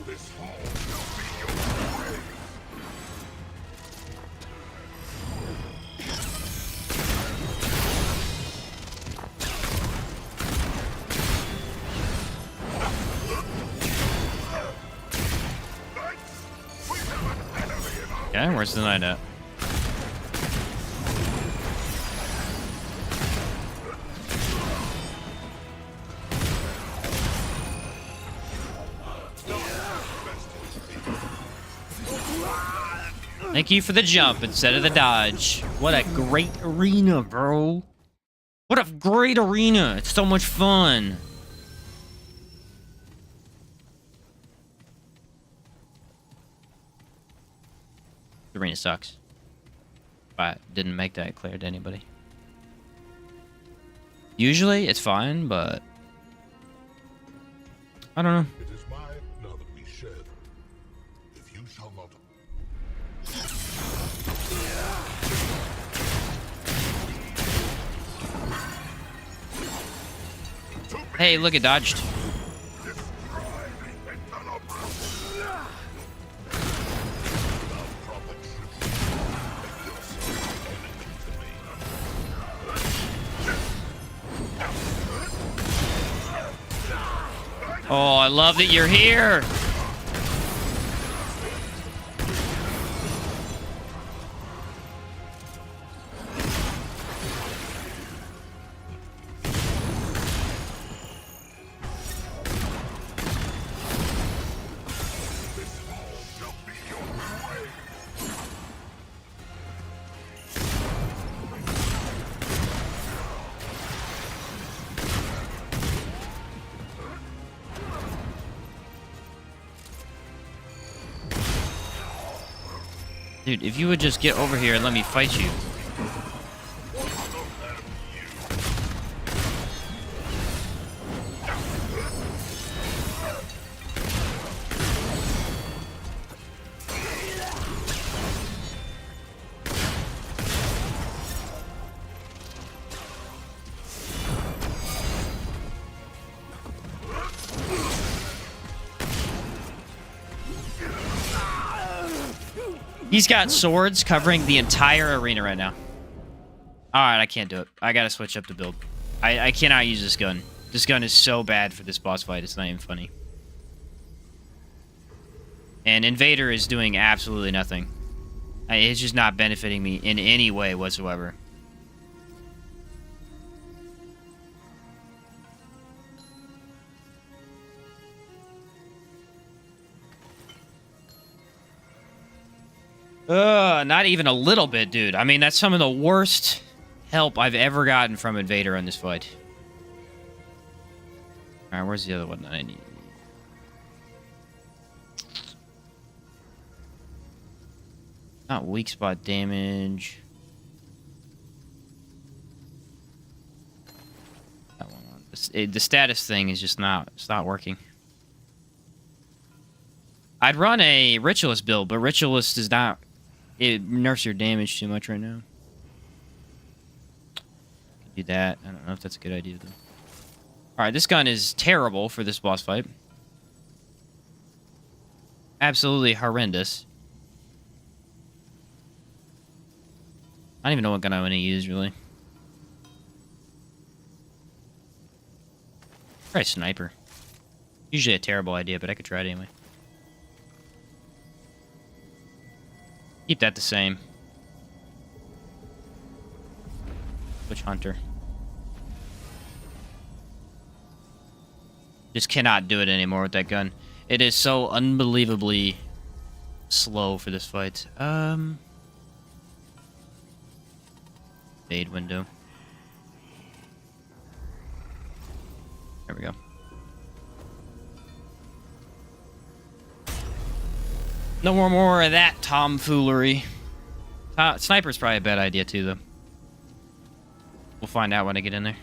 this hall shall be your grave. Okay, where's the knight at? Thank you for the jump instead of the dodge. What a great arena, bro. What a great arena. It's so much fun. The arena sucks. But didn't make that clear to anybody. Usually it's fine, but I don't know. It is my now that we shed. If you shall not Hey, look, it dodged. Oh, I love that you're here. Dude, if you would just get over here and let me fight you. He's got swords covering the entire arena right now. Alright, I can't do it. I gotta switch up the build. I cannot use this gun. This gun is so bad for this boss fight, it's not even funny. And Invader is doing absolutely nothing. It's just not benefiting me in any way whatsoever. Not even a little bit, dude. I mean, that's some of the worst help I've ever gotten from Invader on this fight. Alright, where's the other one that I need? Not weak spot damage. That one. The status thing is just not... It's not working. I'd run a Ritualist build, but Ritualist is not... It nerfs your damage too much right now. Do that. I don't know if that's a good idea, though. Alright, this gun is terrible for this boss fight. Absolutely horrendous. I don't even know what gun I want to use, really. Try a sniper. Usually a terrible idea, but I could try it anyway. Keep that the same. Which hunter? Just cannot do it anymore with that gun. It is so unbelievably slow for this fight. Fade window. There we go. No more of that tomfoolery. Sniper's probably a bad idea too, though. We'll find out when I get in there.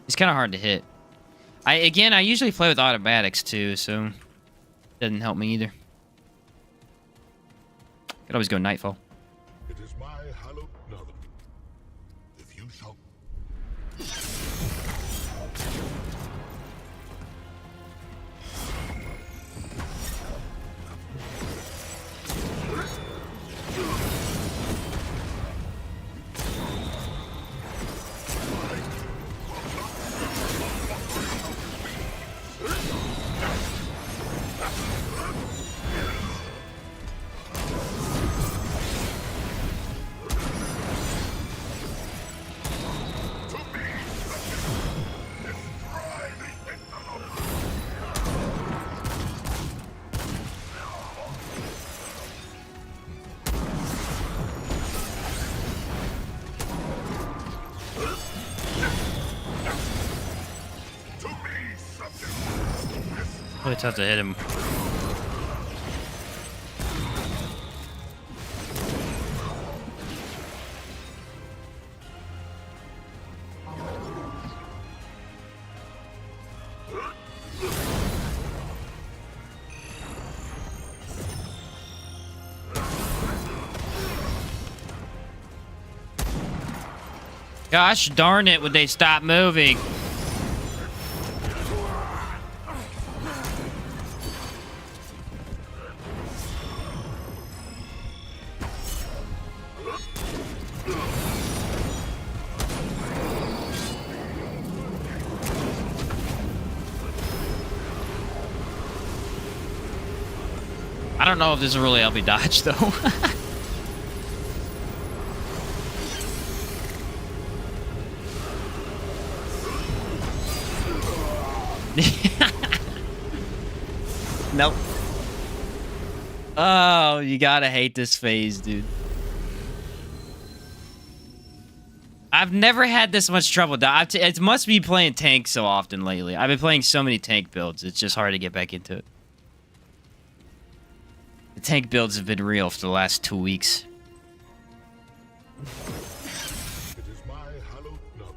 It's kind of hard to hit. I usually play with automatics too, so it doesn't help me either. Could always go Nightfall. It is my hallowed brother. If you shall. Really tough to hit him. Gosh darn it, would they stop moving? I don't know if this will really help me dodge, though. Nope. Oh, you gotta hate this phase, dude. I've never had this much trouble. It must be playing tank so often lately. I've been playing so many tank builds. It's just hard to get back into it. The tank builds have been real for the last 2 weeks. It is my hallowed brother.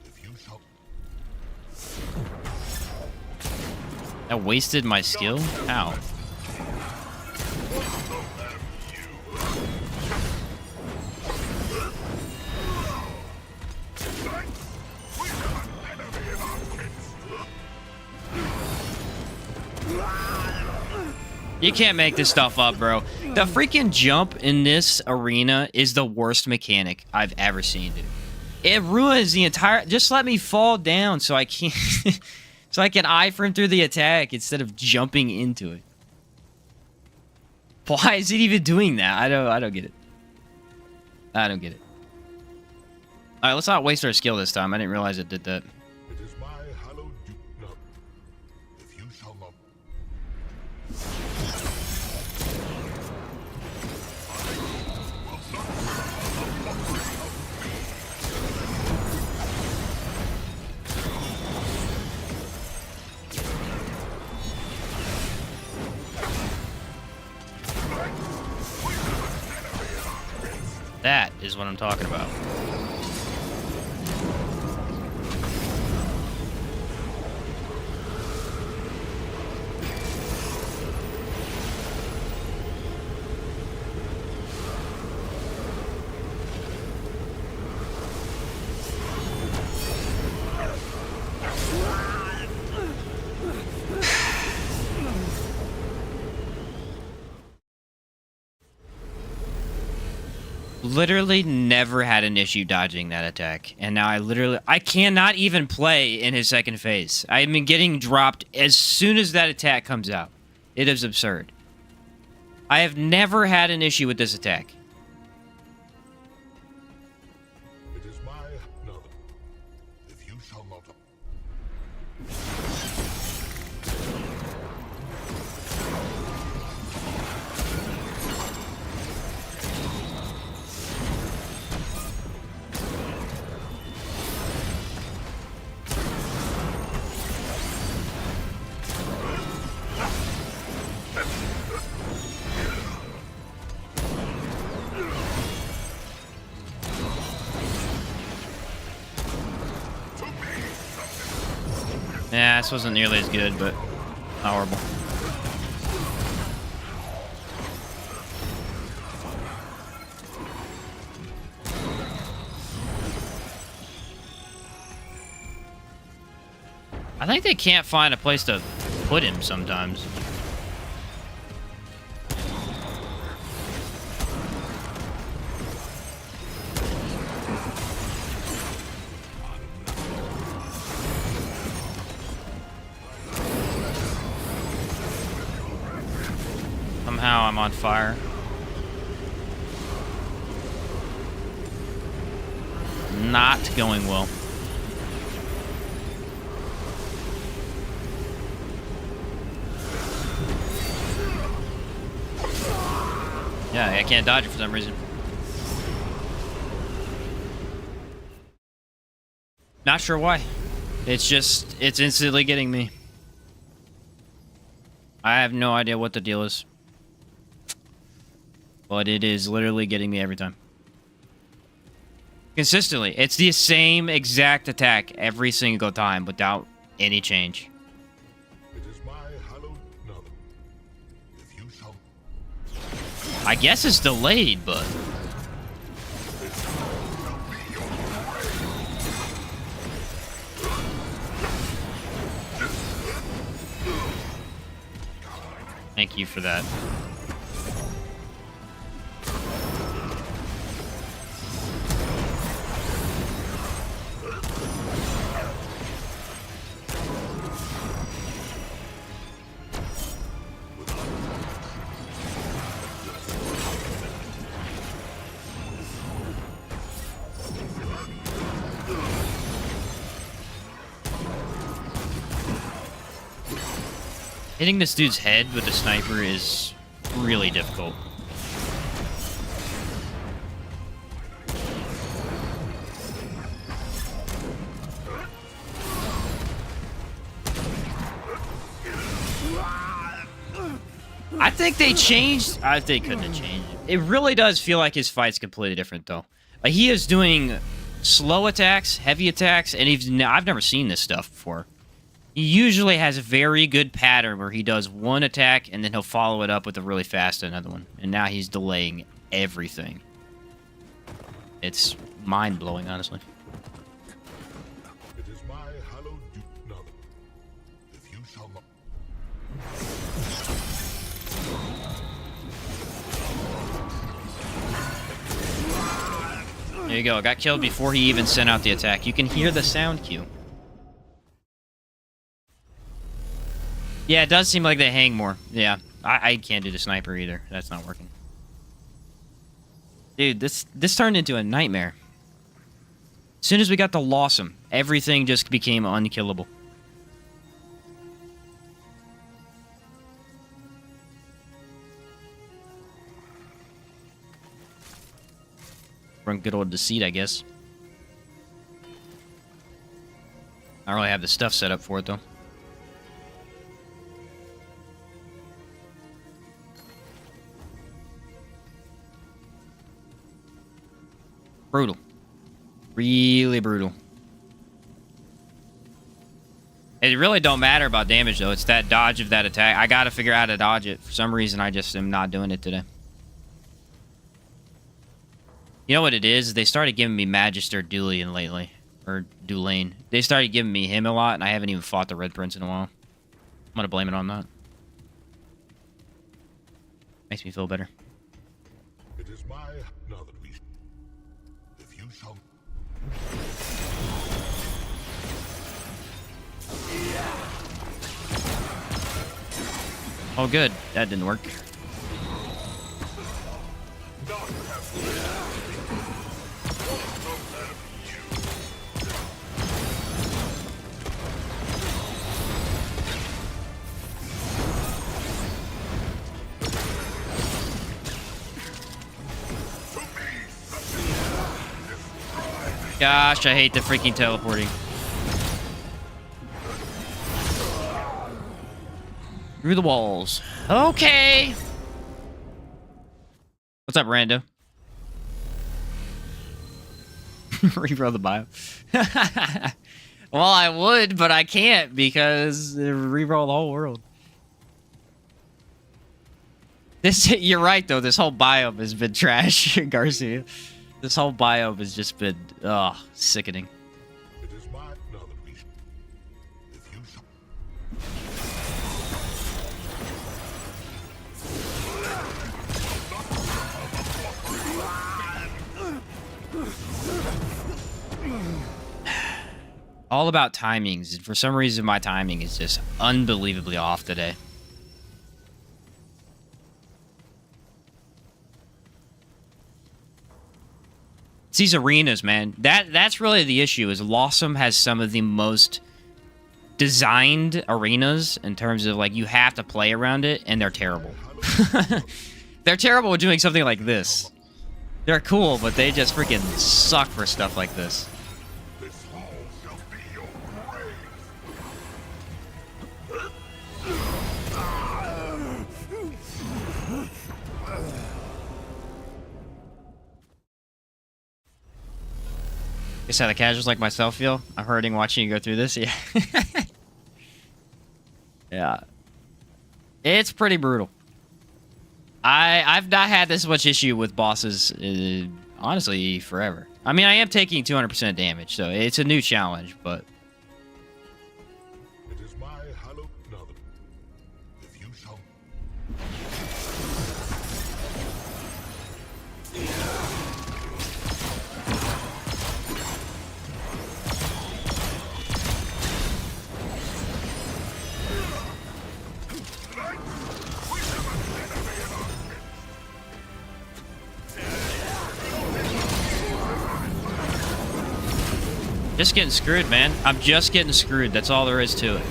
If you shall. That wasted my skill? How? You can't make this stuff up, bro. The freaking jump in this arena is the worst mechanic I've ever seen, dude. It ruins the entire... Just let me fall down so I can... so I can iframe through the attack instead of jumping into it. Why is it even doing that? I don't get it. I don't get it. Alright, let's not waste our skill this time. I didn't realize it did that. It is my hallowed no. If you shall not That is what I'm talking about. Literally never had an issue dodging that attack, and now I cannot even play in his second phase. I've been getting dropped as soon as that attack comes out. It is absurd. I have never had an issue with this attack. it is my no. If you shall not Yeah, this wasn't nearly as good, but not horrible. I think they can't find a place to put him sometimes. Somehow I'm on fire. Not going well. Yeah, I can't dodge it for some reason. Not sure why. It's instantly getting me. I have no idea what the deal is. But it is literally getting me every time. Consistently. It's the same exact attack every single time without any change. it is my hallowed no. If you shall I guess it's delayed, but... Thank you for that. Hitting this dude's head with a sniper is really difficult. I think they changed. They couldn't have changed. It really does feel like his fight's completely different, though. He is doing slow attacks, heavy attacks, and I've never seen this stuff before. He usually has a very good pattern where he does one attack and then he'll follow it up with a really fast another one. And now he's delaying everything. It's mind-blowing, honestly. it is my hallowed no. If you shall not There you go. Got killed before he even sent out the attack. You can hear the sound cue. Yeah, it does seem like they hang more. Yeah, I can't do the sniper either. That's not working. Dude, this turned into a nightmare. As soon as we got the Lawsome, everything just became unkillable. Run good old Deceit, I guess. I don't really have the stuff set up for it, though. Brutal. Really brutal. It really don't matter about damage, though. It's that dodge of that attack. I gotta figure out how to dodge it. For some reason, I just am not doing it today. You know what it is? They started giving me Magister Dulian lately. Or Dulane. They started giving me him a lot, and I haven't even fought the Red Prince in a while. I'm gonna blame it on that. Makes me feel better. It is my now that we if you shall Oh, good. That didn't work. Gosh, I hate the freaking teleporting. Through the walls. Okay. What's up, Rando? Reroll the bio. Well, I would, but I can't because reroll the whole world. You're right, though. This whole biome has been trash, Garcia. This whole biome has just been, sickening. it is my now that we if you shall All about timings. For some reason, my timing is just unbelievably off today. It's these arenas, man. That's really the issue, is Lawsome has some of the most designed arenas in terms of, like, you have to play around it, and they're terrible. They're terrible at doing something like this. They're cool, but they just freaking suck for stuff like this. this hall shall be your grave. Guess how the casuals like myself feel? I'm hurting watching you go through this. Yeah. Yeah. It's pretty brutal. I've not had this much issue with bosses, honestly, forever. I mean, I am taking 200% damage, so it's a new challenge, but... It is my hallowed now that if you shall Just getting screwed, man. I'm just getting screwed. That's all there is to it.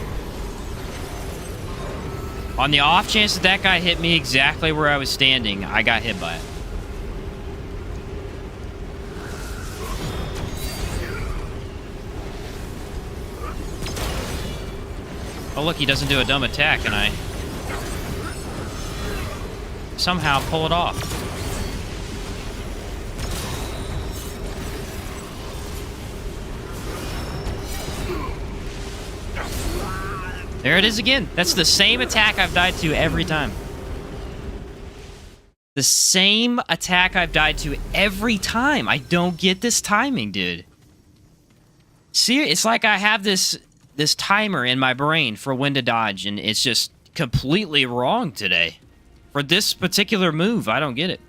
On the off chance that that guy hit me exactly where I was standing, I got hit by it. Oh, look, he doesn't do a dumb attack, and I somehow pull it off. There it is again. That's the same attack I've died to every time. The same attack I've died to every time. I don't get this timing, dude. See, it's like I have this timer in my brain for when to dodge, and it's just completely wrong today. For this particular move, I don't get it.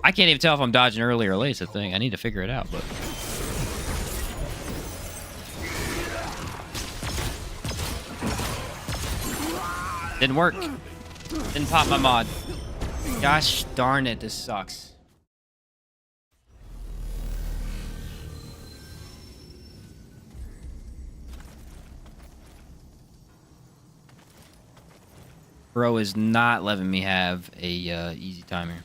I can't even tell if I'm dodging early or late. It's a thing. I need to figure it out, but... Didn't work. Didn't pop my mod. Gosh darn it, this sucks. Bro is not letting me have a easy timer.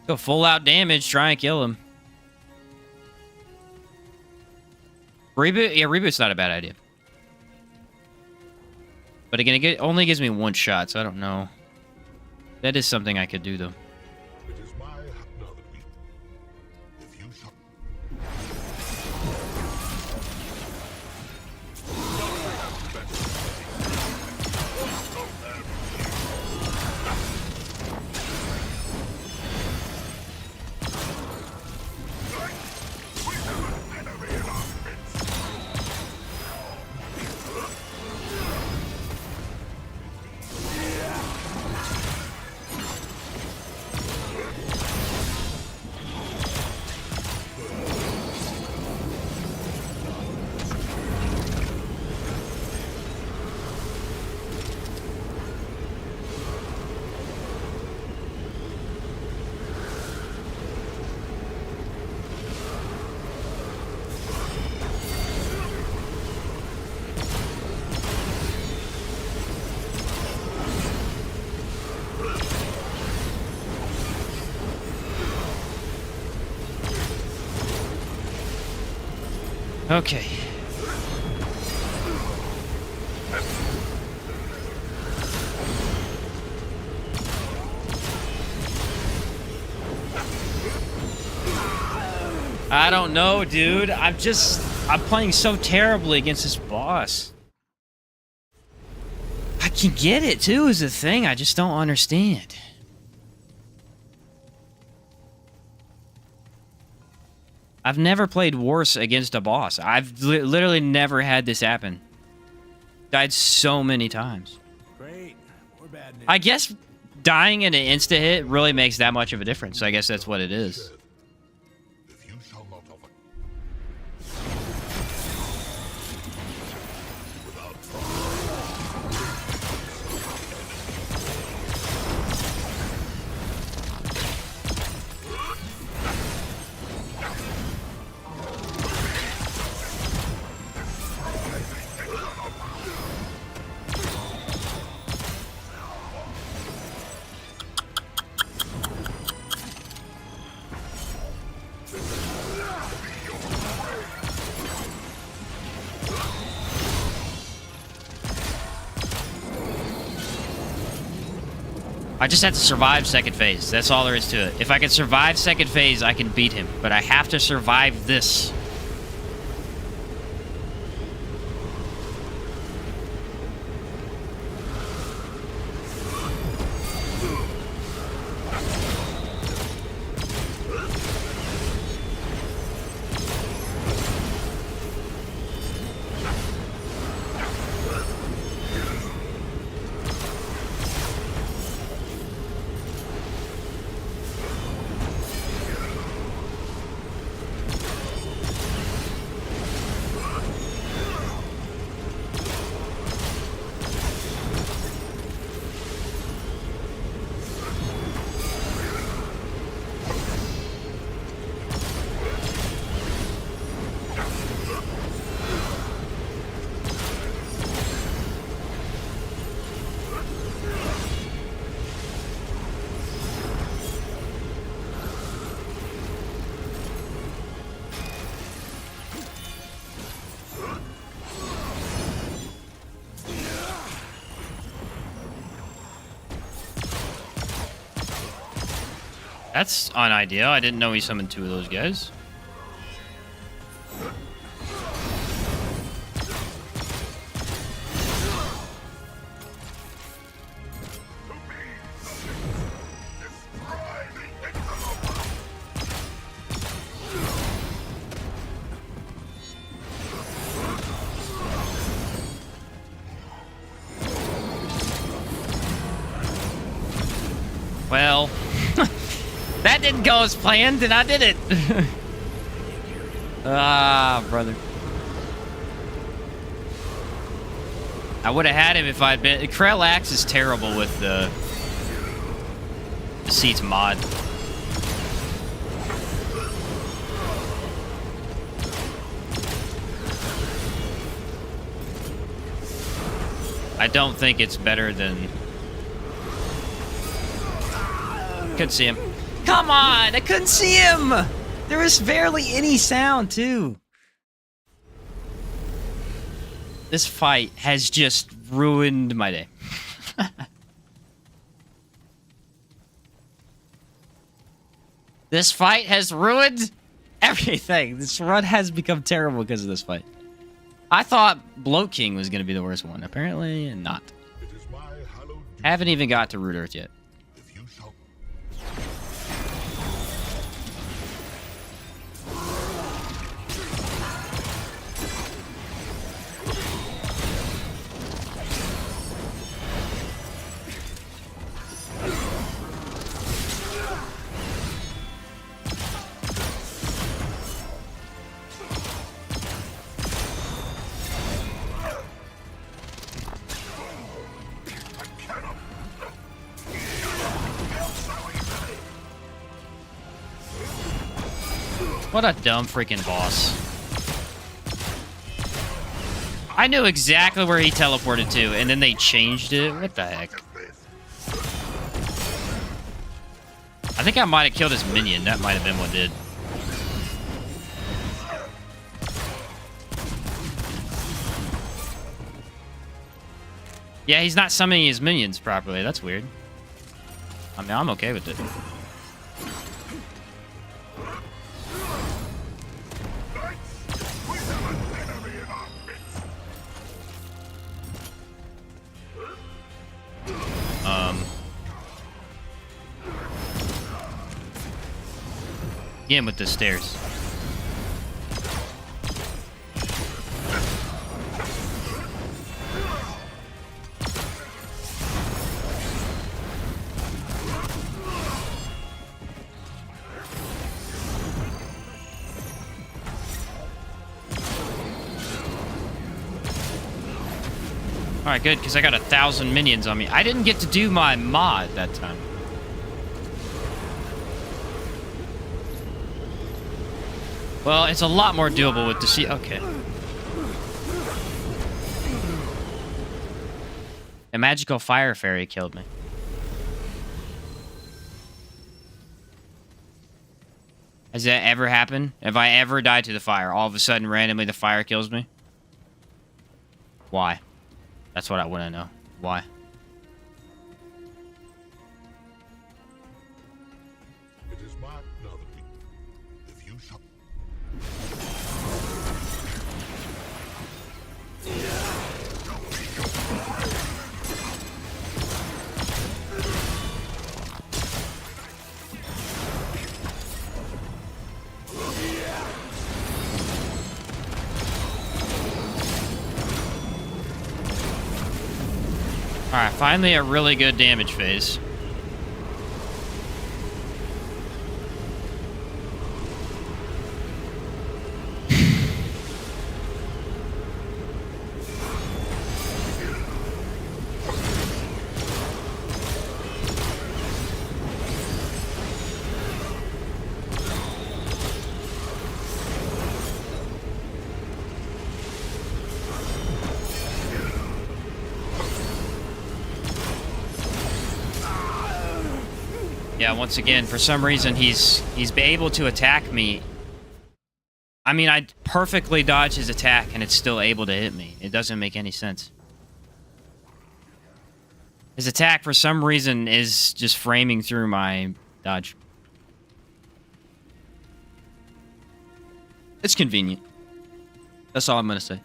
Go full out damage, try and kill him. Reboot? Yeah, reboot's not a bad idea. But again, it only gives me one shot, so I don't know. That is something I could do, though. It is my no, that we. If you shall. Okay. I don't know, dude. I'm playing so terribly against this boss. I can get it, too, is the thing. I just don't understand. I've never played worse against a boss. I've literally never had this happen. Died so many times. Great. We're bad news. I guess dying in an insta-hit really makes that much of a difference. I guess that's what it is. If you shall not offer. I just have to survive second phase. That's all there is to it. If I can survive second phase, I can beat him. But I have to survive this. That's unideal. I didn't know he summoned two of those guys. Well, that didn't go as planned, and I did it. Ah, brother. I would have had him if I'd been... Krell Axe is terrible with the Seeds mod. I don't think it's better than... Couldn't see him. Come on! I couldn't see him! There was barely any sound, too. This fight has just ruined my day. This fight has ruined everything. This run has become terrible because of this fight. I thought Bloat King was going to be the worst one. Apparently not. It is my hallowed Haven't even got to Root Earth yet. if you shall. What a dumb freaking boss. I knew exactly where he teleported to, and then they changed it. What the heck? I think I might have killed his minion. That might have been what did. Yeah, he's not summoning his minions properly. That's weird. I mean, I'm okay with it. Again with the stairs. Alright, good, because I got 1,000 minions on me. I didn't get to do my mod that time. Well, it's a lot more doable with the sea. Okay. A magical fire fairy killed me. Has that ever happened? Have I ever died to the fire? All of a sudden, randomly, the fire kills me? Why? That's what I want to know. Why? It is my melody. If you shall. Alright, finally a really good damage phase. Yeah, once again, for some reason, he's been able to attack me. I mean, I perfectly dodge his attack, and it's still able to hit me. It doesn't make any sense. His attack, for some reason, is just framing through my dodge. It's convenient. That's all I'm gonna say.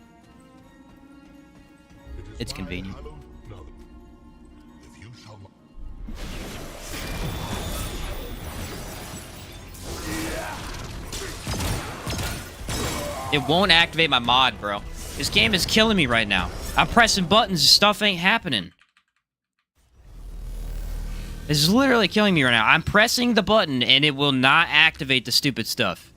It's convenient. If you shall. It won't activate my mod, bro. This game is killing me right now. I'm pressing buttons, stuff ain't happening. This is literally killing me right now. I'm pressing the button and it will not activate the stupid stuff.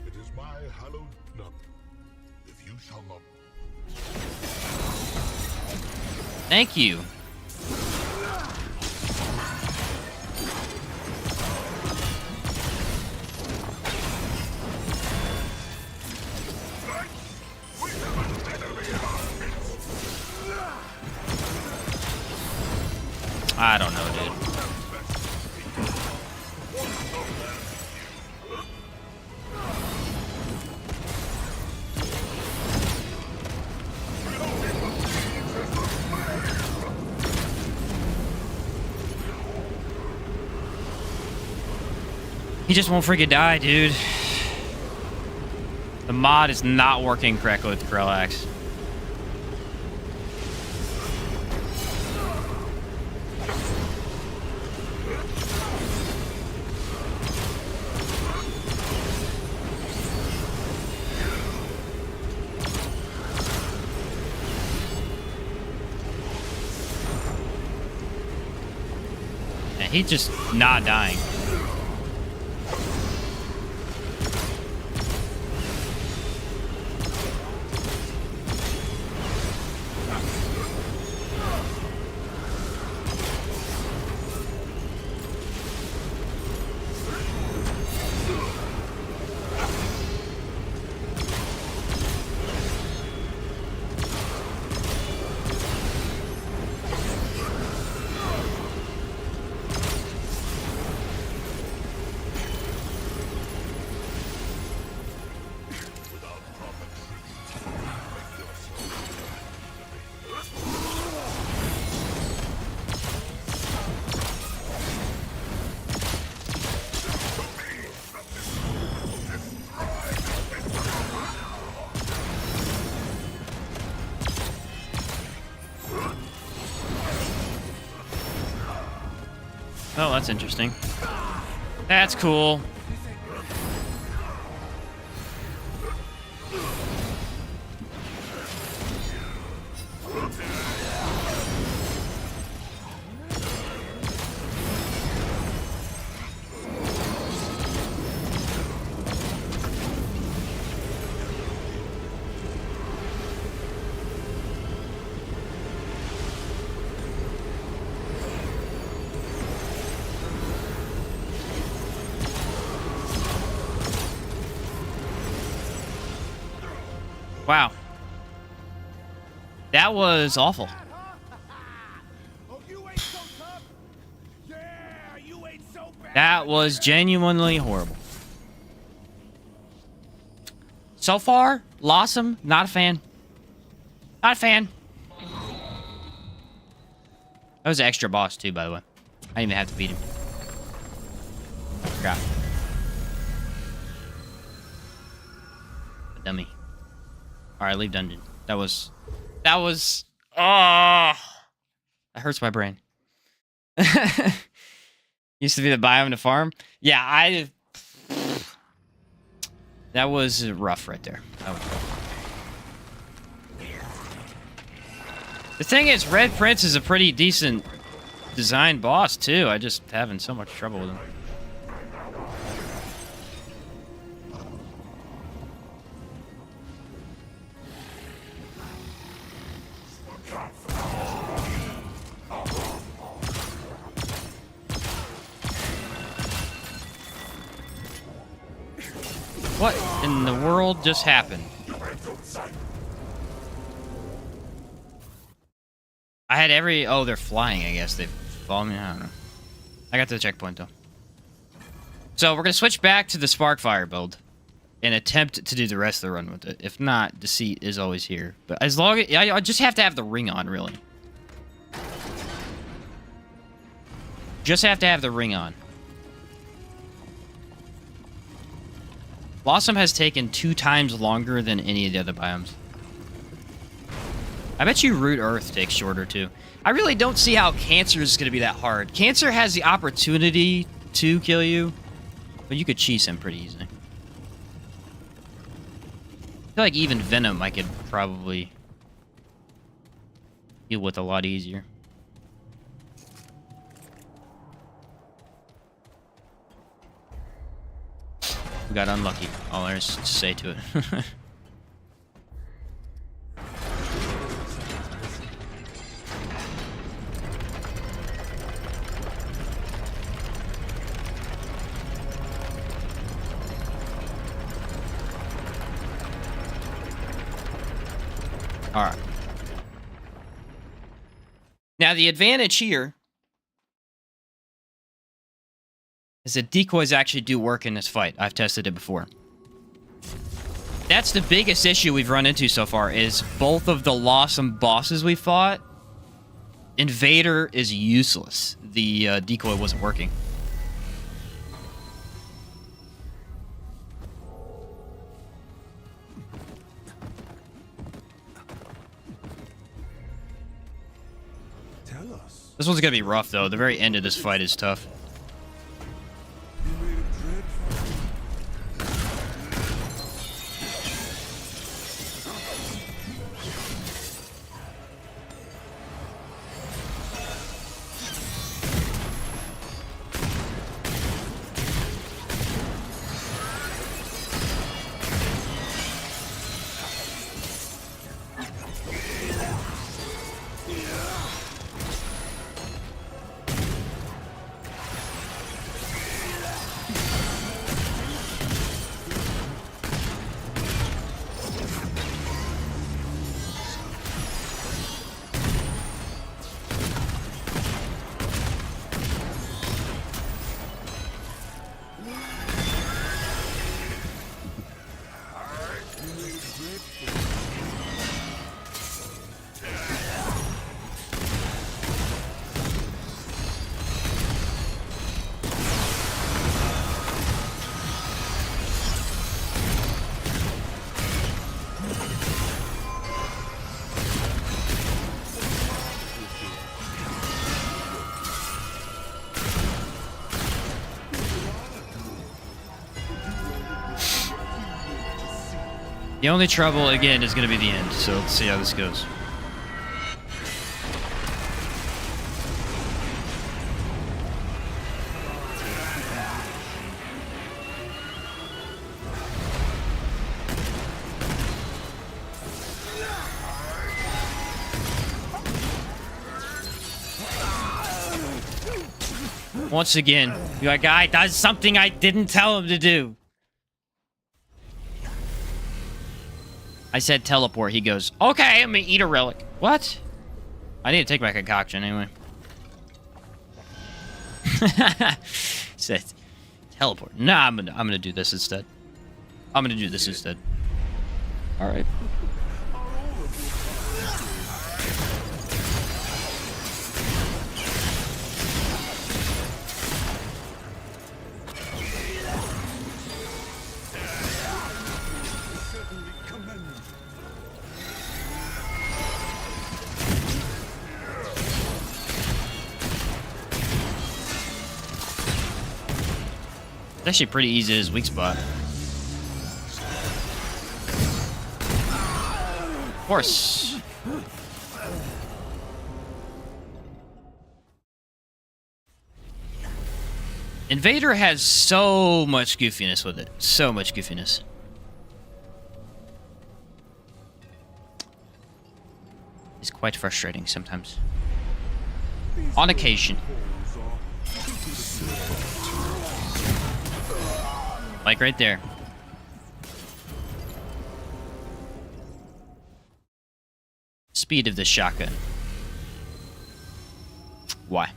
It is my hallowed nut. If you shall not. Thank you. I don't know, dude. He just won't freaking die, dude. The mod is not working correctly with the Krell-Axe. And he's just not dying. Oh, that's interesting. That's cool. Wow. That was awful. That was genuinely horrible. So far, Lawsome, not a fan. Not a fan. That was an extra boss too, by the way. I didn't even have to beat him. I forgot. A dummy. Alright, leave dungeon. That was... that hurts my brain. Used to be the biome to farm. Yeah, that was rough right there. That was rough. The thing is, Red Prince is a pretty decent designed boss, too. I just having so much trouble with him. What in the world just happened? I had every... Oh, they're flying, I guess. They follow me? I don't know. I got to the checkpoint, though. So, we're going to switch back to the Sparkfire build and attempt to do the rest of the run with it. If not, Deceit is always here. But as long as... I just have to have the ring on, really. Just have to have the ring on. Blossom has taken 2 times longer than any of the other biomes. I bet you Root Earth takes shorter, too. I really don't see how Cancer is going to be that hard. Cancer has the opportunity to kill you, but you could cheese him pretty easily. feel like even Venom I could probably deal with a lot easier. We got unlucky. All there's to say to it. All right. Now the advantage here is that decoys actually do work in this fight. I've tested it before. That's the biggest issue we've run into so far, is both of the Lawsome bosses we fought, Invader is useless. The decoy wasn't working. Tell us. This one's gonna be rough, though. The very end of this fight is tough. You made a dreadful. The only trouble, again, is going to be the end, so let's see how this goes. Once again, your guy does something I didn't tell him to do. I said teleport. He goes, okay, I'm gonna eat a relic. What? I need to take my concoction anyway. Said teleport. Nah, I'm gonna do this instead. I'm gonna do this instead. All right. It's actually pretty easy as weak spot. Of course. Invader has so much goofiness with it. So much goofiness. It's quite frustrating sometimes. On occasion. Like right there. Speed of this shotgun. Why?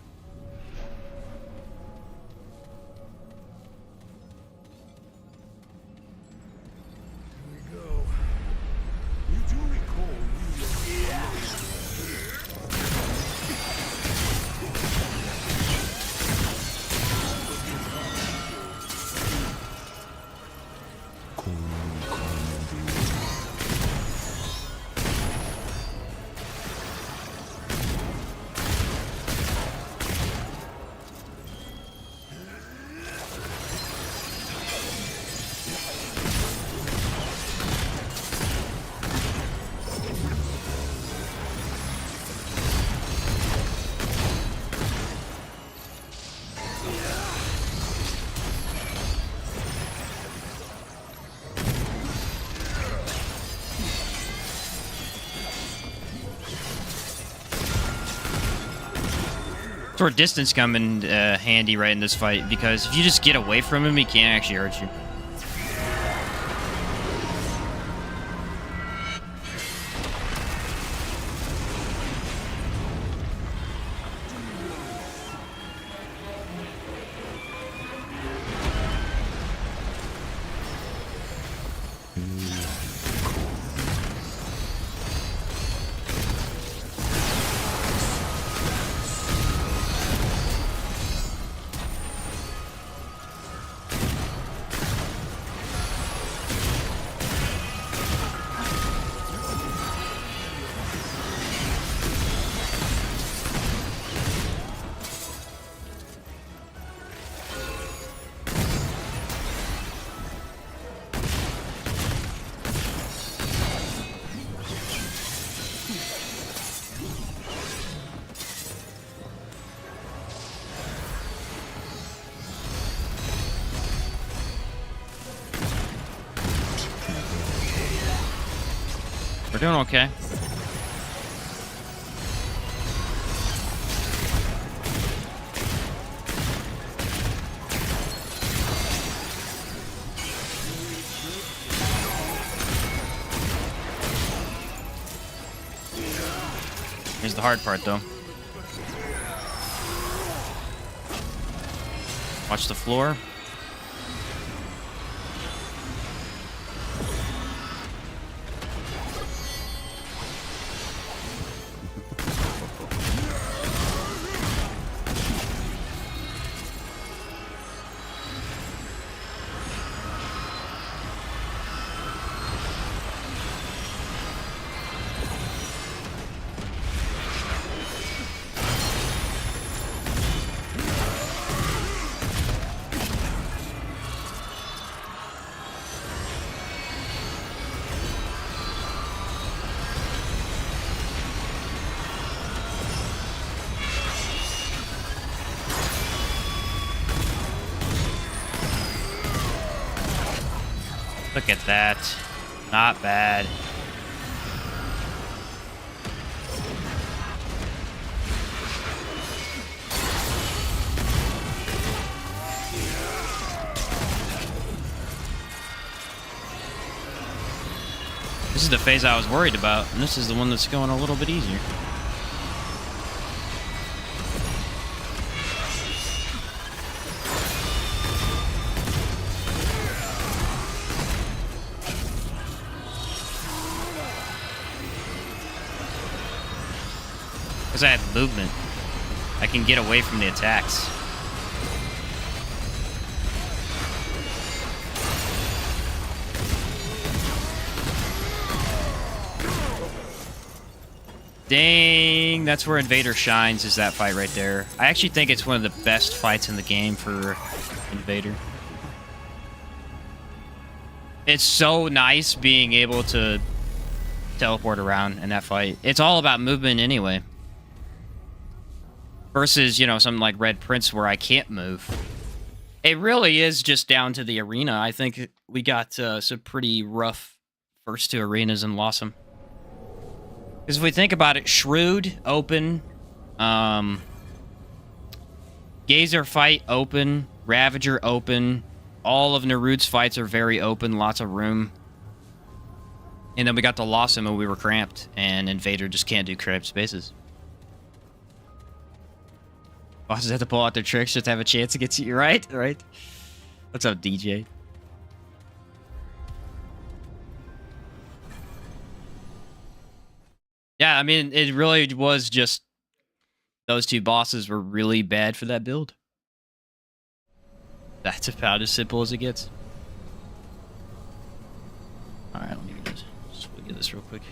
where distance come in handy right in this fight, because if you just get away from him, he can't actually hurt you. We're doing okay. Here's the hard part, though. Watch the floor. Look at that. Not bad. This is the phase I was worried about, and this is the one that's going a little bit easier. Because I have movement, I can get away from the attacks. Dang, that's where Invader shines, is that fight right there. I actually think it's one of the best fights in the game for Invader. It's so nice being able to teleport around in that fight. It's all about movement anyway. Versus, you know, something like Red Prince where I can't move. It really is just down to the arena. I think we got some pretty rough first two arenas and lost them. Because if we think about it, Shrewd, open. Gazer fight, open. Ravager, open. All of Nerud's fights are very open, lots of room. And then we got to loss him and we were cramped. And Invader just can't do cramped spaces. Bosses have to pull out their tricks just to have a chance to get to you, right? Right? What's up, DJ? Yeah, I mean, it really was just those two bosses were really bad for that build. That's about as simple as it gets. All right, let me just look at this real quick.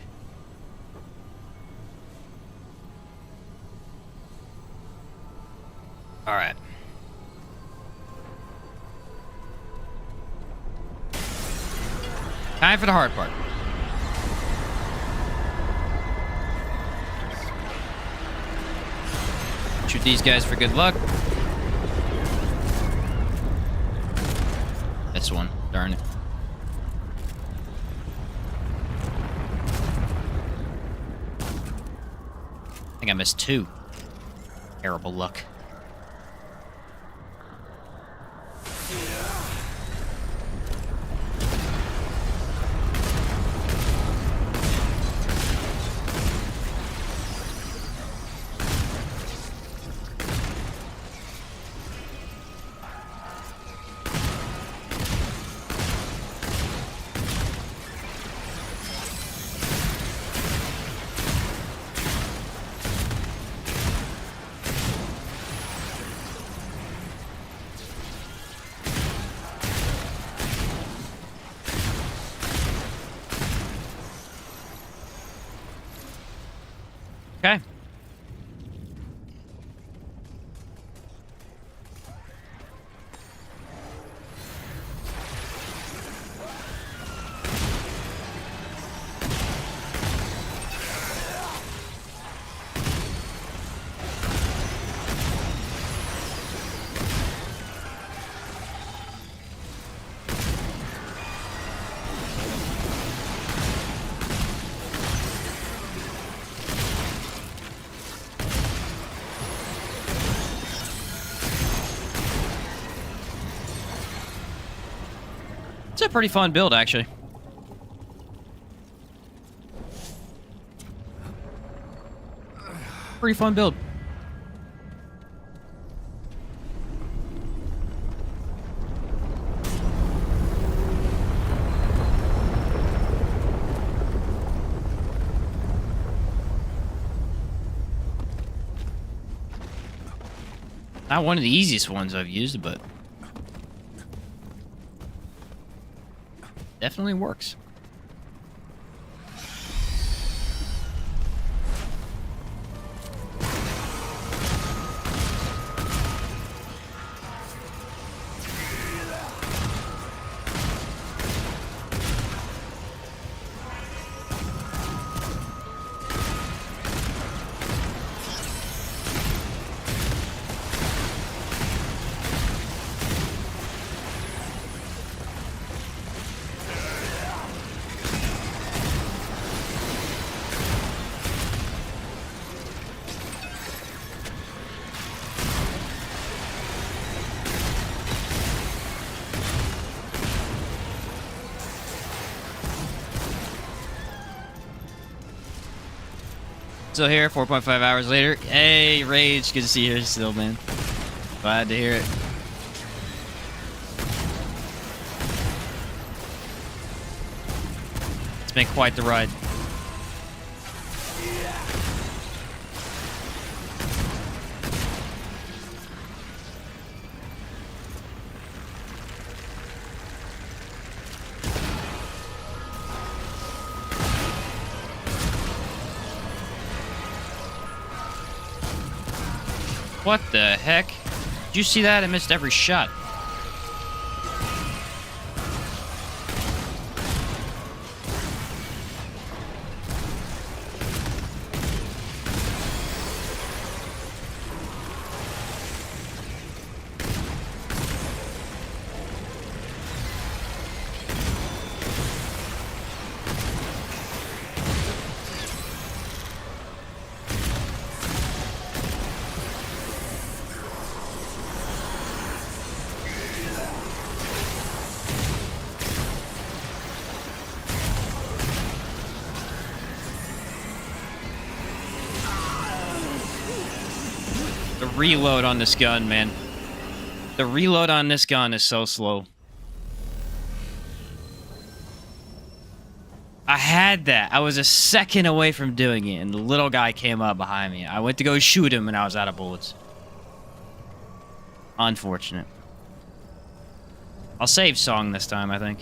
All right. Time for the hard part. Shoot these guys for good luck. That's one. Darn it. I think I missed two. Terrible luck. Okay. It's a pretty fun build, actually. Pretty fun build. Not one of the easiest ones I've used, but definitely works. Still here, 4.5 hours later. Hey, Rage, good to see you here still, man. Glad to hear it. It's been quite the ride. What the heck? Did you see that? I missed every shot. The reload on this gun, man. The reload on this gun is so slow. I had that. I was a second away from doing it, and the little guy came up behind me. I went to go shoot him, and I was out of bullets. Unfortunate. I'll save song this time, I think.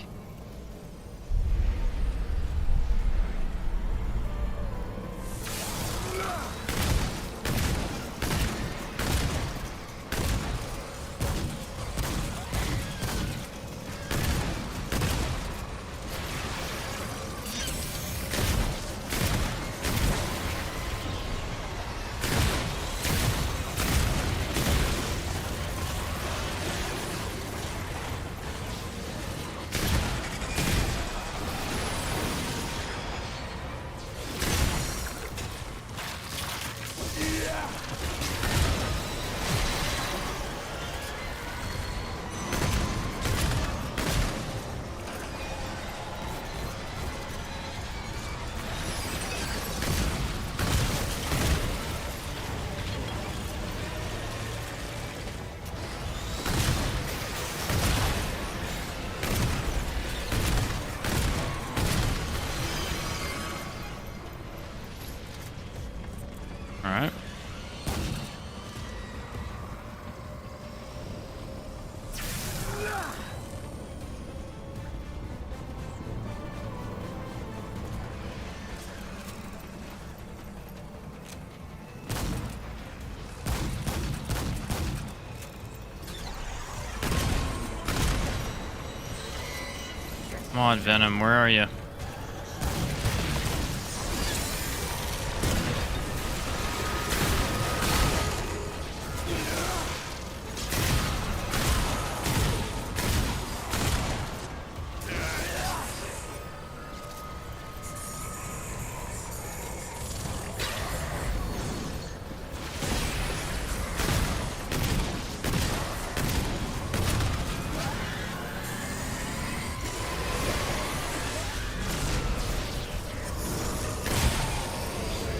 Come on, Venom, where are you?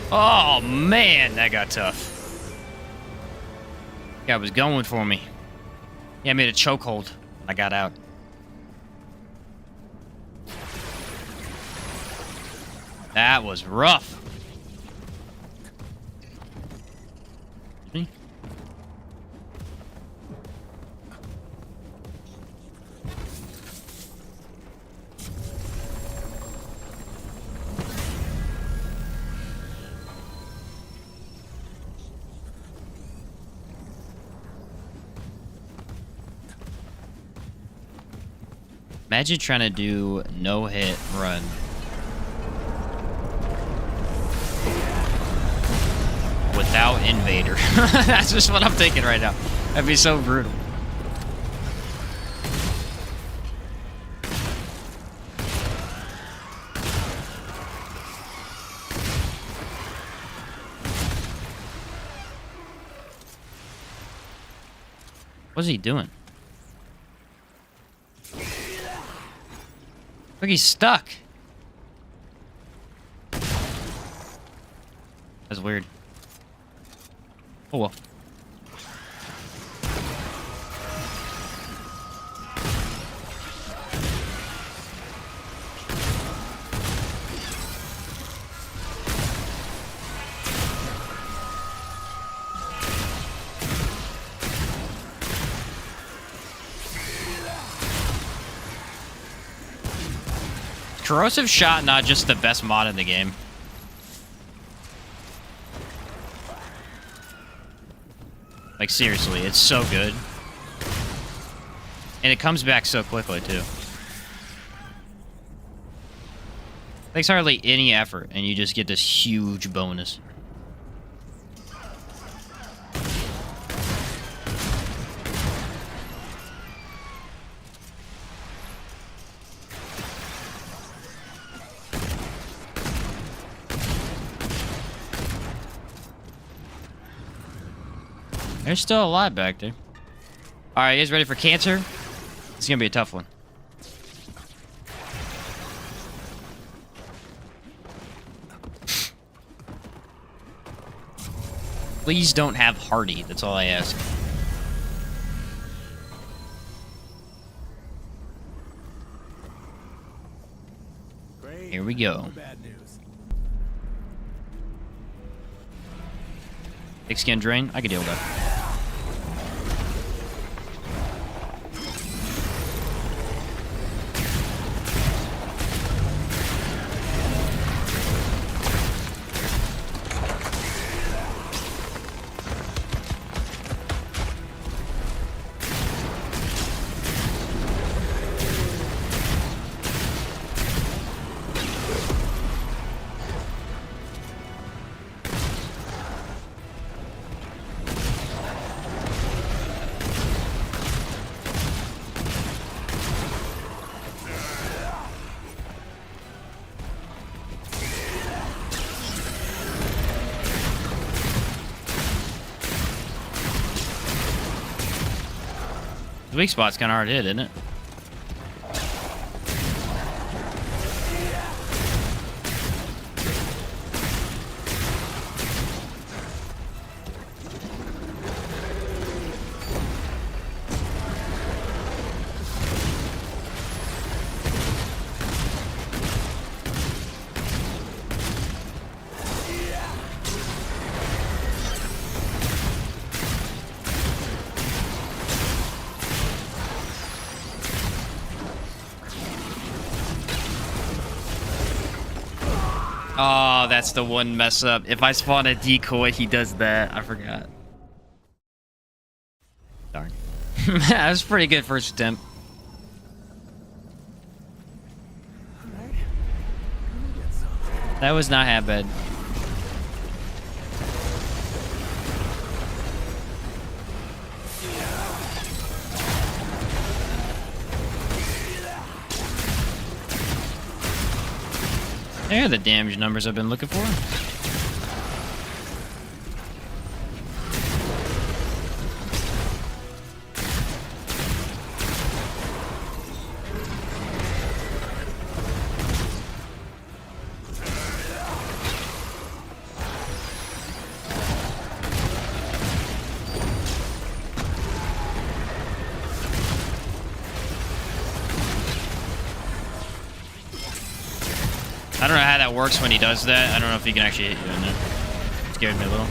Oh man, that got tough. Guy was going for me. Yeah, I made a chokehold when I got out. That was rough. Imagine trying to do no-hit run. Without Invader. That's just what I'm thinking right now. That'd be so brutal. What's he doing? Look, he's stuck. That's weird. Oh well. Corrosive shot, not just the best mod in the game. Like seriously, it's so good. And it comes back so quickly too. Takes hardly any effort and you just get this huge bonus. There's still a lot back there. Alright, you guys ready for cancer? It's gonna be a tough one. Please don't have Hardy, that's all I ask. Great. Here we go. No bad news. Big skin drain, I can deal with that. The weak spot's kind of hard to hit, isn't it? Oh, that's the one mess up. If I spawn a decoy, he does that. I forgot. Darn. That was pretty good first attempt. That was not half bad. There are the damage numbers I've been looking for. I don't know how that works when he does that. I don't know if he can actually hit you in there. Scared me a little.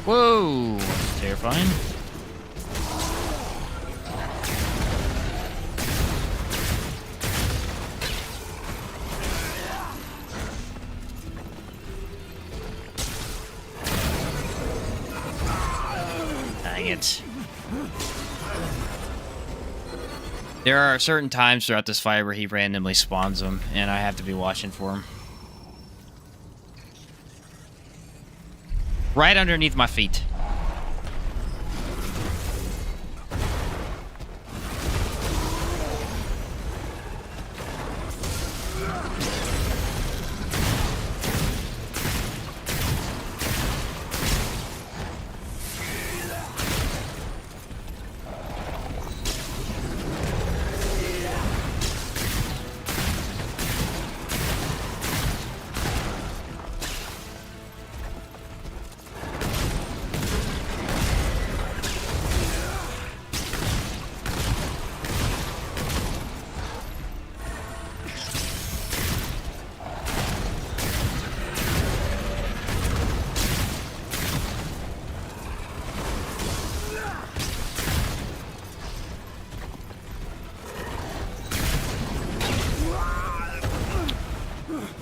Whoa! That's terrifying. Dang it. There are certain times throughout this fight where he randomly spawns them, and I have to be watching for him. Right underneath my feet.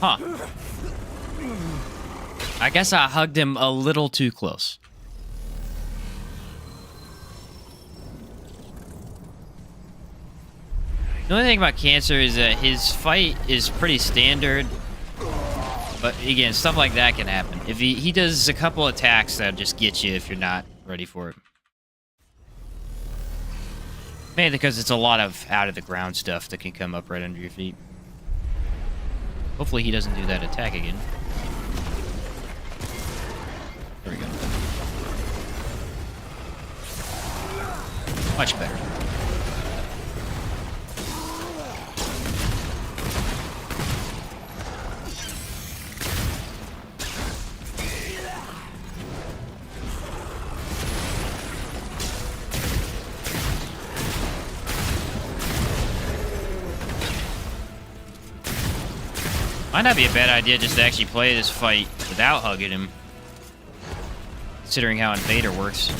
Huh. I guess I hugged him a little too close. The only thing about Cancer is that his fight is pretty standard. But again, stuff like that can happen. If he does a couple attacks that just get you if you're not ready for it. Mainly because it's a lot of out of the ground stuff that can come up right under your feet. Hopefully he doesn't do that attack again. There we go. Much better. Might not be a bad idea just to actually play this fight without hugging him, considering how Invader works.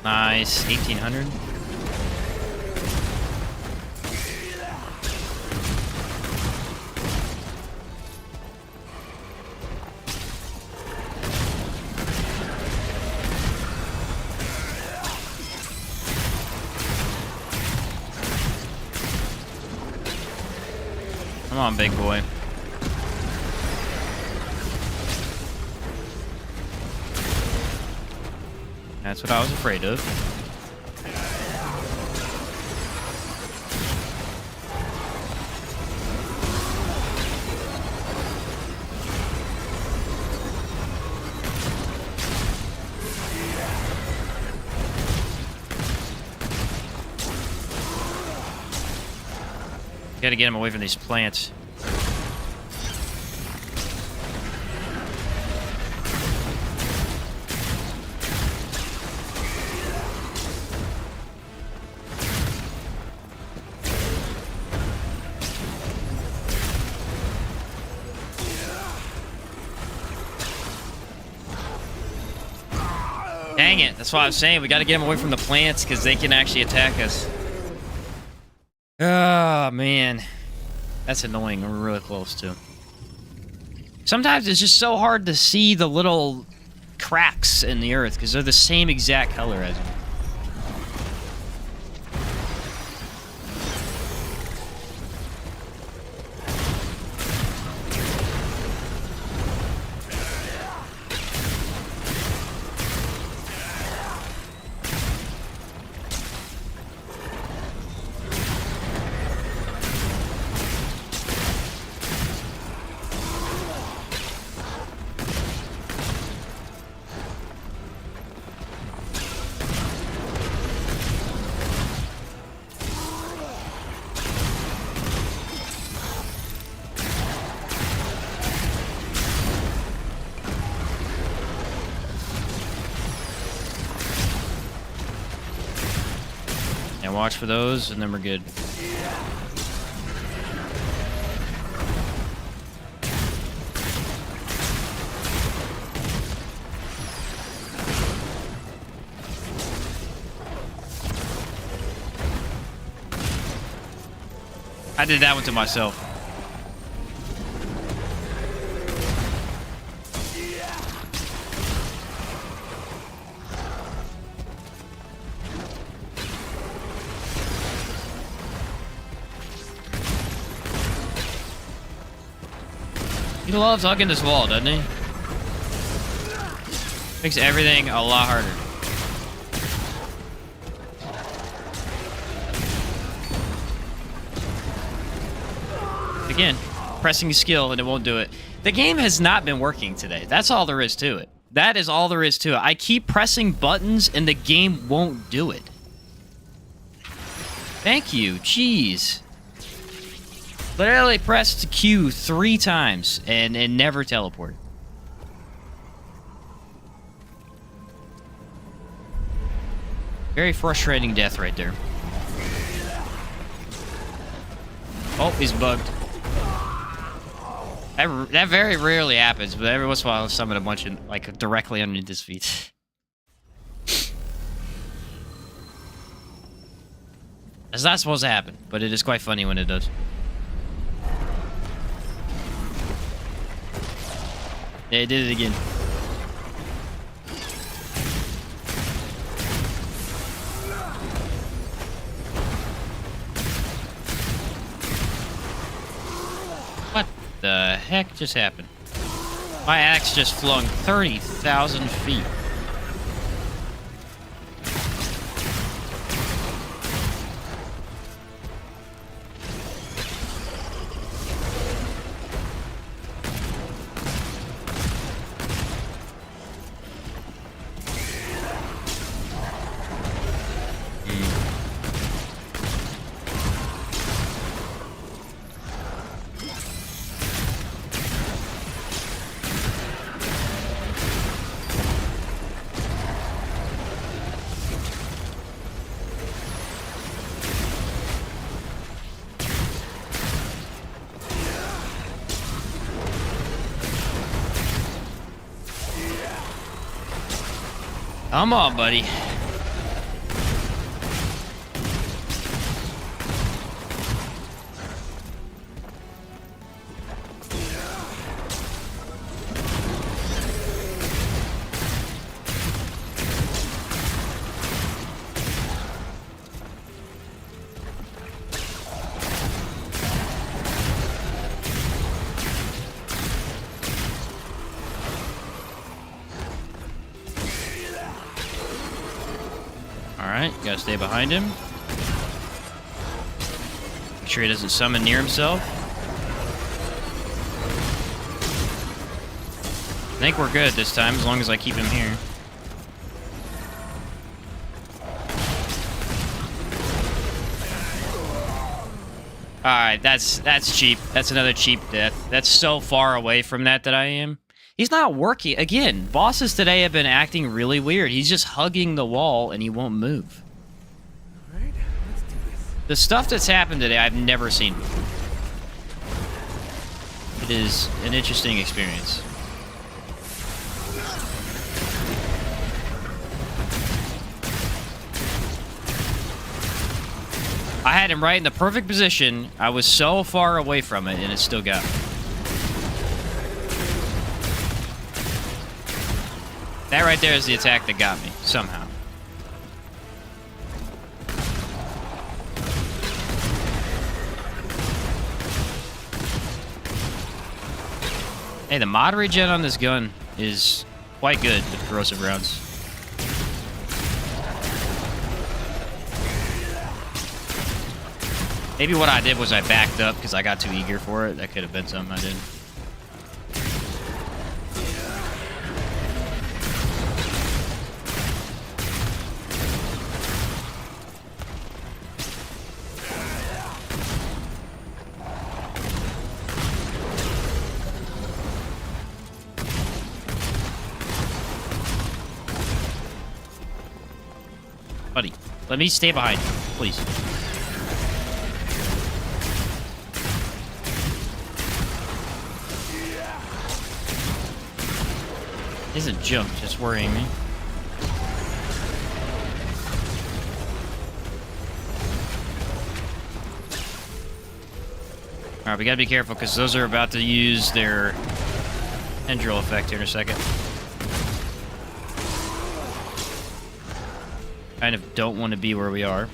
Nice, 1800. Come on, big boy. That's what I was afraid of. Gotta get him away from these plants. Dang it, that's why I was saying we gotta get them away from the plants because they can actually attack us. Oh, man. That's annoying. We're really close, too. Sometimes it's just so hard to see the little cracks in the earth because they're the same exact color as them. And watch for those, and then we're good. I did that one to myself. He loves hugging this wall, doesn't he? Makes everything a lot harder. Again, pressing skill and it won't do it. The game has not been working today. That's all there is to it. That is all there is to it. I keep pressing buttons and the game won't do it. Thank you. Jeez. Literally pressed Q 3 times and never teleport. Very frustrating death right there. Oh, he's bugged. That very rarely happens, but every once in a while I'll summon a bunch of, like, directly underneath his feet. That's not supposed to happen, but it is quite funny when it does. Yeah, it did it again. What the heck just happened? My axe just flung 30,000 feet. Come on, buddy. Alright, gotta stay behind him. Make sure he doesn't summon near himself. I think we're good this time, as long as I keep him here. Alright, that's cheap. That's another cheap death. That's so far away from that I am. He's not working. Again, bosses today have been acting really weird. He's just hugging the wall and he won't move. Alright, let's do this. The stuff that's happened today I've never seen before. It is an interesting experience. I had him right in the perfect position. I was so far away from it, and it still got me. That right there is the attack that got me, somehow. Hey, the mod regen on this gun is quite good with corrosive rounds. Maybe what I did was I backed up because I got too eager for it. That could have been something I did. Buddy, let me stay behind you, please. He's a jump, just worrying me. Alright, we gotta be careful because those are about to use their tendril effect here in a second. Kind of don't want to be where we are.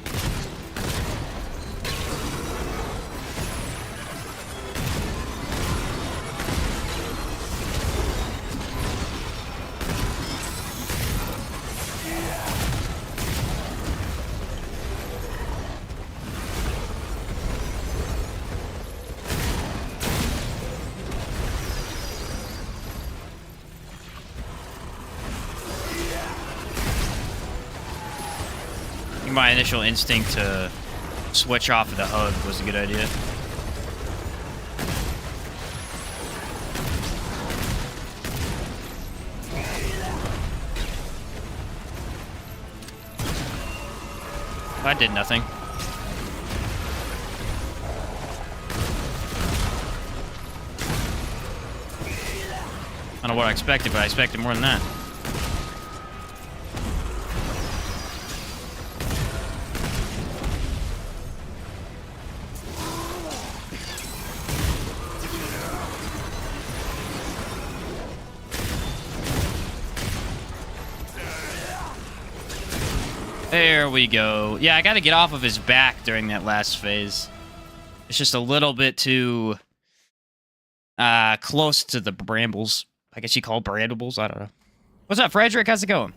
My initial instinct to switch off of the hug was a good idea. I did nothing. I don't know what I expected, but I expected more than that. There we go. Yeah, I got to get off of his back during that last phase. It's just a little bit too close to the brambles. I guess you call brambles. I don't know. What's up, Frederick? How's it going?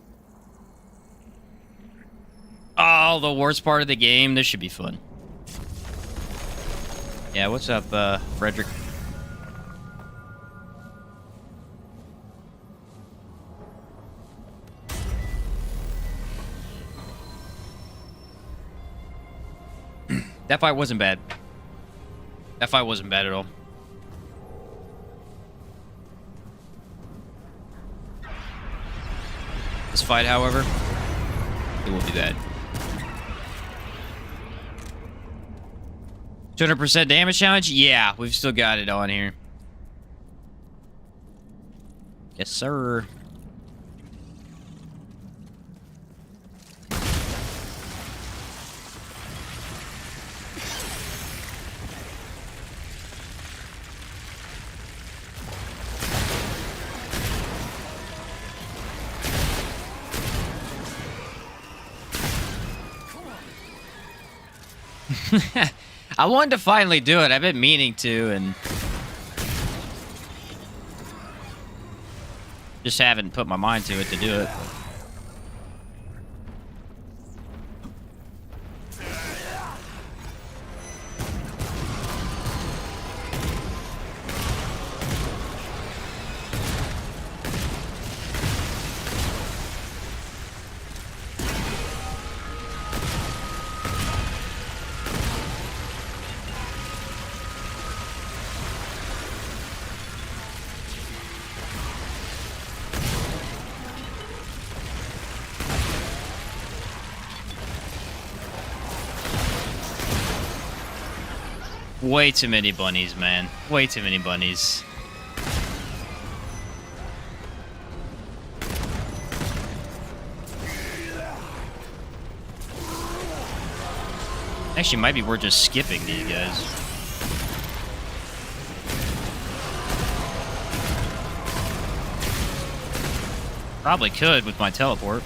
Oh, the worst part of the game. This should be fun. Yeah, what's up, Frederick? That fight wasn't bad. That fight wasn't bad at all. This fight, however, it will be bad. 200% damage challenge? Yeah, we've still got it on here. Yes, sir. I wanted to finally do it. I've been meaning to, and just haven't put my mind to it to do it. Way too many bunnies, man. Way too many bunnies. Actually, might be worth just skipping these guys. Probably could with my teleport.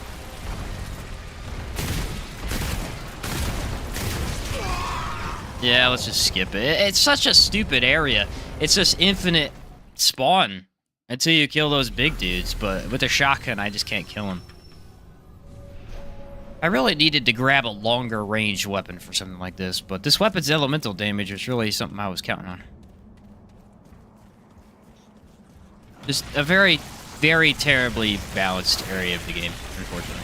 Yeah, let's just skip it. It's such a stupid area. It's just infinite spawn until you kill those big dudes, but with a shotgun, I just can't kill them. I really needed to grab a longer range weapon for something like this, but this weapon's elemental damage is really something I was counting on. Just a very, very terribly balanced area of the game, unfortunately.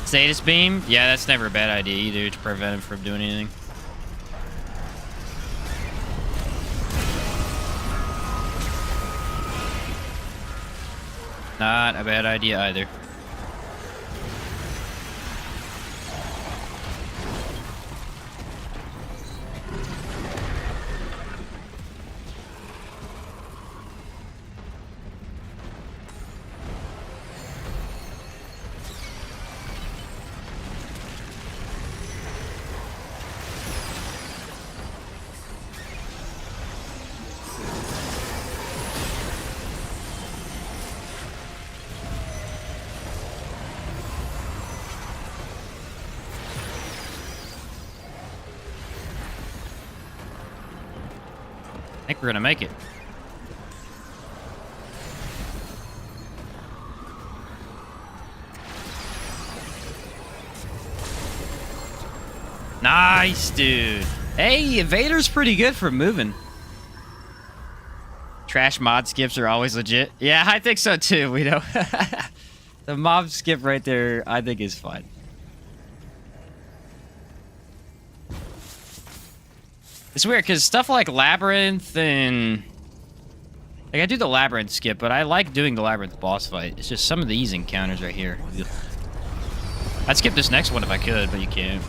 Status beam? Yeah, that's never a bad idea either to prevent him from doing anything. Not a bad idea either. I think we're gonna make it. Nice, dude. Hey, Invader's pretty good for moving. Trash mod skips are always legit. Yeah, I think so too, we know. The mob skip right there, I think is fine. It's weird, because stuff like Labyrinth and... Like, I do the Labyrinth skip, but I like doing the Labyrinth boss fight. It's just some of these encounters right here. Ugh. I'd skip this next one if I could, but you can't.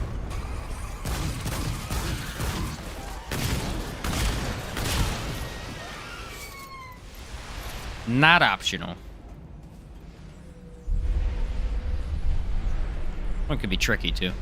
Not optional. One could be tricky, too.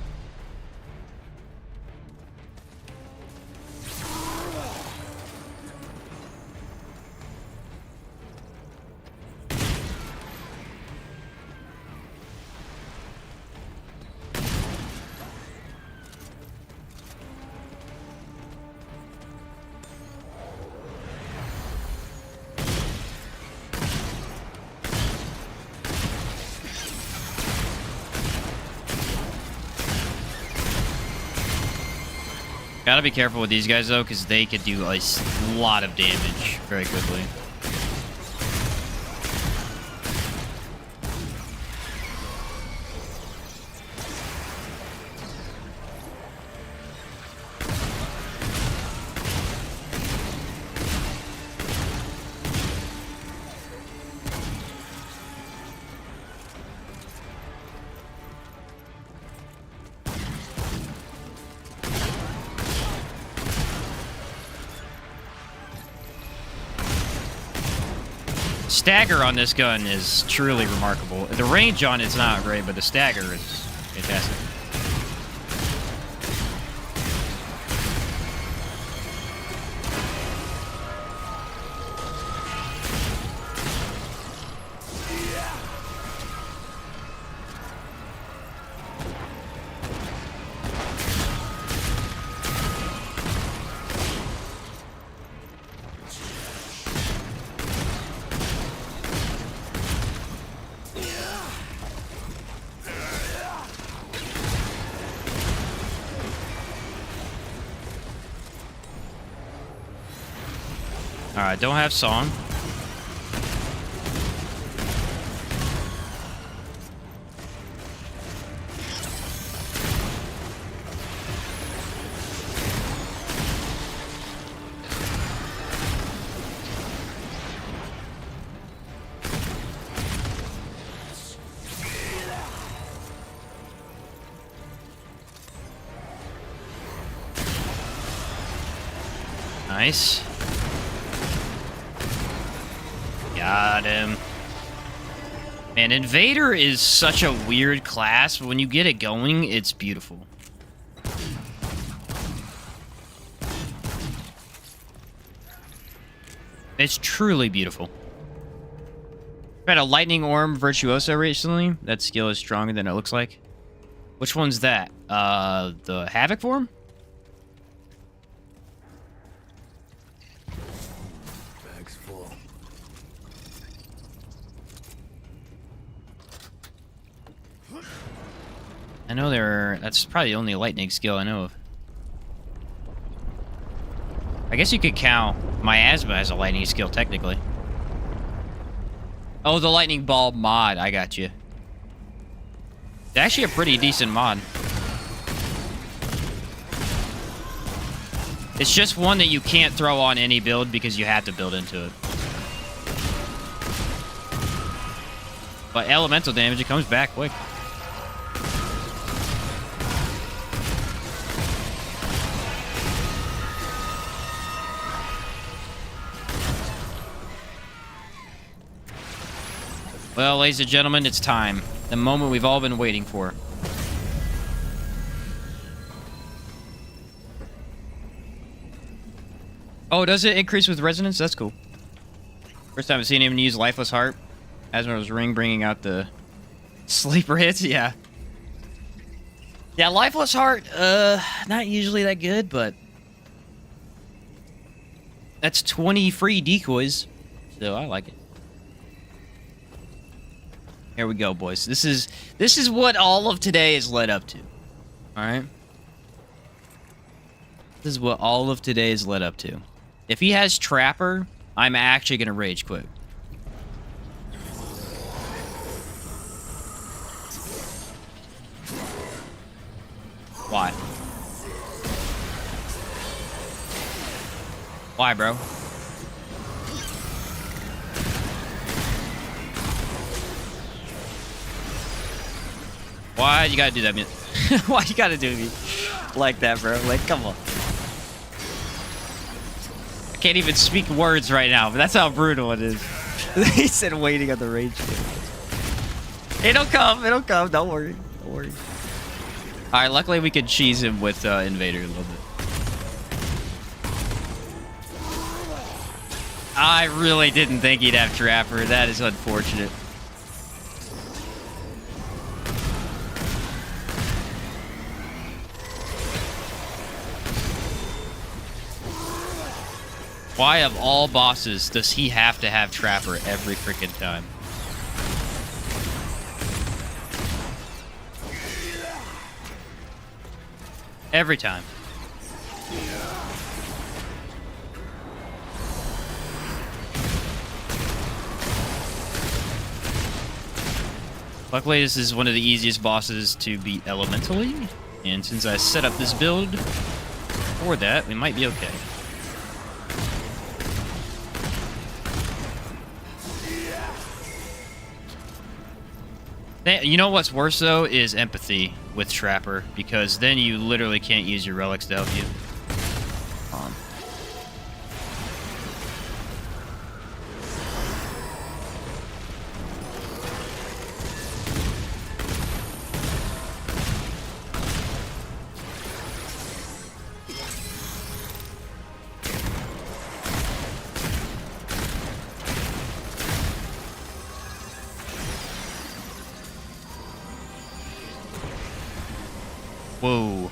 Gotta be careful with these guys, though, because they could do a lot of damage very quickly. Stagger on this gun is truly remarkable. The range on it's not great, but the stagger is fantastic. Alright, don't have song. Nice. Got him. Man, Invader is such a weird class, but when you get it going, it's beautiful. It's truly beautiful. I had a Lightning Orb Virtuoso recently. That skill is stronger than it looks like. Which one's that? The Havoc form? Bag's full. I know that's probably the only lightning skill I know of. I guess you could count Miasma as a lightning skill, technically. Oh, the lightning ball mod. I got you. It's actually a pretty decent mod. It's just one that you can't throw on any build because you have to build into it. But elemental damage, it comes back quick. Well, ladies and gentlemen, it's time. The moment we've all been waiting for. Oh, does it increase with resonance? That's cool. First time I've seen him use Lifeless Heart. Asmode's Ring bringing out the sleeper hits, yeah. Yeah, Lifeless Heart, not usually that good, but... That's 20 free decoys, so I like it. Here we go, boys. This is what all of today is led up to. Alright? This is what all of today is led up to. If he has Trapper, I'm actually gonna rage quit. Why? Why, bro? Why you gotta do that, man? Why you gotta do me like that, bro? Like, come on. I can't even speak words right now, but that's how brutal it is. He said waiting on the rage. It'll come, don't worry. Don't worry. Alright, luckily we could cheese him with Invader a little bit. I really didn't think he'd have Trapper. That is unfortunate. Why, of all bosses, does he have to have Trapper every freaking time? Every time. Luckily, this is one of the easiest bosses to beat elementally, and since I set up this build for that, we might be okay. You know what's worse, though, is empathy with Trapper, because then you literally can't use your relics to help you. Whoa.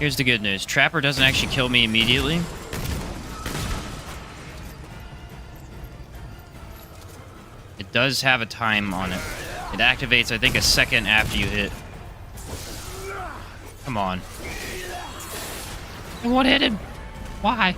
Here's the good news. Trapper doesn't actually kill me immediately. It does have a time on it. It activates, I think, a second after you hit. Come on. What hit him? Why?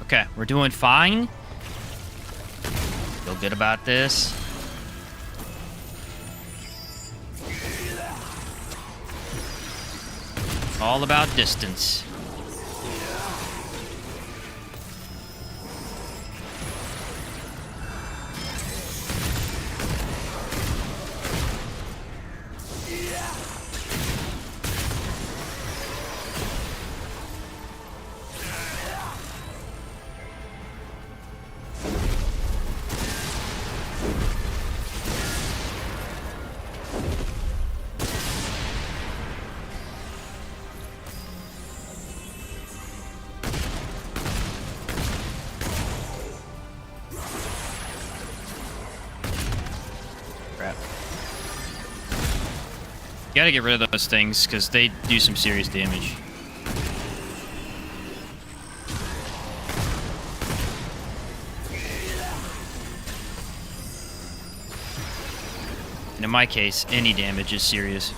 Okay, we're doing fine. Feel good about this. All about distance. Crap. You gotta get rid of those things, because they do some serious damage. And in my case, any damage is serious.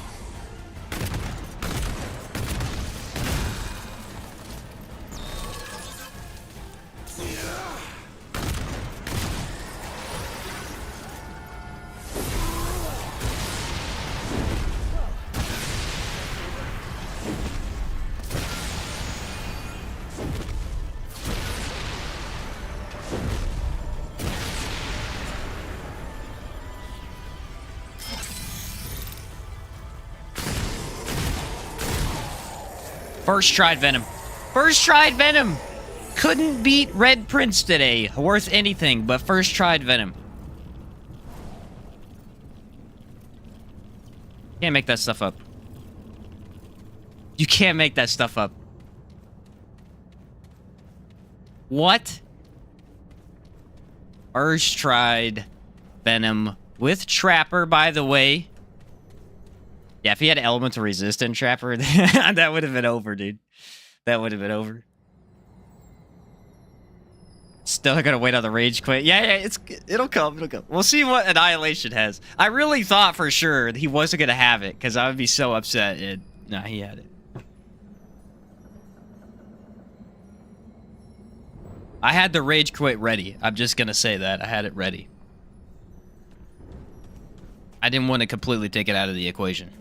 First tried Venom. First tried Venom! Couldn't beat Red Prince today. Worth anything, but first tried Venom. Can't make that stuff up. You can't make that stuff up. What? First tried Venom with Trapper, by the way. Yeah, if he had elemental resistant Trapper, that would have been over, dude. That would have been over. Still gotta wait on the rage quit. Yeah, it'll come, it'll come. We'll see what Annihilation has. I really thought for sure he wasn't gonna have it, because I would be so upset. And nah, he had it. I had the rage quit ready. I'm just gonna say that. I had it ready. I didn't want to completely take it out of the equation.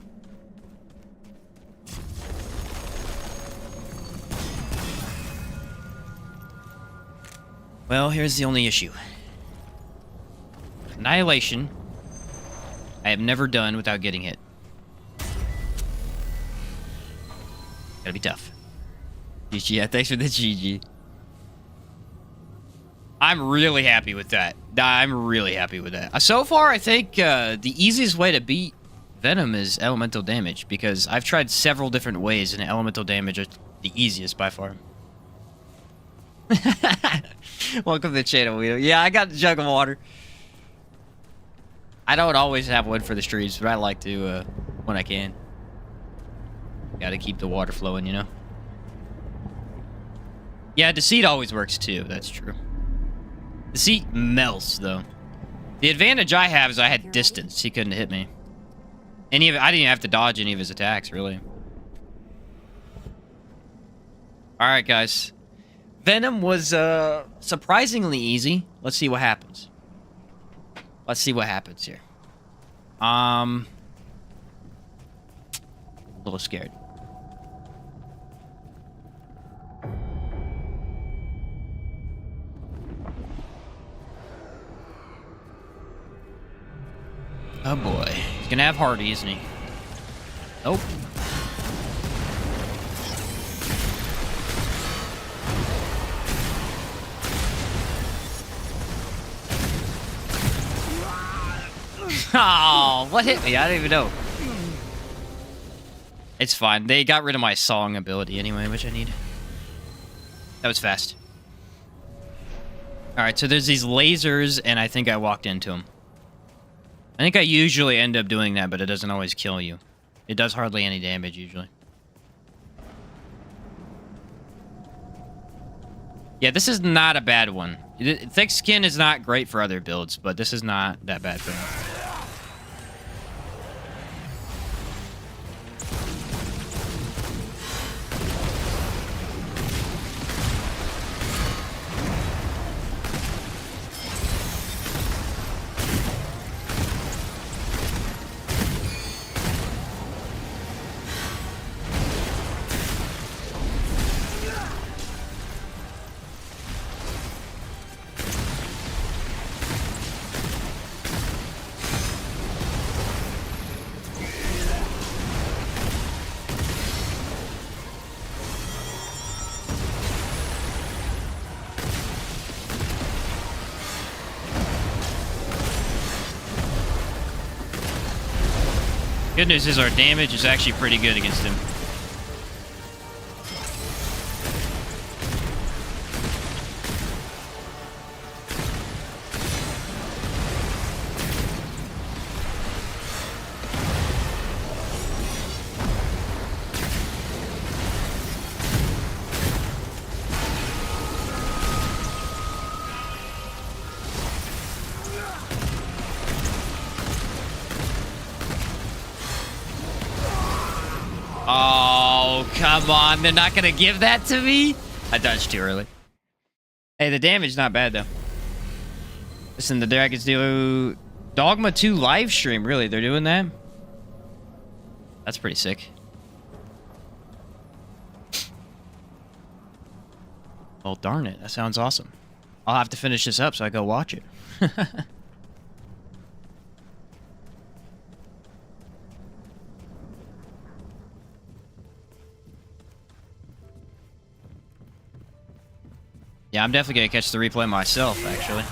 Well, here's the only issue. Annihilation, I have never done without getting hit. Gotta be tough. GG, yeah, thanks for the GG. I'm really happy with that. I'm really happy with that. So far, I think the easiest way to beat Venom is elemental damage, because I've tried several different ways, and elemental damage is the easiest by far. Welcome to the channel, Weedle. Yeah, I got a jug of water. I don't always have one for the streams, but I like to when I can. Gotta keep the water flowing, you know? Yeah, Deceit always works too, that's true. Deceit melts, though. The advantage I have is I had distance. He couldn't hit me. I didn't even have to dodge any of his attacks, really. Alright, guys. Venom was surprisingly easy. Let's see what happens. Let's see what happens here. A little scared. Oh boy. He's gonna have Hardy, isn't he? Nope. Oh, what hit me? I don't even know. It's fine. They got rid of my song ability anyway, which I need. That was fast. Alright, so there's these lasers, and I think I walked into them. I think I usually end up doing that, but it doesn't always kill you. It does hardly any damage, usually. Yeah, this is not a bad one. Thick skin is not great for other builds, but this is not that bad for me. Good news is our damage is actually pretty good against him. Oh, come on. They're not going to give that to me? I dodged too early. Hey, the damage not bad, though. Listen, the Dragons do Dogma 2 live stream. Really, they're doing that? That's pretty sick. Well, darn it. That sounds awesome. I'll have to finish this up so I go watch it. Yeah, I'm definitely gonna catch the replay myself, actually.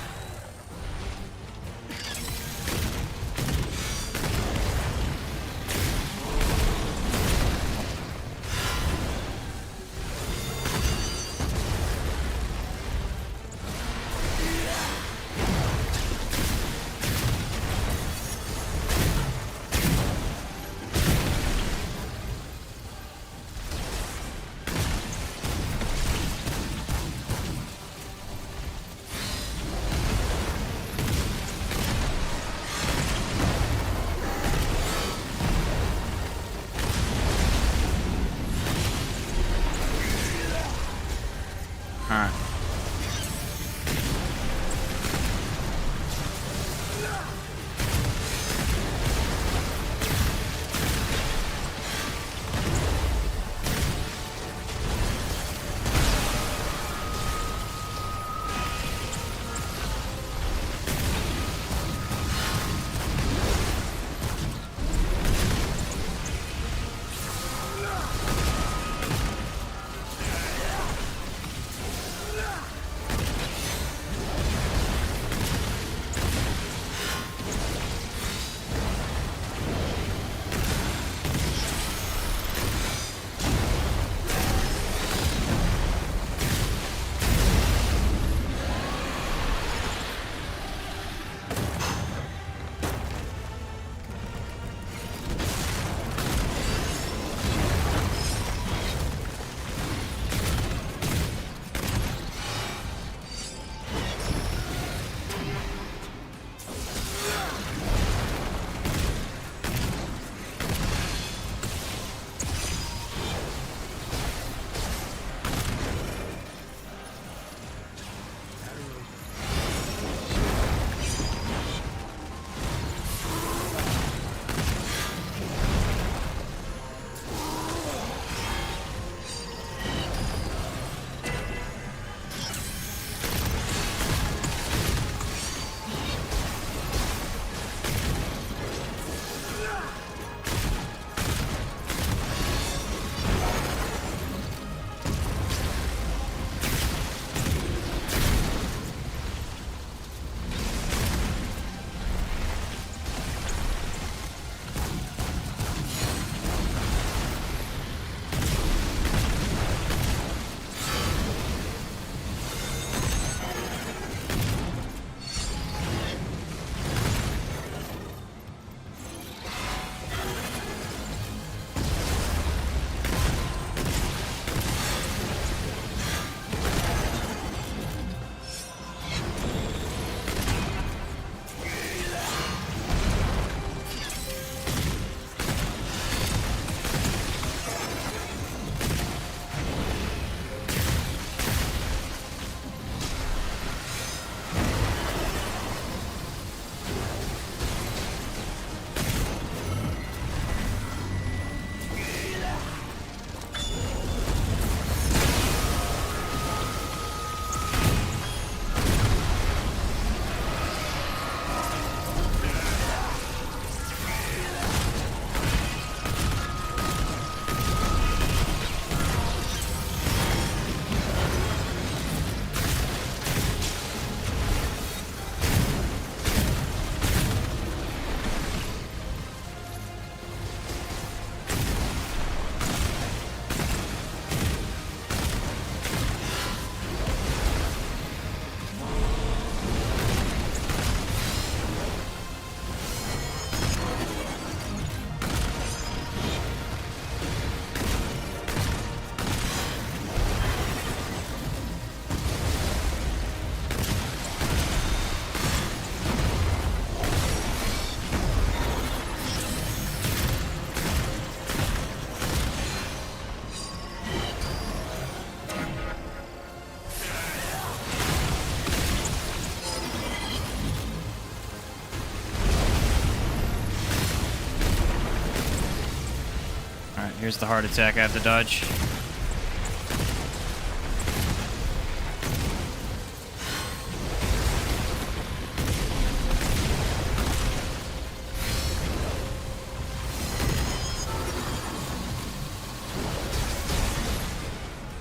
Here's the heart attack I have to dodge.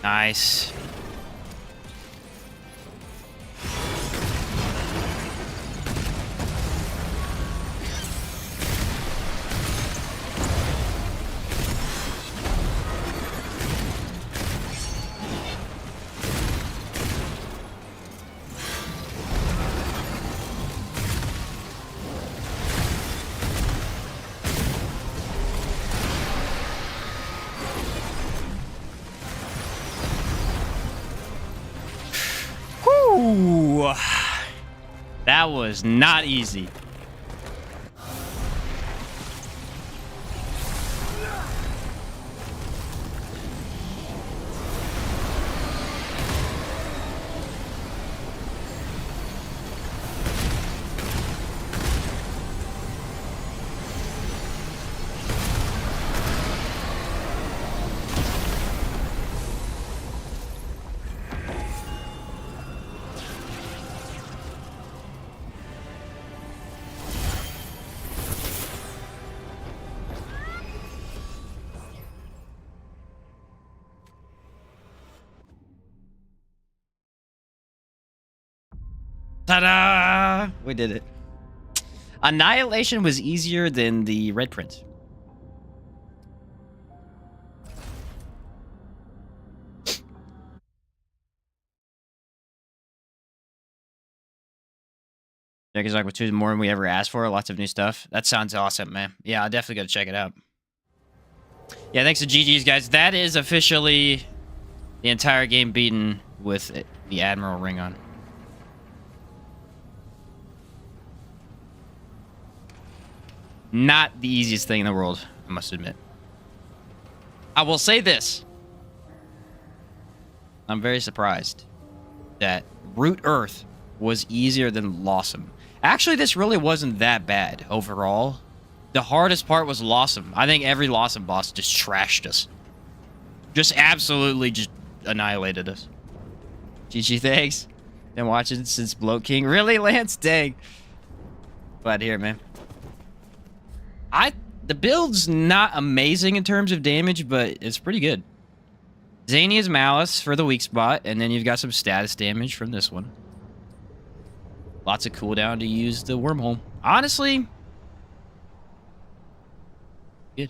Nice. Whew. That was not easy. Ta-da! We did it. Annihilation was easier than the Red Prince. Jack is like with 2 more than we ever asked for. Lots of new stuff. That sounds awesome, man. Yeah, I'll definitely go check it out. Yeah, thanks to GG's, guys. That is officially the entire game beaten with the Admiral ring on. Not the easiest thing in the world, I must admit. I will say this. I'm very surprised that Root Earth was easier than Lawsome. Actually, this really wasn't that bad overall. The hardest part was Lawsome. I think every Lawsome boss just trashed us. Just absolutely just annihilated us. GG, thanks. Been watching since Bloat King. Really, Lance? Dang. Glad to hear it, man. The build's not amazing in terms of damage, but it's pretty good. Zania's Malice for the weak spot, and then you've got some status damage from this one. Lots of cooldown to use the wormhole. Honestly, good.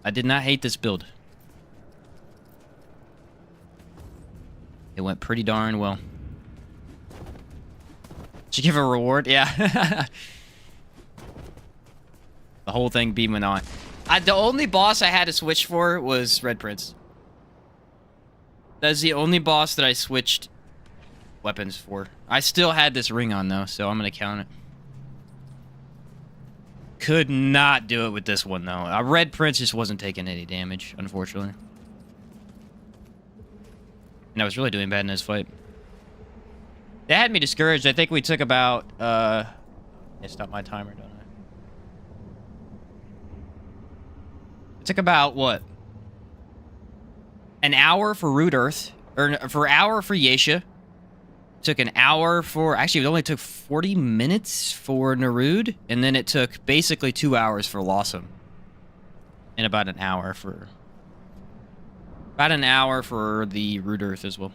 I did not hate this build. It went pretty darn well. Should give a reward? Yeah. The whole thing beaming on. The only boss I had to switch for was Red Prince. That's the only boss that I switched weapons for. I still had this ring on, though, so I'm going to count it. Could not do it with this one, though. Red Prince just wasn't taking any damage, unfortunately. And I was really doing bad in this fight. That had me discouraged. I think we took about... I stopped my timer, don't I? It took about, what? An hour for Root Earth. Or for an hour for Yesha. Took an hour for... Actually, it only took 40 minutes for Narud. And then it took basically 2 hours for Lawsome. And about an hour for... About an hour for the Root Earth as well.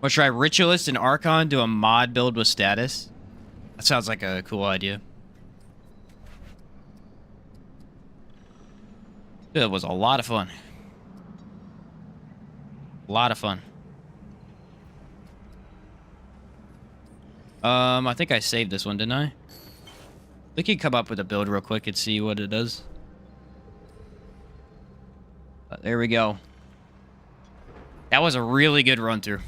Or try Ritualist and Archon do a mod build with status? That sounds like a cool idea. It was a lot of fun. A lot of fun. I think I saved this one, didn't I? We can come up with a build real quick and see what it does. There we go. That was a really good run through.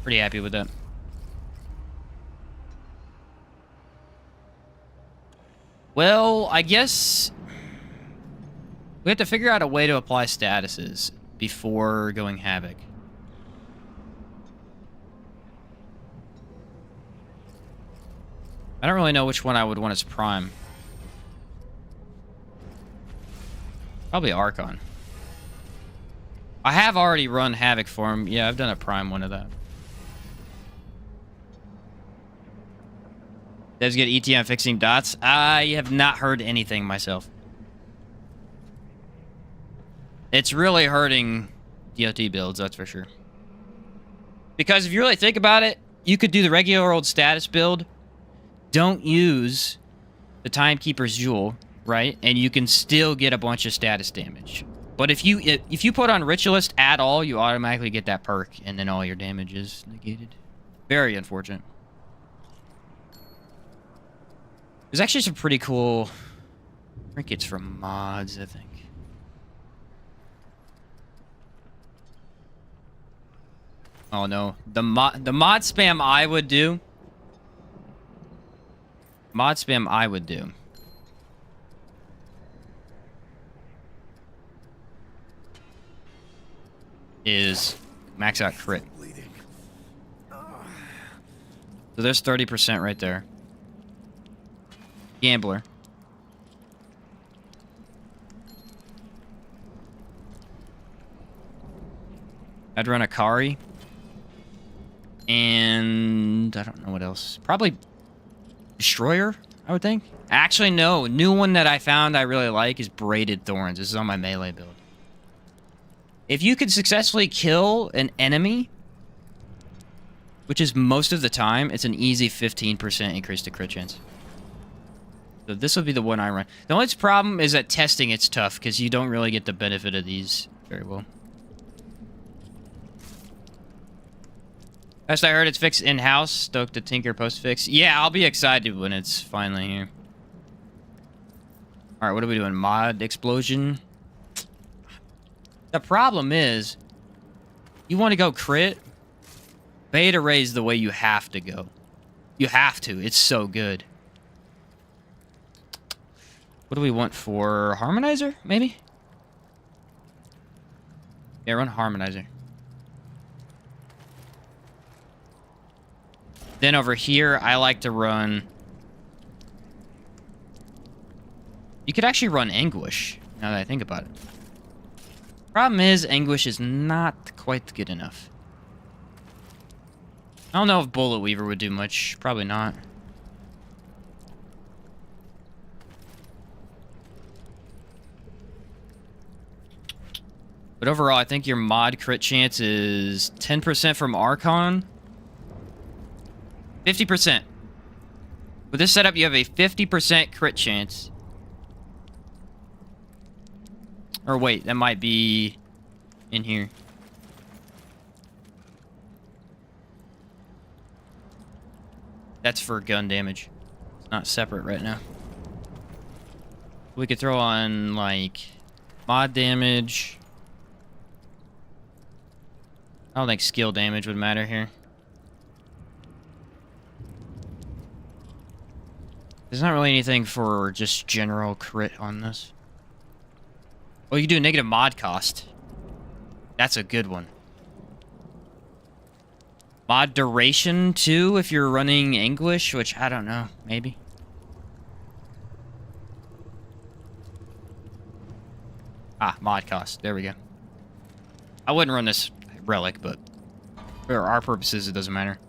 Pretty happy with that. Well, I guess we have to figure out a way to apply statuses before going Havoc. I don't really know which one I would want as Prime. Probably Archon. I have already run Havoc for him. Yeah, I've done a prime one of that. Does get ET on fixing dots? I have not heard anything myself. It's really hurting DOT builds, that's for sure. Because if you really think about it, you could do the regular old status build. Don't use the Timekeeper's Jewel, right? And you can still get a bunch of status damage. But if you put on Ritualist at all, you automatically get that perk, and then all your damage is negated. Very unfortunate. There's actually some pretty cool trinkets from mods, I think. Oh no, the mod spam I would do. Mod spam I would do. Is max out crit. So there's 30% right there. Gambler. I'd run Akari. And I don't know what else. Probably Destroyer, I would think. Actually, no. New one that I found I really like is Braided Thorns. This is on my melee build. If you could successfully kill an enemy, which is most of the time, it's an easy 15% increase to crit chance. So this would be the one I run. The only problem is that testing it's tough because you don't really get the benefit of these very well. Last I heard, it's fixed in-house. Stoked to tinker post-fix. Yeah, I'll be excited when it's finally here. Alright, what are we doing? Mod explosion. The problem is, you want to go crit? Beta Ray's the way you have to go. You have to. It's so good. What do we want for Harmonizer, maybe? Yeah, run Harmonizer. Then over here, I like to run... You could actually run Anguish, now that I think about it. Problem is, Anguish is not quite good enough. I don't know if Bullet Weaver would do much. Probably not. But overall, I think your mod crit chance is 10% from Archon. 50%. With this setup, you have a 50% crit chance. Or wait, that might be in here. That's for gun damage. It's not separate right now. We could throw on, like, mod damage. I don't think skill damage would matter here. There's not really anything for just general crit on this. Oh, you can do negative mod cost. That's a good one. Mod duration, too, if you're running Anguish, which I don't know. Maybe. Ah, mod cost. There we go. I wouldn't run this relic, but for our purposes, it doesn't matter.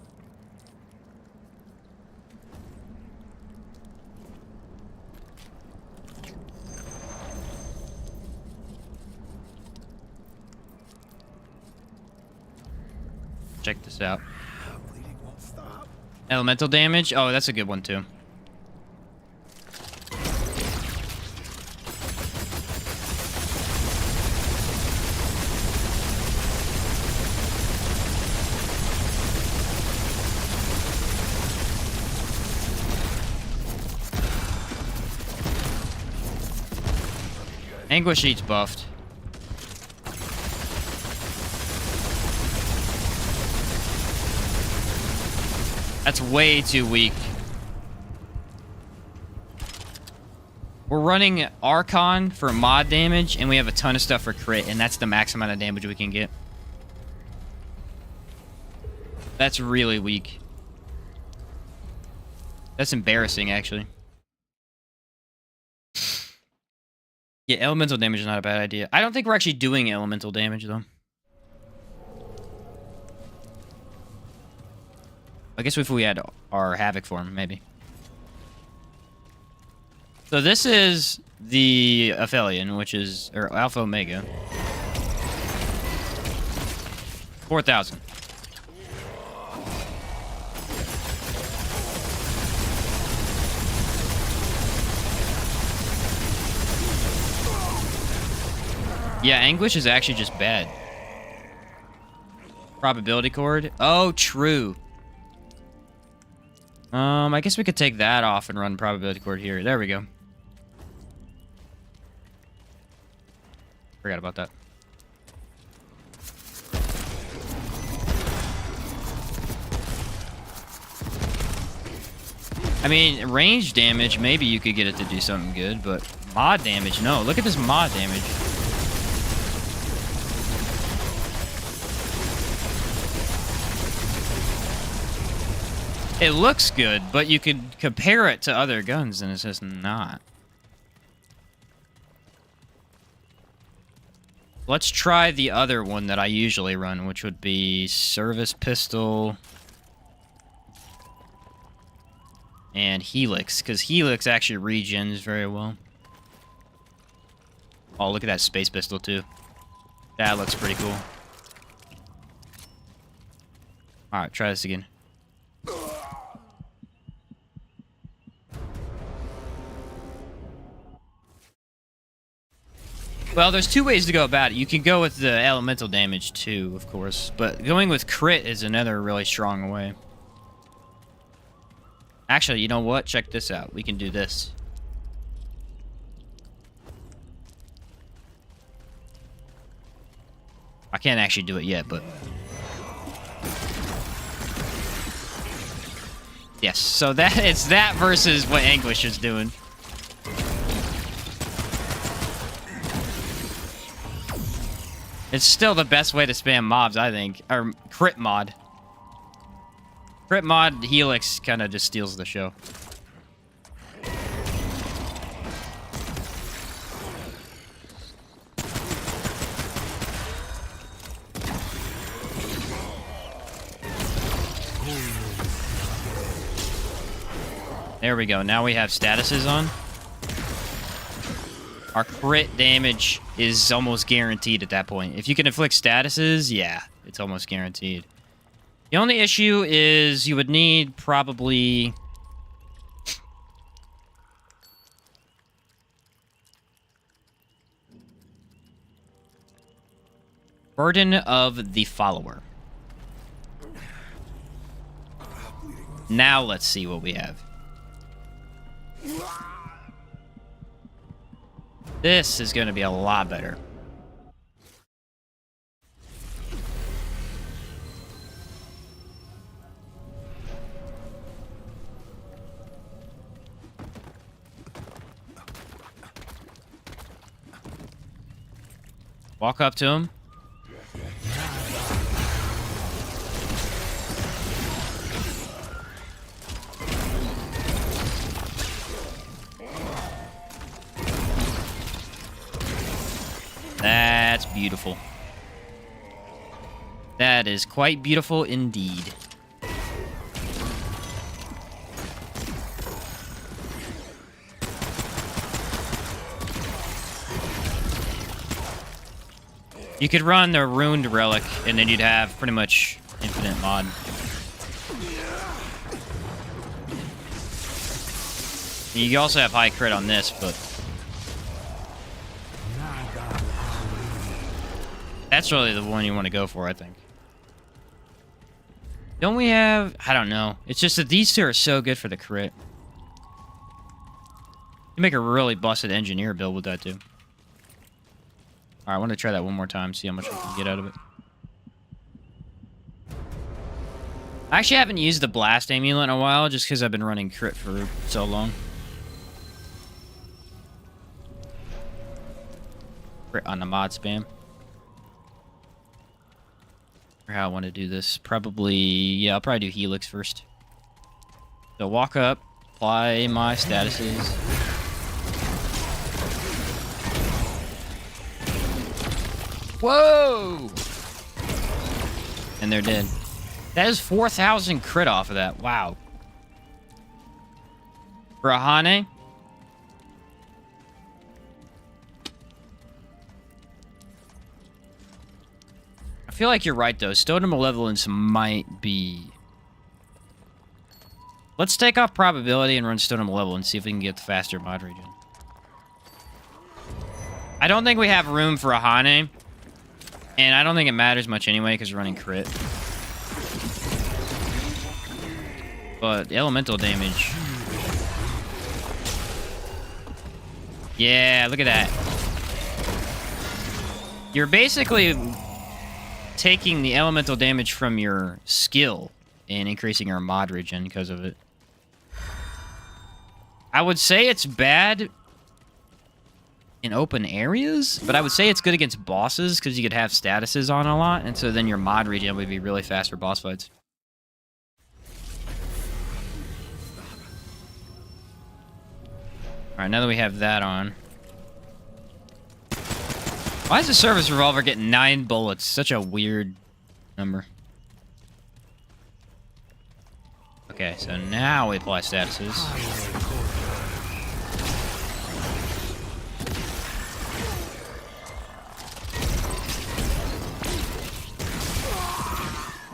Check this out. Elemental damage? Oh, that's a good one, too. Anguish eats buffed. That's way too weak. We're running Archon for mod damage, and we have a ton of stuff for crit, and that's the max amount of damage we can get. That's really weak. That's embarrassing, actually. Yeah, elemental damage is not a bad idea. I don't think we're actually doing elemental damage, though. I guess if we had our Havoc form, maybe. So this is the Aphelion, which is... or Alpha Omega. 4,000. Yeah, Anguish is actually just bad. Probability cord. Oh, true. I guess we could take that off and run probability cord here. There we go. Forgot about that. I mean, range damage, maybe you could get it to do something good, but mod damage, no. Look at this mod damage. It looks good, but you could compare it to other guns, and it's just not. Let's try the other one that I usually run, which would be Service Pistol and Helix, because Helix actually regens very well. Oh, look at that Space Pistol, too. That looks pretty cool. Alright, try this again. Well, there's two ways to go about it. You can go with the elemental damage, too, of course. But going with crit is another really strong way. Actually, you know what? Check this out. We can do this. I can't actually do it yet, but... yes, so that it's that versus what Anguish is doing. It's still the best way to spam mobs, I think. Or crit mod. Crit mod Helix kind of just steals the show. There we go. Now we have statuses on. Our crit damage is almost guaranteed at that point. If you can inflict statuses, yeah, it's almost guaranteed. The only issue is you would need probably... Burden of the Follower. Now let's see what we have. This is going to be a lot better. Walk up to him. That's beautiful. That is quite beautiful indeed. You could run the Ruined Relic, and then you'd have pretty much infinite mod. You also have high crit on this, but... that's really the one you want to go for, I think. Don't we have... I don't know. It's just that these two are so good for the crit. You make a really busted engineer build with that, too. Alright, I want to try that one more time, see how much we can get out of it. I actually haven't used the Blast Amulet in a while, just because I've been running crit for so long. Crit on the mod spam. Or how I want to do this. Probably... yeah, I'll probably do Helix first. So walk up, apply my statuses. Whoa! And they're dead. That is 4,000 crit off of that. Wow. For a Hane? I feel like you're right, though. Stone Malevolence might be... Let's take off probability and run Stone Malevolence, see if we can get the faster mod regen. I don't think we have room for a Hane. And I don't think it matters much anyway, because we're running crit. But the elemental damage... Yeah, look at that. You're basically taking the elemental damage from your skill and increasing our mod regen because of it. I would say it's bad in open areas, but I would say it's good against bosses because you could have statuses on a lot, and so then your mod regen would be really fast for boss fights. Alright, now that we have that on. Why is the service revolver getting 9 bullets? Such a weird number. Okay, so now we apply statuses.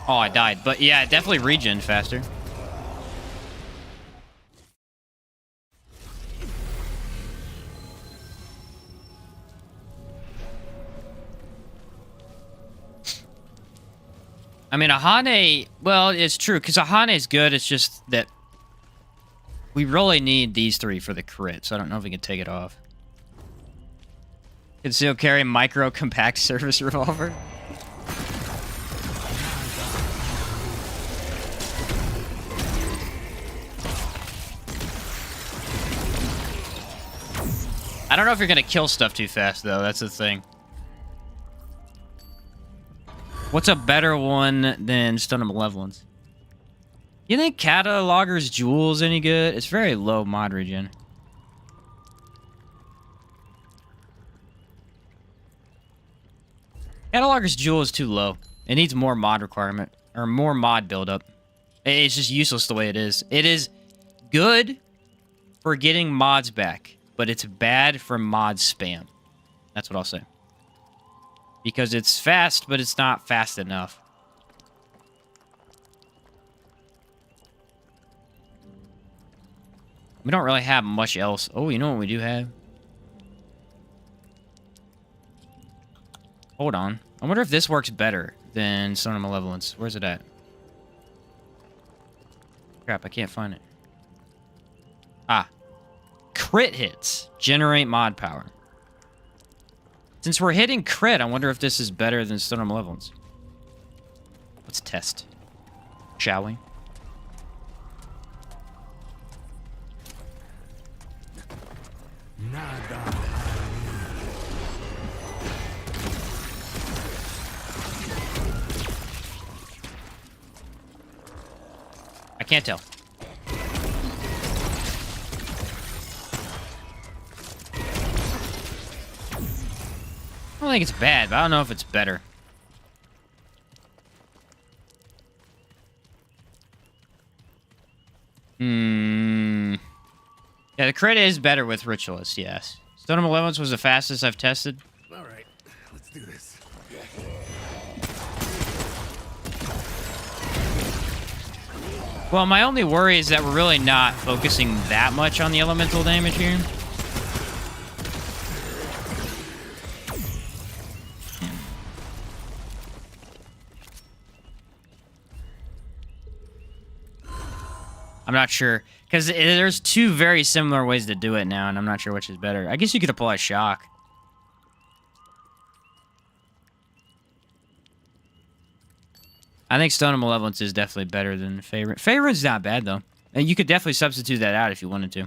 Oh, I died. But yeah, definitely regen faster. I mean, a Hane... Well, it's true, because a Hane is good. It's just that we really need these 3 for the crit, so I don't know if we can take it off. Conceal carry micro compact service revolver. I don't know if you're going to kill stuff too fast, though. That's the thing. What's a better one than Stone of Malevolence? You think Cataloger's Jewel's any good? It's very low mod regen. Cataloger's Jewel is too low. It needs more mod requirement. Or more mod buildup. It's just useless the way it is. It is good for getting mods back, but it's bad for mod spam. That's what I'll say. Because it's fast, but it's not fast enough. We don't really have much else. Oh, you know what we do have? Hold on. I wonder if this works better than Stone of Malevolence. Where's it at? Crap, I can't find it. Ah. Crit hits. Generate mod power. Since we're hitting crit, I wonder if this is better than Stone of Malevolence. Let's test. Shall we? I can't tell. I don't think it's bad, but I don't know if it's better. Yeah, the crit is better with Ritualist, yes. Stone of Malevolence was the fastest I've tested. Alright, let's do this. Well, my only worry is that we're really not focusing that much on the elemental damage here. I'm not sure, because there's 2 very similar ways to do it now, and I'm not sure which is better. I guess you could apply shock. I think Stone of Malevolence is definitely better than Favorite. Favorite's not bad, though. And you could definitely substitute that out if you wanted to.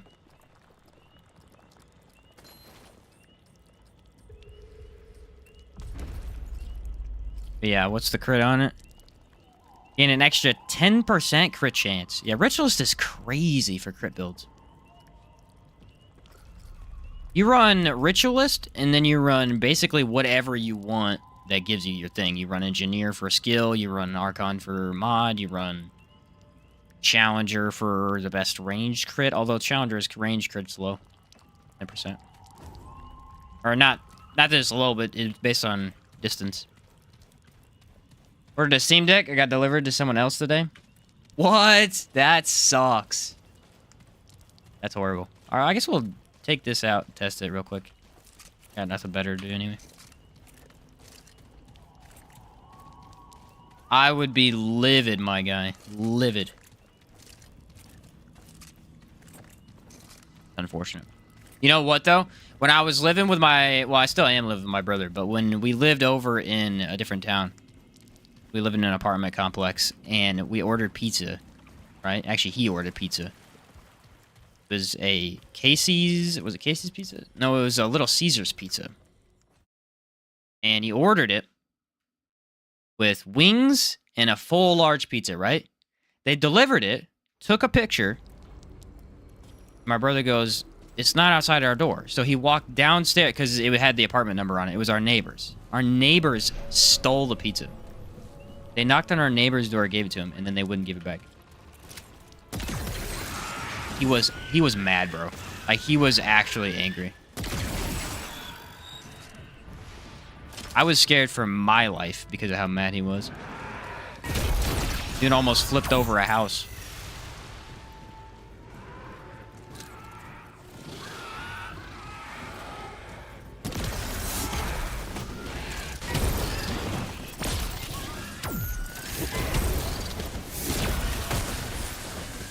But yeah, what's the crit on it? Gain an extra 10% crit chance. Yeah, Ritualist is crazy for crit builds. You run Ritualist, and then you run basically whatever you want that gives you your thing. You run Engineer for skill, you run Archon for mod, you run Challenger for the best ranged crit, although Challenger's range crit's low. 10%. Or not that it's low, but it's based on distance. Ordered a Steam Deck. I got delivered to someone else today. What? That sucks. That's horrible. Alright, I guess we'll take this out and test it real quick. Got nothing better to do anyway. I would be livid, my guy. Livid. Unfortunate. You know what, though? When I was living with my... Well, I still am living with my brother, but when we lived over in a different town, we lived in an apartment complex, and we ordered pizza, right? Actually, he ordered pizza. It was a Casey's... Was it Casey's pizza? No, it was a Little Caesars pizza. And he ordered it with wings and a full large pizza, right? They delivered it, took a picture. My brother goes, it's not outside our door. So he walked downstairs, because it had the apartment number on it. It was our neighbors. Our neighbors stole the pizza. They knocked on our neighbor's door, gave it to him, and then they wouldn't give it back. He was mad, bro. Like, he was actually angry. I was scared for my life because of how mad he was. Dude almost flipped over a house.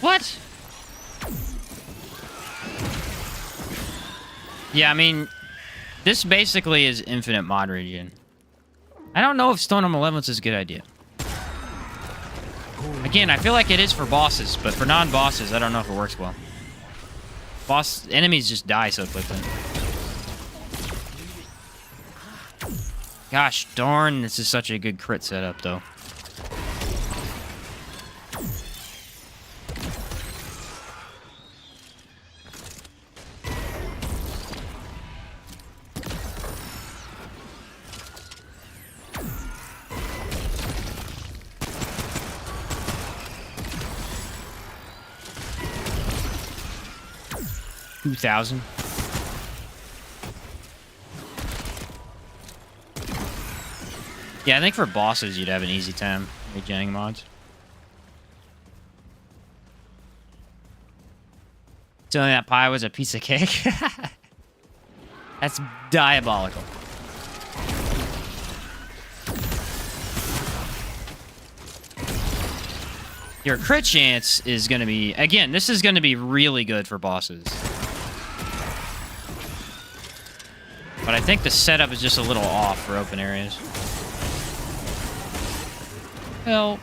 What? Yeah, I mean, this basically is infinite mod regen. I don't know if Stone on Malevolence is a good idea. Again, I feel like it is for bosses, but for non-bosses, I don't know if it works well. Boss enemies just die so quickly. Gosh darn, this is such a good crit setup, though. $2,000. Yeah, I think for bosses you'd have an easy time regenning mods. Telling that pie was a piece of cake. That's diabolical. Your crit chance is going to be... Again, this is going to be really good for bosses. But I think the setup is just a little off for open areas. Help.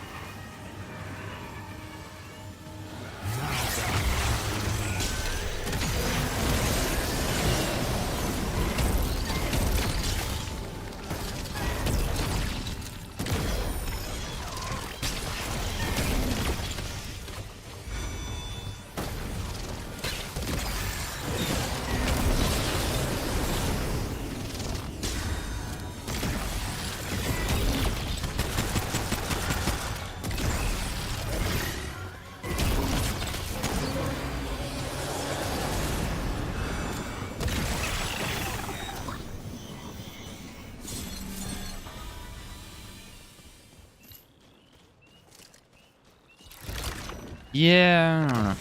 Yeah, I don't know.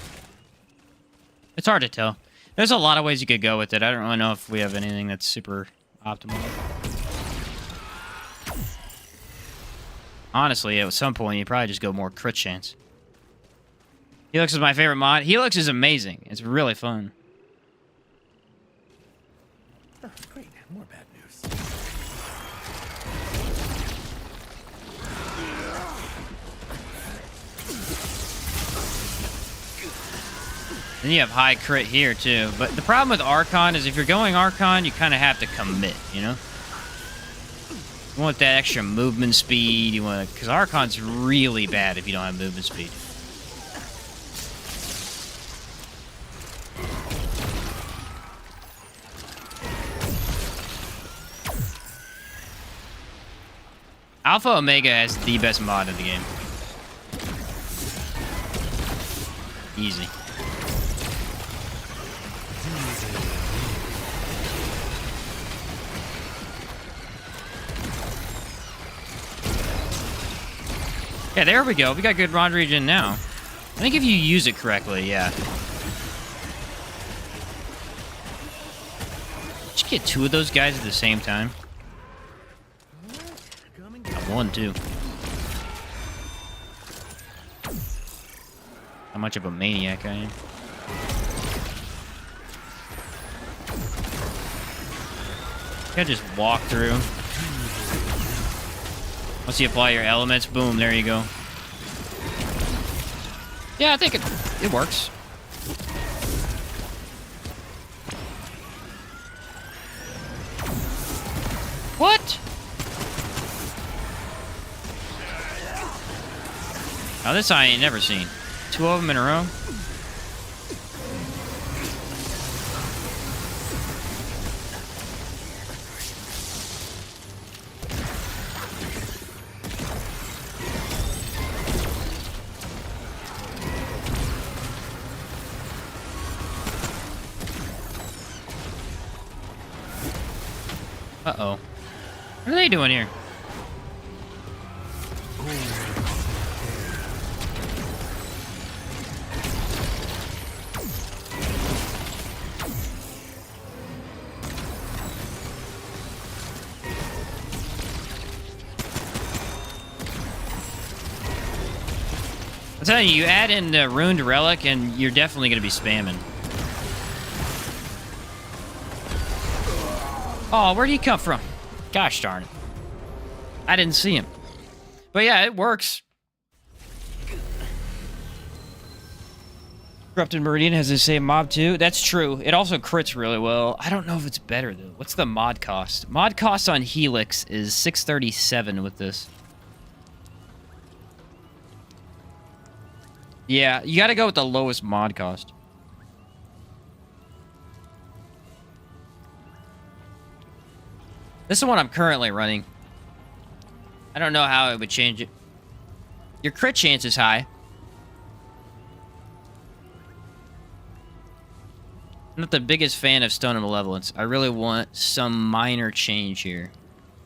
It's hard to tell. There's a lot of ways you could go with it. I don't really know if we have anything that's super optimal. Honestly, at some point, you probably just go more crit chance. Helix is my favorite mod. Helix is amazing. It's really fun. Oh, great. More bad news. Then you have high crit here, too. But the problem with Archon is if you're going Archon, you kind of have to commit, you know? You want that extra movement speed. You want, because Archon's really bad if you don't have movement speed. Alpha Omega has the best mod in the game. Easy. Yeah, there we go. We got good mod regen now. I think if you use it correctly, yeah. Did you get 2 of those guys at the same time? Got 1, too. How much of a maniac I am. I just walk through. Once you apply your elements, boom, there you go. Yeah, I think it works. What? Oh, this I ain't never seen. 2 of them in a row. Uh-oh. What are they doing here? I'm telling you, you add in the Ruined Relic and you're definitely going to be spamming. Oh, where'd he come from? Gosh darn it. I didn't see him. But yeah, it works. Corrupted Meridian has the same mob too. That's true. It also crits really well. I don't know if it's better though. What's the mod cost? Mod cost on Helix is 637 with this. Yeah, you gotta go with the lowest mod cost. This is the one I'm currently running. I don't know how it would change it. Your crit chance is high. I'm not the biggest fan of Stone and Malevolence. I really want some minor change here.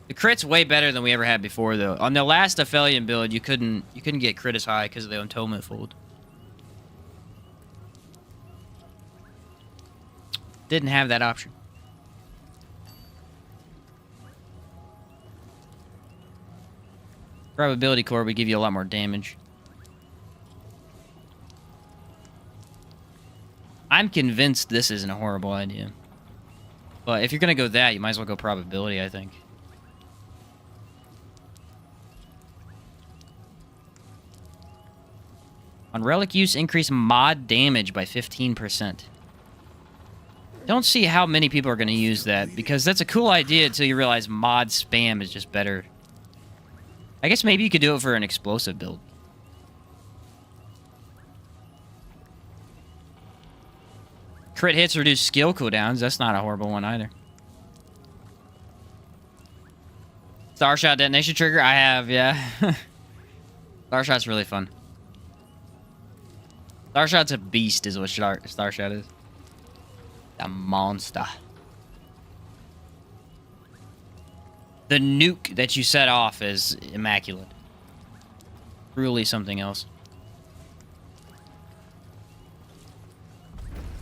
The crit's way better than we ever had before, though. On the last Aphelion build, you couldn't get crit as high because of the Entombment Fold. Didn't have that option. Probability core would give you a lot more damage. I'm convinced this isn't a horrible idea. But if you're going to go that, you might as well go probability, I think. On relic use, increase mod damage by 15%. Don't see how many people are going to use that, because that's a cool idea until you realize mod spam is just better. I guess maybe you could do it for an explosive build. Crit hits reduce skill cooldowns. That's not a horrible one either. Starshot detonation trigger? I have, yeah. Starshot's really fun. Starshot's a beast is what Starshot is. A monster. The nuke that you set off is immaculate. Truly something else.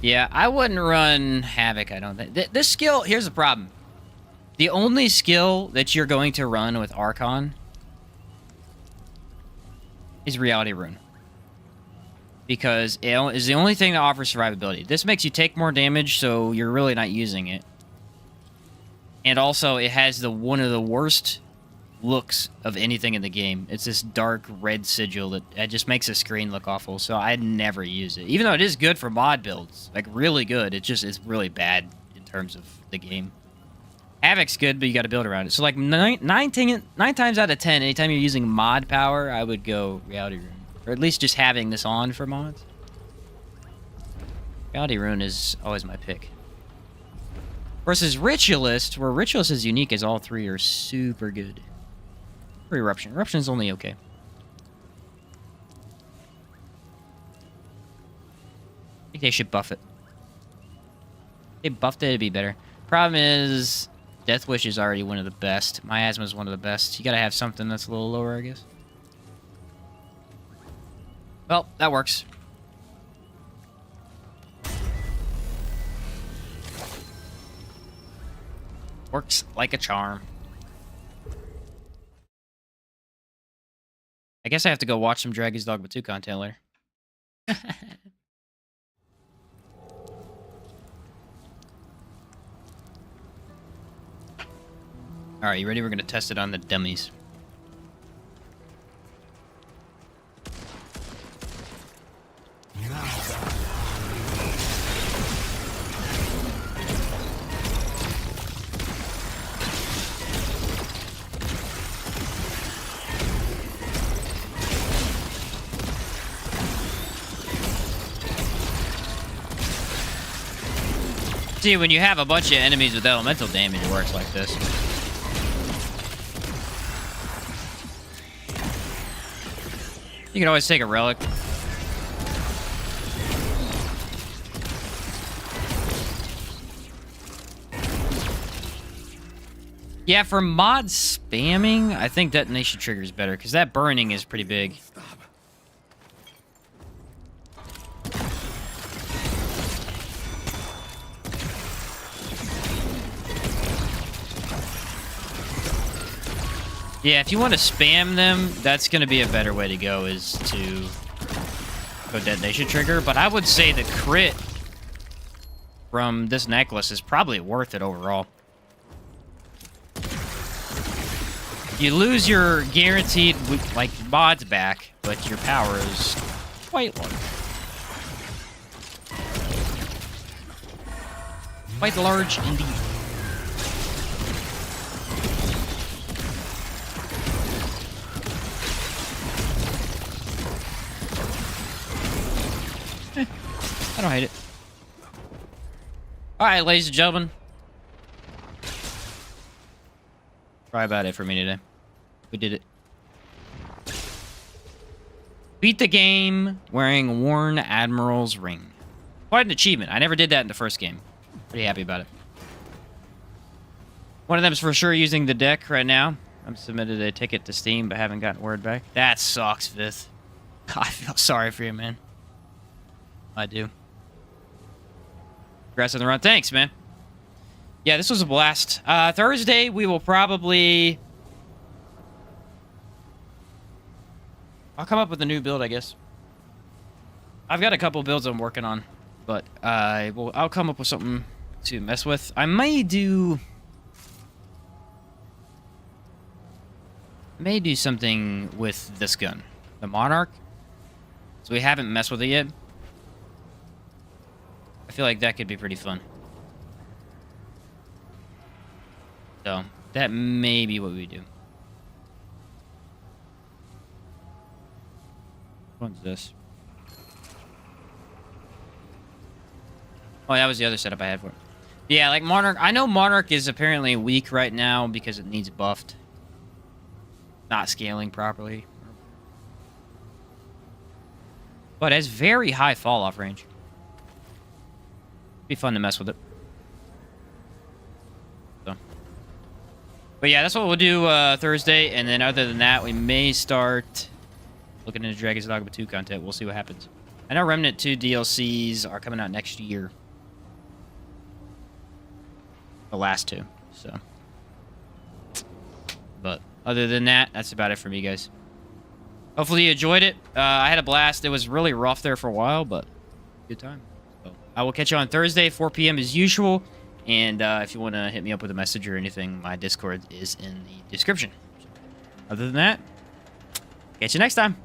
Yeah, I wouldn't run Havoc, I don't think. This skill, here's the problem. The only skill that you're going to run with Archon is Reality Rune. Because it is the only thing that offers survivability. This makes you take more damage, so you're really not using it. And also, it has one of the worst looks of anything in the game. It's this dark red sigil that it just makes the screen look awful, so I'd never use it. Even though it is good for mod builds. Like, really good. It just is really bad in terms of the game. Havoc's good, but you gotta build around it. So, like, 9 times out of 10, anytime you're using mod power, I would go Reality Rune. Or at least just having this on for mods. Reality Rune is always my pick. Versus Ritualist, where Ritualist is unique as all 3 are super good. Or Eruption. Eruption's only okay. I think they should buff it. If they buffed it, it'd be better. Problem is, Death Wish is already one of the best. Miasma is one of the best. You gotta have something that's a little lower, I guess. Well, that works. Works like a charm. I guess I have to go watch some Dragon's Dogma 2 content later. Alright, you ready? We're gonna test it on the dummies. See, when you have a bunch of enemies with elemental damage, it works like this. You can always take a relic. Yeah, for mod spamming, I think detonation trigger is better, because that burning is pretty big. Yeah, if you want to spam them, that's going to be a better way to go, is to go detonation trigger. But I would say the crit from this necklace is probably worth it overall. You lose your guaranteed, like, mods back, but your power is quite large. Quite large indeed. I don't hate it. Alright, ladies and gentlemen. Probably about it for me today. We did it. Beat the game wearing Worn Admiral's ring. Quite an achievement. I never did that in the first game. Pretty happy about it. One of them is for sure using the deck right now. I've submitted a ticket to Steam, but haven't gotten word back. That sucks, Vith. I feel sorry for you, man. I do. Congrats on the run. Thanks, man. Yeah, this was a blast. Thursday, we will probably... I'll come up with a new build, I guess. I've got a couple builds I'm working on, but I'll come up with something to mess with. I may do something with this gun, the Monarch. So we haven't messed with it yet. I feel like that could be pretty fun. So, that may be what we do. What one's this? Oh, that was the other setup I had for it. Yeah, like Monarch. I know Monarch is apparently weak right now because it needs buffed. Not scaling properly. But it has very high fall-off range. Be fun to mess with it. So. But yeah, that's what we'll do Thursday, and then other than that, we may start looking into Dragon's Dogma 2 content. We'll see what happens. I know Remnant 2 DLCs are coming out next year. The last two, so. But other than that, that's about it for me, guys. Hopefully you enjoyed it. I had a blast. It was really rough there for a while, but good time. So I will catch you on Thursday, 4 p.m. as usual. And if you want to hit me up with a message or anything, my Discord is in the description. Other than that, catch you next time.